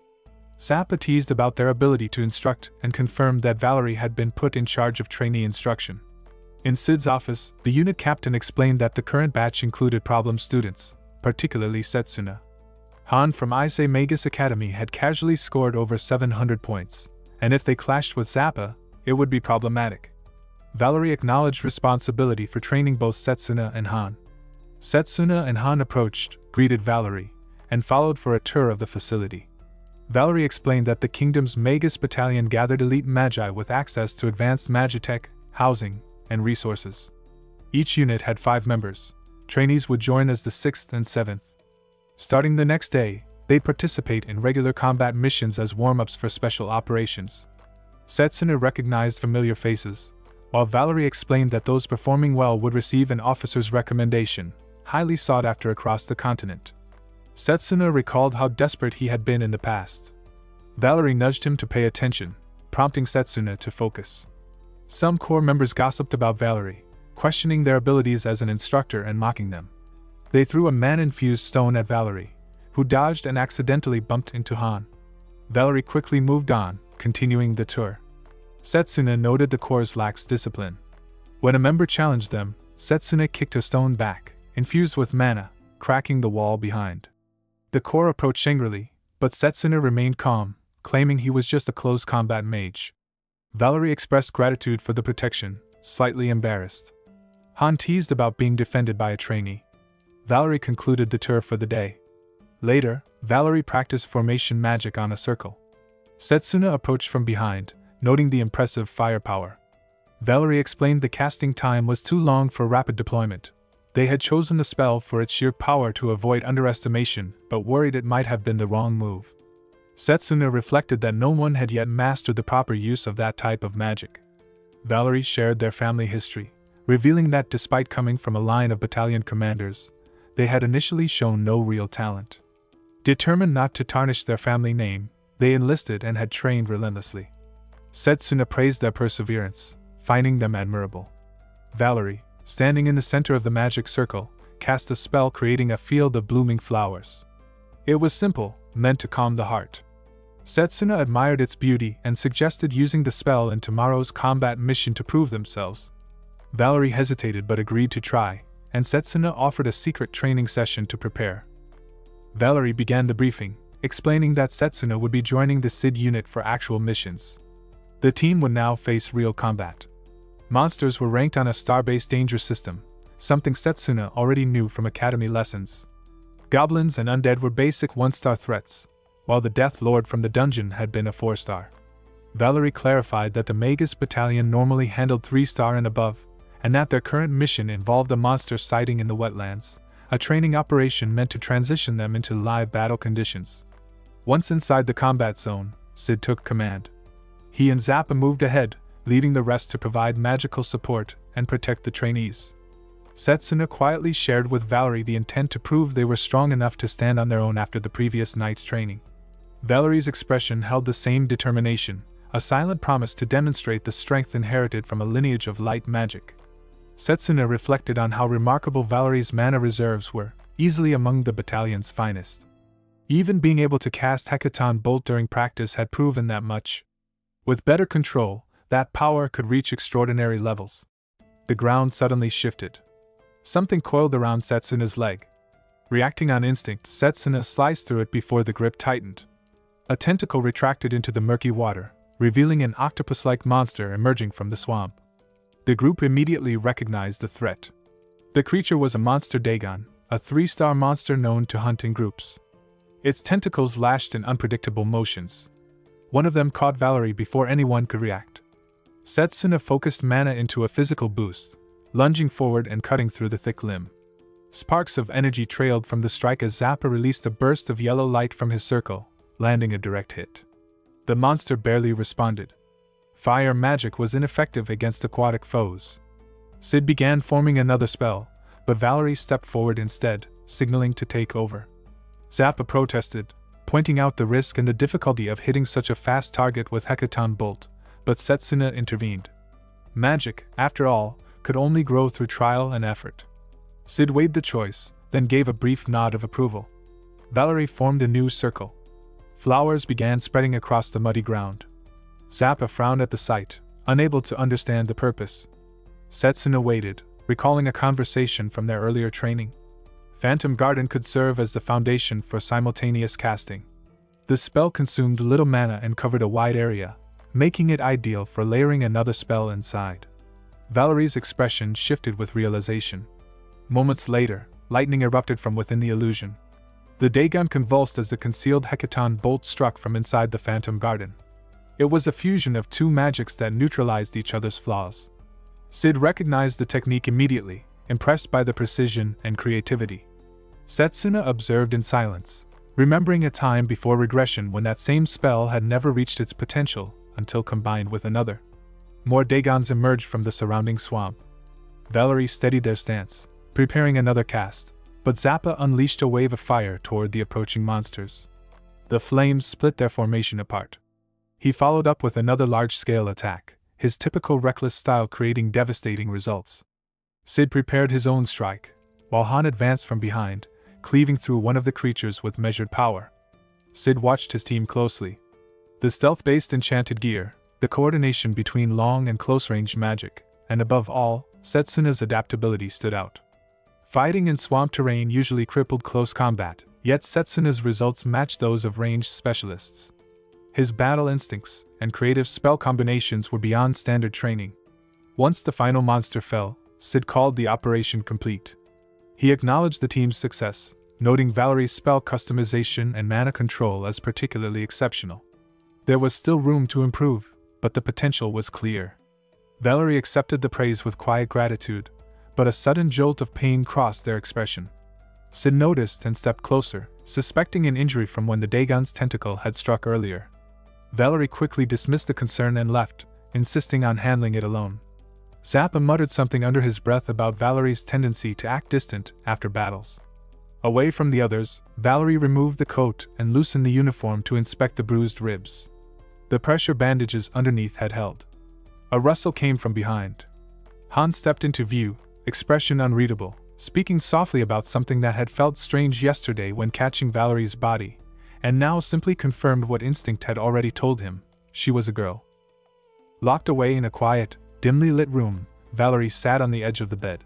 A: Zappa teased about their ability to instruct and confirmed that Valerie had been put in charge of trainee instruction. In Sid's office, the unit captain explained that the current batch included problem students, particularly Setsuna. Han from Ise Magus Academy had casually scored over 700 points, and if they clashed with Zappa, it would be problematic. Valerie acknowledged responsibility for training both Setsuna and Han. Setsuna and Han approached, greeted Valerie, and followed for a tour of the facility. Valerie explained that the kingdom's Magus battalion gathered elite magi with access to advanced magitech, housing, and resources. Each unit had 5 members. Trainees would join as the 6th and 7th. Starting the next day, they'd participate in regular combat missions as warm-ups for special operations. Setsuna recognized familiar faces, while Valerie explained that those performing well would receive an officer's recommendation, highly sought after across the continent. Setsuna recalled how desperate he had been in the past. Valerie nudged him to pay attention, prompting Setsuna to focus. Some core members gossiped about Valerie, questioning their abilities as an instructor and mocking them. They threw a man-infused stone at Valerie, who dodged and accidentally bumped into Han. Valerie quickly moved on, continuing the tour. Setsuna noted the core's lax discipline. When a member challenged them, Setsuna kicked a stone back, infused with mana, cracking the wall behind. The core approached angrily, but Setsuna remained calm, claiming he was just a close combat mage. Valerie expressed gratitude for the protection, slightly embarrassed. Han teased about being defended by a trainee. Valerie concluded the tour for the day. Later, Valerie practiced formation magic on a circle. Setsuna approached from behind, noting the impressive firepower. Valerie explained the casting time was too long for rapid deployment. They had chosen the spell for its sheer power to avoid underestimation, but worried it might have been the wrong move. Setsuna reflected that no one had yet mastered the proper use of that type of magic. Valerie shared their family history, revealing that despite coming from a line of battalion commanders, they had initially shown no real talent. Determined not to tarnish their family name, they enlisted and had trained relentlessly. Setsuna praised their perseverance, finding them admirable. Valerie, standing in the center of the magic circle, cast a spell creating a field of blooming flowers. It was simple, meant to calm the heart. Setsuna admired its beauty and suggested using the spell in tomorrow's combat mission to prove themselves. Valerie hesitated but agreed to try, and Setsuna offered a secret training session to prepare. Valerie began the briefing, explaining that Setsuna would be joining the SID unit for actual missions. The team would now face real combat. Monsters were ranked on a star-based danger system, something Setsuna already knew from academy lessons. Goblins and undead were basic 1-star threats, while the Death Lord from the dungeon had been a 4-star. Valerie clarified that the Magus battalion normally handled 3-star and above, and that their current mission involved a monster sighting in the wetlands, a training operation meant to transition them into live battle conditions. Once inside the combat zone, Sid took command. He and Zappa moved ahead, leaving the rest to provide magical support and protect the trainees. Setsuna quietly shared with Valerie the intent to prove they were strong enough to stand on their own after the previous night's training. Valerie's expression held the same determination, a silent promise to demonstrate the strength inherited from a lineage of light magic. Setsuna reflected on how remarkable Valerie's mana reserves were, easily among the battalion's finest. Even being able to cast Hecaton Bolt during practice had proven that much. With better control, that power could reach extraordinary levels. The ground suddenly shifted. Something coiled around Setsuna's leg. Reacting on instinct, Setsuna sliced through it before the grip tightened. A tentacle retracted into the murky water, revealing an octopus-like monster emerging from the swamp. The group immediately recognized the threat. The creature was a monster Dagon, a 3-star monster known to hunt in groups. Its tentacles lashed in unpredictable motions. One of them caught Valerie before anyone could react. Setsuna focused mana into a physical boost, lunging forward and cutting through the thick limb. Sparks of energy trailed from the strike as Zappa released a burst of yellow light from his circle, landing a direct hit. The monster barely responded. Fire magic was ineffective against aquatic foes. Sid began forming another spell, but Valerie stepped forward instead, signaling to take over. Zappa protested, pointing out the risk and the difficulty of hitting such a fast target with Hecaton Bolt, but Setsuna intervened. Magic, after all, could only grow through trial and effort. Sid weighed the choice, then gave a brief nod of approval. Valerie formed a new circle. Flowers began spreading across the muddy ground. Zappa frowned at the sight, unable to understand the purpose. Setsuna waited, recalling a conversation from their earlier training. Phantom Garden could serve as the foundation for simultaneous casting. The spell consumed little mana and covered a wide area, making it ideal for layering another spell inside. Valerie's expression shifted with realization. Moments later, lightning erupted from within the illusion. The Dagon convulsed as the concealed Hecaton Bolt struck from inside the Phantom Garden. It was a fusion of two magics that neutralized each other's flaws. Sid recognized the technique immediately, impressed by the precision and creativity. Setsuna observed in silence, remembering a time before regression when that same spell had never reached its potential until combined with another. More Dagons emerged from the surrounding swamp. Valerie steadied their stance, preparing another cast, but Zappa unleashed a wave of fire toward the approaching monsters. The flames split their formation apart. He followed up with another large-scale attack, his typical reckless style creating devastating results. Sid prepared his own strike, while Han advanced from behind, cleaving through one of the creatures with measured power. Sid watched his team closely. The stealth-based enchanted gear, the coordination between long and close-range magic, and above all, Setsuna's adaptability stood out. Fighting in swamp terrain usually crippled close combat, yet Setsuna's results matched those of ranged specialists. His battle instincts and creative spell combinations were beyond standard training. Once the final monster fell, Sid called the operation complete. He acknowledged the team's success, noting Valerie's spell customization and mana control as particularly exceptional. There was still room to improve, but the potential was clear. Valerie accepted the praise with quiet gratitude, but a sudden jolt of pain crossed their expression. Sid noticed and stepped closer, suspecting an injury from when the Dagon's tentacle had struck earlier. Valerie quickly dismissed the concern and left, insisting on handling it alone. Zappa muttered something under his breath about Valerie's tendency to act distant after battles. Away from the others, Valerie removed the coat and loosened the uniform to inspect the bruised ribs. The pressure bandages underneath had held. A rustle came from behind. Han stepped into view, expression unreadable, speaking softly about something that had felt strange yesterday when catching Valerie's body, and now simply confirmed what instinct had already told him: she was a girl. Locked away in a quiet, dimly lit room, Valerie sat on the edge of the bed.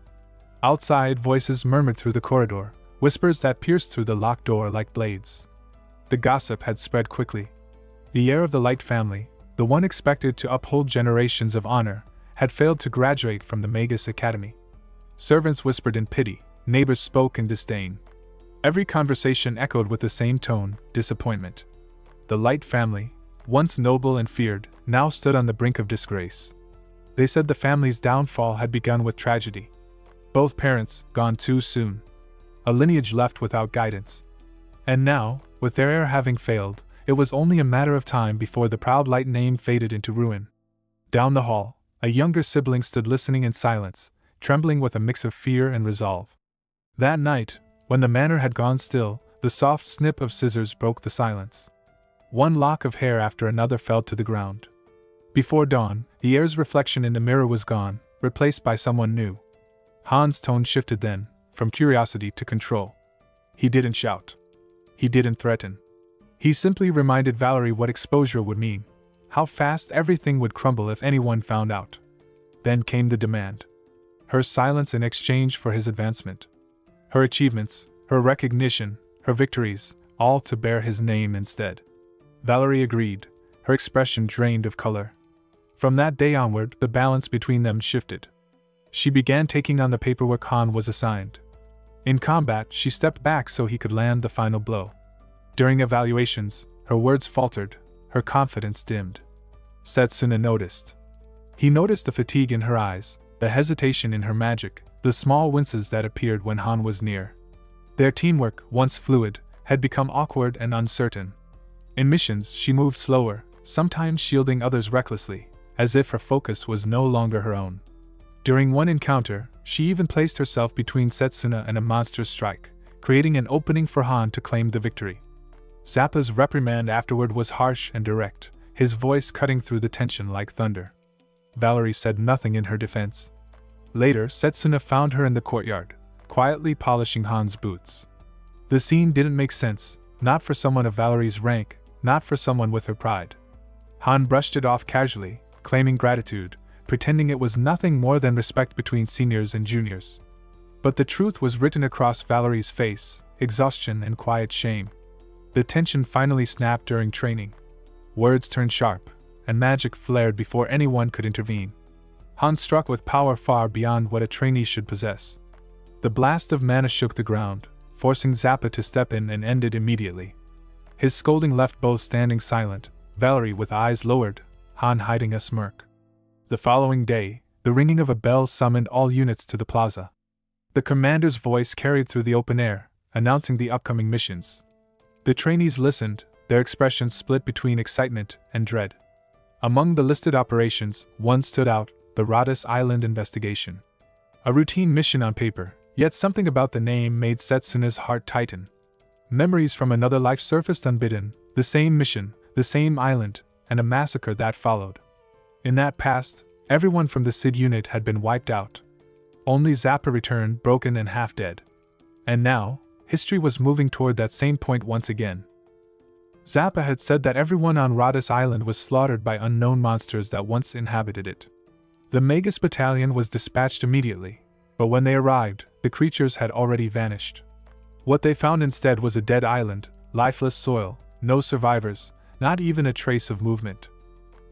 A: Outside, voices murmured through the corridor, whispers that pierced through the locked door like blades. The gossip had spread quickly. The heir of the Light family, the one expected to uphold generations of honor, had failed to graduate from the Magus Academy. Servants whispered in pity, neighbors spoke in disdain. Every conversation echoed with the same tone, disappointment. The Light family, once noble and feared, now stood on the brink of disgrace. They said the family's downfall had begun with tragedy. Both parents, gone too soon. A lineage left without guidance. And now, with their heir having failed, it was only a matter of time before the proud Light name faded into ruin. Down the hall, a younger sibling stood listening in silence, trembling with a mix of fear and resolve. That night, when the manor had gone still, the soft snip of scissors broke the silence. One lock of hair after another fell to the ground. Before dawn, the heir's reflection in the mirror was gone, replaced by someone new. Han's tone shifted then, from curiosity to control. He didn't shout. He didn't threaten. He simply reminded Valerie what exposure would mean, how fast everything would crumble if anyone found out. Then came the demand. Her silence in exchange for his advancement. Her achievements, her recognition, her victories, all to bear his name instead. Valerie agreed, her expression drained of color. From that day onward, the balance between them shifted. She began taking on the paperwork Han was assigned. In combat, she stepped back so he could land the final blow. During evaluations, her words faltered, her confidence dimmed. Setsuna noticed. He noticed the fatigue in her eyes, the hesitation in her magic, the small winces that appeared when Han was near. Their teamwork, once fluid, had become awkward and uncertain. In missions, she moved slower, sometimes shielding others recklessly, as if her focus was no longer her own. During one encounter, she even placed herself between Setsuna and a monster's strike, creating an opening for Han to claim the victory. Zappa's reprimand afterward was harsh and direct, his voice cutting through the tension like thunder. Valerie said nothing in her defense. Later, Setsuna found her in the courtyard, quietly polishing Han's boots. The scene didn't make sense, not for someone of Valerie's rank, not for someone with her pride. Han brushed it off casually, claiming gratitude, pretending it was nothing more than respect between seniors and juniors. But the truth was written across Valerie's face, exhaustion and quiet shame. The tension finally snapped during training. Words turned sharp, and magic flared before anyone could intervene. Han struck with power far beyond what a trainee should possess. The blast of mana shook the ground, forcing Zappa to step in and end it immediately. His scolding left both standing silent, Valerie with eyes lowered, Han hiding a smirk. The following day, the ringing of a bell summoned all units to the plaza. The commander's voice carried through the open air, announcing the upcoming missions. The trainees listened, their expressions split between excitement and dread. Among the listed operations, one stood out, the Rhodes Island investigation. A routine mission on paper, yet something about the name made Setsuna's heart tighten. Memories from another life surfaced unbidden, the same mission, the same island, and a massacre that followed. In that past, everyone from the SID unit had been wiped out. Only Zappa returned broken and half dead. And now, history was moving toward that same point once again. Zappa had said that everyone on Rhodes Island was slaughtered by unknown monsters that once inhabited it. The Magus battalion was dispatched immediately, but when they arrived, the creatures had already vanished. What they found instead was a dead island, lifeless soil, no survivors, not even a trace of movement.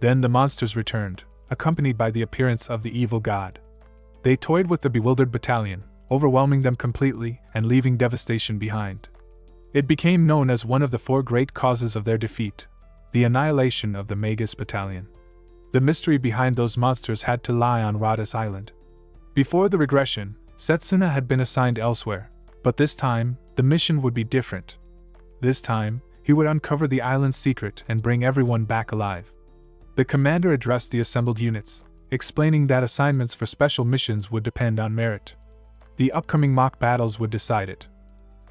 A: Then the monsters returned, accompanied by the appearance of the evil god. They toyed with the bewildered battalion, overwhelming them completely and leaving devastation behind. It became known as one of the 4 great causes of their defeat, the annihilation of the Magus battalion. The mystery behind those monsters had to lie on Rhodes Island. Before the regression, Setsuna had been assigned elsewhere, but this time, the mission would be different. This time, he would uncover the island's secret and bring everyone back alive. The commander addressed the assembled units, explaining that assignments for special missions would depend on merit. The upcoming mock battles would decide it.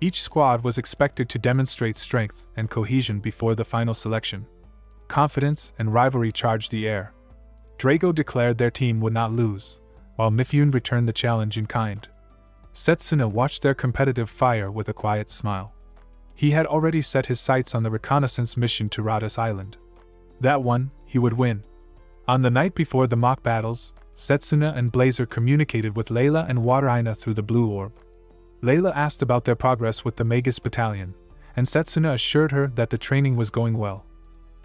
A: Each squad was expected to demonstrate strength and cohesion before the final selection. Confidence and rivalry charged the air. Drago declared their team would not lose, while Mifune returned the challenge in kind. Setsuna watched their competitive fire with a quiet smile. He had already set his sights on the reconnaissance mission to Rhodes Island. That one, he would win. On the night before the mock battles, Setsuna and Blazer communicated with Layla and Wateraina through the blue orb. Layla asked about their progress with the Magus battalion, and Setsuna assured her that the training was going well.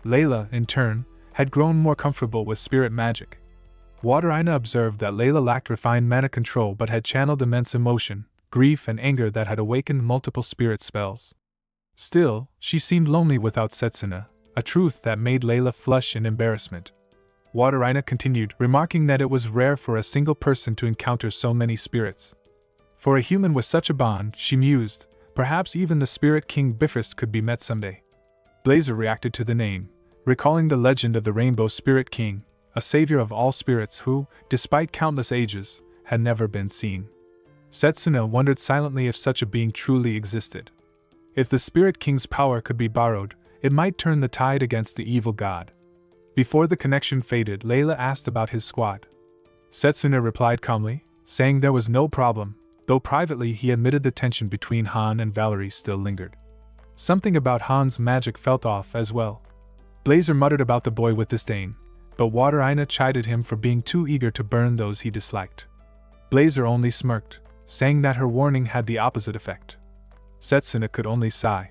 A: Layla, in turn, had grown more comfortable with spirit magic. Water Ina observed that Layla lacked refined mana control but had channeled immense emotion, grief and anger that had awakened multiple spirit spells. Still, she seemed lonely without Setsuna, a truth that made Layla flush in embarrassment. Water Ina continued, remarking that it was rare for a single person to encounter so many spirits. For a human with such a bond, she mused, perhaps even the spirit king Bifrost could be met someday. Blazer reacted to the name, recalling the legend of the Rainbow Spirit King, a savior of all spirits who, despite countless ages, had never been seen. Setsuna wondered silently if such a being truly existed. If the Spirit King's power could be borrowed, it might turn the tide against the evil god. Before the connection faded, Layla asked about his squad. Setsuna replied calmly, saying there was no problem, though privately he admitted the tension between Han and Valerie still lingered. Something about Han's magic felt off as well. Blazer muttered about the boy with disdain, but Water Ina chided him for being too eager to burn those he disliked. Blazer only smirked, saying that her warning had the opposite effect. Setsuna could only sigh.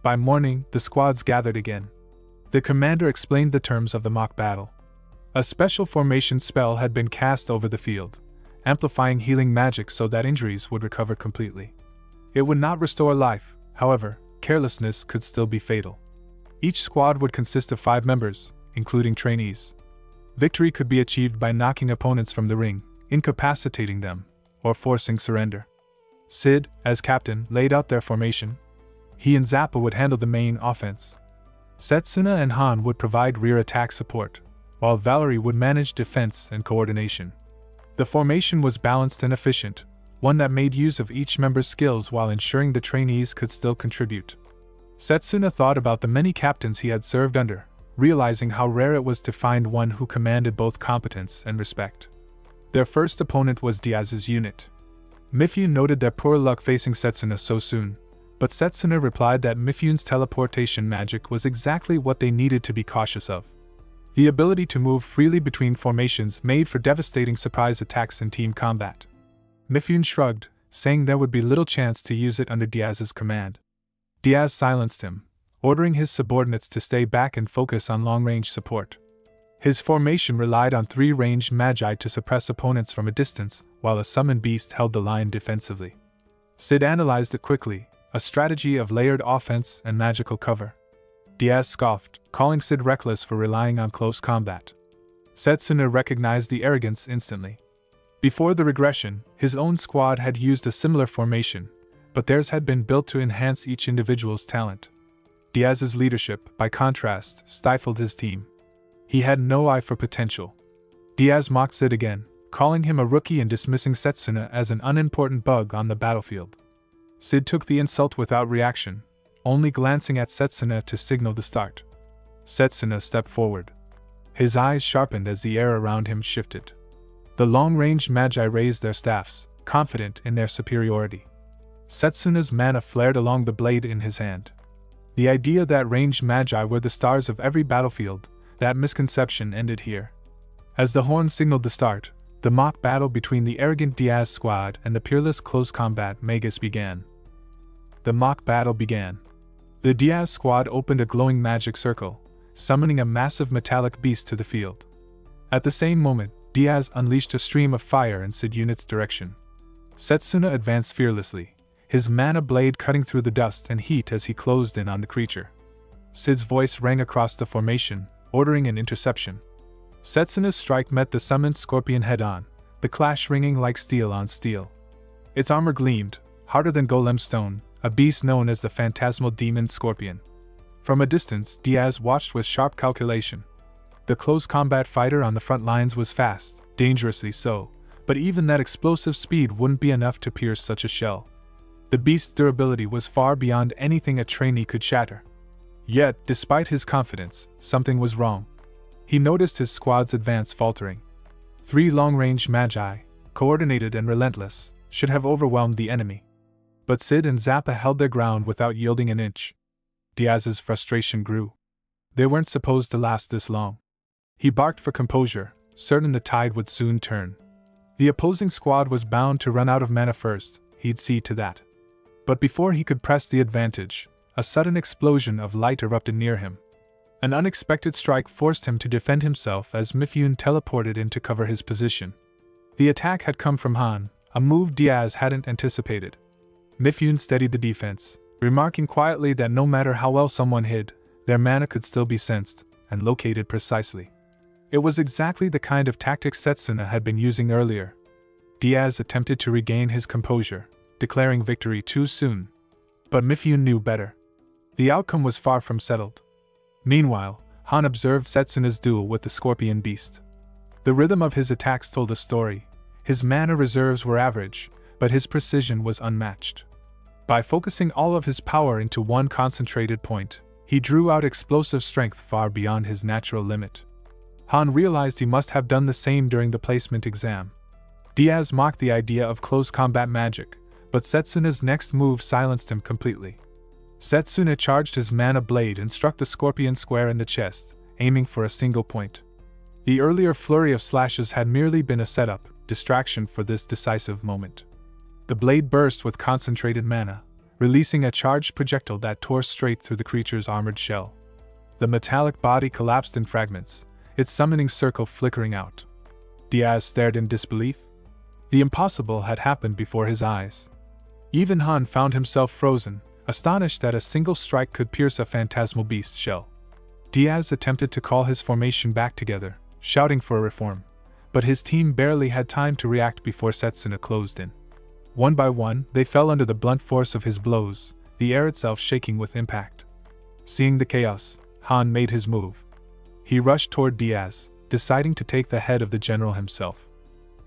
A: By morning, the squads gathered again. The commander explained the terms of the mock battle. A special formation spell had been cast over the field, amplifying healing magic so that injuries would recover completely. It would not restore life, however, carelessness could still be fatal. Each squad would consist of 5 members, including trainees. Victory could be achieved by knocking opponents from the ring, incapacitating them, or forcing surrender. Sid, as captain, laid out their formation. He and Zappa would handle the main offense. Setsuna and Han would provide rear attack support, while Valerie would manage defense and coordination. The formation was balanced and efficient, one that made use of each member's skills while ensuring the trainees could still contribute. Setsuna thought about the many captains he had served under, realizing how rare it was to find one who commanded both competence and respect. Their first opponent was Diaz's unit. Mifune noted their poor luck facing Setsuna so soon, but Setsuna replied that Mifune's teleportation magic was exactly what they needed to be cautious of. The ability to move freely between formations made for devastating surprise attacks in team combat. Mifune shrugged, saying there would be little chance to use it under Diaz's command. Diaz silenced him, ordering his subordinates to stay back and focus on long-range support. His formation relied on 3 ranged magi to suppress opponents from a distance, while a summoned beast held the line defensively. Sid analyzed it quickly, a strategy of layered offense and magical cover. Diaz scoffed, calling Sid reckless for relying on close combat. Setsuna recognized the arrogance instantly. Before the regression, his own squad had used a similar formation, but theirs had been built to enhance each individual's talent. Diaz's leadership, by contrast, stifled his team. He had no eye for potential. Diaz mocked Sid again, calling him a rookie and dismissing Setsuna as an unimportant bug on the battlefield. Sid took the insult without reaction, only glancing at Setsuna to signal the start. Setsuna stepped forward. His eyes sharpened as the air around him shifted. The long-range magi raised their staffs, confident in their superiority. Setsuna's mana flared along the blade in his hand. The idea that ranged magi were the stars of every battlefield, that misconception ended here. As the horn signaled the start, the mock battle between the arrogant Diaz squad and the peerless close combat Magus began. The mock battle began. The Diaz squad opened a glowing magic circle, summoning a massive metallic beast to the field. At the same moment, Diaz unleashed a stream of fire in Sid unit's direction. Setsuna advanced fearlessly, his mana blade cutting through the dust and heat as he closed in on the creature. Sid's voice rang across the formation, ordering an interception. Setsuna's strike met the summoned scorpion head-on, the clash ringing like steel on steel. Its armor gleamed, harder than golem stone, a beast known as the phantasmal demon scorpion. From a distance, Diaz watched with sharp calculation. The close combat fighter on the front lines was fast, dangerously so, but even that explosive speed wouldn't be enough to pierce such a shell. The beast's durability was far beyond anything a trainee could shatter. Yet, despite his confidence, something was wrong. He noticed his squad's advance faltering. 3 long-range magi, coordinated and relentless, should have overwhelmed the enemy. But Sid and Zappa held their ground without yielding an inch. Diaz's frustration grew. They weren't supposed to last this long. He barked for composure, certain the tide would soon turn. The opposing squad was bound to run out of mana first, he'd see to that. But before he could press the advantage, a sudden explosion of light erupted near him. An unexpected strike forced him to defend himself as Mifune teleported in to cover his position. The attack had come from Han, a move Diaz hadn't anticipated. Mifune steadied the defense, remarking quietly that no matter how well someone hid, their mana could still be sensed and located precisely. It was exactly the kind of tactics Setsuna had been using earlier. Diaz attempted to regain his composure, declaring victory too soon. But Mifune knew better. The outcome was far from settled. Meanwhile, Han observed Setsuna's duel with the scorpion beast. The rhythm of his attacks told a story. His mana reserves were average, but his precision was unmatched. By focusing all of his power into one concentrated point, he drew out explosive strength far beyond his natural limit. Han realized he must have done the same during the placement exam. Diaz mocked the idea of close combat magic, but Setsuna's next move silenced him completely. Setsuna charged his mana blade and struck the scorpion square in the chest, aiming for a single point. The earlier flurry of slashes had merely been a setup, distraction for this decisive moment. The blade burst with concentrated mana, releasing a charged projectile that tore straight through the creature's armored shell. The metallic body collapsed in fragments, its summoning circle flickering out. Diaz stared in disbelief. The impossible had happened before his eyes. Even Han found himself frozen, astonished that a single strike could pierce a phantasmal beast's shell. Diaz attempted to call his formation back together, shouting for a reform, but his team barely had time to react before Setsuna closed in. One by one, they fell under the blunt force of his blows, the air itself shaking with impact. Seeing the chaos, Han made his move. He rushed toward Diaz, deciding to take the head of the general himself.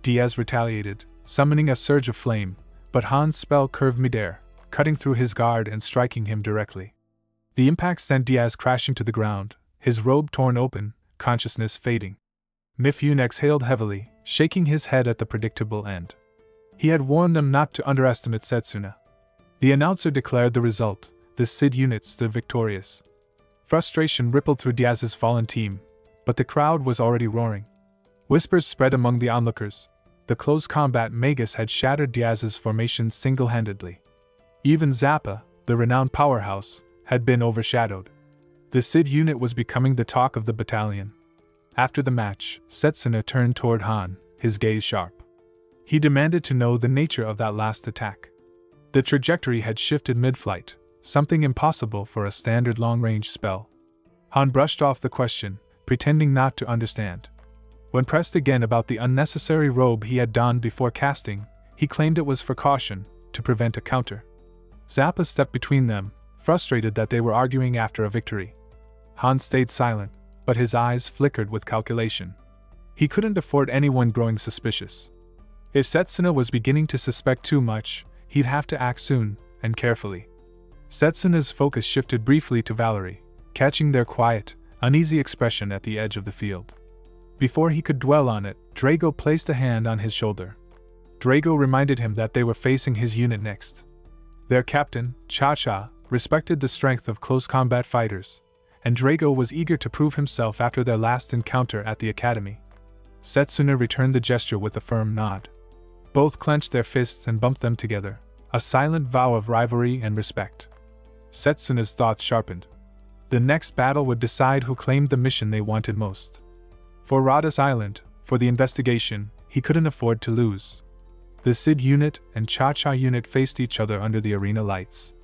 A: Diaz retaliated, summoning a surge of flame, but Han's spell curved midair, cutting through his guard and striking him directly. The impact sent Diaz crashing to the ground, his robe torn open, consciousness fading. Mifune exhaled heavily, shaking his head at the predictable end. He had warned them not to underestimate Setsuna. The announcer declared the result. The SID unit stood victorious. Frustration rippled through Diaz's fallen team, but the crowd was already roaring. Whispers spread among the onlookers. The close combat Magus had shattered Diaz's formation single-handedly. Even Zappa, the renowned powerhouse, had been overshadowed. The SID unit was becoming the talk of the battalion. After the match, Setsuna turned toward Han, his gaze sharp. He demanded to know the nature of that last attack. The trajectory had shifted mid-flight, something impossible for a standard long-range spell. Han brushed off the question, pretending not to understand. When pressed again about the unnecessary robe he had donned before casting, he claimed it was for caution, to prevent a counter. Zappa stepped between them, frustrated that they were arguing after a victory. Han stayed silent, but his eyes flickered with calculation. He couldn't afford anyone growing suspicious. If Setsuna was beginning to suspect too much, he'd have to act soon, and carefully. Setsuna's focus shifted briefly to Valerie, catching their quiet, uneasy expression at the edge of the field. Before he could dwell on it, Drago placed a hand on his shoulder. Drago reminded him that they were facing his unit next. Their captain, Cha-Cha, respected the strength of close combat fighters, and Drago was eager to prove himself after their last encounter at the academy. Setsuna returned the gesture with a firm nod. Both clenched their fists and bumped them together, a silent vow of rivalry and respect. Setsuna's thoughts sharpened. The next battle would decide who claimed the mission they wanted most. For Radha's Island, for the investigation, he couldn't afford to lose. The SID unit and Cha-Cha unit faced each other under the arena lights.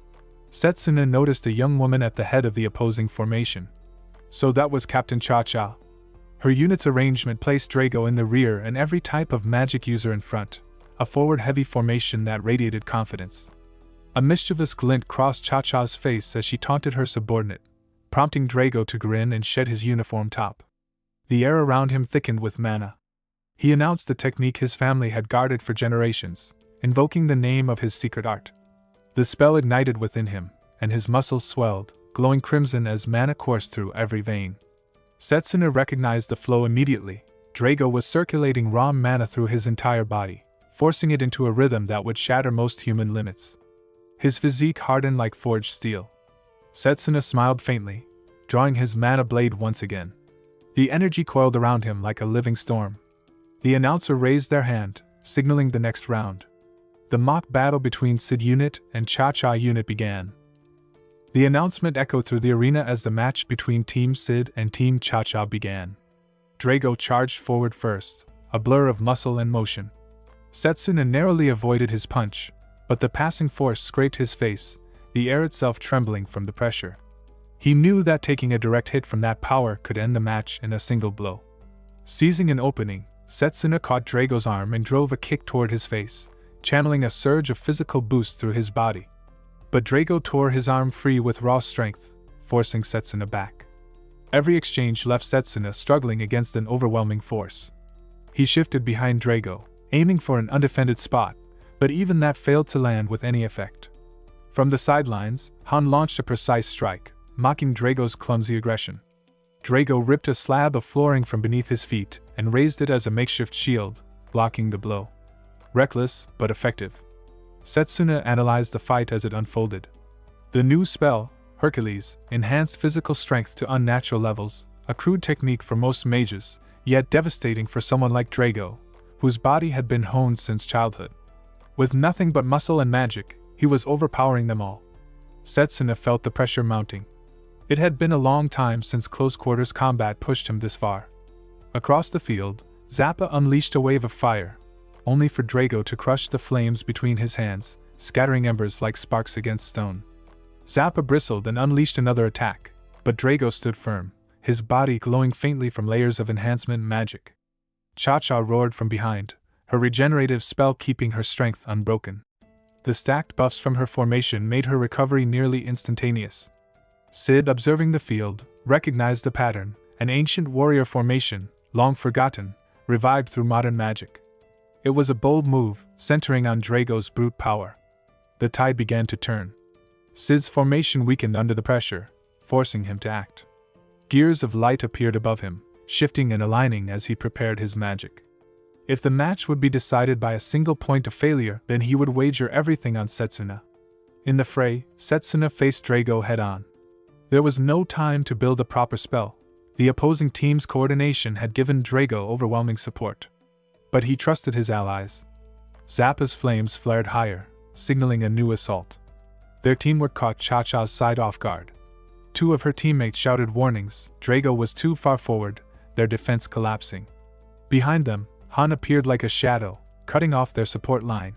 A: Setsuna noticed a young woman at the head of the opposing formation. So that was Captain Cha-Cha. Her unit's arrangement placed Drago in the rear and every type of magic user in front, a forward-heavy formation that radiated confidence. A mischievous glint crossed Cha-Cha's face as she taunted her subordinate, prompting Drago to grin and shed his uniform top. The air around him thickened with mana. He announced the technique his family had guarded for generations, invoking the name of his secret art. The spell ignited within him, and his muscles swelled, glowing crimson as mana coursed through every vein. Setsuna recognized the flow immediately. Drago was circulating raw mana through his entire body, forcing it into a rhythm that would shatter most human limits. His physique hardened like forged steel. Setsuna smiled faintly, drawing his mana blade once again. The energy coiled around him like a living storm. The announcer raised their hand, signaling the next round. The mock battle between SID unit and Cha-Cha unit began. The announcement echoed through the arena as the match between Team Sid and Team Cha-Cha began. Drago charged forward first, a blur of muscle and motion. Setsuna narrowly avoided his punch, but the passing force scraped his face, the air itself trembling from the pressure. He knew that taking a direct hit from that power could end the match in a single blow. Seizing an opening, Setsuna caught Drago's arm and drove a kick toward his face, channeling a surge of physical boost through his body. But Drago tore his arm free with raw strength, forcing Setsuna back. Every exchange left Setsuna struggling against an overwhelming force. He shifted behind Drago, aiming for an undefended spot, but even that failed to land with any effect. From the sidelines, Han launched a precise strike, mocking Drago's clumsy aggression. Drago ripped a slab of flooring from beneath his feet and raised it as a makeshift shield, blocking the blow. Reckless, but effective. Setsuna analyzed the fight as it unfolded. The new spell, Hercules, enhanced physical strength to unnatural levels, a crude technique for most mages, yet devastating for someone like Drago, whose body had been honed since childhood. With nothing but muscle and magic, he was overpowering them all. Setsuna felt the pressure mounting. It had been a long time since close-quarters combat pushed him this far. Across the field, Zappa unleashed a wave of fire, only for Drago to crush the flames between his hands, scattering embers like sparks against stone. Zappa bristled and unleashed another attack, but Drago stood firm, his body glowing faintly from layers of enhancement magic. Cha-Cha roared from behind, her regenerative spell keeping her strength unbroken. The stacked buffs from her formation made her recovery nearly instantaneous. Sid, observing the field, recognized the pattern, an ancient warrior formation, long forgotten, revived through modern magic. It was a bold move, centering on Drago's brute power. The tide began to turn. Sid's formation weakened under the pressure, forcing him to act. Gears of light appeared above him, shifting and aligning as he prepared his magic. If the match would be decided by a single point of failure, then he would wager everything on Setsuna. In the fray, Setsuna faced Drago head-on. There was no time to build a proper spell. The opposing team's coordination had given Drago overwhelming support. But he trusted his allies. Zappa's flames flared higher, signaling a new assault. Their teamwork caught Cha-Cha's side off guard. Two of her teammates shouted warnings. Drago was too far forward, their defense collapsing. Behind them, Han appeared like a shadow, cutting off their support line.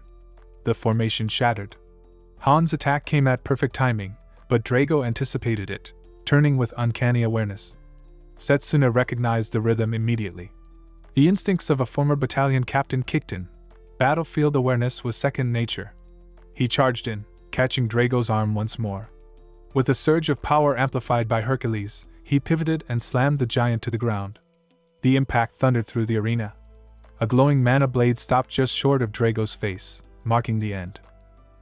A: The formation shattered. Han's attack came at perfect timing, but Drago anticipated it, turning with uncanny awareness. Setsuna recognized the rhythm immediately. The instincts of a former battalion captain kicked in. Battlefield awareness was second nature. He charged in, catching Drago's arm once more. With a surge of power amplified by Hercules, he pivoted and slammed the giant to the ground. The impact thundered through the arena. A glowing mana blade stopped just short of Drago's face, marking the end.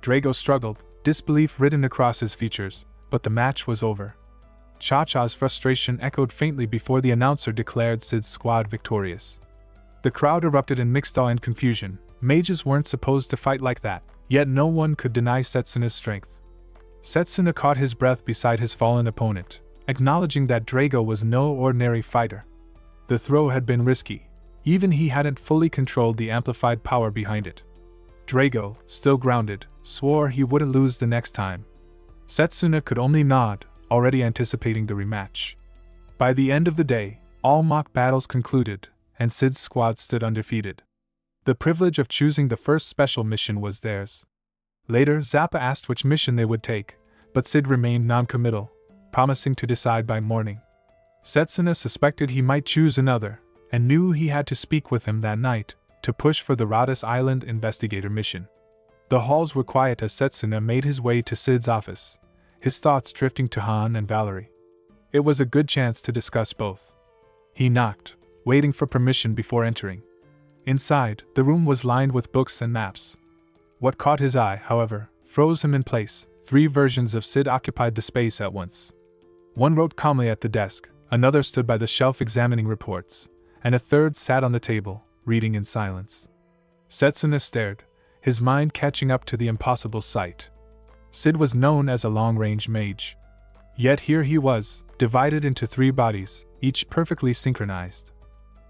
A: Drago struggled, disbelief written across his features, but the match was over. Cha-Cha's frustration echoed faintly before the announcer declared Sid's squad victorious. The crowd erupted in mixed awe and confusion. Mages weren't supposed to fight like that, yet no one could deny Setsuna's strength. Setsuna caught his breath beside his fallen opponent, acknowledging that Drago was no ordinary fighter. The throw had been risky. Even he hadn't fully controlled the amplified power behind it. Drago, still grounded, swore he wouldn't lose the next time. Setsuna could only nod, already anticipating the rematch. By the end of the day, all mock battles concluded, and Sid's squad stood undefeated. The privilege of choosing the first special mission was theirs. Later, Zappa asked which mission they would take, but Sid remained non-committal, promising to decide by morning. Setsuna suspected he might choose another, and knew he had to speak with him that night, to push for the Rodas Island investigator mission. The halls were quiet as Setsuna made his way to Sid's office, his thoughts drifting to Han and Valerie. It was a good chance to discuss both. He knocked, waiting for permission before entering. Inside, the room was lined with books and maps. What caught his eye, however, froze him in place. 3 versions of Sid occupied the space at once. One wrote calmly at the desk, another stood by the shelf examining reports, and a third sat on the table, reading in silence. Setsuna stared, his mind catching up to the impossible sight. Sid was known as a long-range mage. Yet here he was, divided into 3 bodies, each perfectly synchronized.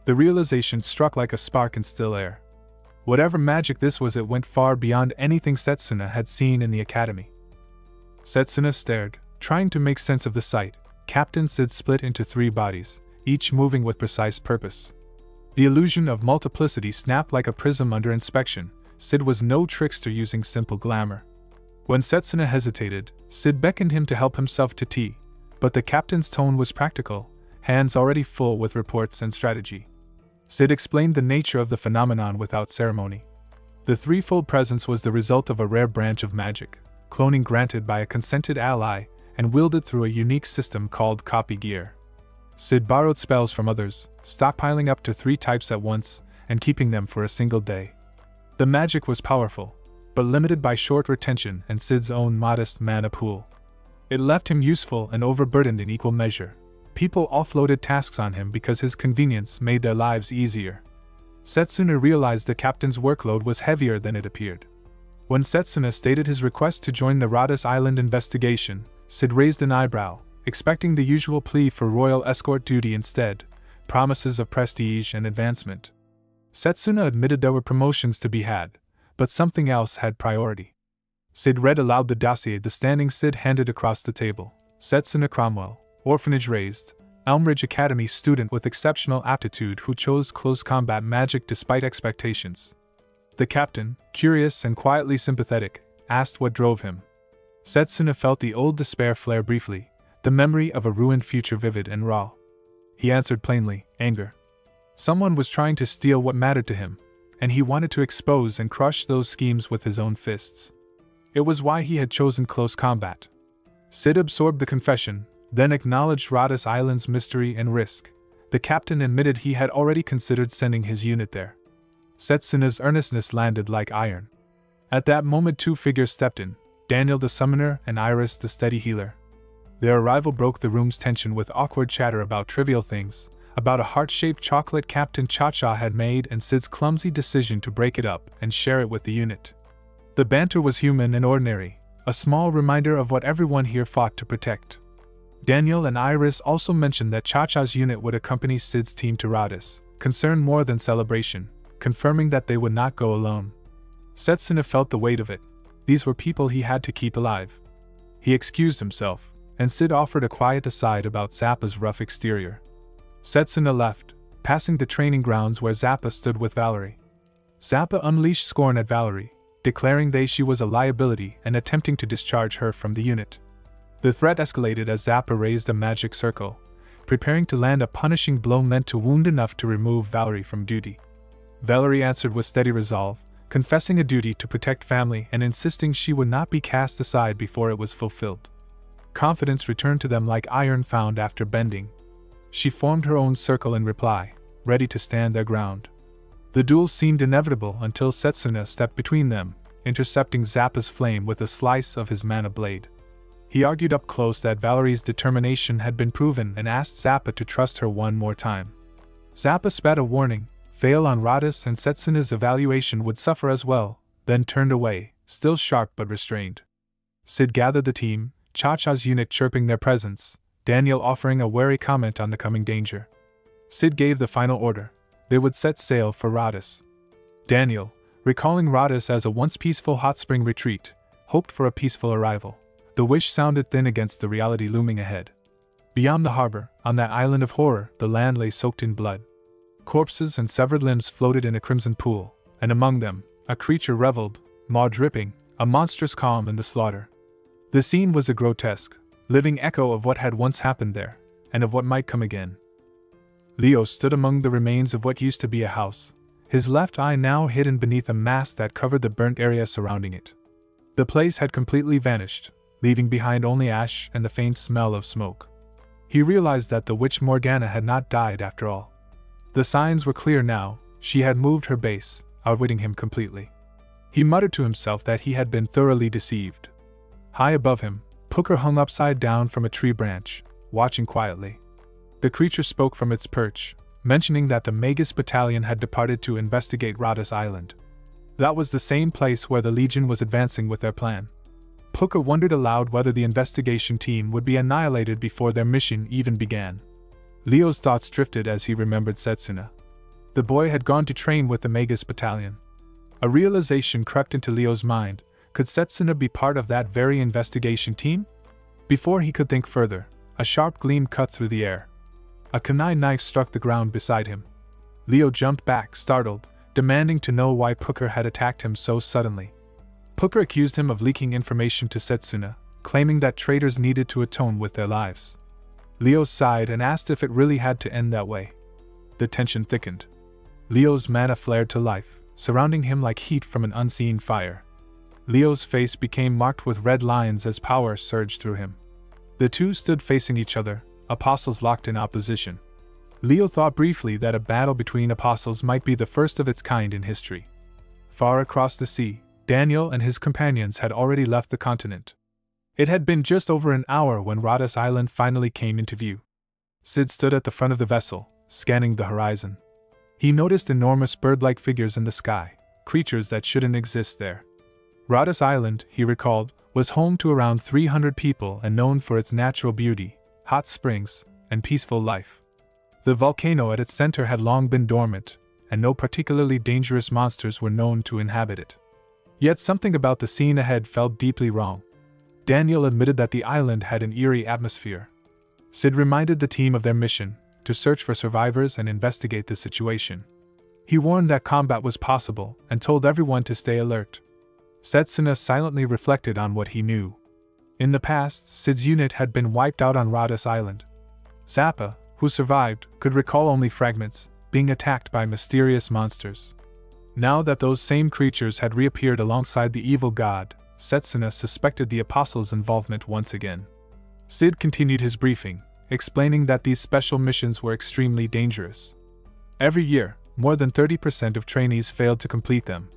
A: The realization struck like a spark in still air. Whatever magic this was, it went far beyond anything Setsuna had seen in the academy. Setsuna stared, Trying to make sense of the sight, Captain Sid split into 3 bodies, each moving with precise purpose. The illusion of multiplicity snapped like a prism under inspection. Sid was no trickster using simple glamour. When Setsuna hesitated, Sid beckoned him to help himself to tea, but the captain's tone was practical, hands already full with reports and strategy. Sid explained the nature of the phenomenon without ceremony. The threefold presence was the result of a rare branch of magic, cloning granted by a consented ally and wielded through a unique system called copy gear. Sid borrowed spells from others, stockpiling up to 3 types at once and keeping them for a single day. The magic was powerful, but limited by short retention and Sid's own modest mana pool. It left him useful and overburdened in equal measure. People offloaded tasks on him because his convenience made their lives easier. Setsuna realized the captain's workload was heavier than it appeared. When Setsuna stated his request to join the Radis Island investigation, Sid raised an eyebrow, expecting the usual plea for royal escort duty instead, promises of prestige and advancement. Setsuna admitted there were promotions to be had, but something else had priority. Sid read aloud the dossier the standing Sid handed across the table. Setsuna Cromwell, orphanage raised, Elmridge Academy student with exceptional aptitude who chose close combat magic despite expectations. The captain, curious and quietly sympathetic, asked what drove him. Setsuna felt the old despair flare briefly, the memory of a ruined future vivid and raw. He answered plainly, anger. Someone was trying to steal what mattered to him, and he wanted to expose and crush those schemes with his own fists. It was why he had chosen close combat. Sid absorbed the confession, then acknowledged Radis Island's mystery and risk. The captain admitted he had already considered sending his unit there. Setsuna's earnestness landed like iron. At that moment 2 figures stepped in, Daniel the summoner and Iris the steady healer. Their arrival broke the room's tension with awkward chatter about trivial things, about a heart-shaped chocolate Captain Cha-Cha had made and Sid's clumsy decision to break it up and share it with the unit. The banter was human and ordinary, a small reminder of what everyone here fought to protect. Daniel and Iris also mentioned that Cha-Cha's unit would accompany Sid's team to Radis, concern more than celebration, confirming that they would not go alone. Setsuna felt the weight of it. These were people he had to keep alive. He excused himself, and Sid offered a quiet aside about Zappa's rough exterior. Setsuna left, passing the training grounds where Zappa stood with Valerie. Zappa unleashed scorn at Valerie, declaring she was a liability and attempting to discharge her from the unit. The threat escalated as Zappa raised a magic circle, preparing to land a punishing blow meant to wound enough to remove Valerie from duty. Valerie answered with steady resolve, confessing a duty to protect family and insisting she would not be cast aside before it was fulfilled. Confidence returned to them like iron found after bending. She formed her own circle in reply, ready to stand their ground. The duel seemed inevitable until Setsuna stepped between them, intercepting Zappa's flame with a slice of his mana blade. He argued up close that Valerie's determination had been proven and asked Zappa to trust her one more time. Zappa spat a warning, fail on Radis and Setsuna's evaluation would suffer as well, then turned away, still sharp but restrained. Sid gathered the team, Cha-Cha's unit chirping their presence, Daniel offering a wary comment on the coming danger. Sid gave the final order. They would set sail for Radis. Daniel, recalling Radis as a once peaceful hot spring retreat, hoped for a peaceful arrival. The wish sounded thin against the reality looming ahead. Beyond the harbor, on that island of horror, the land lay soaked in blood. Corpses and severed limbs floated in a crimson pool, and among them, a creature reveled, maw dripping, a monstrous calm in the slaughter. The scene was a grotesque, living echo of what had once happened there, and of what might come again. Leo stood among the remains of what used to be a house, his left eye now hidden beneath a mask that covered the burnt area surrounding it. The place had completely vanished, leaving behind only ash and the faint smell of smoke. He realized that the witch Morgana had not died after all. The signs were clear now, she had moved her base, outwitting him completely. He muttered to himself that he had been thoroughly deceived. High above him, Pooker hung upside down from a tree branch, watching quietly. The creature spoke from its perch, mentioning that the Magus battalion had departed to investigate Radis Island. That was the same place where the Legion was advancing with their plan. Pooker wondered aloud whether the investigation team would be annihilated before their mission even began. Leo's thoughts drifted as he remembered Setsuna. The boy had gone to train with the Magus battalion. A realization crept into Leo's mind. Could Setsuna be part of that very investigation team? Before he could think further, a sharp gleam cut through the air. A kunai knife struck the ground beside him. Leo jumped back, startled, demanding to know why Pucker had attacked him so suddenly. Pucker accused him of leaking information to Setsuna, claiming that traitors needed to atone with their lives. Leo sighed and asked if it really had to end that way. The tension thickened. Leo's mana flared to life, surrounding him like heat from an unseen fire. Leo's face became marked with red lines as power surged through him. The two stood facing each other, apostles locked in opposition. Leo thought briefly that a battle between apostles might be the first of its kind in history. Far across the sea, Daniel and his companions had already left the continent. It had been just over an hour when Rodas Island finally came into view. Sid stood at the front of the vessel, scanning the horizon. He noticed enormous bird-like figures in the sky, creatures that shouldn't exist there. Rodas Island, he recalled, was home to around 300 people and known for its natural beauty, hot springs, and peaceful life. The volcano at its center had long been dormant, and no particularly dangerous monsters were known to inhabit it. Yet something about the scene ahead felt deeply wrong. Daniel admitted that the island had an eerie atmosphere. Sid reminded the team of their mission, to search for survivors and investigate the situation. He warned that combat was possible and told everyone to stay alert. Setsuna silently reflected on what he knew. In the past, Sid's unit had been wiped out on Rodas Island. Zappa, who survived, could recall only fragments, being attacked by mysterious monsters. Now that those same creatures had reappeared alongside the evil god, Setsuna suspected the apostles' involvement once again. Sid continued his briefing, explaining that these special missions were extremely dangerous. Every year, more than 30% of trainees failed to complete them.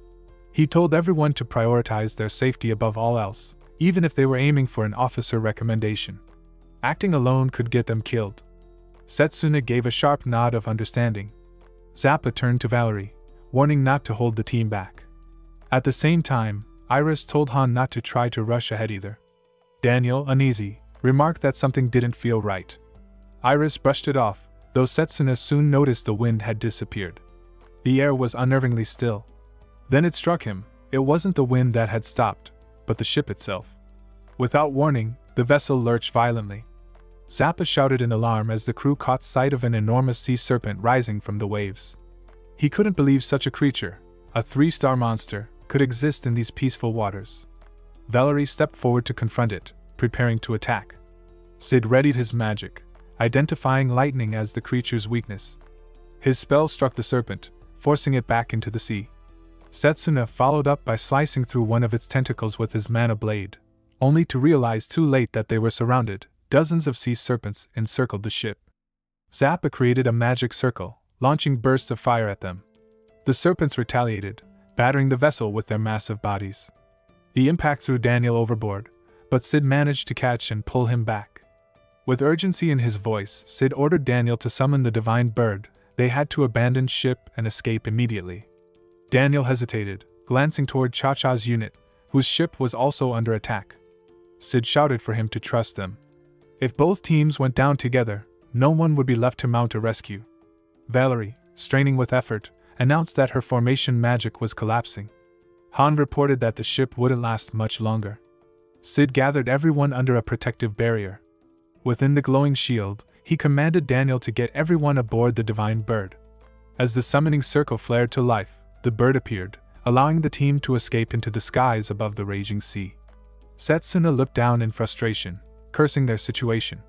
A: He told everyone to prioritize their safety above all else, even if they were aiming for an officer recommendation. Acting alone could get them killed. Setsuna gave a sharp nod of understanding. Zappa turned to Valerie, warning not to hold the team back. At the same time, Iris told Han not to try to rush ahead either. Daniel, uneasy, remarked that something didn't feel right. Iris brushed it off, though Setsuna soon noticed the wind had disappeared. The air was unnervingly still. Then it struck him, it wasn't the wind that had stopped, but the ship itself. Without warning, the vessel lurched violently. Zappa shouted in alarm as the crew caught sight of an enormous sea serpent rising from the waves. He couldn't believe such a creature, a 3-star monster, could exist in these peaceful waters. Valerie stepped forward to confront it, preparing to attack. Sid readied his magic, identifying lightning as the creature's weakness. His spell struck the serpent, forcing it back into the sea. Setsuna followed up by slicing through one of its tentacles with his mana blade, only to realize too late that they were surrounded. Dozens of sea serpents encircled the ship. Zappa created a magic circle, launching bursts of fire at them. The serpents retaliated, battering the vessel with their massive bodies. The impact threw Daniel overboard, but Sid managed to catch and pull him back. With urgency in his voice, Sid ordered Daniel to summon the divine bird. They had to abandon ship and escape immediately. Daniel hesitated, glancing toward Cha-Cha's unit, whose ship was also under attack. Sid shouted for him to trust them. If both teams went down together, no one would be left to mount a rescue. Valerie, straining with effort, announced that her formation magic was collapsing. Han reported that the ship wouldn't last much longer. Sid gathered everyone under a protective barrier. Within the glowing shield, he commanded Daniel to get everyone aboard the divine bird. As the summoning circle flared to life, the bird appeared, allowing the team to escape into the skies above the raging sea. Setsuna looked down in frustration, cursing their situation.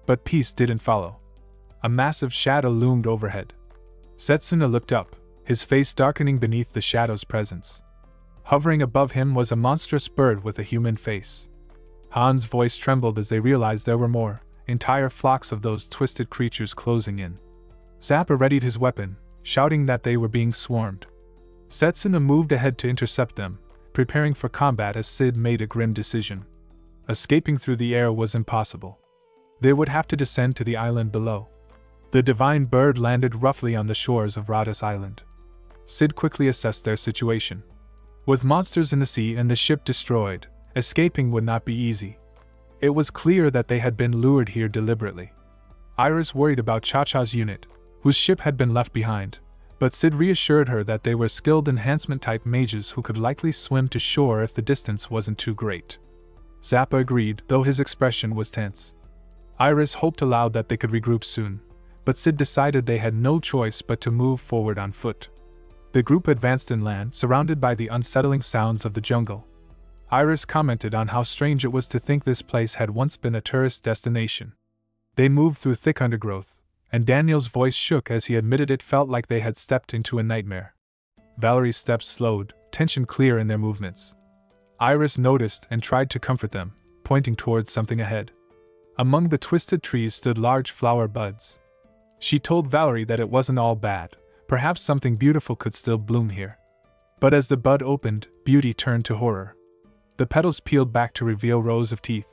A: But peace didn't follow. A massive shadow loomed overhead. Setsuna looked up, his face darkening beneath the shadow's presence. Hovering above him was a monstrous bird with a human face. Han's voice trembled as they realized there were more, entire flocks of those twisted creatures closing in. Zappa readied his weapon, shouting that they were being swarmed. Setsuna moved ahead to intercept them, preparing for combat as Sid made a grim decision. Escaping through the air was impossible. They would have to descend to the island below. The divine bird landed roughly on the shores of Rodas Island. Sid quickly assessed their situation. With monsters in the sea and the ship destroyed, escaping would not be easy. It was clear that they had been lured here deliberately. Iris worried about Cha-Cha's unit, whose ship had been left behind, but Sid reassured her that they were skilled enhancement-type mages who could likely swim to shore if the distance wasn't too great. Zappa agreed, though his expression was tense. Iris hoped aloud that they could regroup soon, but Sid decided they had no choice but to move forward on foot. The group advanced inland, surrounded by the unsettling sounds of the jungle. Iris commented on how strange it was to think this place had once been a tourist destination. They moved through thick undergrowth, and Daniel's voice shook as he admitted it felt like they had stepped into a nightmare. Valerie's steps slowed, tension clear in their movements. Iris noticed and tried to comfort them, pointing towards something ahead. Among the twisted trees stood large flower buds. She told Valerie that it wasn't all bad, perhaps something beautiful could still bloom here. But as the bud opened, beauty turned to horror. The petals peeled back to reveal rows of teeth.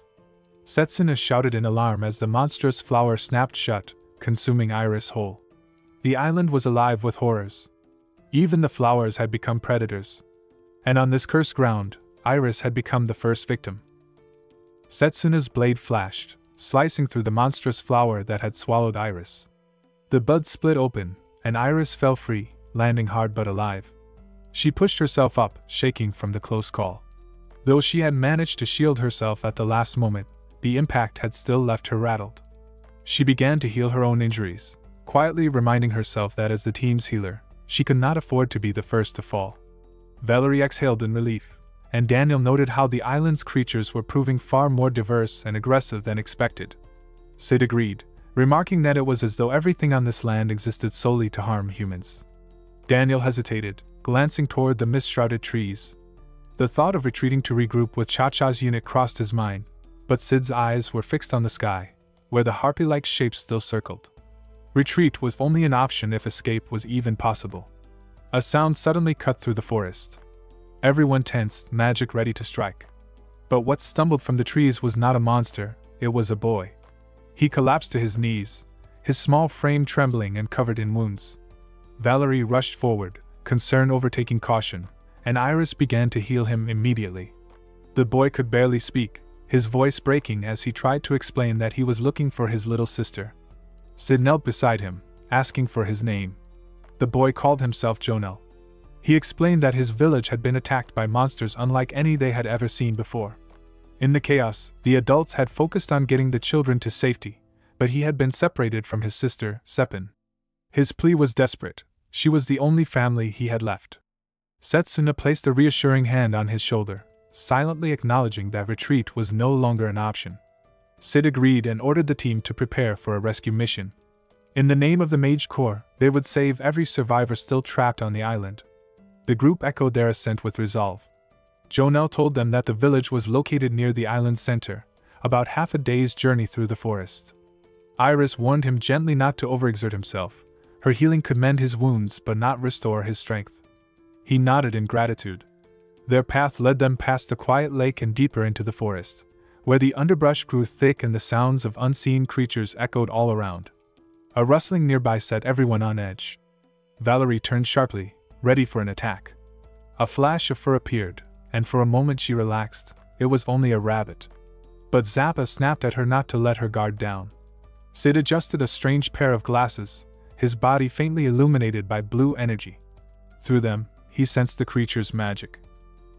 A: Setsuna shouted in alarm as the monstrous flower snapped shut, consuming Iris whole. The island was alive with horrors. Even the flowers had become predators. And on this cursed ground, Iris had become the first victim. Setsuna's blade flashed, slicing through the monstrous flower that had swallowed Iris. The bud split open, and Iris fell free, landing hard but alive. She pushed herself up, shaking from the close call. Though she had managed to shield herself at the last moment, the impact had still left her rattled. She began to heal her own injuries, quietly reminding herself that as the team's healer, she could not afford to be the first to fall. Valerie exhaled in relief, and Daniel noted how the island's creatures were proving far more diverse and aggressive than expected. Sid agreed, remarking that it was as though everything on this land existed solely to harm humans. Daniel hesitated, glancing toward the mist-shrouded trees. The thought of retreating to regroup with Cha-Cha's unit crossed his mind, but Sid's eyes were fixed on the sky, where the harpy-like shapes still circled. Retreat was only an option if escape was even possible. A sound suddenly cut through the forest. Everyone tensed, magic ready to strike. But what stumbled from the trees was not a monster, it was a boy. He collapsed to his knees, his small frame trembling and covered in wounds. Valerie rushed forward, concern overtaking caution, and Iris began to heal him immediately. The boy could barely speak, his voice breaking as he tried to explain that he was looking for his little sister. Sid knelt beside him, asking for his name. The boy called himself Jonel. He explained that his village had been attacked by monsters unlike any they had ever seen before. In the chaos, the adults had focused on getting the children to safety, but he had been separated from his sister, Seppin. His plea was desperate. She was the only family he had left. Setsuna placed a reassuring hand on his shoulder, silently acknowledging that retreat was no longer an option. Sid agreed and ordered the team to prepare for a rescue mission. In the name of the Mage Corps, they would save every survivor still trapped on the island. The group echoed their assent with resolve. Jonel told them that the village was located near the island's center, about half a day's journey through the forest. Iris warned him gently not to overexert himself. Her healing could mend his wounds but not restore his strength. He nodded in gratitude. Their path led them past a quiet lake and deeper into the forest, where the underbrush grew thick and the sounds of unseen creatures echoed all around. A rustling nearby set everyone on edge. Valerie turned sharply, ready for an attack. A flash of fur appeared, and for a moment she relaxed. It was only a rabbit. But Zappa snapped at her not to let her guard down. Sid adjusted a strange pair of glasses, his body faintly illuminated by blue energy. Through them, he sensed the creature's magic.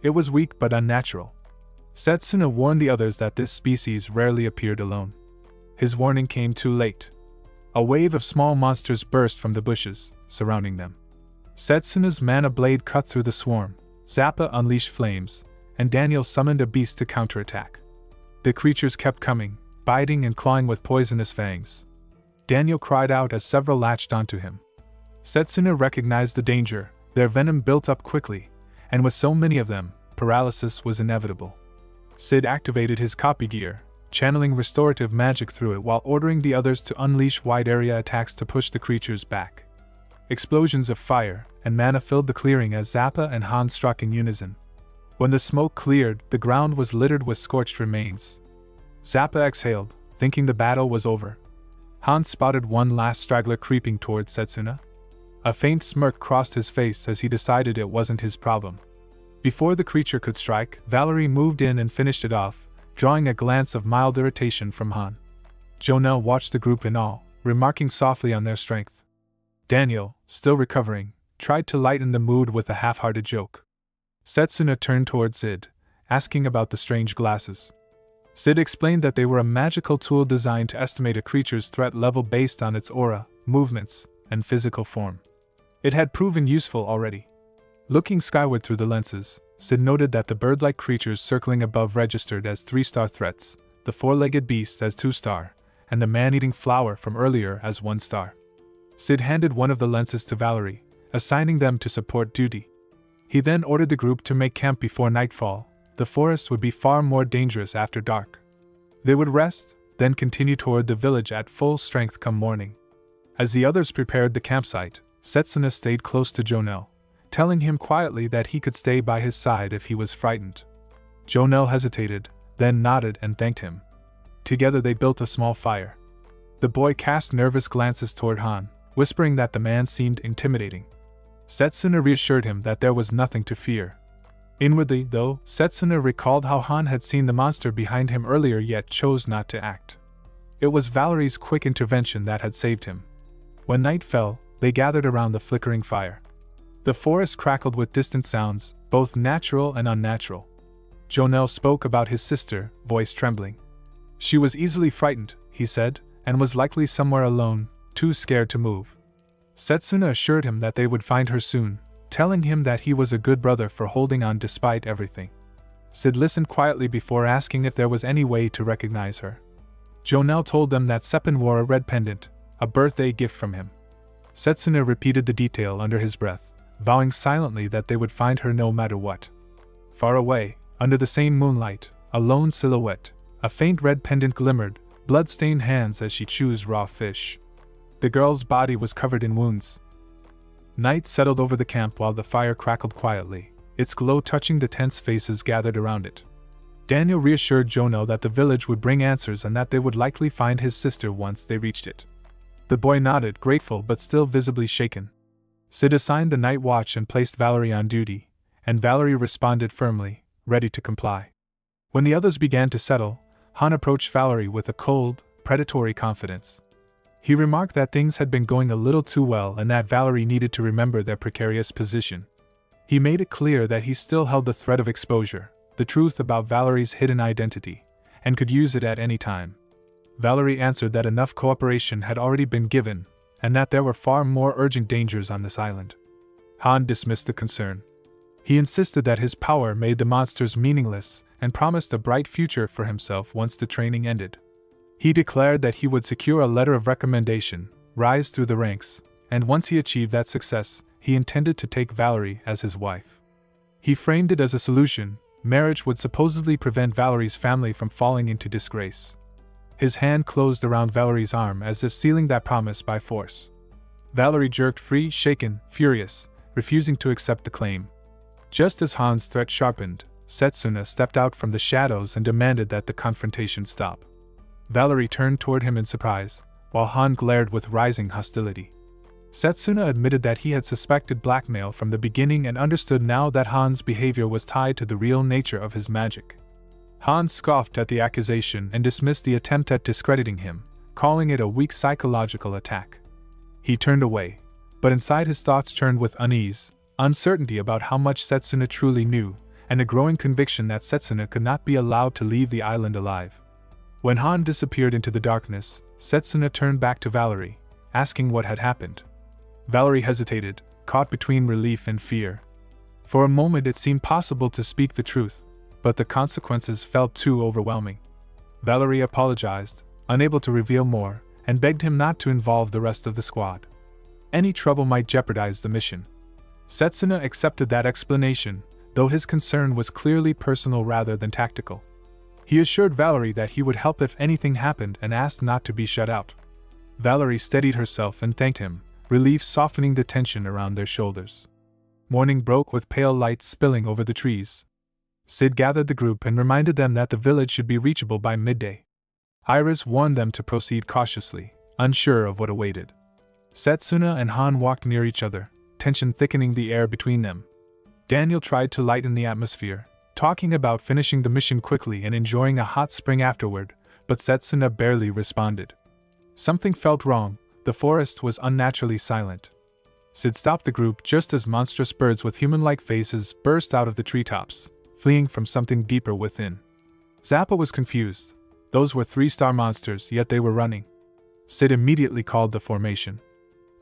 A: It was weak but unnatural. Setsuna warned the others that this species rarely appeared alone. His warning came too late. A wave of small monsters burst from the bushes, surrounding them. Setsuna's mana blade cut through the swarm, Zappa unleashed flames, and Daniel summoned a beast to counterattack. The creatures kept coming, biting and clawing with poisonous fangs. Daniel cried out as several latched onto him. Setsuna recognized the danger, their venom built up quickly, and with so many of them, paralysis was inevitable. Sid activated his copy gear, channeling restorative magic through it while ordering the others to unleash wide-area attacks to push the creatures back. Explosions of fire and mana filled the clearing as Zappa and Han struck in unison. When the smoke cleared, the ground was littered with scorched remains. Zappa exhaled, thinking the battle was over. Han spotted one last straggler creeping towards Setsuna. A faint smirk crossed his face as he decided it wasn't his problem. Before the creature could strike, Valerie moved in and finished it off, drawing a glance of mild irritation from Han. Jonel watched the group in awe, remarking softly on their strength. Daniel, still recovering, tried to lighten the mood with a half-hearted joke. Setsuna turned toward Sid, asking about the strange glasses. Sid explained that they were a magical tool designed to estimate a creature's threat level based on its aura, movements, and physical form. It had proven useful already. Looking skyward through the lenses, Sid noted that the bird-like creatures circling above registered as 3-star threats, the 4-legged beasts as 2-star, and the man-eating flower from earlier as 1-star. Sid handed one of the lenses to Valerie, assigning them to support duty. He then ordered the group to make camp before nightfall. The forest would be far more dangerous after dark. They would rest, then continue toward the village at full strength come morning. As the others prepared the campsite, Setsuna stayed close to Jonel, telling him quietly that he could stay by his side if he was frightened. Jonel hesitated, then nodded and thanked him. Together they built a small fire. The boy cast nervous glances toward Han, whispering that the man seemed intimidating. Setsuna reassured him that there was nothing to fear. Inwardly, though, Setsuna recalled how Han had seen the monster behind him earlier yet chose not to act. It was Valerie's quick intervention that had saved him. When night fell, they gathered around the flickering fire. The forest crackled with distant sounds, both natural and unnatural. Jonel spoke about his sister, voice trembling. She was easily frightened, he said, and was likely somewhere alone, too scared to move. Setsuna assured him that they would find her soon, telling him that he was a good brother for holding on despite everything. Sid listened quietly before asking if there was any way to recognize her. Jonel told them that Seppin wore a red pendant, a birthday gift from him. Setsuna repeated the detail under his breath, vowing silently that they would find her no matter what. Far away, under the same moonlight, a lone silhouette, a faint red pendant glimmered, blood-stained hands as she chews raw fish. The girl's body was covered in wounds. Night settled over the camp while the fire crackled quietly, its glow touching the tense faces gathered around it. Daniel reassured Jonel that the village would bring answers and that they would likely find his sister once they reached it. The boy nodded, grateful but still visibly shaken. Sid assigned the night watch and placed Valerie on duty, and Valerie responded firmly, ready to comply. When the others began to settle, Han approached Valerie with a cold, predatory confidence. He remarked that things had been going a little too well and that Valerie needed to remember their precarious position. He made it clear that he still held the threat of exposure, the truth about Valerie's hidden identity, and could use it at any time. Valerie answered that enough cooperation had already been given, and that there were far more urgent dangers on this island. Han dismissed the concern. He insisted that his power made the monsters meaningless and promised a bright future for himself once the training ended. He declared that he would secure a letter of recommendation, rise through the ranks, and once he achieved that success, he intended to take Valerie as his wife. He framed it as a solution: marriage would supposedly prevent Valerie's family from falling into disgrace. His hand closed around Valerie's arm as if sealing that promise by force. Valerie jerked free, shaken, furious, refusing to accept the claim. Just as Han's threat sharpened, Setsuna stepped out from the shadows and demanded that the confrontation stop. Valerie turned toward him in surprise, while Han glared with rising hostility. Setsuna admitted that he had suspected blackmail from the beginning and understood now that Han's behavior was tied to the real nature of his magic. Han scoffed at the accusation and dismissed the attempt at discrediting him, calling it a weak psychological attack. He turned away, but inside his thoughts churned with unease, uncertainty about how much Setsuna truly knew, and a growing conviction that Setsuna could not be allowed to leave the island alive. When Han disappeared into the darkness, Setsuna turned back to Valerie, asking what had happened. Valerie hesitated, caught between relief and fear. For a moment it seemed possible to speak the truth, but the consequences felt too overwhelming. Valerie apologized, unable to reveal more, and begged him not to involve the rest of the squad. Any trouble might jeopardize the mission. Setsuna accepted that explanation, though his concern was clearly personal rather than tactical. He assured Valerie that he would help if anything happened and asked not to be shut out. Valerie steadied herself and thanked him, relief softening the tension around their shoulders. Morning broke with pale light spilling over the trees. Sid gathered the group and reminded them that the village should be reachable by midday. Iris warned them to proceed cautiously, unsure of what awaited. Setsuna and Han walked near each other, tension thickening the air between them. Daniel tried to lighten the atmosphere, talking about finishing the mission quickly and enjoying a hot spring afterward, but Setsuna barely responded. Something felt wrong. The forest was unnaturally silent. Sid stopped the group just as monstrous birds with human-like faces burst out of the treetops, fleeing from something deeper within. Zappa was confused. Those were 3-star monsters, yet they were running. Sid immediately called the formation.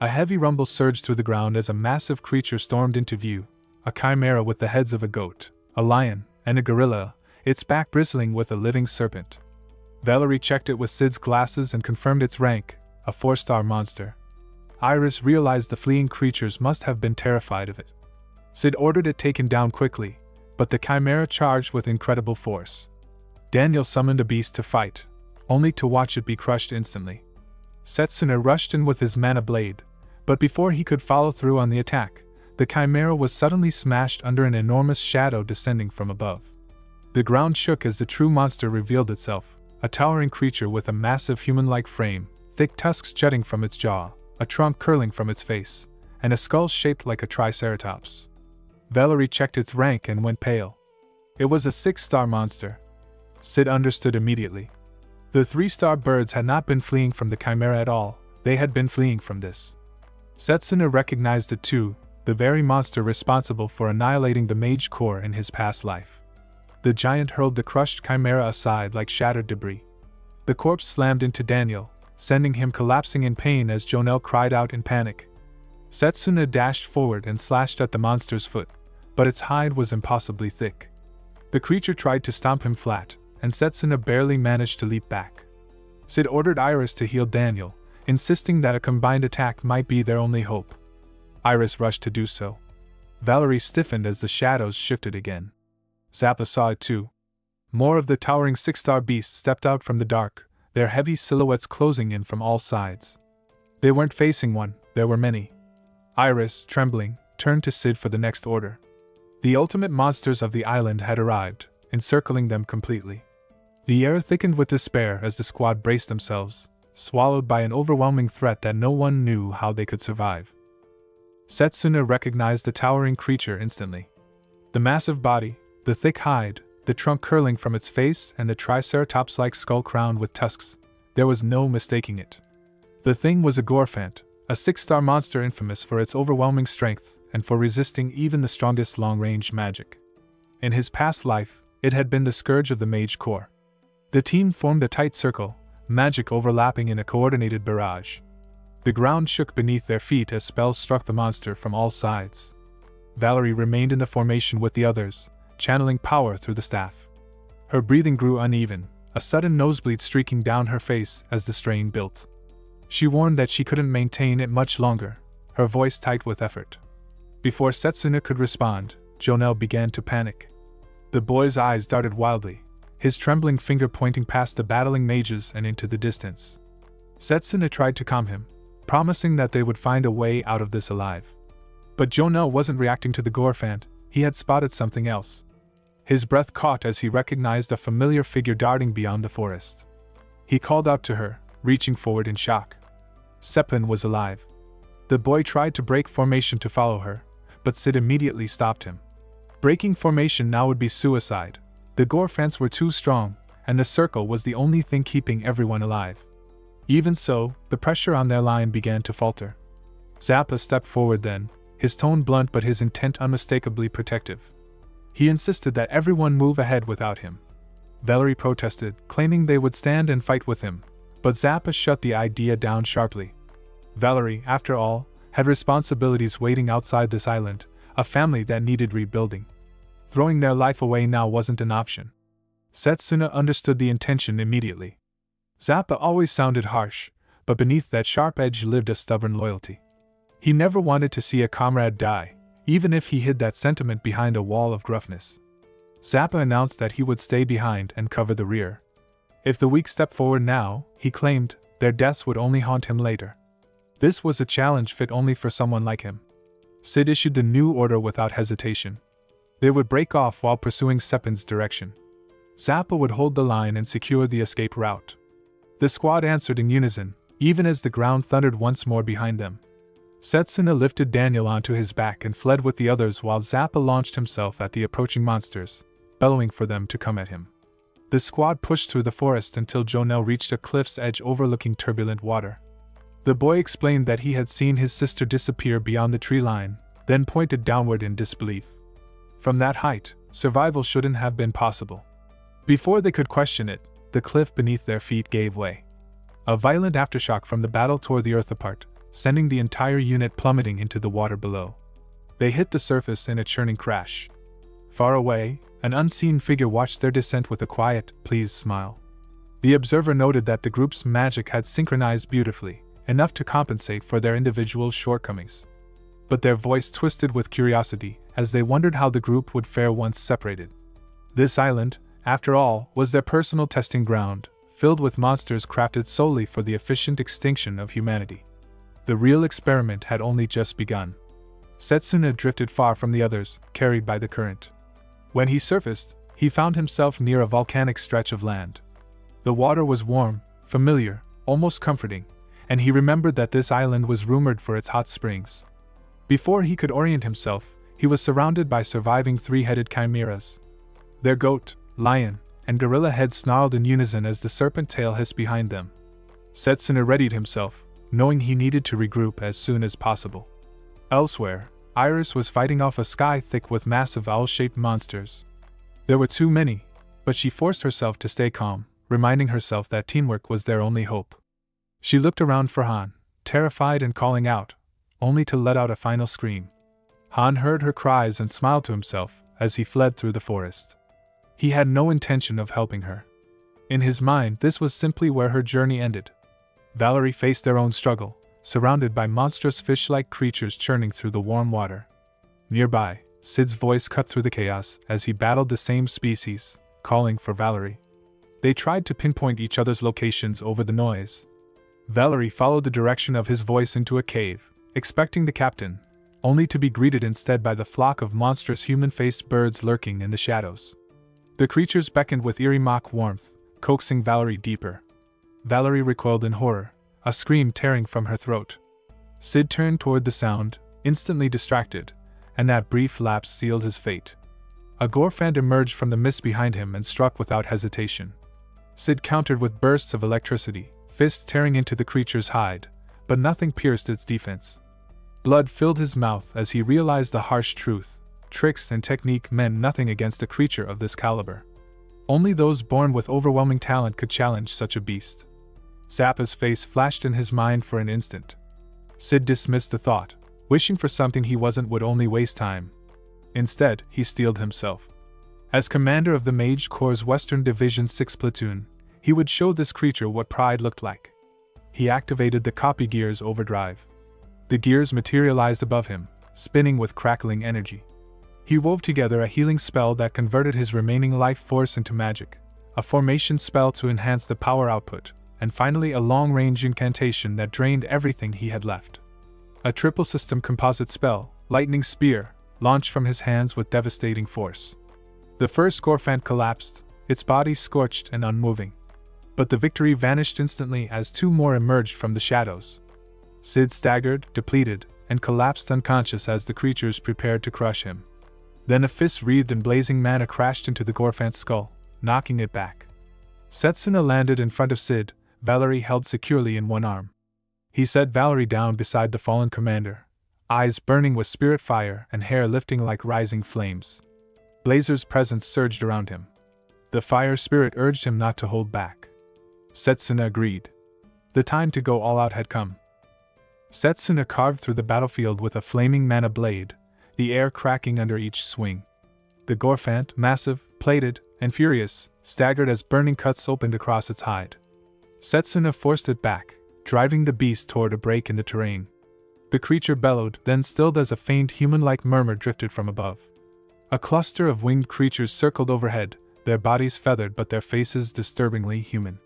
A: A heavy rumble surged through the ground as a massive creature stormed into view, a chimera with the heads of a goat, a lion, and a gorilla, its back bristling with a living serpent. Valerie checked it with Sid's glasses and confirmed its rank, a 4-star monster. Iris realized the fleeing creatures must have been terrified of it. Sid ordered it taken down quickly, but the chimera charged with incredible force. Daniel summoned a beast to fight, only to watch it be crushed instantly. Setsuna rushed in with his mana blade, but before he could follow through on the attack, the chimera was suddenly smashed under an enormous shadow descending from above. The ground shook as the true monster revealed itself, a towering creature with a massive human-like frame, thick tusks jutting from its jaw, a trunk curling from its face, and a skull shaped like a triceratops. Valerie checked its rank and went pale. It was a 6-star monster. Sid understood immediately. The 3-star birds had not been fleeing from the chimera at all, they had been fleeing from this. Setsuna recognized it too, the very monster responsible for annihilating the Mage core in his past life. The giant hurled the crushed chimera aside like shattered debris. The corpse slammed into Daniel, sending him collapsing in pain as Jonelle cried out in panic. Setsuna dashed forward and slashed at the monster's foot, but its hide was impossibly thick. The creature tried to stomp him flat, and Setsuna barely managed to leap back. Sid ordered Iris to heal Daniel, insisting that a combined attack might be their only hope. Iris rushed to do so. Valerie stiffened as the shadows shifted again. Zappa saw it too. More of the towering 6-star beasts stepped out from the dark, their heavy silhouettes closing in from all sides. They weren't facing one, there were many. Iris, trembling, turned to Sid for the next order. The ultimate monsters of the island had arrived, encircling them completely. The air thickened with despair as the squad braced themselves, swallowed by an overwhelming threat that no one knew how they could survive. Setsuna recognized the towering creature instantly. The massive body, the thick hide, the trunk curling from its face, and the triceratops-like skull crowned with tusks, there was no mistaking it. The thing was a Gorfant, a 6-star monster infamous for its overwhelming strength and for resisting even the strongest long-range magic. In his past life, it had been the scourge of the Mage core. The team formed a tight circle, magic overlapping in a coordinated barrage. The ground shook beneath their feet as spells struck the monster from all sides. Valerie remained in the formation with the others, channeling power through the staff. Her breathing grew uneven, a sudden nosebleed streaking down her face as the strain built. She warned that she couldn't maintain it much longer, her voice tight with effort. Before Setsuna could respond, Jonelle began to panic. The boy's eyes darted wildly, his trembling finger pointing past the battling mages and into the distance. Setsuna tried to calm him, promising that they would find a way out of this alive. But Jonelle wasn't reacting to the Gorfant, he had spotted something else. His breath caught as he recognized a familiar figure darting beyond the forest. He called out to her, reaching forward in shock. Seppin was alive. The boy tried to break formation to follow her, but Sid immediately stopped him. Breaking formation now would be suicide. The Gorfants were too strong, and the circle was the only thing keeping everyone alive. Even so, the pressure on their line began to falter. Zappa stepped forward then, his tone blunt but his intent unmistakably protective. He insisted that everyone move ahead without him. Valerie protested, claiming they would stand and fight with him, but Zappa shut the idea down sharply. Valerie, after all, had responsibilities waiting outside this island, a family that needed rebuilding. Throwing their life away now wasn't an option. Setsuna understood the intention immediately. Zappa always sounded harsh, but beneath that sharp edge lived a stubborn loyalty. He never wanted to see a comrade die, even if he hid that sentiment behind a wall of gruffness. Zappa announced that he would stay behind and cover the rear. If the weak stepped forward now, he claimed, their deaths would only haunt him later. This was a challenge fit only for someone like him. Sid issued the new order without hesitation. They would break off while pursuing Seppin's direction. Zappa would hold the line and secure the escape route. The squad answered in unison, even as the ground thundered once more behind them. Setsuna lifted Daniel onto his back and fled with the others while Zappa launched himself at the approaching monsters, bellowing for them to come at him. The squad pushed through the forest until Jonelle reached a cliff's edge overlooking turbulent water. The boy explained that he had seen his sister disappear beyond the tree line, then pointed downward in disbelief. From that height, survival shouldn't have been possible. Before they could question it, the cliff beneath their feet gave way. A violent aftershock from the battle tore the earth apart, sending the entire unit plummeting into the water below. They hit the surface in a churning crash. Far away, an unseen figure watched their descent with a quiet, pleased smile. The observer noted that the group's magic had synchronized beautifully, enough to compensate for their individual shortcomings. But their voice twisted with curiosity as they wondered how the group would fare once separated. This island, after all, was their personal testing ground, filled with monsters crafted solely for the efficient extinction of humanity. The real experiment had only just begun. Setsuna drifted far from the others, carried by the current. When he surfaced, he found himself near a volcanic stretch of land. The water was warm, familiar, almost comforting, and he remembered that this island was rumored for its hot springs. Before he could orient himself, he was surrounded by surviving three-headed chimeras. Their goat, lion, and gorilla heads snarled in unison as the serpent tail hissed behind them. Setsuna readied himself, knowing he needed to regroup as soon as possible. Elsewhere, Iris was fighting off a sky thick with massive owl-shaped monsters. There were too many, but she forced herself to stay calm, reminding herself that teamwork was their only hope. She looked around for Han, terrified and calling out, only to let out a final scream. Han heard her cries and smiled to himself as he fled through the forest. He had no intention of helping her. In his mind, this was simply where her journey ended. Valerie faced their own struggle, surrounded by monstrous fish-like creatures churning through the warm water. Nearby, Sid's voice cut through the chaos as he battled the same species, calling for Valerie. They tried to pinpoint each other's locations over the noise. Valerie followed the direction of his voice into a cave, expecting the captain, only to be greeted instead by the flock of monstrous human-faced birds lurking in the shadows. The creatures beckoned with eerie mock warmth, coaxing Valerie deeper. Valerie recoiled in horror, a scream tearing from her throat. Sid turned toward the sound, instantly distracted, and that brief lapse sealed his fate. A Gorfand emerged from the mist behind him and struck without hesitation. Sid countered with bursts of electricity, fists tearing into the creature's hide, but nothing pierced its defense. Blood filled his mouth as he realized the harsh truth. Tricks and technique meant nothing against a creature of this caliber. Only those born with overwhelming talent could challenge such a beast. Zappa's face flashed in his mind for an instant. Sid dismissed the thought, wishing for something he wasn't would only waste time. Instead, he steeled himself. As commander of the Mage Corps' Western Division 6 platoon, he would show this creature what pride looked like. He activated the copy gear's overdrive. The gears materialized above him, spinning with crackling energy. He wove together a healing spell that converted his remaining life force into magic, a formation spell to enhance the power output, and finally a long-range incantation that drained everything he had left. A triple-system composite spell, Lightning Spear, launched from his hands with devastating force. The first Gorfand collapsed, its body scorched and unmoving. But the victory vanished instantly as two more emerged from the shadows. Sid staggered, depleted, and collapsed unconscious as the creatures prepared to crush him. Then a fist wreathed in blazing mana crashed into the Gorfand's skull, knocking it back. Setsuna landed in front of Sid, Valerie held securely in one arm. He set Valerie down beside the fallen commander, eyes burning with spirit fire and hair lifting like rising flames. Blazer's presence surged around him. The fire spirit urged him not to hold back. Setsuna agreed. The time to go all out had come. Setsuna carved through the battlefield with a flaming mana blade, the air cracking under each swing. The Gorfand, massive, plated, and furious, staggered as burning cuts opened across its hide. Setsuna forced it back, driving the beast toward a break in the terrain. The creature bellowed, then stilled as a faint human-like murmur drifted from above. A cluster of winged creatures circled overhead, their bodies feathered but their faces disturbingly human.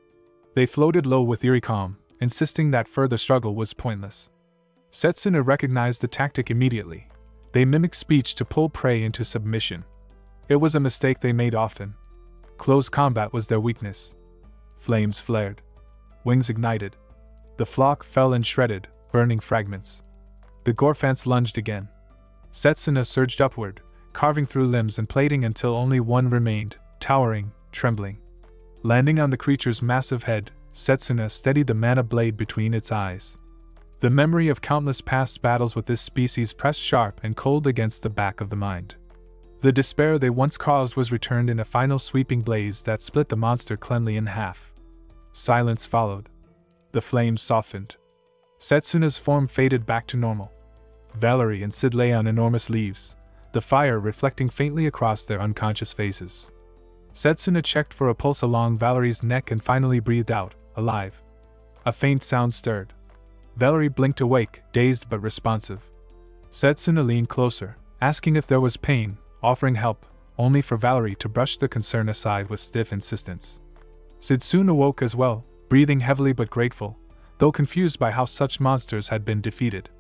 A: They floated low with eerie calm, insisting that further struggle was pointless. Setsuna recognized the tactic immediately. They mimicked speech to pull prey into submission. It was a mistake they made often. Close combat was their weakness. Flames flared. Wings ignited. The flock fell and shredded, burning fragments. The Gorfants lunged again. Setsuna surged upward, carving through limbs and plating until only one remained, towering, trembling. Landing on the creature's massive head, Setsuna steadied the mana blade between its eyes. The memory of countless past battles with this species pressed sharp and cold against the back of the mind. The despair they once caused was returned in a final sweeping blaze that split the monster cleanly in half. Silence followed. The flames softened. Setsuna's form faded back to normal. Valerie and Sid lay on enormous leaves, the fire reflecting faintly across their unconscious faces. Setsuna checked for a pulse along Valerie's neck and finally breathed out, alive. A faint sound stirred. Valerie blinked awake, dazed but responsive. Setsuna leaned closer, asking if there was pain, offering help, only for Valerie to brush the concern aside with stiff insistence. Sid soon awoke as well, breathing heavily but grateful, though confused by how such monsters had been defeated.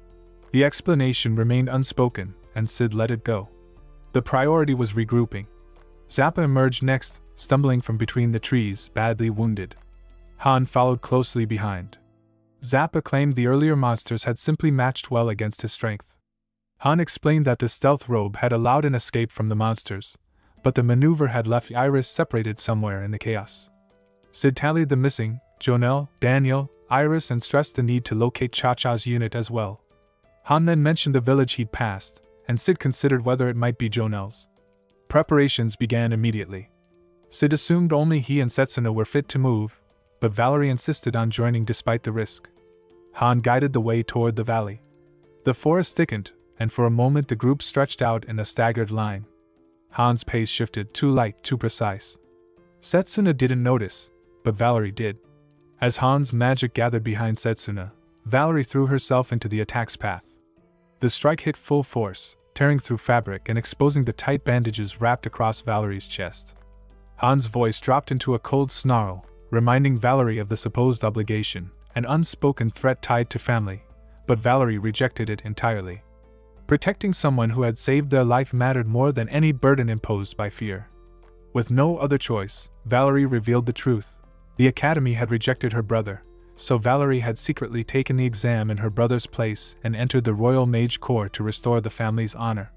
A: The explanation remained unspoken, and Sid let it go. The priority was regrouping. Zappa emerged next, stumbling from between the trees, badly wounded. Han followed closely behind. Zappa claimed the earlier monsters had simply matched well against his strength. Han explained that the stealth robe had allowed an escape from the monsters, but the maneuver had left Iris separated somewhere in the chaos. Sid tallied the missing, Jonelle, Daniel, Iris, and stressed the need to locate Cha-Cha's unit as well. Han then mentioned the village he'd passed, and Sid considered whether it might be Jonelle's. Preparations began immediately. Sid assumed only he and Setsuna were fit to move, but Valerie insisted on joining despite the risk. Han guided the way toward the valley. The forest thickened, and for a moment the group stretched out in a staggered line. Han's pace shifted, too light, too precise. Setsuna didn't notice, but Valerie did. As Han's magic gathered behind Setsuna, Valerie threw herself into the attack's path. The strike hit full force, tearing through fabric and exposing the tight bandages wrapped across Valerie's chest. Han's voice dropped into a cold snarl, reminding Valerie of the supposed obligation, an unspoken threat tied to family, but Valerie rejected it entirely. Protecting someone who had saved their life mattered more than any burden imposed by fear. With no other choice, Valerie revealed the truth. The Academy had rejected her brother, so Valerie had secretly taken the exam in her brother's place and entered the Royal Mage Corps to restore the family's honor.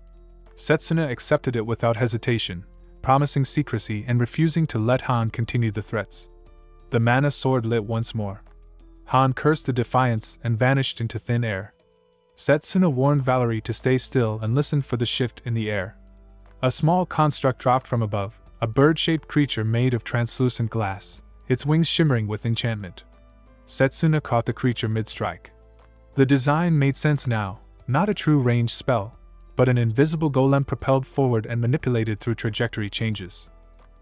A: Setsuna accepted it without hesitation, promising secrecy and refusing to let Han continue the threats. The mana sword lit once more. Han cursed the defiance and vanished into thin air. Setsuna warned Valerie to stay still and listen for the shift in the air. A small construct dropped from above, a bird-shaped creature made of translucent glass, its wings shimmering with enchantment. Setsuna caught the creature mid-strike. The design made sense now, not a true ranged spell, but an invisible golem propelled forward and manipulated through trajectory changes.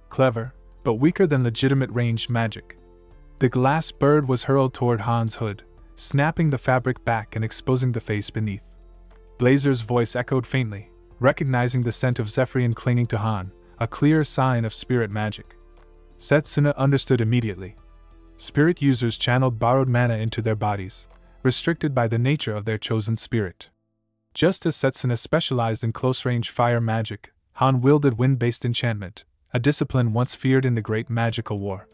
A: Clever, but weaker than legitimate ranged magic. The glass bird was hurled toward Han's hood, snapping the fabric back and exposing the face beneath. Blazer's voice echoed faintly, recognizing the scent of Zephyrian clinging to Han, a clear sign of spirit magic. Setsuna understood immediately. Spirit users channeled borrowed mana into their bodies, restricted by the nature of their chosen spirit. Just as Setsuna specialized in close-range fire magic, Han wielded wind-based enchantment, a discipline once feared in the Great Magical War.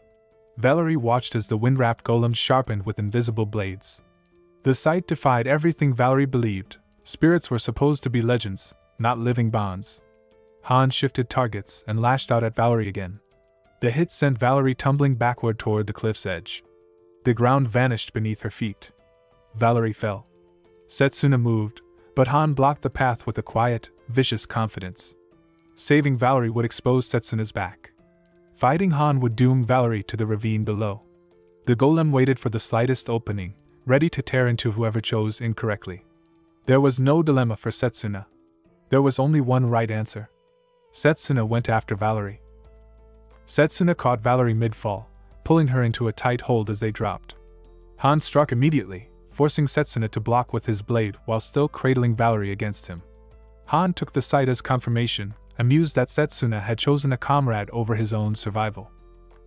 A: Valerie watched as the wind-wrapped golems sharpened with invisible blades. The sight defied everything Valerie believed. Spirits were supposed to be legends, not living bonds. Han shifted targets and lashed out at Valerie again. The hit sent Valerie tumbling backward toward the cliff's edge. The ground vanished beneath her feet. Valerie fell. Setsuna moved, but Han blocked the path with a quiet, vicious confidence. Saving Valerie would expose Setsuna's back. Fighting Han would doom Valerie to the ravine below. The golem waited for the slightest opening, ready to tear into whoever chose incorrectly. There was no dilemma for Setsuna. There was only one right answer. Setsuna went after Valerie. Setsuna caught Valerie mid-fall, pulling her into a tight hold as they dropped. Han struck immediately, forcing Setsuna to block with his blade while still cradling Valerie against him. Han took the sight as confirmation, amused that Setsuna had chosen a comrade over his own survival.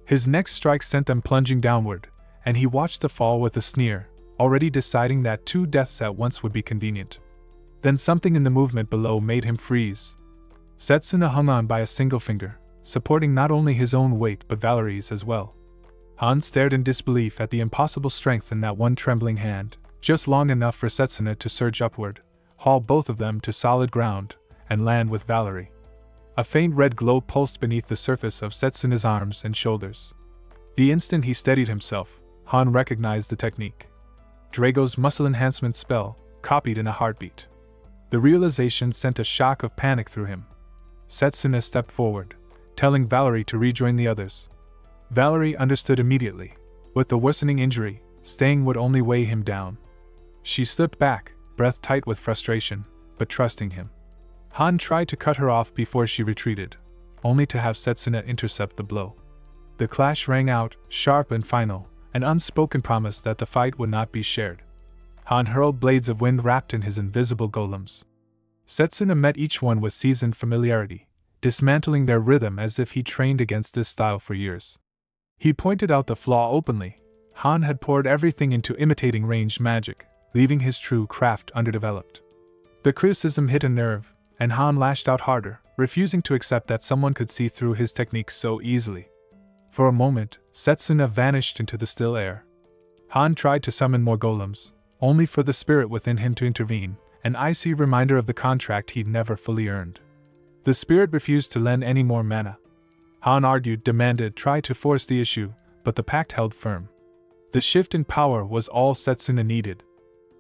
A: His next strike sent them plunging downward, and he watched the fall with a sneer, already deciding that 2 deaths at once would be convenient. Then something in the movement below made him freeze. Setsuna hung on by a single finger, supporting not only his own weight but Valerie's as well. Han stared in disbelief at the impossible strength in that one trembling hand, just long enough for Setsuna to surge upward, haul both of them to solid ground, and land with Valerie. A faint red glow pulsed beneath the surface of Setsuna's arms and shoulders. The instant he steadied himself, Han recognized the technique. Drago's muscle enhancement spell, copied in a heartbeat. The realization sent a shock of panic through him. Setsuna stepped forward, telling Valerie to rejoin the others. Valerie understood immediately. With the worsening injury, staying would only weigh him down. She slipped back, breath tight with frustration, but trusting him. Han tried to cut her off before she retreated, only to have Setsuna intercept the blow. The clash rang out, sharp and final, an unspoken promise that the fight would not be shared. Han hurled blades of wind wrapped in his invisible golems. Setsuna met each one with seasoned familiarity, dismantling their rhythm as if he trained against this style for years. He pointed out the flaw openly. Han had poured everything into imitating ranged magic, leaving his true craft underdeveloped. The criticism hit a nerve, and Han lashed out harder, refusing to accept that someone could see through his techniques so easily. For a moment, Setsuna vanished into the still air. Han tried to summon more golems, only for the spirit within him to intervene, an icy reminder of the contract he'd never fully earned. The spirit refused to lend any more mana. Han argued, demanded, tried to force the issue, but the pact held firm. The shift in power was all Setsuna needed.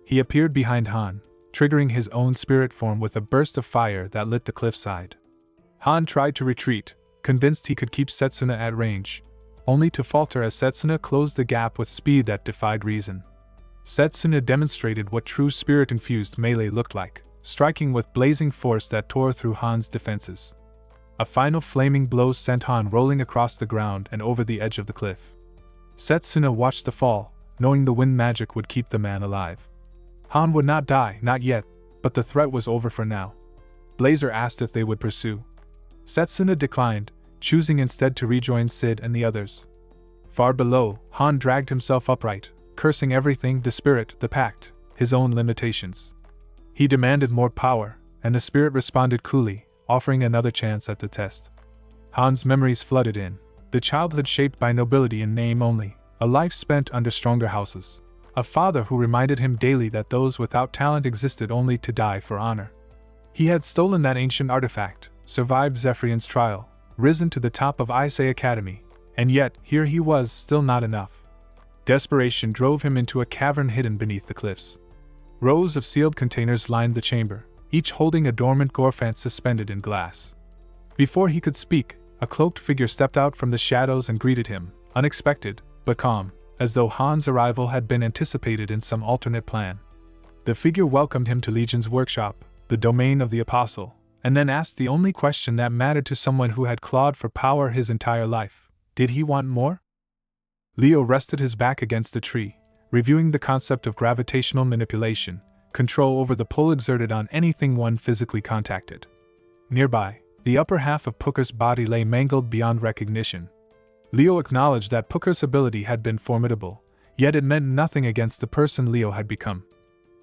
A: He appeared behind Han, triggering his own spirit form with a burst of fire that lit the cliffside. Han tried to retreat, convinced he could keep Setsuna at range, only to falter as Setsuna closed the gap with speed that defied reason. Setsuna demonstrated what true spirit-infused melee looked like, striking with blazing force that tore through Han's defenses. A final flaming blow sent Han rolling across the ground and over the edge of the cliff. Setsuna watched the fall, knowing the wind magic would keep the man alive. Han would not die, not yet, but the threat was over for now. Blazer asked if they would pursue. Setsuna declined, choosing instead to rejoin Sid and the others. Far below, Han dragged himself upright, cursing everything, the spirit, the pact, his own limitations. He demanded more power, and the spirit responded coolly, offering another chance at the test. Han's memories flooded in, the childhood shaped by nobility in name only, a life spent under stronger houses, a father who reminded him daily that those without talent existed only to die for honor. He had stolen that ancient artifact, survived Zephyrian's trial, risen to the top of Issei Academy, and yet here he was, still not enough. Desperation drove him into a cavern hidden beneath the cliffs. Rows of sealed containers lined the chamber, each holding a dormant Gorfant suspended in glass. Before he could speak, a cloaked figure stepped out from the shadows and greeted him, unexpected, but calm, as though Han's arrival had been anticipated in some alternate plan. The figure welcomed him to Legion's workshop, the domain of the Apostle, and then asked the only question that mattered to someone who had clawed for power his entire life: did he want more? Leo rested his back against a tree, reviewing the concept of gravitational manipulation, control over the pull exerted on anything one physically contacted. Nearby, the upper half of Pucker's body lay mangled beyond recognition. Leo acknowledged that Pucker's ability had been formidable, yet it meant nothing against the person Leo had become.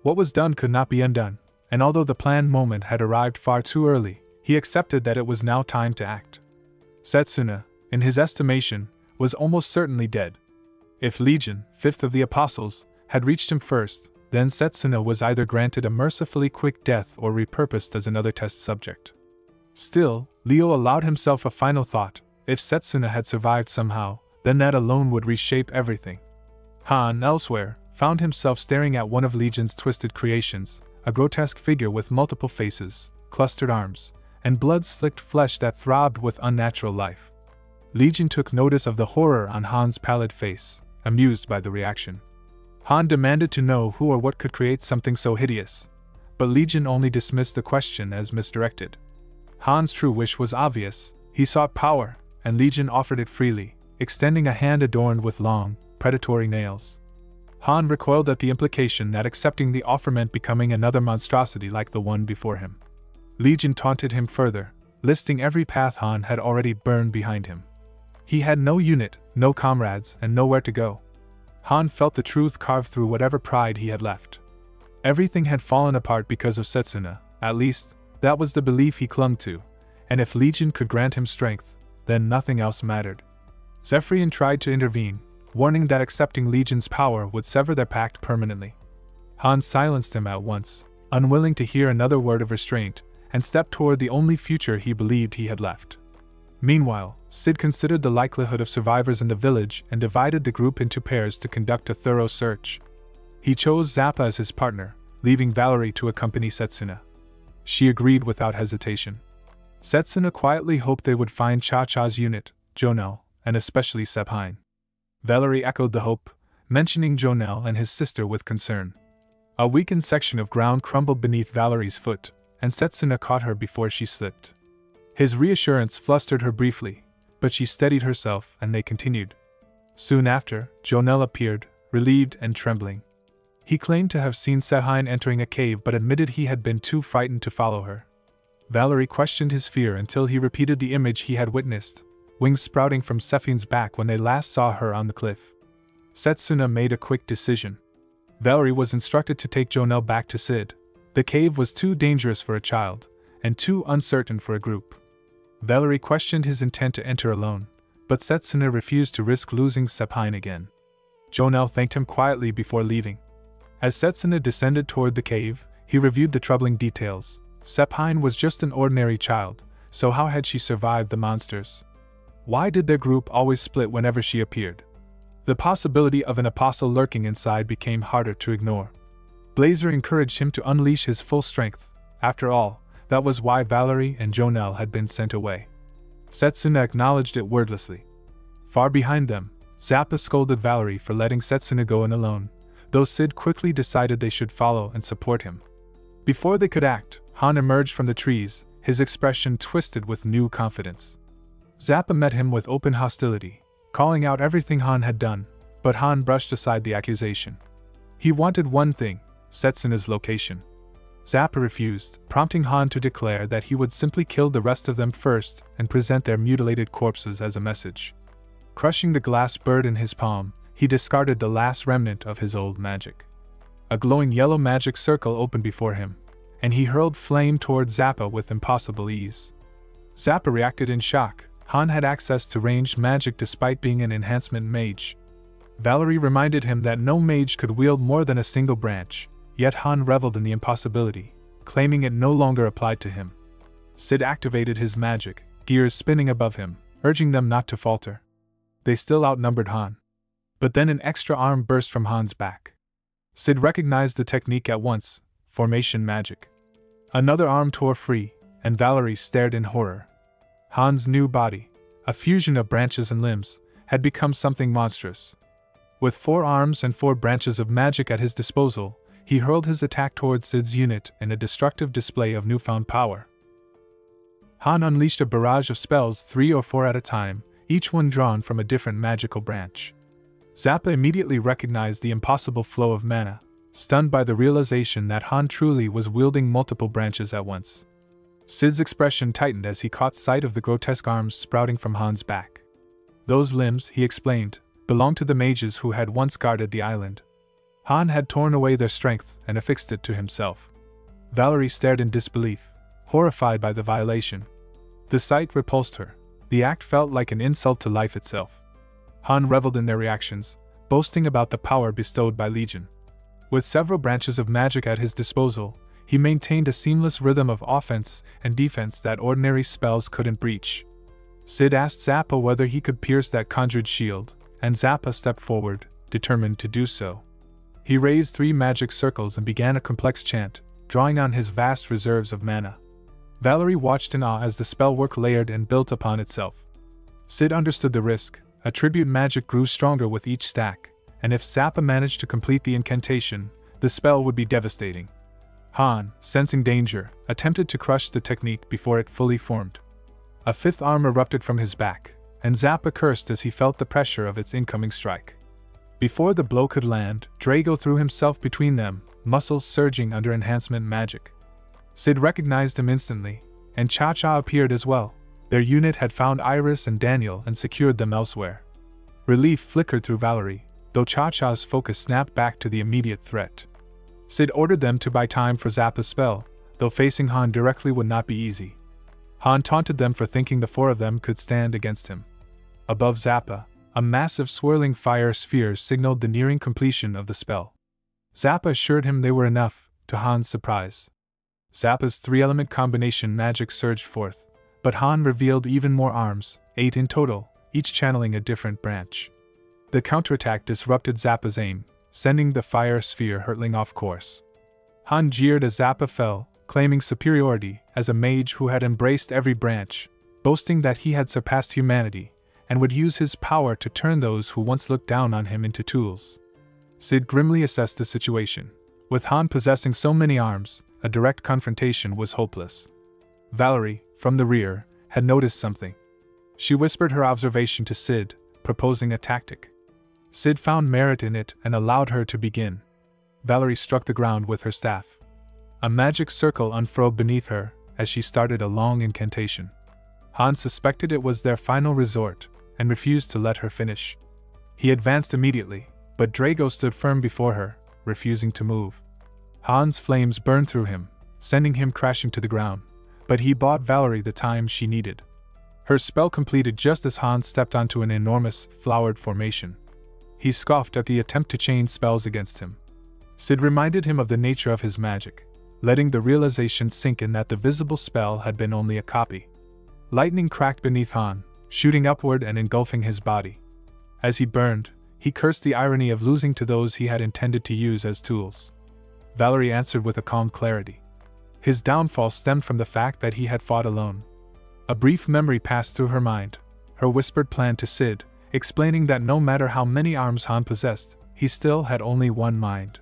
A: What was done could not be undone, and although the planned moment had arrived far too early, he accepted that it was now time to act. Setsuna, in his estimation, was almost certainly dead. If Legion, fifth of the Apostles, had reached him first, then Setsuna was either granted a mercifully quick death or repurposed as another test subject. Still, Leo allowed himself a final thought: if Setsuna had survived somehow, then that alone would reshape everything. Han, elsewhere, found himself staring at one of Legion's twisted creations, a grotesque figure with multiple faces, clustered arms, and blood-slicked flesh that throbbed with unnatural life. Legion took notice of the horror on Han's pallid face, amused by the reaction. Han demanded to know who or what could create something so hideous, but Legion only dismissed the question as misdirected. Han's true wish was obvious: he sought power, and Legion offered it freely, extending a hand adorned with long, predatory nails. Han recoiled at the implication that accepting the offer meant becoming another monstrosity like the one before him. Legion taunted him further, listing every path Han had already burned behind him. He had no unit, no comrades, and nowhere to go. Han felt the truth carved through whatever pride he had left. Everything had fallen apart because of Setsuna, at least, that was the belief he clung to, and if Legion could grant him strength, then nothing else mattered. Zephyrian tried to intervene, warning that accepting Legion's power would sever their pact permanently. Han silenced him at once, unwilling to hear another word of restraint, and stepped toward the only future he believed he had left. Meanwhile, Sid considered the likelihood of survivors in the village and divided the group into pairs to conduct a thorough search. He chose Zappa as his partner, leaving Valerie to accompany Setsuna. She agreed without hesitation. Setsuna quietly hoped they would find Cha-Cha's unit, Jonel, and especially Sepine. Valerie echoed the hope, mentioning Jonel and his sister with concern. A weakened section of ground crumbled beneath Valerie's foot, and Setsuna caught her before she slipped. His reassurance flustered her briefly, but she steadied herself and they continued. Soon after, Jonel appeared, relieved and trembling. He claimed to have seen Sepine entering a cave but admitted he had been too frightened to follow her. Valerie questioned his fear until he repeated the image he had witnessed, wings sprouting from Sephine's back when they last saw her on the cliff. Setsuna made a quick decision. Valerie was instructed to take Jonel back to Sid. The cave was too dangerous for a child, and too uncertain for a group. Valerie questioned his intent to enter alone, but Setsuna refused to risk losing Sepine again. Jonel thanked him quietly before leaving. As Setsuna descended toward the cave, he reviewed the troubling details. Sepine was just an ordinary child, so how had she survived the monsters? Why did their group always split whenever she appeared? The possibility of an apostle lurking inside became harder to ignore. Blazer encouraged him to unleash his full strength. After all, that was why Valerie and Jonel had been sent away. Setsuna acknowledged it wordlessly. Far behind them, Zappa scolded Valerie for letting Setsuna go in alone, though Sid quickly decided they should follow and support him. Before they could act, Han emerged from the trees, his expression twisted with new confidence. Zappa met him with open hostility, calling out everything Han had done, but Han brushed aside the accusation. He wanted one thing, Setsuna's location. Zappa refused, prompting Han to declare that he would simply kill the rest of them first and present their mutilated corpses as a message. Crushing the glass bird in his palm, he discarded the last remnant of his old magic. A glowing yellow magic circle opened before him, and he hurled flame toward Zappa with impossible ease. Zappa reacted in shock. Han had access to ranged magic despite being an enhancement mage. Valerie reminded him that no mage could wield more than a single branch, yet Han reveled in the impossibility, claiming it no longer applied to him. Sid activated his magic, gears spinning above him, urging them not to falter. They still outnumbered Han. But then an extra arm burst from Han's back. Sid recognized the technique at once, formation magic. Another arm tore free, and Valerie stared in horror. Han's new body, a fusion of branches and limbs, had become something monstrous. With 4 arms and 4 branches of magic at his disposal, he hurled his attack towards Sid's unit in a destructive display of newfound power. Han unleashed a barrage of spells 3 or 4 at a time, each one drawn from a different magical branch. Zappa immediately recognized the impossible flow of mana, stunned by the realization that Han truly was wielding multiple branches at once. Sid's expression tightened as he caught sight of the grotesque arms sprouting from Han's back. Those limbs, he explained, belonged to the mages who had once guarded the island. Han had torn away their strength and affixed it to himself. Valerie stared in disbelief, horrified by the violation. The sight repulsed her. The act felt like an insult to life itself. Han reveled in their reactions, boasting about the power bestowed by Legion. With several branches of magic at his disposal, he maintained a seamless rhythm of offense and defense that ordinary spells couldn't breach. Sid asked Zappa whether he could pierce that conjured shield, and Zappa stepped forward, determined to do so. He raised 3 magic circles and began a complex chant, drawing on his vast reserves of mana. Valerie watched in awe as the spellwork layered and built upon itself. Sid understood the risk. Attribute magic grew stronger with each stack, and if Zappa managed to complete the incantation, the spell would be devastating. Han, sensing danger, attempted to crush the technique before it fully formed. A 5th arm erupted from his back, and Zappa cursed as he felt the pressure of its incoming strike. Before the blow could land, Drago threw himself between them, muscles surging under enhancement magic. Sid recognized him instantly, and Cha-Cha appeared as well. Their unit had found Iris and Daniel and secured them elsewhere. Relief flickered through Valerie, though Cha-Cha's focus snapped back to the immediate threat. Sid ordered them to buy time for Zappa's spell, though facing Han directly would not be easy. Han taunted them for thinking the 4 of them could stand against him. Above Zappa, a massive swirling fire sphere signaled the nearing completion of the spell. Zappa assured him they were enough, to Han's surprise. Zappa's 3-element combination magic surged forth, but Han revealed even more arms, 8 in total, each channeling a different branch. The counterattack disrupted Zappa's aim, sending the fire sphere hurtling off course. Han jeered as Zappa fell, claiming superiority as a mage who had embraced every branch, boasting that he had surpassed humanity, and would use his power to turn those who once looked down on him into tools. Sid grimly assessed the situation. With Han possessing so many arms, a direct confrontation was hopeless. Valerie, from the rear, had noticed something. She whispered her observation to Sid, proposing a tactic. Sid found merit in it and allowed her to begin. Valerie struck the ground with her staff. A magic circle unfurled beneath her as she started a long incantation. Han suspected it was their final resort and refused to let her finish. He advanced immediately, but Drago stood firm before her, refusing to move. Han's flames burned through him, sending him crashing to the ground, but he bought Valerie the time she needed. Her spell completed just as Han stepped onto an enormous, flowered formation. He scoffed at the attempt to chain spells against him. Sid reminded him of the nature of his magic, letting the realization sink in that the visible spell had been only a copy. Lightning cracked beneath Han, shooting upward and engulfing his body. As he burned, he cursed the irony of losing to those he had intended to use as tools. Valerie answered with a calm clarity. His downfall stemmed from the fact that he had fought alone. A brief memory passed through her mind, her whispered plan to Sid, explaining that no matter how many arms Han possessed, he still had only one mind.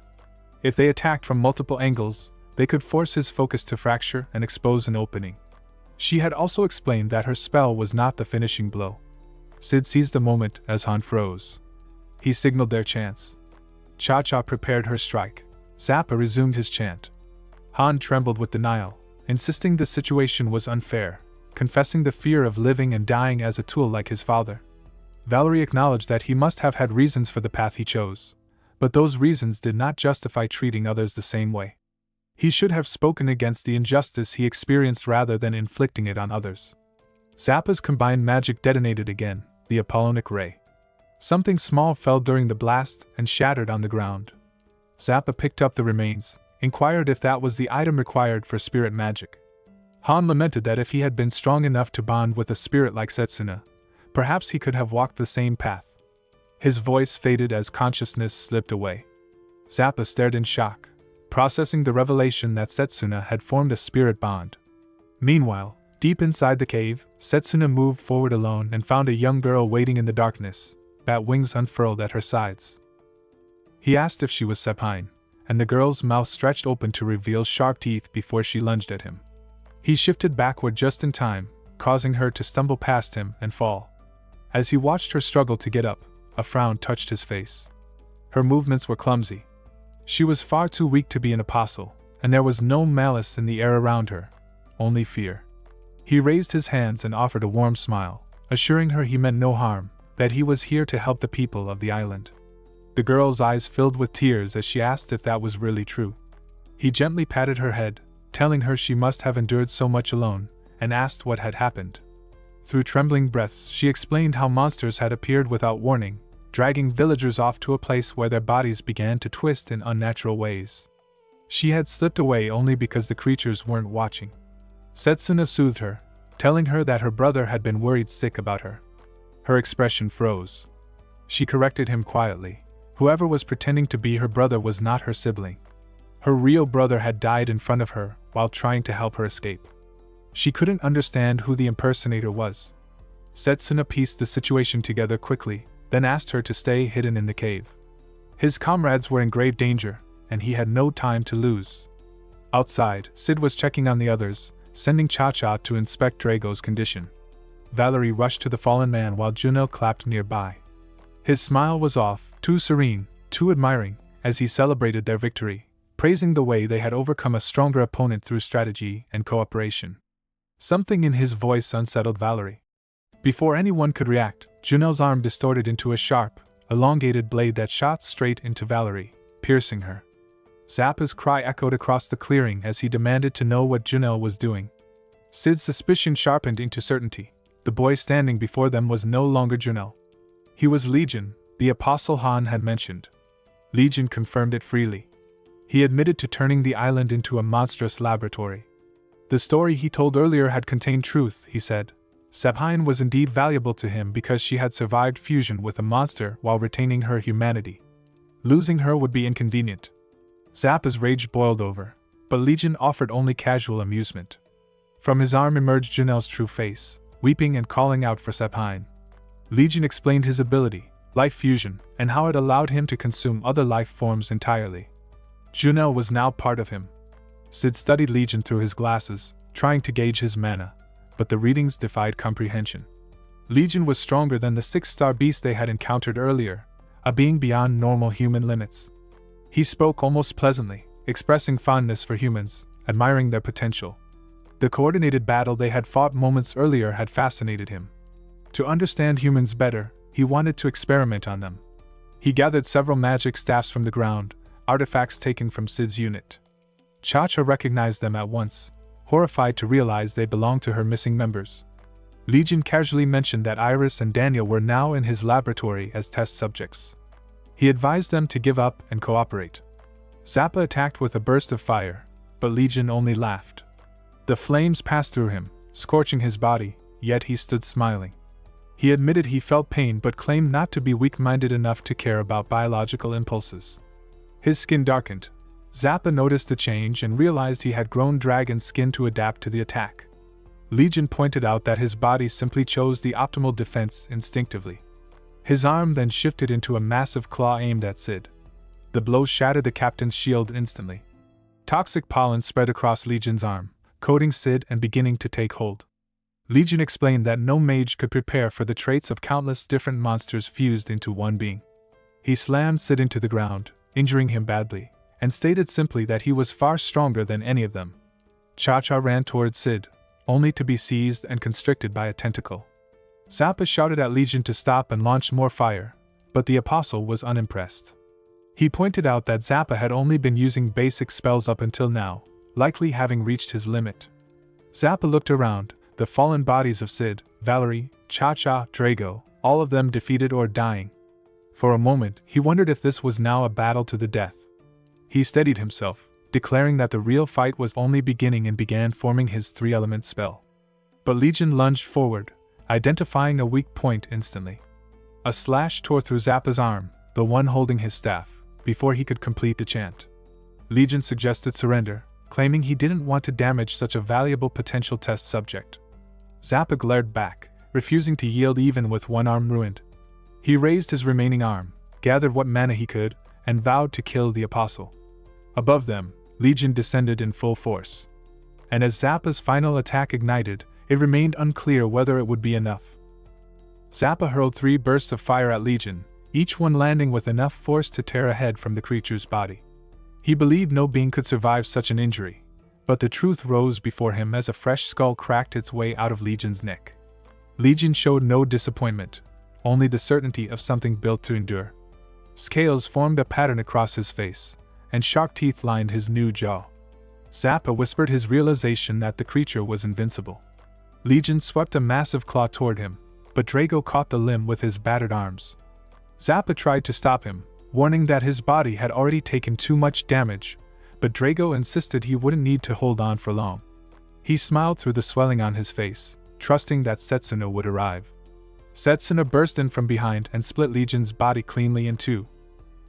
A: If they attacked from multiple angles, they could force his focus to fracture and expose an opening. She had also explained that her spell was not the finishing blow. Sid seized the moment as Han froze. He signaled their chance. Cha-Cha prepared her strike. Zappa resumed his chant. Han trembled with denial, insisting the situation was unfair, confessing the fear of living and dying as a tool like his father. Valerie acknowledged that he must have had reasons for the path he chose, but those reasons did not justify treating others the same way. He should have spoken against the injustice he experienced rather than inflicting it on others. Zappa's combined magic detonated again, the Apollonic ray. Something small fell during the blast and shattered on the ground. Zappa picked up the remains, inquired if that was the item required for spirit magic. Han lamented that if he had been strong enough to bond with a spirit like Setsuna, perhaps he could have walked the same path. His voice faded as consciousness slipped away. Zappa stared in shock, processing the revelation that Setsuna had formed a spirit bond. Meanwhile, deep inside the cave, Setsuna moved forward alone and found a young girl waiting in the darkness, bat wings unfurled at her sides. He asked if she was Sepine, and the girl's mouth stretched open to reveal sharp teeth before she lunged at him. He shifted backward just in time, causing her to stumble past him and fall. As he watched her struggle to get up, a frown touched his face. Her movements were clumsy. She was far too weak to be an apostle, and there was no malice in the air around her, only fear. He raised his hands and offered a warm smile, assuring her he meant no harm, that he was here to help the people of the island. The girl's eyes filled with tears as she asked if that was really true. He gently patted her head, telling her she must have endured so much alone, and asked what had happened. Through trembling breaths, she explained how monsters had appeared without warning, dragging villagers off to a place where their bodies began to twist in unnatural ways. She had slipped away only because the creatures weren't watching. Setsuna soothed her, telling her that her brother had been worried sick about her. Her expression froze. She corrected him quietly. Whoever was pretending to be her brother was not her sibling. Her real brother had died in front of her while trying to help her escape. She couldn't understand who the impersonator was. Setsuna pieced the situation together quickly, then asked her to stay hidden in the cave. His comrades were in grave danger, and he had no time to lose. Outside, Sid was checking on the others, sending Cha-Cha to inspect Drago's condition. Valerie rushed to the fallen man while Junel clapped nearby. His smile was off, too serene, too admiring, as he celebrated their victory, praising the way they had overcome a stronger opponent through strategy and cooperation. Something in his voice unsettled Valerie. Before anyone could react, Junel's arm distorted into a sharp, elongated blade that shot straight into Valerie, piercing her. Zappa's cry echoed across the clearing as he demanded to know what Junel was doing. Sid's suspicion sharpened into certainty. The boy standing before them was no longer Junel. He was Legion, the apostle Han had mentioned. Legion confirmed it freely. He admitted to turning the island into a monstrous laboratory. The story he told earlier had contained truth, he said. Sepine was indeed valuable to him because she had survived fusion with a monster while retaining her humanity. Losing her would be inconvenient. Zappa's rage boiled over. but Legion offered only casual amusement. From his arm emerged Janelle's true face, weeping and calling out for Sepine. Legion explained his ability, life fusion, and how it allowed him to consume other life forms entirely. Janelle was now part of him. Sid studied Legion through his glasses, trying to gauge his mana, but the readings defied comprehension. Legion was stronger than the 6-star beast they had encountered earlier, a being beyond normal human limits. He spoke almost pleasantly, expressing fondness for humans, admiring their potential. The coordinated battle they had fought moments earlier had fascinated him. To understand humans better, he wanted to experiment on them. He gathered several magic staffs from the ground, artifacts taken from Sid's unit. Cha-Cha recognized them at once, horrified to realize they belonged to her missing members. Legion casually mentioned that Iris and Daniel were now in his laboratory as test subjects. He advised them to give up and cooperate. Zappa attacked with a burst of fire, but Legion only laughed. The flames passed through him, scorching his body, yet he stood smiling. He admitted he felt pain but claimed not to be weak-minded enough to care about biological impulses. His skin darkened. Zappa noticed the change and realized he had grown dragon skin to adapt to the attack. Legion pointed out that his body simply chose the optimal defense instinctively. His arm then shifted into a massive claw aimed at Sid. The blow shattered the captain's shield instantly. Toxic pollen spread across Legion's arm, coating Sid and beginning to take hold. Legion explained that no mage could prepare for the traits of countless different monsters fused into one being. He slammed Sid into the ground, injuring him badly, and stated simply that he was far stronger than any of them. Cha-Cha ran towards Sid, only to be seized and constricted by a tentacle. Zappa shouted at Legion to stop and launch more fire, but the apostle was unimpressed. He pointed out that Zappa had only been using basic spells up until now, likely having reached his limit. Zappa looked around, the fallen bodies of Sid, Valerie, Cha-Cha, Drago, all of them defeated or dying. For a moment, he wondered if this was now a battle to the death. He steadied himself, declaring that the real fight was only beginning and began forming his 3-element spell. But Legion lunged forward, identifying a weak point instantly. A slash tore through Zappa's arm, the one holding his staff, before he could complete the chant. Legion suggested surrender, claiming he didn't want to damage such a valuable potential test subject. Zappa glared back, refusing to yield even with one arm ruined. He raised his remaining arm, gathered what mana he could, and vowed to kill the apostle. Above them, Legion descended in full force. And as Zappa's final attack ignited, it remained unclear whether it would be enough. Zappa hurled 3 bursts of fire at Legion, each one landing with enough force to tear a head from the creature's body. He believed no being could survive such an injury, but the truth rose before him as a fresh skull cracked its way out of Legion's neck. Legion showed no disappointment, only the certainty of something built to endure. Scales formed a pattern across his face, and shark teeth lined his new jaw. Zappa whispered his realization that the creature was invincible. Legion swept a massive claw toward him, but Drago caught the limb with his battered arms. Zappa tried to stop him, warning that his body had already taken too much damage, but Drago insisted he wouldn't need to hold on for long. He smiled through the swelling on his face, trusting that Setsuna would arrive. Setsuna burst in from behind and split Legion's body cleanly in 2.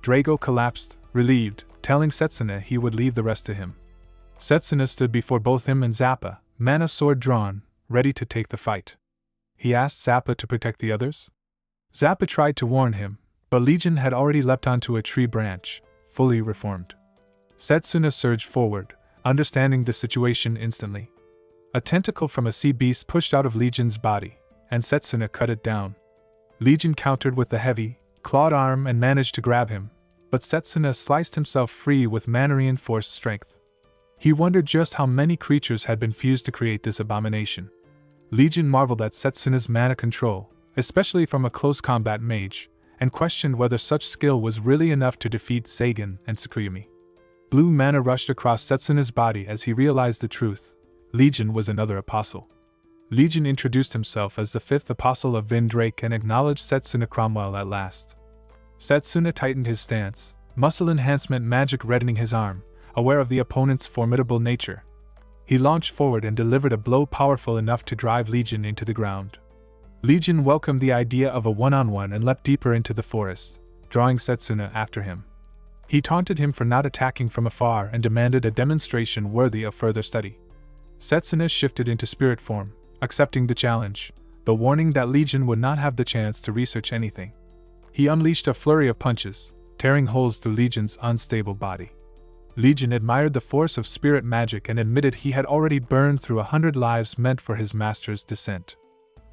A: Drago collapsed, relieved, telling Setsuna he would leave the rest to him. Setsuna stood before both him and Zappa, mana sword drawn, ready to take the fight. He asked Zappa to protect the others. Zappa tried to warn him, but Legion had already leapt onto a tree branch, fully reformed. Setsuna surged forward, understanding the situation instantly. A tentacle from a sea beast pushed out of Legion's body, and Setsuna cut it down. Legion countered with the heavy, clawed arm and managed to grab him, but Setsuna sliced himself free with mana-reinforced strength. He wondered just how many creatures had been fused to create this abomination. Legion marveled at Setsuna's mana control, especially from a close combat mage, and questioned whether such skill was really enough to defeat Sagan and Tsukuyumi. Blue mana rushed across Setsuna's body as he realized the truth. Legion was another apostle. Legion introduced himself as the 5th apostle of Vindrake and acknowledged Setsuna Cromwell at last. Setsuna tightened his stance, muscle enhancement magic reddening his arm, aware of the opponent's formidable nature. He launched forward and delivered a blow powerful enough to drive Legion into the ground. Legion welcomed the idea of a one-on-one and leapt deeper into the forest, drawing Setsuna after him. He taunted him for not attacking from afar and demanded a demonstration worthy of further study. Setsuna shifted into spirit form, accepting the challenge, though warning that Legion would not have the chance to research anything. He unleashed a flurry of punches, tearing holes through Legion's unstable body. Legion admired the force of spirit magic and admitted he had already burned through 100 lives meant for his master's descent.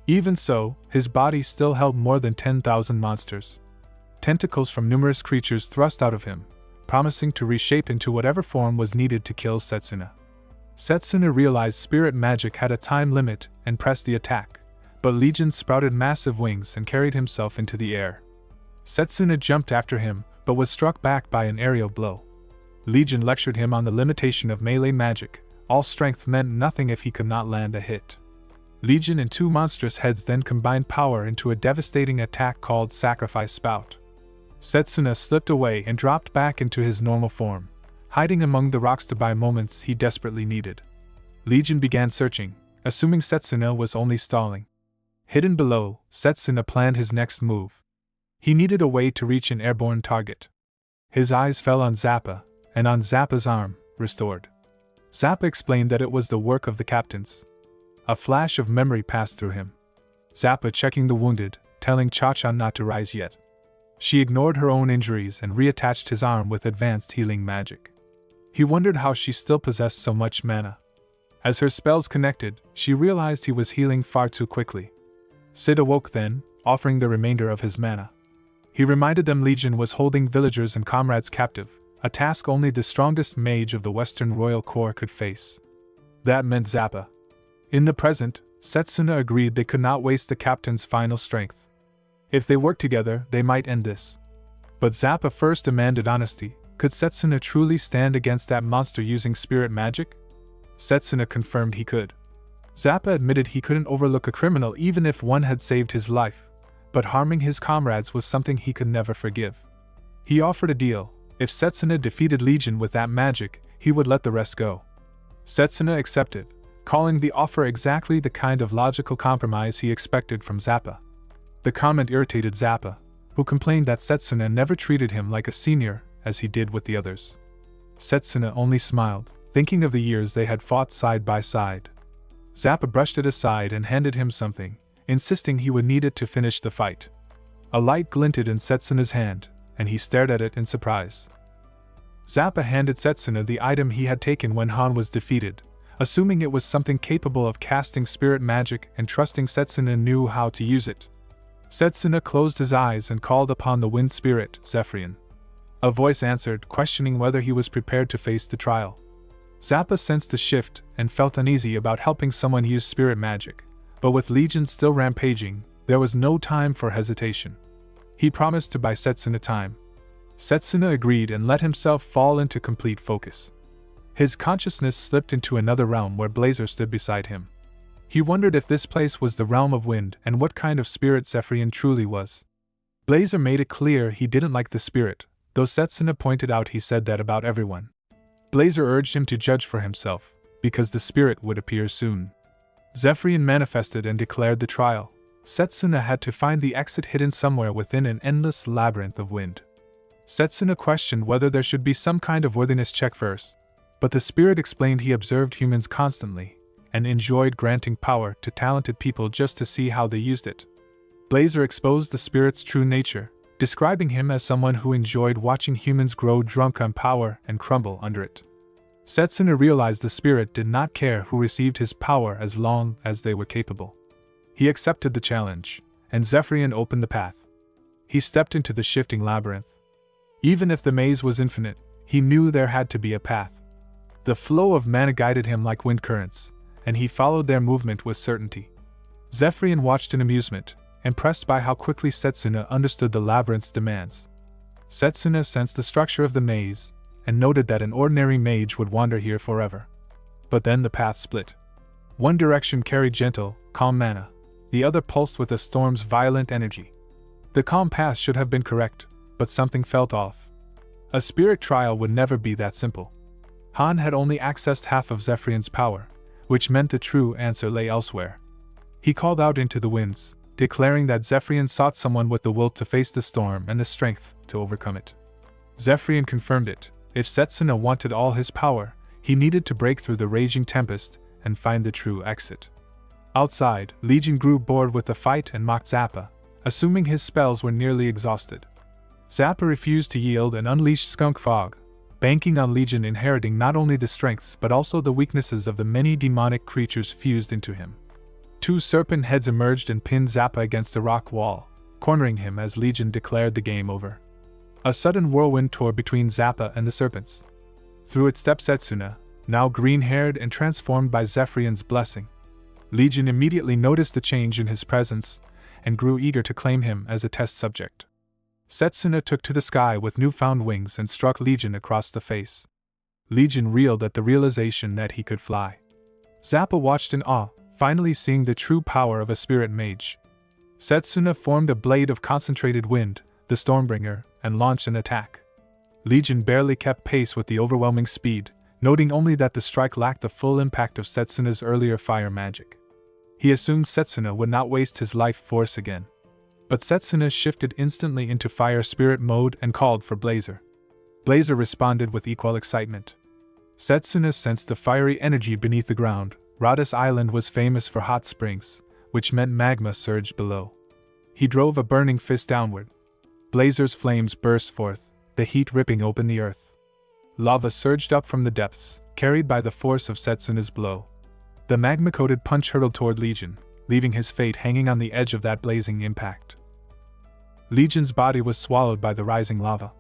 A: Even so, his body still held more than 10,000 monsters. Tentacles from numerous creatures thrust out of him, promising to reshape into whatever form was needed to kill Setsuna. Setsuna realized spirit magic had a time limit and pressed the attack, but Legion sprouted massive wings and carried himself into the air. Setsuna jumped after him, but was struck back by an aerial blow. Legion lectured him on the limitation of melee magic. All strength meant nothing if he could not land a hit. Legion and two monstrous heads then combined power into a devastating attack called Sacrifice Spout. Setsuna slipped away and dropped back into his normal form, hiding among the rocks to buy moments he desperately needed. Legion began searching, assuming Setsuna was only stalling. Hidden below, Setsuna planned his next move. He needed a way to reach an airborne target. His eyes fell on Zappa, and on Zappa's arm, restored. Zappa explained that it was the work of the captains. A flash of memory passed through him. Zappa checking the wounded, telling Cha-Cha not to rise yet. She ignored her own injuries and reattached his arm with advanced healing magic. He wondered how she still possessed so much mana. As her spells connected, she realized he was healing far too quickly. Sid awoke then, offering the remainder of his mana. He reminded them Legion was holding villagers and comrades captive, a task only the strongest mage of the Western Royal Corps could face. That meant Zappa. In the present, Setsuna agreed they could not waste the captain's final strength. If they worked together, they might end this. But Zappa first demanded honesty. Could Setsuna truly stand against that monster using spirit magic? Setsuna confirmed he could. Zappa admitted he couldn't overlook a criminal even if one had saved his life, but harming his comrades was something he could never forgive. He offered a deal. If Setsuna defeated Legion with that magic, he would let the rest go. Setsuna accepted, calling the offer exactly the kind of logical compromise he expected from Zappa. The comment irritated Zappa, who complained that Setsuna never treated him like a senior as he did with the others. Setsuna only smiled, thinking of the years they had fought side by side. Zappa brushed it aside and handed him something, insisting he would need it to finish the fight. A light glinted in Setsuna's hand, and he stared at it in surprise. Zappa handed Setsuna the item he had taken when Han was defeated, assuming it was something capable of casting spirit magic and trusting Setsuna knew how to use it. Setsuna closed his eyes and called upon the wind spirit, Zephyrian. A voice answered, questioning whether he was prepared to face the trial. Zappa sensed the shift and felt uneasy about helping someone use spirit magic, but with Legion still rampaging, there was no time for hesitation. He promised to buy Setsuna time. Setsuna agreed and let himself fall into complete focus. His consciousness slipped into another realm where Blazer stood beside him. He wondered if this place was the realm of wind and what kind of spirit Zephyrian truly was. Blazer made it clear he didn't like the spirit, though Setsuna pointed out he said that about everyone. Blazer urged him to judge for himself, because the spirit would appear soon. Zephyrian manifested and declared the trial. Setsuna had to find the exit hidden somewhere within an endless labyrinth of wind. Setsuna questioned whether there should be some kind of worthiness check first, but the spirit explained he observed humans constantly, and enjoyed granting power to talented people just to see how they used it. Blazer exposed the spirit's true nature, describing him as someone who enjoyed watching humans grow drunk on power and crumble under it. Setsuna realized the spirit did not care who received his power as long as they were capable. He accepted the challenge, and Zephyrian opened the path. He stepped into the shifting labyrinth. Even if the maze was infinite, he knew there had to be a path. The flow of mana guided him like wind currents, and he followed their movement with certainty. Zephyrian watched in amusement, impressed by how quickly Setsuna understood the labyrinth's demands. Setsuna sensed the structure of the maze, and noted that an ordinary mage would wander here forever. But then the path split. One direction carried gentle, calm mana, the other pulsed with the storm's violent energy. The calm path should have been correct, but something felt off. A spirit trial would never be that simple. Han had only accessed half of Zephyrian's power, which meant the true answer lay elsewhere. He called out into the winds, declaring that Zephyrian sought someone with the will to face the storm and the strength to overcome it. Zephyrian confirmed it. If Setsuna wanted all his power, he needed to break through the raging tempest and find the true exit. Outside, Legion grew bored with the fight and mocked Zappa, assuming his spells were nearly exhausted. Zappa refused to yield and unleashed Skunk Fog, banking on Legion inheriting not only the strengths but also the weaknesses of the many demonic creatures fused into him. Two serpent heads emerged and pinned Zappa against a rock wall, cornering him as Legion declared the game over. A sudden whirlwind tore between Zappa and the serpents. Through it stepped Setsuna, now green-haired and transformed by Zephyrian's blessing. Legion immediately noticed the change in his presence and grew eager to claim him as a test subject. Setsuna took to the sky with newfound wings and struck Legion across the face. Legion reeled at the realization that he could fly. Zappa watched in awe, finally seeing the true power of a spirit mage. Setsuna formed a blade of concentrated wind, the Stormbringer, and launched an attack. Legion barely kept pace with the overwhelming speed, noting only that the strike lacked the full impact of Setsuna's earlier fire magic. He assumed Setsuna would not waste his life force again. But Setsuna shifted instantly into fire spirit mode and called for Blazer. Blazer responded with equal excitement. Setsuna sensed the fiery energy beneath the ground. Radis Island was famous for hot springs, which meant magma surged below. He drove a burning fist downward. Blazer's flames burst forth, the heat ripping open the earth. Lava surged up from the depths, carried by the force of Setsuna's blow. The magma-coated punch hurtled toward Legion, leaving his fate hanging on the edge of that blazing impact. Legion's body was swallowed by the rising lava.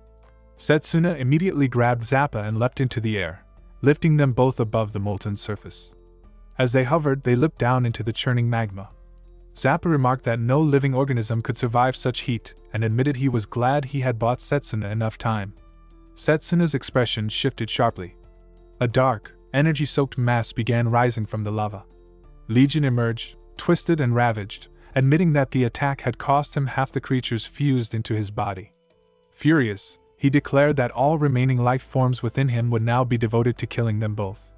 A: Setsuna immediately grabbed Zappa and leapt into the air, lifting them both above the molten surface. As they hovered, they looked down into the churning magma. Zappa remarked that no living organism could survive such heat, and admitted he was glad he had bought Setsuna enough time. Setsuna's expression shifted sharply. A dark, energy-soaked mass began rising from the lava. Legion emerged, twisted and ravaged, admitting that the attack had cost him half the creatures fused into his body. Furious, he declared that all remaining life forms within him would now be devoted to killing them both.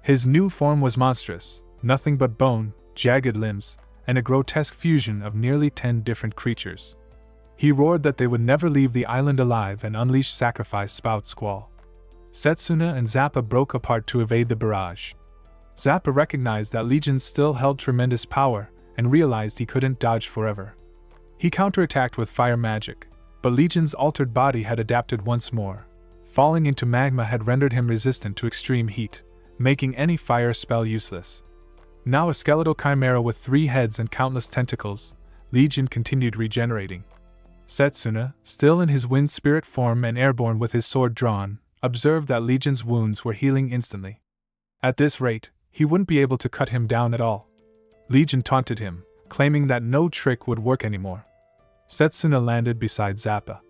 A: His new form was monstrous, nothing but bone, jagged limbs, and a grotesque fusion of nearly 10 different creatures. He roared that they would never leave the island alive and unleashed Sacrifice Spout Squall. Setsuna and Zappa broke apart to evade the barrage. Zappa recognized that Legion still held tremendous power and realized he couldn't dodge forever. He counterattacked with fire magic, but Legion's altered body had adapted once more. Falling into magma had rendered him resistant to extreme heat, making any fire spell useless. Now a skeletal chimera with 3 heads and countless tentacles, Legion continued regenerating. Setsuna, still in his wind spirit form and airborne with his sword drawn, observed that Legion's wounds were healing instantly. At this rate, he wouldn't be able to cut him down at all. Legion taunted him, claiming that no trick would work anymore. Setsuna landed beside Zappa.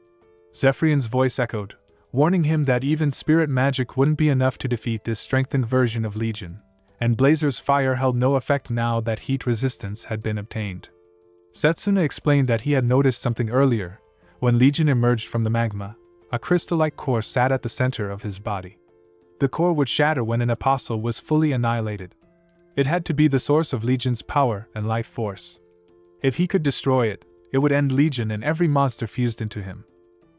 A: Zephyrian's voice echoed, warning him that even spirit magic wouldn't be enough to defeat this strengthened version of Legion, and Blazer's fire held no effect now that heat resistance had been obtained. Setsuna explained that he had noticed something earlier. When Legion emerged from the magma, a crystal-like core sat at the center of his body. The core would shatter when an apostle was fully annihilated. It had to be the source of Legion's power and life force. If he could destroy it, it would end Legion and every monster fused into him.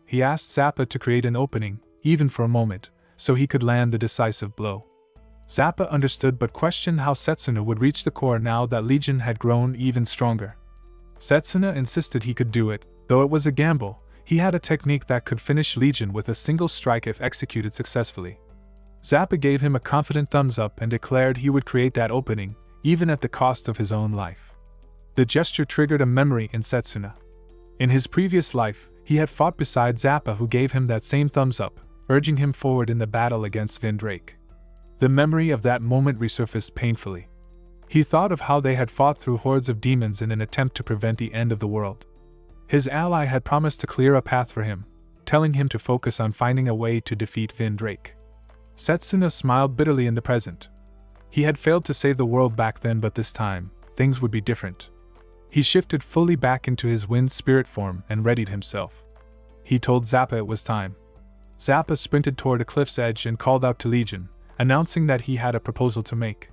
A: He asked Zappa to create an opening, even for a moment, so he could land the decisive blow. Zappa understood but questioned how Setsuna would reach the core now that Legion had grown even stronger. Setsuna insisted he could do it, though it was a gamble. He had a technique that could finish Legion with a single strike if executed successfully. Zappa gave him a confident thumbs up and declared he would create that opening, even at the cost of his own life. The gesture triggered a memory in Setsuna. In his previous life, he had fought beside Zappa, who gave him that same thumbs up, urging him forward in the battle against Vindrake. The memory of that moment resurfaced painfully. He thought of how they had fought through hordes of demons in an attempt to prevent the end of the world. His ally had promised to clear a path for him, telling him to focus on finding a way to defeat Vindrake. Setsuna smiled bitterly in the present. He had failed to save the world back then, but this time, things would be different. He shifted fully back into his wind spirit form and readied himself. He told Zappa it was time. Zappa sprinted toward a cliff's edge and called out to Legion, announcing that he had a proposal to make.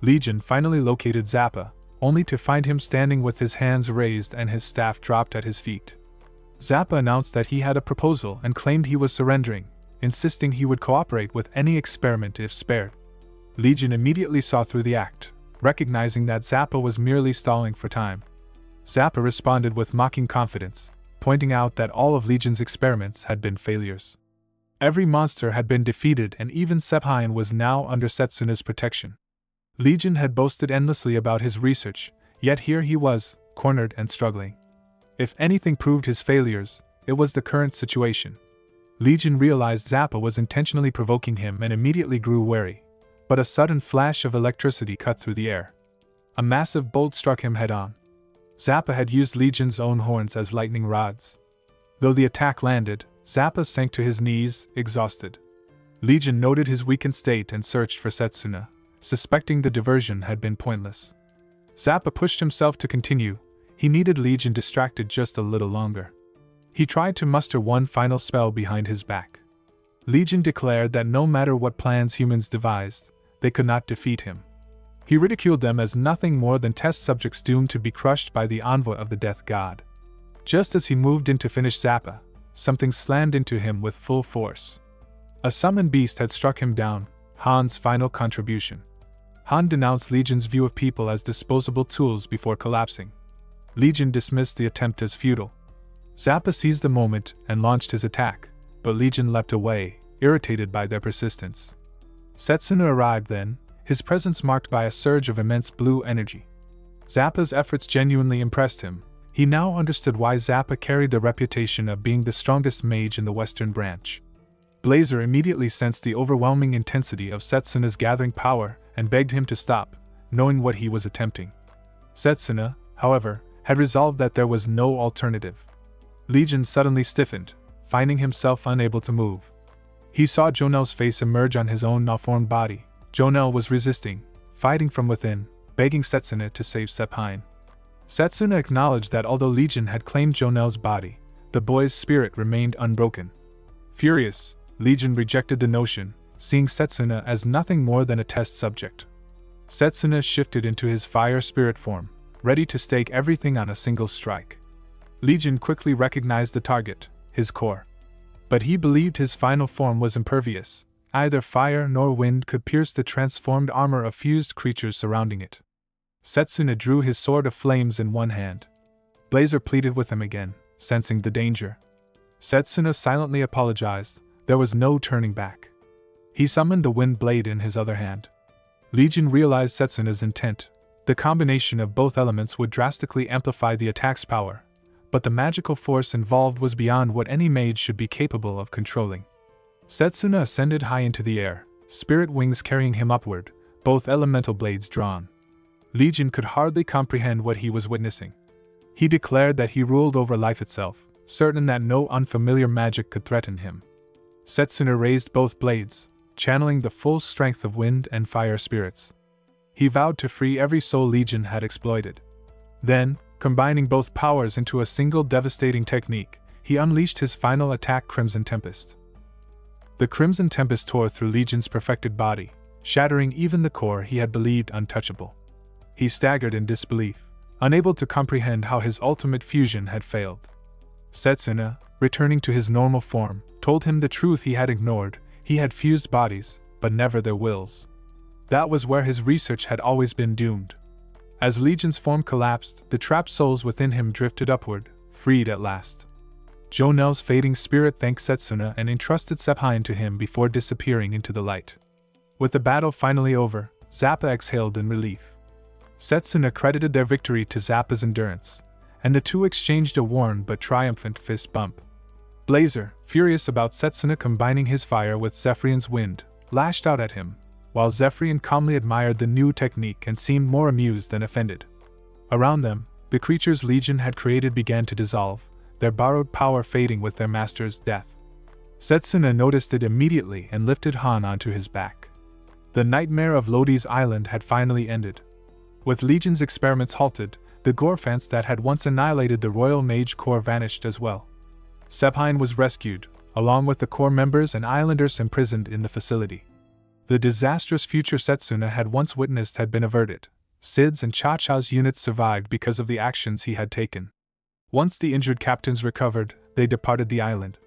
A: Legion finally located Zappa, only to find him standing with his hands raised and his staff dropped at his feet. Zappa announced that he had a proposal and claimed he was surrendering, insisting he would cooperate with any experiment if spared. Legion immediately saw through the act, recognizing that Zappa was merely stalling for time. Zappa responded with mocking confidence, pointing out that all of Legion's experiments had been failures. Every monster had been defeated and even Sephion was now under Setsuna's protection. Legion had boasted endlessly about his research, yet here he was, cornered and struggling. If anything proved his failures, it was the current situation. Legion realized Zappa was intentionally provoking him and immediately grew wary, but a sudden flash of electricity cut through the air. A massive bolt struck him head-on. Zappa had used Legion's own horns as lightning rods. Though the attack landed, Zappa sank to his knees, exhausted. Legion noted his weakened state and searched for Setsuna, suspecting the diversion had been pointless. Zappa pushed himself to continue. He needed Legion distracted just a little longer. He tried to muster one final spell behind his back. Legion declared that no matter what plans humans devised, they could not defeat him. He ridiculed them as nothing more than test subjects doomed to be crushed by the envoy of the death god. Just as he moved in to finish Zappa, something slammed into him with full force. A summoned beast had struck him down, Han's final contribution. Han denounced Legion's view of people as disposable tools before collapsing. Legion dismissed the attempt as futile. Zappa seized the moment and launched his attack, but Legion leapt away, irritated by their persistence. Setsuna arrived then, his presence marked by a surge of immense blue energy. Zappa's efforts genuinely impressed him. He now understood why Zappa carried the reputation of being the strongest mage in the Western Branch. Blazer immediately sensed the overwhelming intensity of Setsuna's gathering power and begged him to stop, knowing what he was attempting. Setsuna, however, had resolved that there was no alternative. Legion suddenly stiffened, finding himself unable to move. He saw Jonel's face emerge on his own malformed body. Jonel was resisting, fighting from within, begging Setsuna to save Sephion. Setsuna acknowledged that although Legion had claimed Jonel's body, the boy's spirit remained unbroken. Furious, Legion rejected the notion, seeing Setsuna as nothing more than a test subject. Setsuna shifted into his fire spirit form, ready to stake everything on a single strike. Legion quickly recognized the target, his core. But he believed his final form was impervious. Either fire nor wind could pierce the transformed armor of fused creatures surrounding it. Setsuna drew his sword of flames in one hand. Blazer pleaded with him again, sensing the danger. Setsuna silently apologized. There was no turning back. He summoned the wind blade in his other hand. Legion realized Setsuna's intent. The combination of both elements would drastically amplify the attack's power, but the magical force involved was beyond what any mage should be capable of controlling. Setsuna ascended high into the air, spirit wings carrying him upward, both elemental blades drawn. Legion could hardly comprehend what he was witnessing. He declared that he ruled over life itself, certain that no unfamiliar magic could threaten him. Setsuna raised both blades, channeling the full strength of wind and fire spirits. He vowed to free every soul Legion had exploited. Then, combining both powers into a single devastating technique, he unleashed his final attack, Crimson Tempest. The Crimson Tempest tore through Legion's perfected body, shattering even the core he had believed untouchable. He staggered in disbelief, unable to comprehend how his ultimate fusion had failed. Setsuna, returning to his normal form, told him the truth he had ignored: he had fused bodies, but never their wills. That was where his research had always been doomed. As Legion's form collapsed, the trapped souls within him drifted upward, freed at last. Jonel's fading spirit thanked Setsuna and entrusted Sephion to him before disappearing into the light. With the battle finally over, Zappa exhaled in relief. Setsuna credited their victory to Zappa's endurance, and the two exchanged a worn but triumphant fist bump. Blazer, furious about Setsuna combining his fire with Zephyrion's wind, lashed out at him, while Zephyrien calmly admired the new technique and seemed more amused than offended. Around them, the creatures Legion had created began to dissolve, their borrowed power fading with their master's death. Setsuna noticed it immediately and lifted Han onto his back. The nightmare of Lodi's island had finally ended. With Legion's experiments halted, the Gorfants that had once annihilated the Royal Mage Corps vanished as well. Sephion was rescued, along with the Corps members and islanders imprisoned in the facility. The disastrous future Setsuna had once witnessed had been averted. Sid's and Cha-Cha's units survived because of the actions he had taken. Once the injured captains recovered, they departed the island.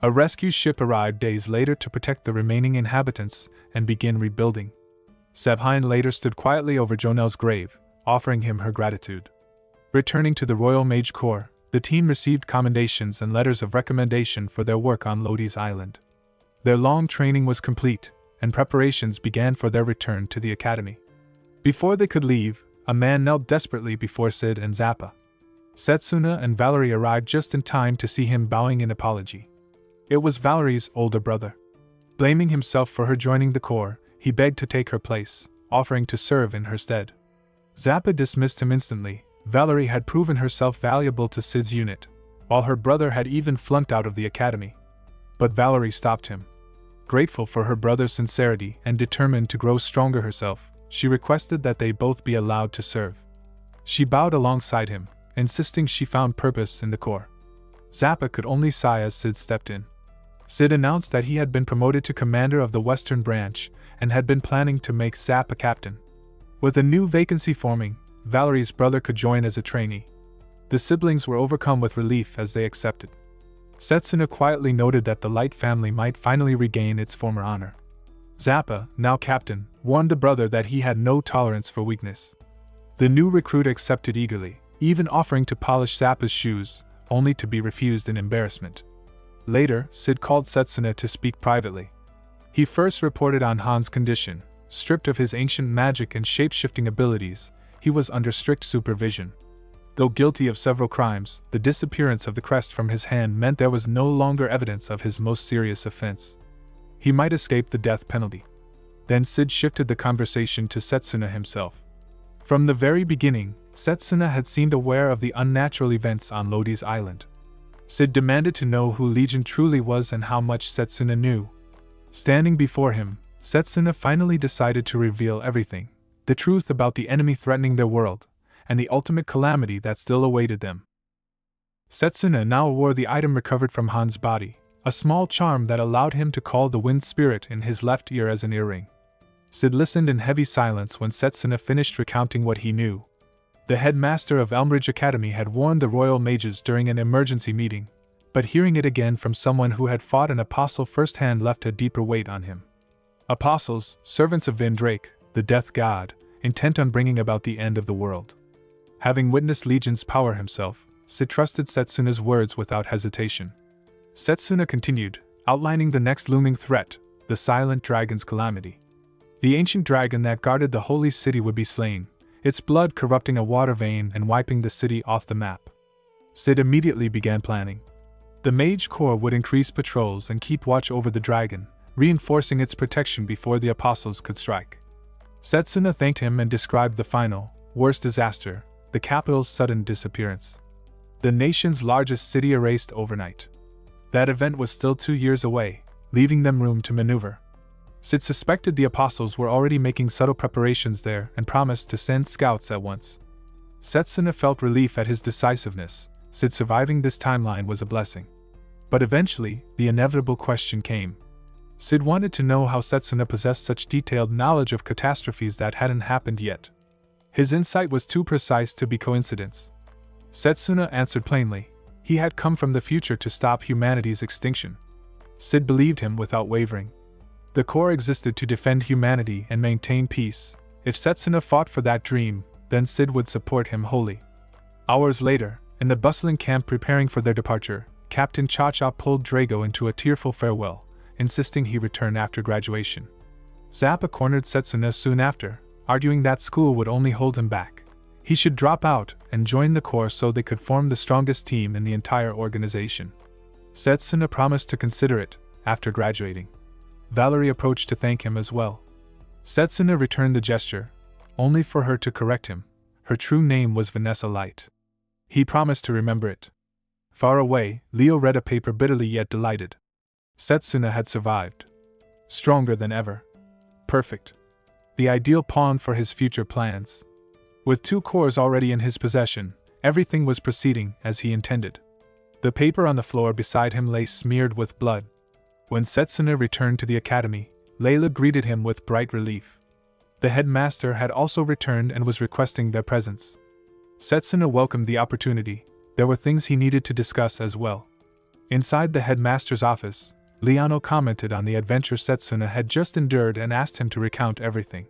A: A rescue ship arrived days later to protect the remaining inhabitants and begin rebuilding. Sebhine later stood quietly over Jonel's grave, offering him her gratitude. Returning to the Royal Mage Corps, the team received commendations and letters of recommendation for their work on Lodi's Island. Their long training was complete, and preparations began for their return to the academy. Before they could leave, a man knelt desperately before Sid and Zappa. Setsuna and Valerie arrived just in time to see him bowing in apology. It was Valerie's older brother. Blaming himself for her joining the Corps, he begged to take her place, offering to serve in her stead. Zappa dismissed him instantly. Valerie had proven herself valuable to Sid's unit, while her brother had even flunked out of the academy. But Valerie stopped him. Grateful for her brother's sincerity and determined to grow stronger herself, she requested that they both be allowed to serve. She bowed alongside him, insisting she found purpose in the Corps. Zappa could only sigh as Sid stepped in. Sid announced that he had been promoted to commander of the Western Branch and had been planning to make Zappa captain. With a new vacancy forming, Valerie's brother could join as a trainee. The siblings were overcome with relief as they accepted. Setsuna quietly noted that the Light family might finally regain its former honor. Zappa, now captain, warned the brother that he had no tolerance for weakness. The new recruit accepted eagerly, even offering to polish Zappa's shoes, only to be refused in embarrassment. Later, Sid called Setsuna to speak privately. He first reported on Han's condition. Stripped of his ancient magic and shape-shifting abilities, he was under strict supervision. Though guilty of several crimes, the disappearance of the crest from his hand meant there was no longer evidence of his most serious offense. He might escape the death penalty. Then Sid shifted the conversation to Setsuna himself. From the very beginning, Setsuna had seemed aware of the unnatural events on Lodi's Island. Sid demanded to know who Legion truly was and how much Setsuna knew. Standing before him, Setsuna finally decided to reveal everything, the truth about the enemy threatening their world, and the ultimate calamity that still awaited them. Setsuna now wore the item recovered from Han's body, a small charm that allowed him to call the wind spirit in his left ear as an earring. Sid listened in heavy silence when Setsuna finished recounting what he knew. The headmaster of Elmridge Academy had warned the Royal Mages during an emergency meeting, but hearing it again from someone who had fought an apostle firsthand left a deeper weight on him. Apostles, servants of Vindrake, the death god, intent on bringing about the end of the world. Having witnessed Legion's power himself, Sid trusted Setsuna's words without hesitation. Setsuna continued, outlining the next looming threat, the Silent Dragon's calamity. The ancient dragon that guarded the holy city would be slain, its blood corrupting a water vein and wiping the city off the map. Sid immediately began planning. The Mage Corps would increase patrols and keep watch over the dragon, reinforcing its protection before the apostles could strike. Setsuna thanked him and described the final, worst disaster, the capital's sudden disappearance. The nation's largest city erased overnight. That event was still 2 years away, leaving them room to maneuver. Sid suspected the apostles were already making subtle preparations there and promised to send scouts at once. Setsuna felt relief at his decisiveness. Sid surviving this timeline was a blessing. But eventually, the inevitable question came. Sid wanted to know how Setsuna possessed such detailed knowledge of catastrophes that hadn't happened yet. His insight was too precise to be coincidence. Setsuna answered plainly. He had come from the future to stop humanity's extinction. Sid believed him without wavering. The Corps existed to defend humanity and maintain peace. If Setsuna fought for that dream, then Sid would support him wholly. Hours later, in the bustling camp preparing for their departure, Captain Cha-Cha pulled Drago into a tearful farewell, insisting he return after graduation. Zappa cornered Setsuna soon after, arguing that school would only hold him back. He should drop out and join the Corps so they could form the strongest team in the entire organization. Setsuna promised to consider it after graduating. Valerie approached to thank him as well. Setsuna returned the gesture, only for her to correct him. Her true name was Vanessa Light. He promised to remember it. Far away, Leo read a paper bitterly yet delighted. Setsuna had survived. Stronger than ever. Perfect. The ideal pawn for his future plans. With 2 cores already in his possession, everything was proceeding as he intended. The paper on the floor beside him lay smeared with blood. When Setsuna returned to the academy, Layla greeted him with bright relief. The headmaster had also returned and was requesting their presence. Setsuna welcomed the opportunity. There were things he needed to discuss as well. Inside the headmaster's office, Liano commented on the adventure Setsuna had just endured and asked him to recount everything.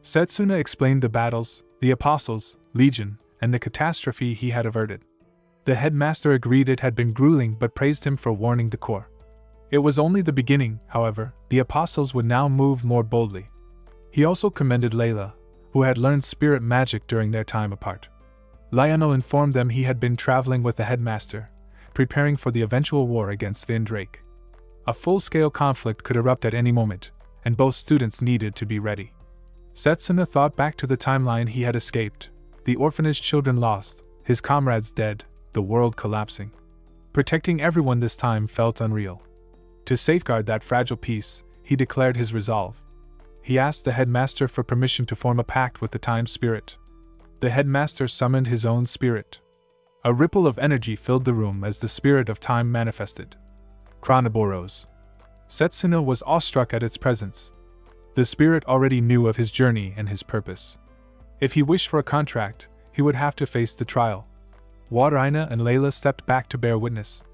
A: Setsuna explained the battles, the apostles, legion, and the catastrophe he had averted. The headmaster agreed it had been grueling but praised him for warning the corps. It was only the beginning, however, the apostles would now move more boldly. He also commended Layla, who had learned spirit magic during their time apart. Liano informed them he had been traveling with the headmaster, preparing for the eventual war against Vindrake. A full-scale conflict could erupt at any moment, and both students needed to be ready. Setsuna thought back to the timeline he had escaped, the orphanage children lost, his comrades dead, the world collapsing. Protecting everyone this time felt unreal. To safeguard that fragile peace, he declared his resolve. He asked the headmaster for permission to form a pact with the time spirit. The headmaster summoned his own spirit. A ripple of energy filled the room as the spirit of time manifested. Chronoboros. Setsuna was awestruck at its presence. The spirit already knew of his journey and his purpose. If he wished for a contract, he would have to face the trial. Waterina and Layla stepped back to bear witness.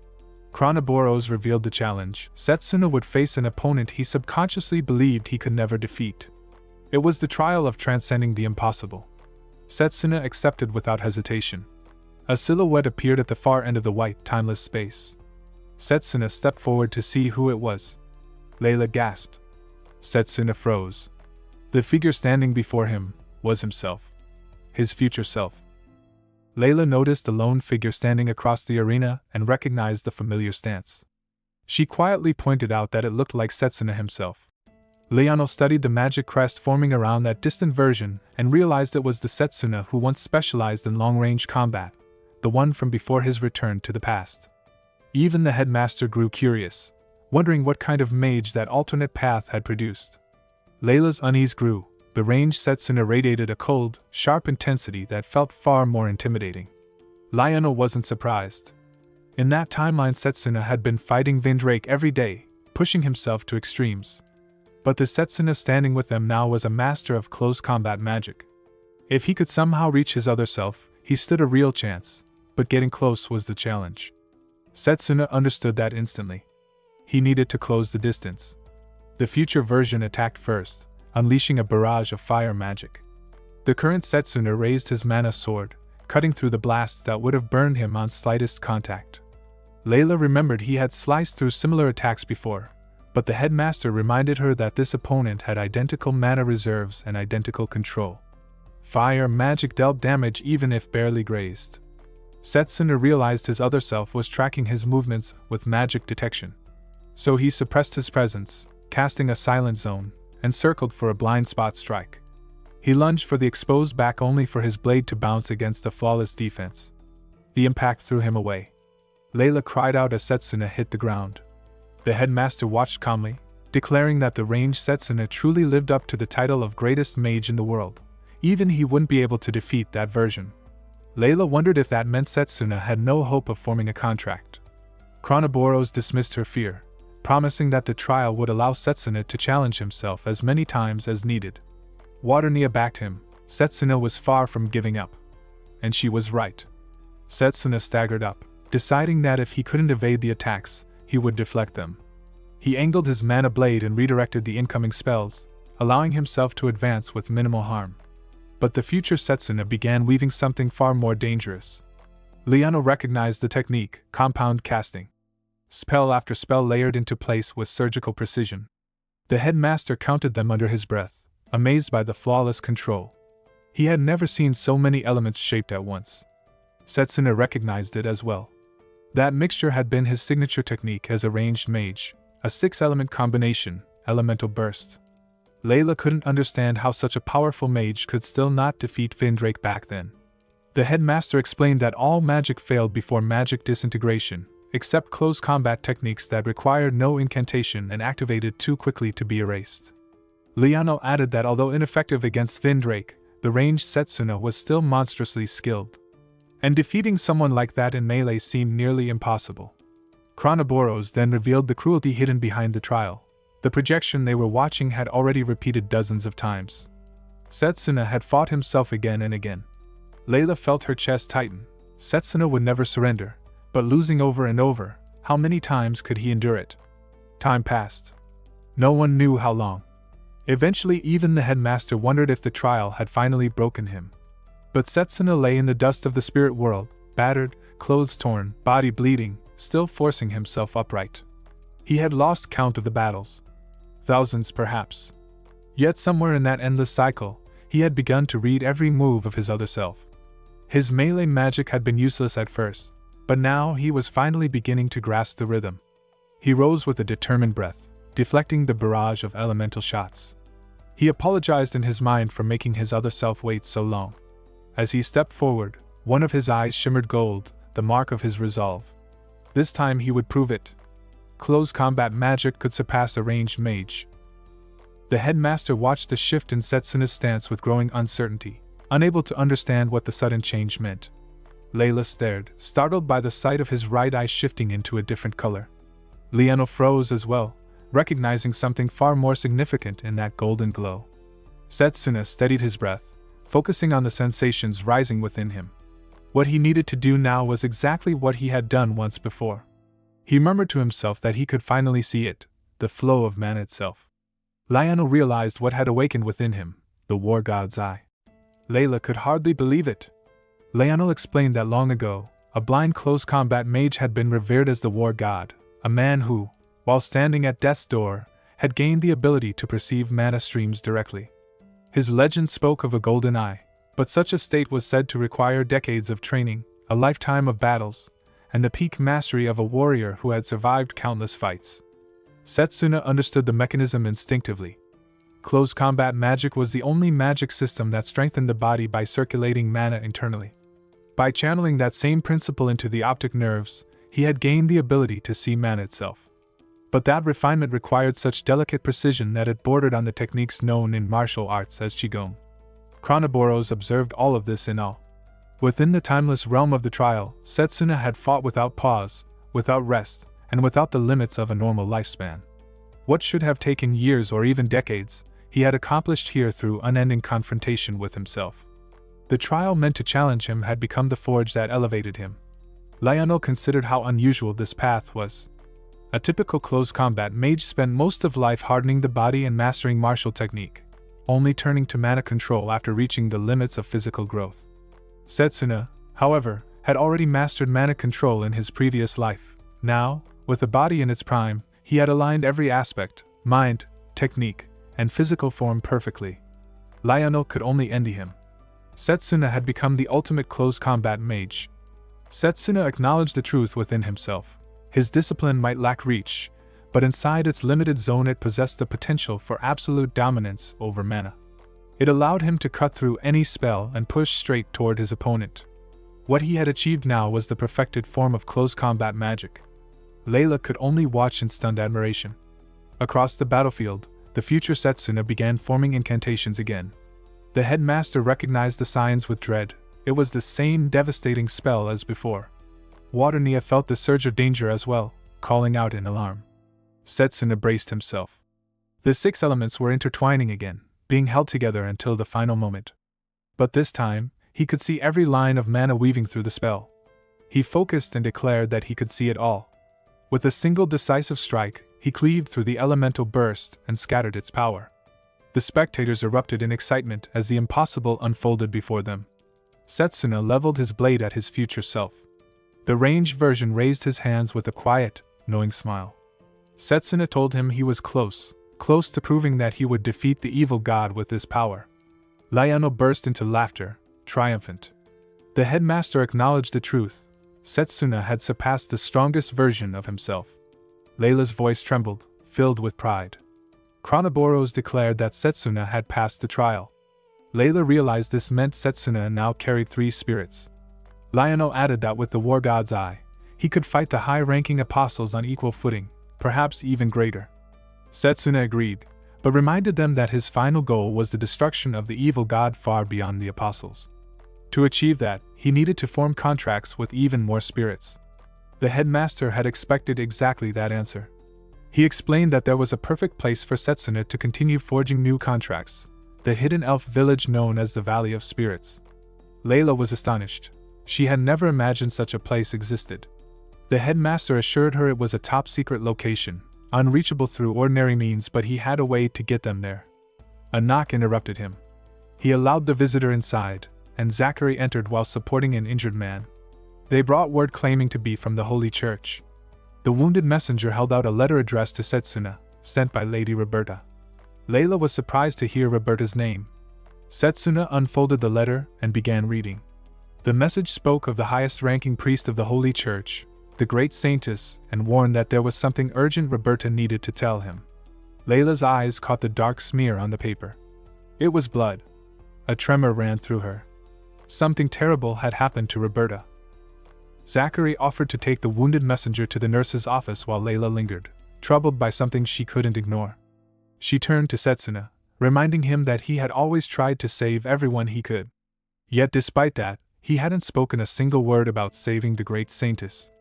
A: Chronoboros revealed the challenge. Setsuna would face an opponent he subconsciously believed he could never defeat. It was the trial of transcending the impossible. Setsuna accepted without hesitation. A silhouette appeared at the far end of the white, timeless space. Setsuna stepped forward to see who it was. Layla gasped. Setsuna froze. The figure standing before him was himself. His future self. Layla noticed the lone figure standing across the arena and recognized the familiar stance. She quietly pointed out that it looked like Setsuna himself. Liano studied the magic crest forming around that distant version and realized it was the Setsuna who once specialized in long-range combat, the one from before his return to the past. Even the headmaster grew curious, wondering what kind of mage that alternate path had produced. Layla's unease grew. The ranged Setsuna radiated a cold, sharp intensity that felt far more intimidating. Liano wasn't surprised. In that timeline, Setsuna had been fighting Vindrake every day, pushing himself to extremes. But the Setsuna standing with them now was a master of close combat magic. If he could somehow reach his other self, he stood a real chance, but getting close was the challenge. Setsuna understood that instantly. He needed to close the distance. The future version attacked first, unleashing a barrage of fire magic. The current Setsuna raised his mana sword, cutting through the blasts that would have burned him on slightest contact. Layla remembered he had sliced through similar attacks before, but the headmaster reminded her that this opponent had identical mana reserves and identical control. Fire magic dealt damage even if barely grazed. Setsuna realized his other self was tracking his movements with magic detection. So he suppressed his presence, casting a silent zone, and circled for a blind spot strike. He lunged for the exposed back only for his blade to bounce against a flawless defense. The impact threw him away. Layla cried out as Setsuna hit the ground. The headmaster watched calmly, declaring that the ranged Setsuna truly lived up to the title of greatest mage in the world. Even he wouldn't be able to defeat that version. Layla wondered if that meant Setsuna had no hope of forming a contract. Chronoboros dismissed her fear, promising that the trial would allow Setsuna to challenge himself as many times as needed. Waternia backed him. Setsuna was far from giving up. And she was right. Setsuna staggered up, deciding that if he couldn't evade the attacks, he would deflect them. He angled his mana blade and redirected the incoming spells, allowing himself to advance with minimal harm. But the future Setsuna began weaving something far more dangerous. Liano recognized the technique, compound casting. Spell after spell layered into place with surgical precision. The headmaster counted them under his breath, amazed by the flawless control. He had never seen so many elements shaped at once. Setsuna recognized it as well. That mixture had been his signature technique as a ranged mage, a 6-element combination, elemental burst. Layla couldn't understand how such a powerful mage could still not defeat Vindrake back then. The headmaster explained that all magic failed before magic disintegration, except close combat techniques that required no incantation and activated too quickly to be erased. Liano added that although ineffective against Vindrake, the ranged Setsuna was still monstrously skilled. And defeating someone like that in melee seemed nearly impossible. Chronoboros then revealed the cruelty hidden behind the trial. The projection they were watching had already repeated dozens of times. Setsuna had fought himself again and again. Layla felt her chest tighten. Setsuna would never surrender, but losing over and over, How many times could he endure it? Time passed. No one knew how long. Eventually, even the headmaster wondered if the trial had finally broken him. But Setsuna lay in the dust of the spirit world, battered, clothes torn, body bleeding, still forcing himself upright. He had lost count of the battles. Thousands, perhaps. Yet somewhere in that endless cycle, he had begun to read every move of his other self. His melee magic had been useless at first, but now he was finally beginning to grasp the rhythm. He rose with a determined breath, deflecting the barrage of elemental shots. He apologized in his mind for making his other self wait so long. As he stepped forward, one of his eyes shimmered gold, the mark of his resolve. This time he would prove it. Close combat magic could surpass a ranged mage. The headmaster watched the shift in Setsuna's stance with growing uncertainty, unable to understand what the sudden change meant. Layla stared, startled by the sight of his right eye shifting into a different color. Liano froze as well, recognizing something far more significant in that golden glow. Setsuna steadied his breath, focusing on the sensations rising within him. What he needed to do now was exactly what he had done once before. He murmured to himself that he could finally see it, the flow of mana itself. Liano realized what had awakened within him, the war god's eye. Layla could hardly believe it. Liano explained that long ago, a blind close combat mage had been revered as the war god, a man who, while standing at death's door, had gained the ability to perceive mana streams directly. His legend spoke of a golden eye, but such a state was said to require decades of training, a lifetime of battles, and the peak mastery of a warrior who had survived countless fights. Setsuna understood the mechanism instinctively. Close combat magic was the only magic system that strengthened the body by circulating mana internally. By channeling that same principle into the optic nerves, he had gained the ability to see mana itself. But that refinement required such delicate precision that it bordered on the techniques known in martial arts as Qigong. Chronoboros observed all of this in awe. Within the timeless realm of the trial, Setsuna had fought without pause, without rest, and without the limits of a normal lifespan. What should have taken years or even decades, he had accomplished here through unending confrontation with himself. The trial meant to challenge him had become the forge that elevated him. Liano considered how unusual this path was. A typical close combat mage spent most of life hardening the body and mastering martial technique, only turning to mana control after reaching the limits of physical growth. Setsuna, however, had already mastered mana control in his previous life. Now, with the body in its prime, he had aligned every aspect, mind, technique, and physical form perfectly. Liano could only envy him. Setsuna had become the ultimate close combat mage. Setsuna acknowledged the truth within himself. His discipline might lack reach, but inside its limited zone it possessed the potential for absolute dominance over mana. It allowed him to cut through any spell and push straight toward his opponent. What he had achieved now was the perfected form of close combat magic. Layla could only watch in stunned admiration. Across the battlefield, the future Setsuna began forming incantations again. The headmaster recognized the signs with dread. It was the same devastating spell as before. Waternia felt the surge of danger as well, calling out in alarm. Setsuna braced himself. The 6 elements were intertwining again, being held together until the final moment. But this time, he could see every line of mana weaving through the spell. He focused and declared that he could see it all. With a single decisive strike, he cleaved through the elemental burst and scattered its power. The spectators erupted in excitement as the impossible unfolded before them. Setsuna leveled his blade at his future self. The ranged version raised his hands with a quiet, knowing smile. Setsuna told him he was close to proving that he would defeat the evil god with this power. Liano burst into laughter, triumphant. The headmaster acknowledged the truth. Setsuna had surpassed the strongest version of himself. Layla's voice trembled, filled with pride. Chronoboros declared that Setsuna had passed the trial. Layla realized this meant Setsuna now carried 3 spirits. Liano added that with the war god's eye, he could fight the high-ranking apostles on equal footing, perhaps even greater. Setsuna agreed, but reminded them that his final goal was the destruction of the evil god far beyond the apostles. To achieve that, he needed to form contracts with even more spirits. The headmaster had expected exactly that answer. He explained that there was a perfect place for Setsuna to continue forging new contracts, the hidden elf village known as the Valley of Spirits. Layla was astonished. She had never imagined such a place existed. The headmaster assured her it was a top-secret location, unreachable through ordinary means, but he had a way to get them there. A knock interrupted him. He allowed the visitor inside, and Zachary entered while supporting an injured man. They brought word claiming to be from the Holy Church. The wounded messenger held out a letter addressed to Setsuna, sent by Lady Roberta. Layla was surprised to hear Roberta's name. Setsuna unfolded the letter and began reading. The message spoke of the highest-ranking priest of the Holy Church, the great saintess, and warned that there was something urgent Roberta needed to tell him. Layla's eyes caught the dark smear on the paper. It was blood. A tremor ran through her. Something terrible had happened to Roberta. Zachary offered to take the wounded messenger to the nurse's office while Layla lingered, troubled by something she couldn't ignore. She turned to Setsuna, reminding him that he had always tried to save everyone he could. Yet despite that, he hadn't spoken a single word about saving the great saintess.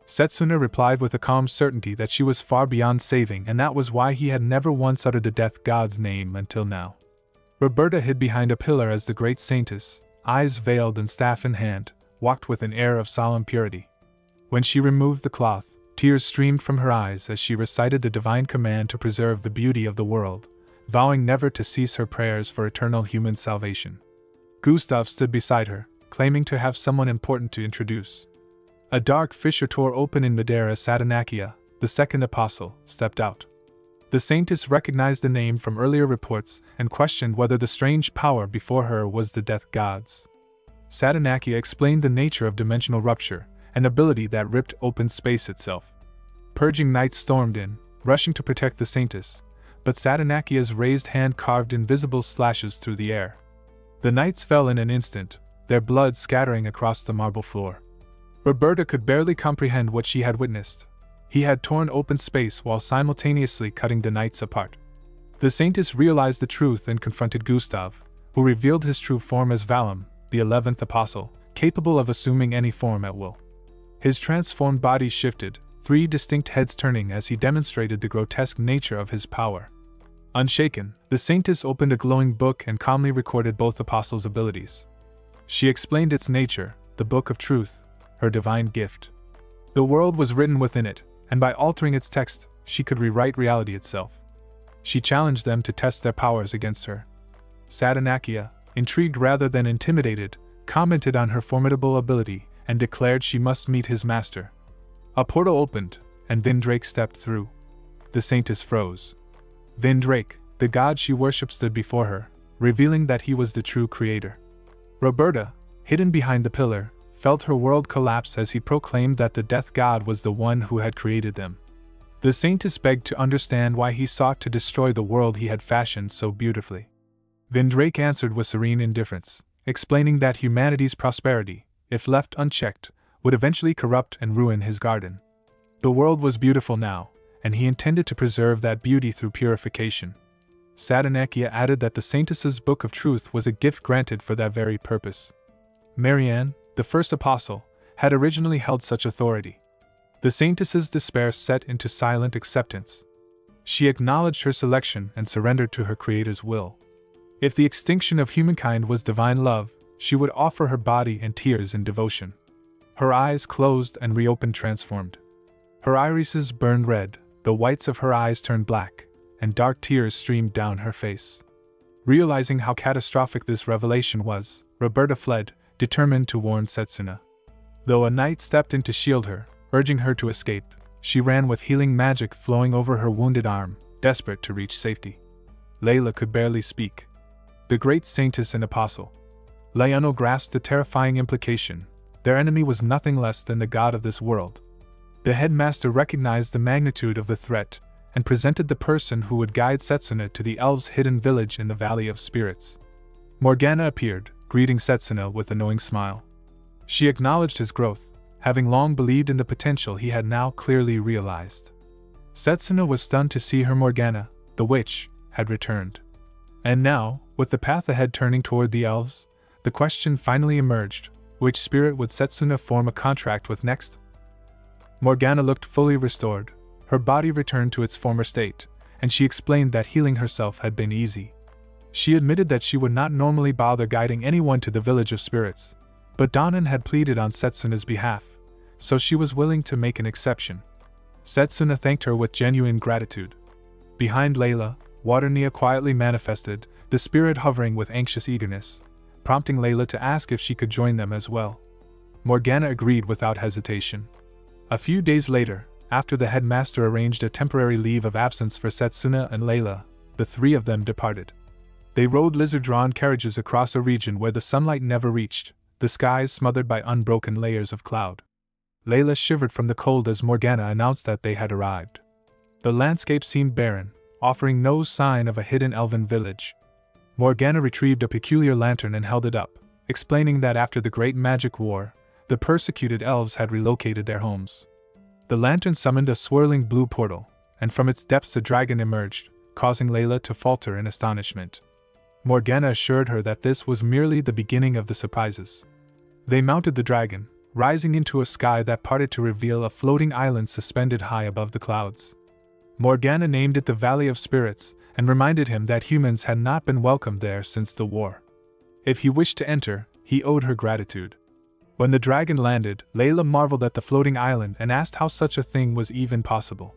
A: Setsuna replied with a calm certainty that she was far beyond saving, and that was why he had never once uttered the death god's name until now. Roberta hid behind a pillar as the great saintess, eyes veiled and staff in hand, walked with an air of solemn purity. When she removed the cloth, tears streamed from her eyes as she recited the divine command to preserve the beauty of the world, vowing never to cease her prayers for eternal human salvation. Gustav stood beside her, claiming to have someone important to introduce. A dark fissure tore open in midair as Satanakia, the second apostle, stepped out. The saintess recognized the name from earlier reports and questioned whether the strange power before her was the death god's. Satanakia explained the nature of dimensional rupture, an ability that ripped open space itself. Purging knights stormed in, rushing to protect the saintess, but Satanakia's raised hand carved invisible slashes through the air. The knights fell in an instant, their blood scattering across the marble floor. Roberta could barely comprehend what she had witnessed. He had torn open space while simultaneously cutting the knights apart. The saintess realized the truth and confronted Gustav, who revealed his true form as Valum, the 11th apostle, capable of assuming any form at will. His transformed body shifted, 3 distinct heads turning as he demonstrated the grotesque nature of his power. Unshaken, the saintess opened a glowing book and calmly recorded both apostles' abilities. She explained its nature, the Book of Truth, her divine gift. The world was written within it, and by altering its text, she could rewrite reality itself. She challenged them to test their powers against her. Satanakia, intrigued rather than intimidated, commented on her formidable ability and declared she must meet his master. A portal opened, and Vindrake stepped through. The saintess froze. Vindrake, the god she worshipped, stood before her, revealing that he was the true creator. Roberta, hidden behind the pillar, felt her world collapse as he proclaimed that the death god was the one who had created them. The saintess begged to understand why he sought to destroy the world he had fashioned so beautifully. Vindrake answered with serene indifference, explaining that humanity's prosperity, if left unchecked, would eventually corrupt and ruin his garden. The world was beautiful now, and he intended to preserve that beauty through purification. Satanakia added that the saintess's Book of Truth was a gift granted for that very purpose. Marianne, the first apostle, had originally held such authority. The saintess's despair set into silent acceptance. She acknowledged her selection and surrendered to her creator's will. If the extinction of humankind was divine love, she would offer her body and tears in devotion. Her eyes closed and reopened transformed. Her irises burned red, the whites of her eyes turned black, and dark tears streamed down her face. Realizing how catastrophic this revelation was, Roberta fled, determined to warn Setsuna. Though a knight stepped in to shield her, urging her to escape, she ran with healing magic flowing over her wounded arm, desperate to reach safety. Layla could barely speak. The great saintess and apostle. Layano grasped the terrifying implication. Their enemy was nothing less than the god of this world. The headmaster recognized the magnitude of the threat, and presented the person who would guide Setsuna to the elves' hidden village in the Valley of Spirits. Morgana appeared, greeting Setsuna with a knowing smile. She acknowledged his growth, having long believed in the potential he had now clearly realized. Setsuna was stunned to see her Morgana, the witch, had returned. And now, with the path ahead turning toward the elves, the question finally emerged: which spirit would Setsuna form a contract with next? Morgana looked fully restored, her body returned to its former state, and she explained that healing herself had been easy. She admitted that she would not normally bother guiding anyone to the village of spirits, but Donnan had pleaded on Setsuna's behalf, so she was willing to make an exception. Setsuna thanked her with genuine gratitude. Behind Layla, Waternia quietly manifested, the spirit hovering with anxious eagerness, prompting Layla to ask if she could join them as well. Morgana agreed without hesitation. A few days later, after the headmaster arranged a temporary leave of absence for Setsuna and Layla, the three of them departed. They rode lizard-drawn carriages across a region where the sunlight never reached, the skies smothered by unbroken layers of cloud. Layla shivered from the cold as Morgana announced that they had arrived. The landscape seemed barren, offering no sign of a hidden elven village. Morgana retrieved a peculiar lantern and held it up, explaining that after the Great Magic War, the persecuted elves had relocated their homes. The lantern summoned a swirling blue portal, and from its depths a dragon emerged, causing Layla to falter in astonishment. Morgana assured her that this was merely the beginning of the surprises. They mounted the dragon, rising into a sky that parted to reveal a floating island suspended high above the clouds. Morgana named it the Valley of Spirits, and reminded him that humans had not been welcomed there since the war. If he wished to enter, he owed her gratitude. When the dragon landed, Layla marveled at the floating island and asked how such a thing was even possible.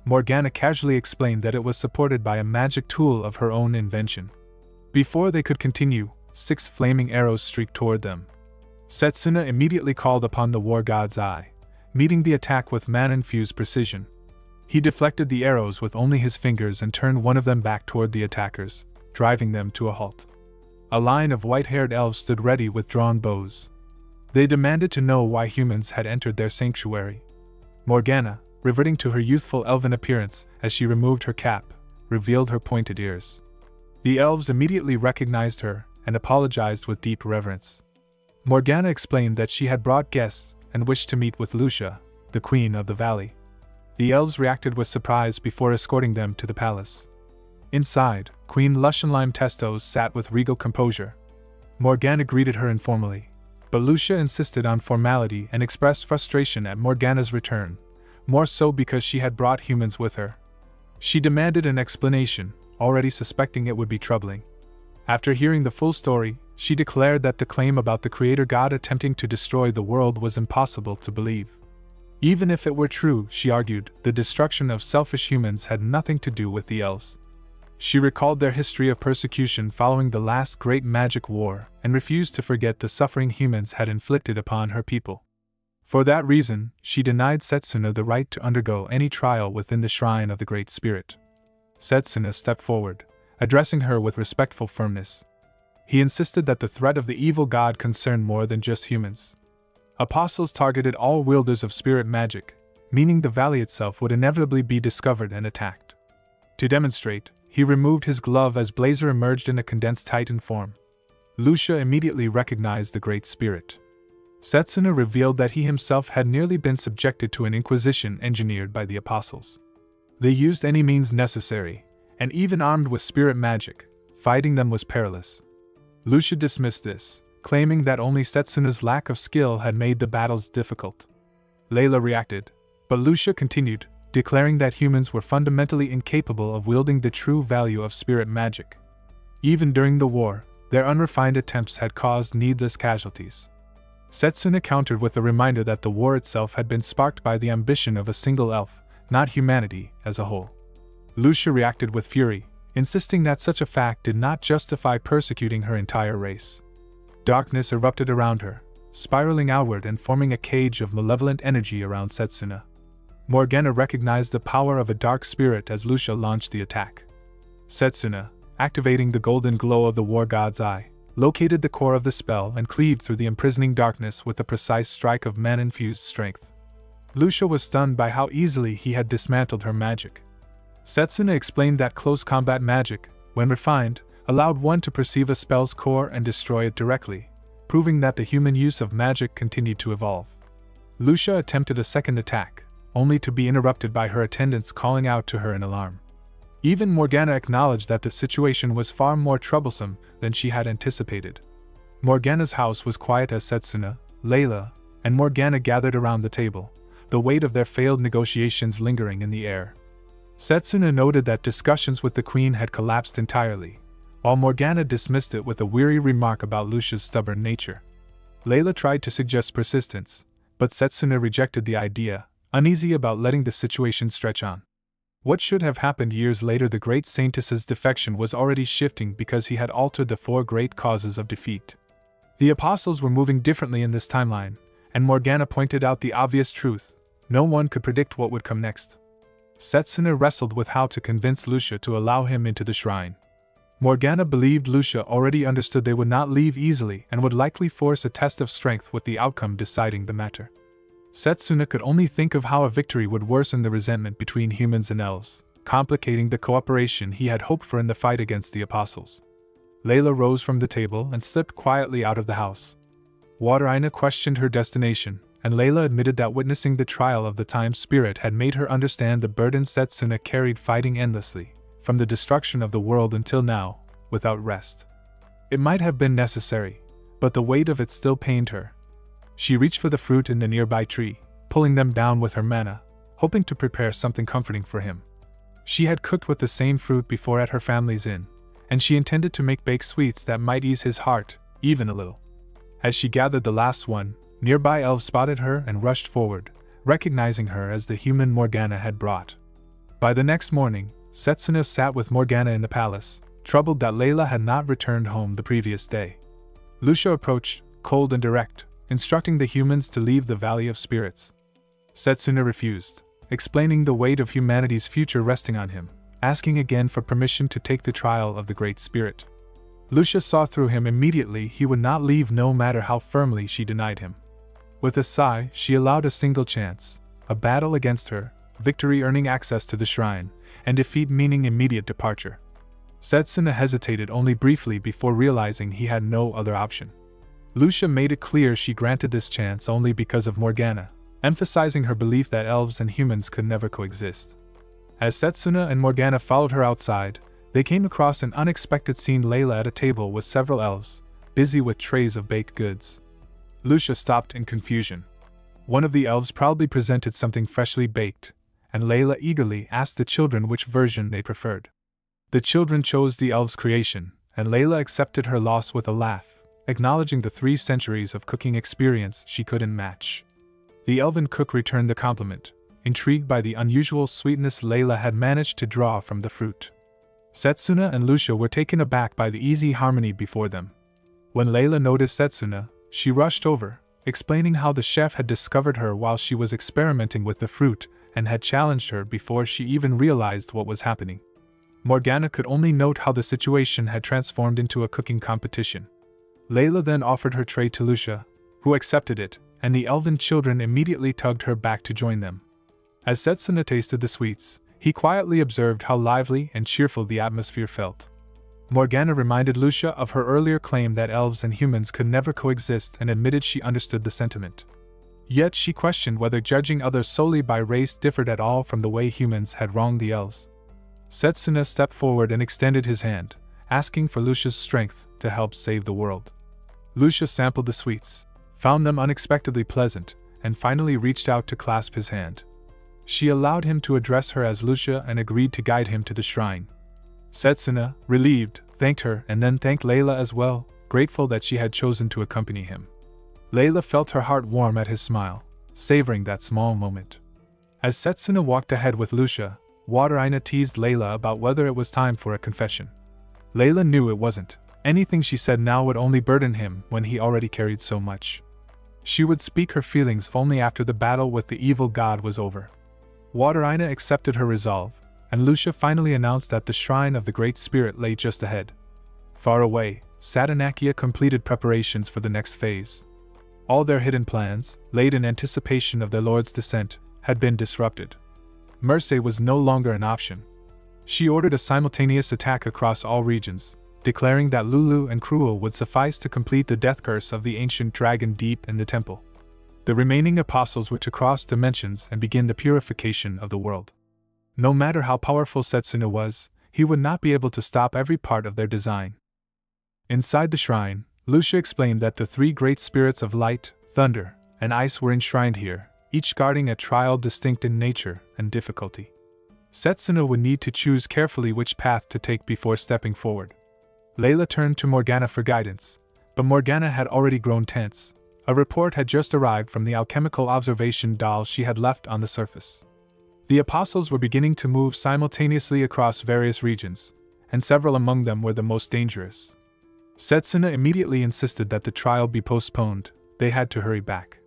A: Morgana casually explained that it was supported by a magic tool of her own invention. Before they could continue, 6 flaming arrows streaked toward them. Setsuna immediately called upon the war god's eye, meeting the attack with mana-infused precision. He deflected the arrows with only his fingers and turned one of them back toward the attackers, driving them to a halt. A line of white-haired elves stood ready with drawn bows. They demanded to know why humans had entered their sanctuary. Morgana, reverting to her youthful elven appearance as she removed her cap, revealed her pointed ears. The elves immediately recognized her and apologized with deep reverence. Morgana explained that she had brought guests and wished to meet with Lucia, the queen of the valley. The elves reacted with surprise before escorting them to the palace. Inside, Queen Lushenlime Testos sat with regal composure. Morgana greeted her informally, but Lucia insisted on formality and expressed frustration at Morgana's return, more so because she had brought humans with her. She demanded an explanation, already suspecting it would be troubling. After hearing the full story, she declared that the claim about the creator god attempting to destroy the world was impossible to believe. Even if it were true, she argued, the destruction of selfish humans had nothing to do with the elves. She recalled their history of persecution following the last Great Magic War and refused to forget the suffering humans had inflicted upon her people. For that reason, she denied Setsuna the right to undergo any trial within the shrine of the Great Spirit. Setsuna stepped forward, addressing her with respectful firmness. He insisted that the threat of the evil god concerned more than just humans. Apostles targeted all wielders of spirit magic, meaning the valley itself would inevitably be discovered and attacked. To demonstrate, he removed his glove as Blazer emerged in a condensed Titan form. Lucia immediately recognized the Great Spirit. Setsuna revealed that he himself had nearly been subjected to an inquisition engineered by the apostles. They used any means necessary, and even armed with spirit magic, fighting them was perilous. Lucia dismissed this, claiming that only Setsuna's lack of skill had made the battles difficult. Layla reacted, but Lucia continued, declaring that humans were fundamentally incapable of wielding the true value of spirit magic. Even during the war, their unrefined attempts had caused needless casualties. Setsuna countered with a reminder that the war itself had been sparked by the ambition of a single elf, not humanity as a whole. Lucia reacted with fury, insisting that such a fact did not justify persecuting her entire race. Darkness erupted around her, spiraling outward and forming a cage of malevolent energy around Setsuna. Morgana recognized the power of a dark spirit as Lucia launched the attack. Setsuna, activating the golden glow of the war god's eye, located the core of the spell and cleaved through the imprisoning darkness with a precise strike of mana-infused strength. Lucia was stunned by how easily he had dismantled her magic. Setsuna explained that close combat magic, when refined, allowed one to perceive a spell's core and destroy it directly, proving that the human use of magic continued to evolve. Lucia attempted a second attack, only to be interrupted by her attendants calling out to her in alarm. Even Morgana acknowledged that the situation was far more troublesome than she had anticipated. Morgana's house was quiet as Setsuna, Layla, and Morgana gathered around the table, the weight of their failed negotiations lingering in the air. Setsuna noted that discussions with the queen had collapsed entirely, while Morgana dismissed it with a weary remark about Lucia's stubborn nature. Layla tried to suggest persistence, But Setsuna rejected the idea, uneasy about letting the situation stretch on. What should have happened years later, the great saintess's defection was already shifting because he had altered the 4 great causes of defeat. The apostles were moving differently in this timeline, and Morgana pointed out the obvious truth: no one could predict what would come next. Setsuna wrestled with how to convince Lucia to allow him into the shrine. Morgana believed Lucia already understood they would not leave easily and would likely force a test of strength, with the outcome deciding the matter. Setsuna could only think of how a victory would worsen the resentment between humans and elves, complicating the cooperation he had hoped for in the fight against the apostles. Layla rose from the table and slipped quietly out of the house. Water Ina questioned her destination, and Layla admitted that witnessing the trial of the time spirit had made her understand the burden Setsuna carried, fighting endlessly, from the destruction of the world until now, without rest. It might have been necessary, but the weight of it still pained her. She reached for the fruit in the nearby tree, pulling them down with her mana, hoping to prepare something comforting for him. She had cooked with the same fruit before at her family's inn, and she intended to make baked sweets that might ease his heart, even a little. As she gathered the last one, nearby elves spotted her and rushed forward, recognizing her as the human Morgana had brought. By the next morning, Setsuna sat with Morgana in the palace, troubled that Layla had not returned home the previous day. Lucia approached, cold and direct, instructing the humans to leave the Valley of Spirits. Setsuna refused, explaining the weight of humanity's future resting on him, asking again for permission to take the trial of the Great Spirit. Lucia saw through him immediately. He would not leave no matter how firmly she denied him. With a sigh, she allowed a single chance, a battle against her, victory earning access to the shrine, and defeat meaning immediate departure. Setsuna hesitated only briefly before realizing he had no other option. Lucia made it clear she granted this chance only because of Morgana, emphasizing her belief that elves and humans could never coexist. As Setsuna and Morgana followed her outside, they came across an unexpected scene: Layla at a table with several elves, busy with trays of baked goods. Lucia stopped in confusion. One of the elves proudly presented something freshly baked, and Layla eagerly asked the children which version they preferred. The children chose the elves' creation, and Layla accepted her loss with a laugh, acknowledging the 3 centuries of cooking experience she couldn't match. The elven cook returned the compliment, intrigued by the unusual sweetness Layla had managed to draw from the fruit. Setsuna and Lucia were taken aback by the easy harmony before them. When Layla noticed Setsuna, she rushed over, explaining how the chef had discovered her while she was experimenting with the fruit and had challenged her before she even realized what was happening. Morgana could only note how the situation had transformed into a cooking competition. Layla then offered her tray to Lucia, who accepted it, and the elven children immediately tugged her back to join them. As Setsuna tasted the sweets, he quietly observed how lively and cheerful the atmosphere felt. Morgana reminded Lucia of her earlier claim that elves and humans could never coexist and admitted she understood the sentiment. Yet she questioned whether judging others solely by race differed at all from the way humans had wronged the elves. Setsuna stepped forward and extended his hand, asking for Lucia's strength to help save the world. Lucia sampled the sweets, found them unexpectedly pleasant, and finally reached out to clasp his hand. She allowed him to address her as Lucia and agreed to guide him to the shrine. Setsuna, relieved, thanked her and then thanked Layla as well, grateful that she had chosen to accompany him. Layla felt her heart warm at his smile, savoring that small moment. As Setsuna walked ahead with Lucia, Water Ina teased Layla about whether it was time for a confession. Layla knew it wasn't. Anything she said now would only burden him when he already carried so much. She would speak her feelings only after the battle with the evil god was over. Water Ina accepted her resolve, and Lucia finally announced that the shrine of the Great Spirit lay just ahead. Far away, Satanakia completed preparations for the next phase. All their hidden plans, laid in anticipation of their lord's descent, had been disrupted. Mercy was no longer an option. She ordered a simultaneous attack across all regions, declaring that Lulu and Cruel would suffice to complete the death curse of the ancient dragon deep in the temple. The remaining apostles were to cross dimensions and begin the purification of the world. No matter how powerful Setsuna was, he would not be able to stop every part of their design. Inside the shrine, Lucia explained that the 3 great spirits of light, thunder, and ice were enshrined here, each guarding a trial distinct in nature and difficulty. Setsuna would need to choose carefully which path to take before stepping forward. Layla turned to Morgana for guidance, but Morgana had already grown tense, A report had just arrived from the alchemical observation doll she had left on the surface. The apostles were beginning to move simultaneously across various regions, and several among them were the most dangerous. Setsuna immediately insisted that the trial be postponed. They had to hurry back.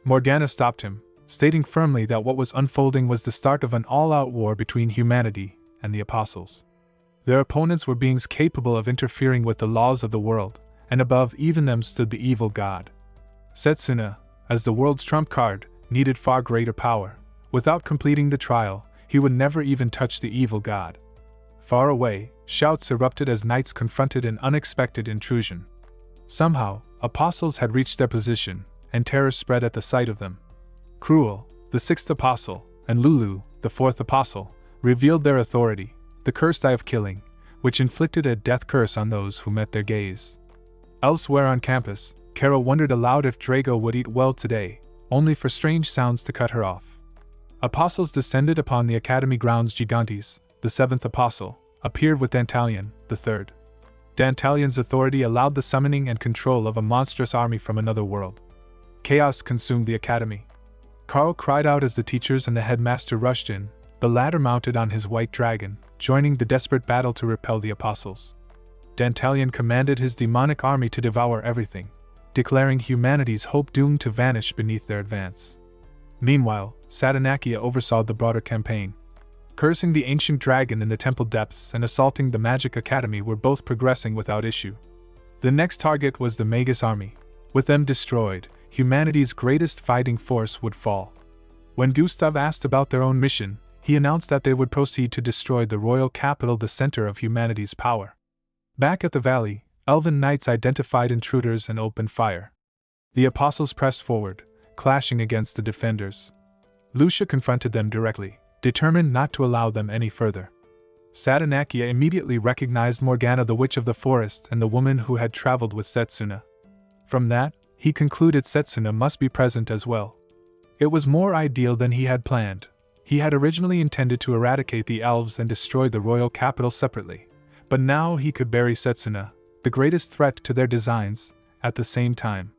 A: Morgana stopped him, stating firmly that what was unfolding was the start of an all-out war between humanity and the apostles. Their opponents were beings capable of interfering with the laws of the world, and above even them stood the evil god. Setsuna, as the world's trump card, needed far greater power. Without completing the trial, he would never even touch the evil god. Far away, shouts erupted as knights confronted an unexpected intrusion. Somehow, apostles had reached their position, and terror spread at the sight of them. Cruel, the sixth apostle, and Lulu, the fourth apostle, revealed their authority, the cursed eye of killing, which inflicted a death curse on those who met their gaze. Elsewhere on campus, Carol wondered aloud if Drago would eat well today, only for strange sounds to cut her off. Apostles descended upon the academy grounds. Gigantes, the seventh apostle, appeared with Dantalion, the third. Dantalion's authority allowed the summoning and control of a monstrous army from another world. Chaos consumed the academy. Carl cried out as the teachers and the headmaster rushed in, the latter mounted on his white dragon, joining the desperate battle to repel the apostles. Dantalion commanded his demonic army to devour everything, declaring humanity's hope doomed to vanish beneath their advance. Meanwhile, Satanakia oversaw the broader campaign. Cursing the ancient dragon in the temple depths and assaulting the magic academy were both progressing without issue. The next target was the Magus army. With them destroyed, humanity's greatest fighting force would fall. When Gustav asked about their own mission, he announced that they would proceed to destroy the royal capital, the center of humanity's power. Back at the valley, elven knights identified intruders and opened fire. The apostles pressed forward, clashing against the defenders. Lucia confronted them directly, determined not to allow them any further. Satanakia immediately recognized Morgana, the witch of the forest, and the woman who had traveled with Setsuna. From that, he concluded Setsuna must be present as well. It was more ideal than he had planned. He had originally intended to eradicate the elves and destroy the royal capital separately, but now he could bury Setsuna, the greatest threat to their designs, at the same time.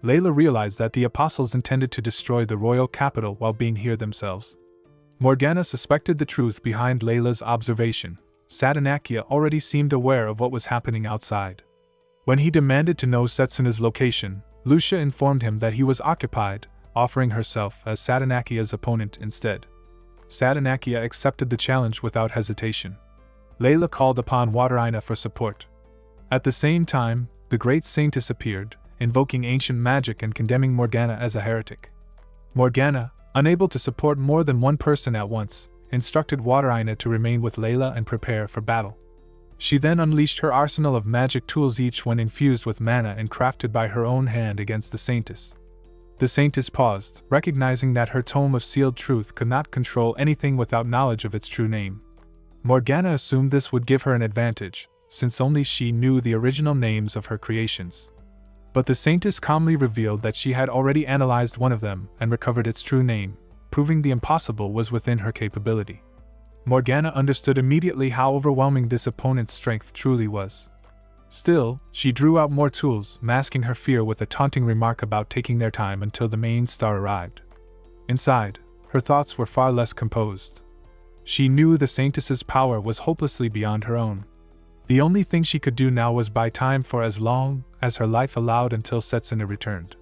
A: Layla realized that the apostles intended to destroy the royal capital while being here themselves. Morgana suspected the truth behind Layla's observation. Satanakia already seemed aware of what was happening outside. When he demanded to know Setsuna's location, Lucia informed him that he was occupied, offering herself as Satanakia's opponent instead. Satanakia accepted the challenge without hesitation. Layla called upon Waterina for support. At the same time, the great saintess appeared, invoking ancient magic and condemning Morgana as a heretic. Morgana, unable to support more than one person at once, instructed Waterina to remain with Layla and prepare for battle. She then unleashed her arsenal of magic tools, each one infused with mana and crafted by her own hand, against the saintess. The saintess paused, recognizing that her tome of sealed truth could not control anything without knowledge of its true name. Morgana assumed this would give her an advantage, since only she knew the original names of her creations. But the saintess calmly revealed that she had already analyzed one of them and recovered its true name, proving the impossible was within her capability. Morgana understood immediately how overwhelming this opponent's strength truly was. Still, she drew out more tools, masking her fear with a taunting remark about taking their time until the main star arrived. Inside, her thoughts were far less composed. She knew the saintess's power was hopelessly beyond her own. The only thing she could do now was buy time for as long as her life allowed until Setsuna returned.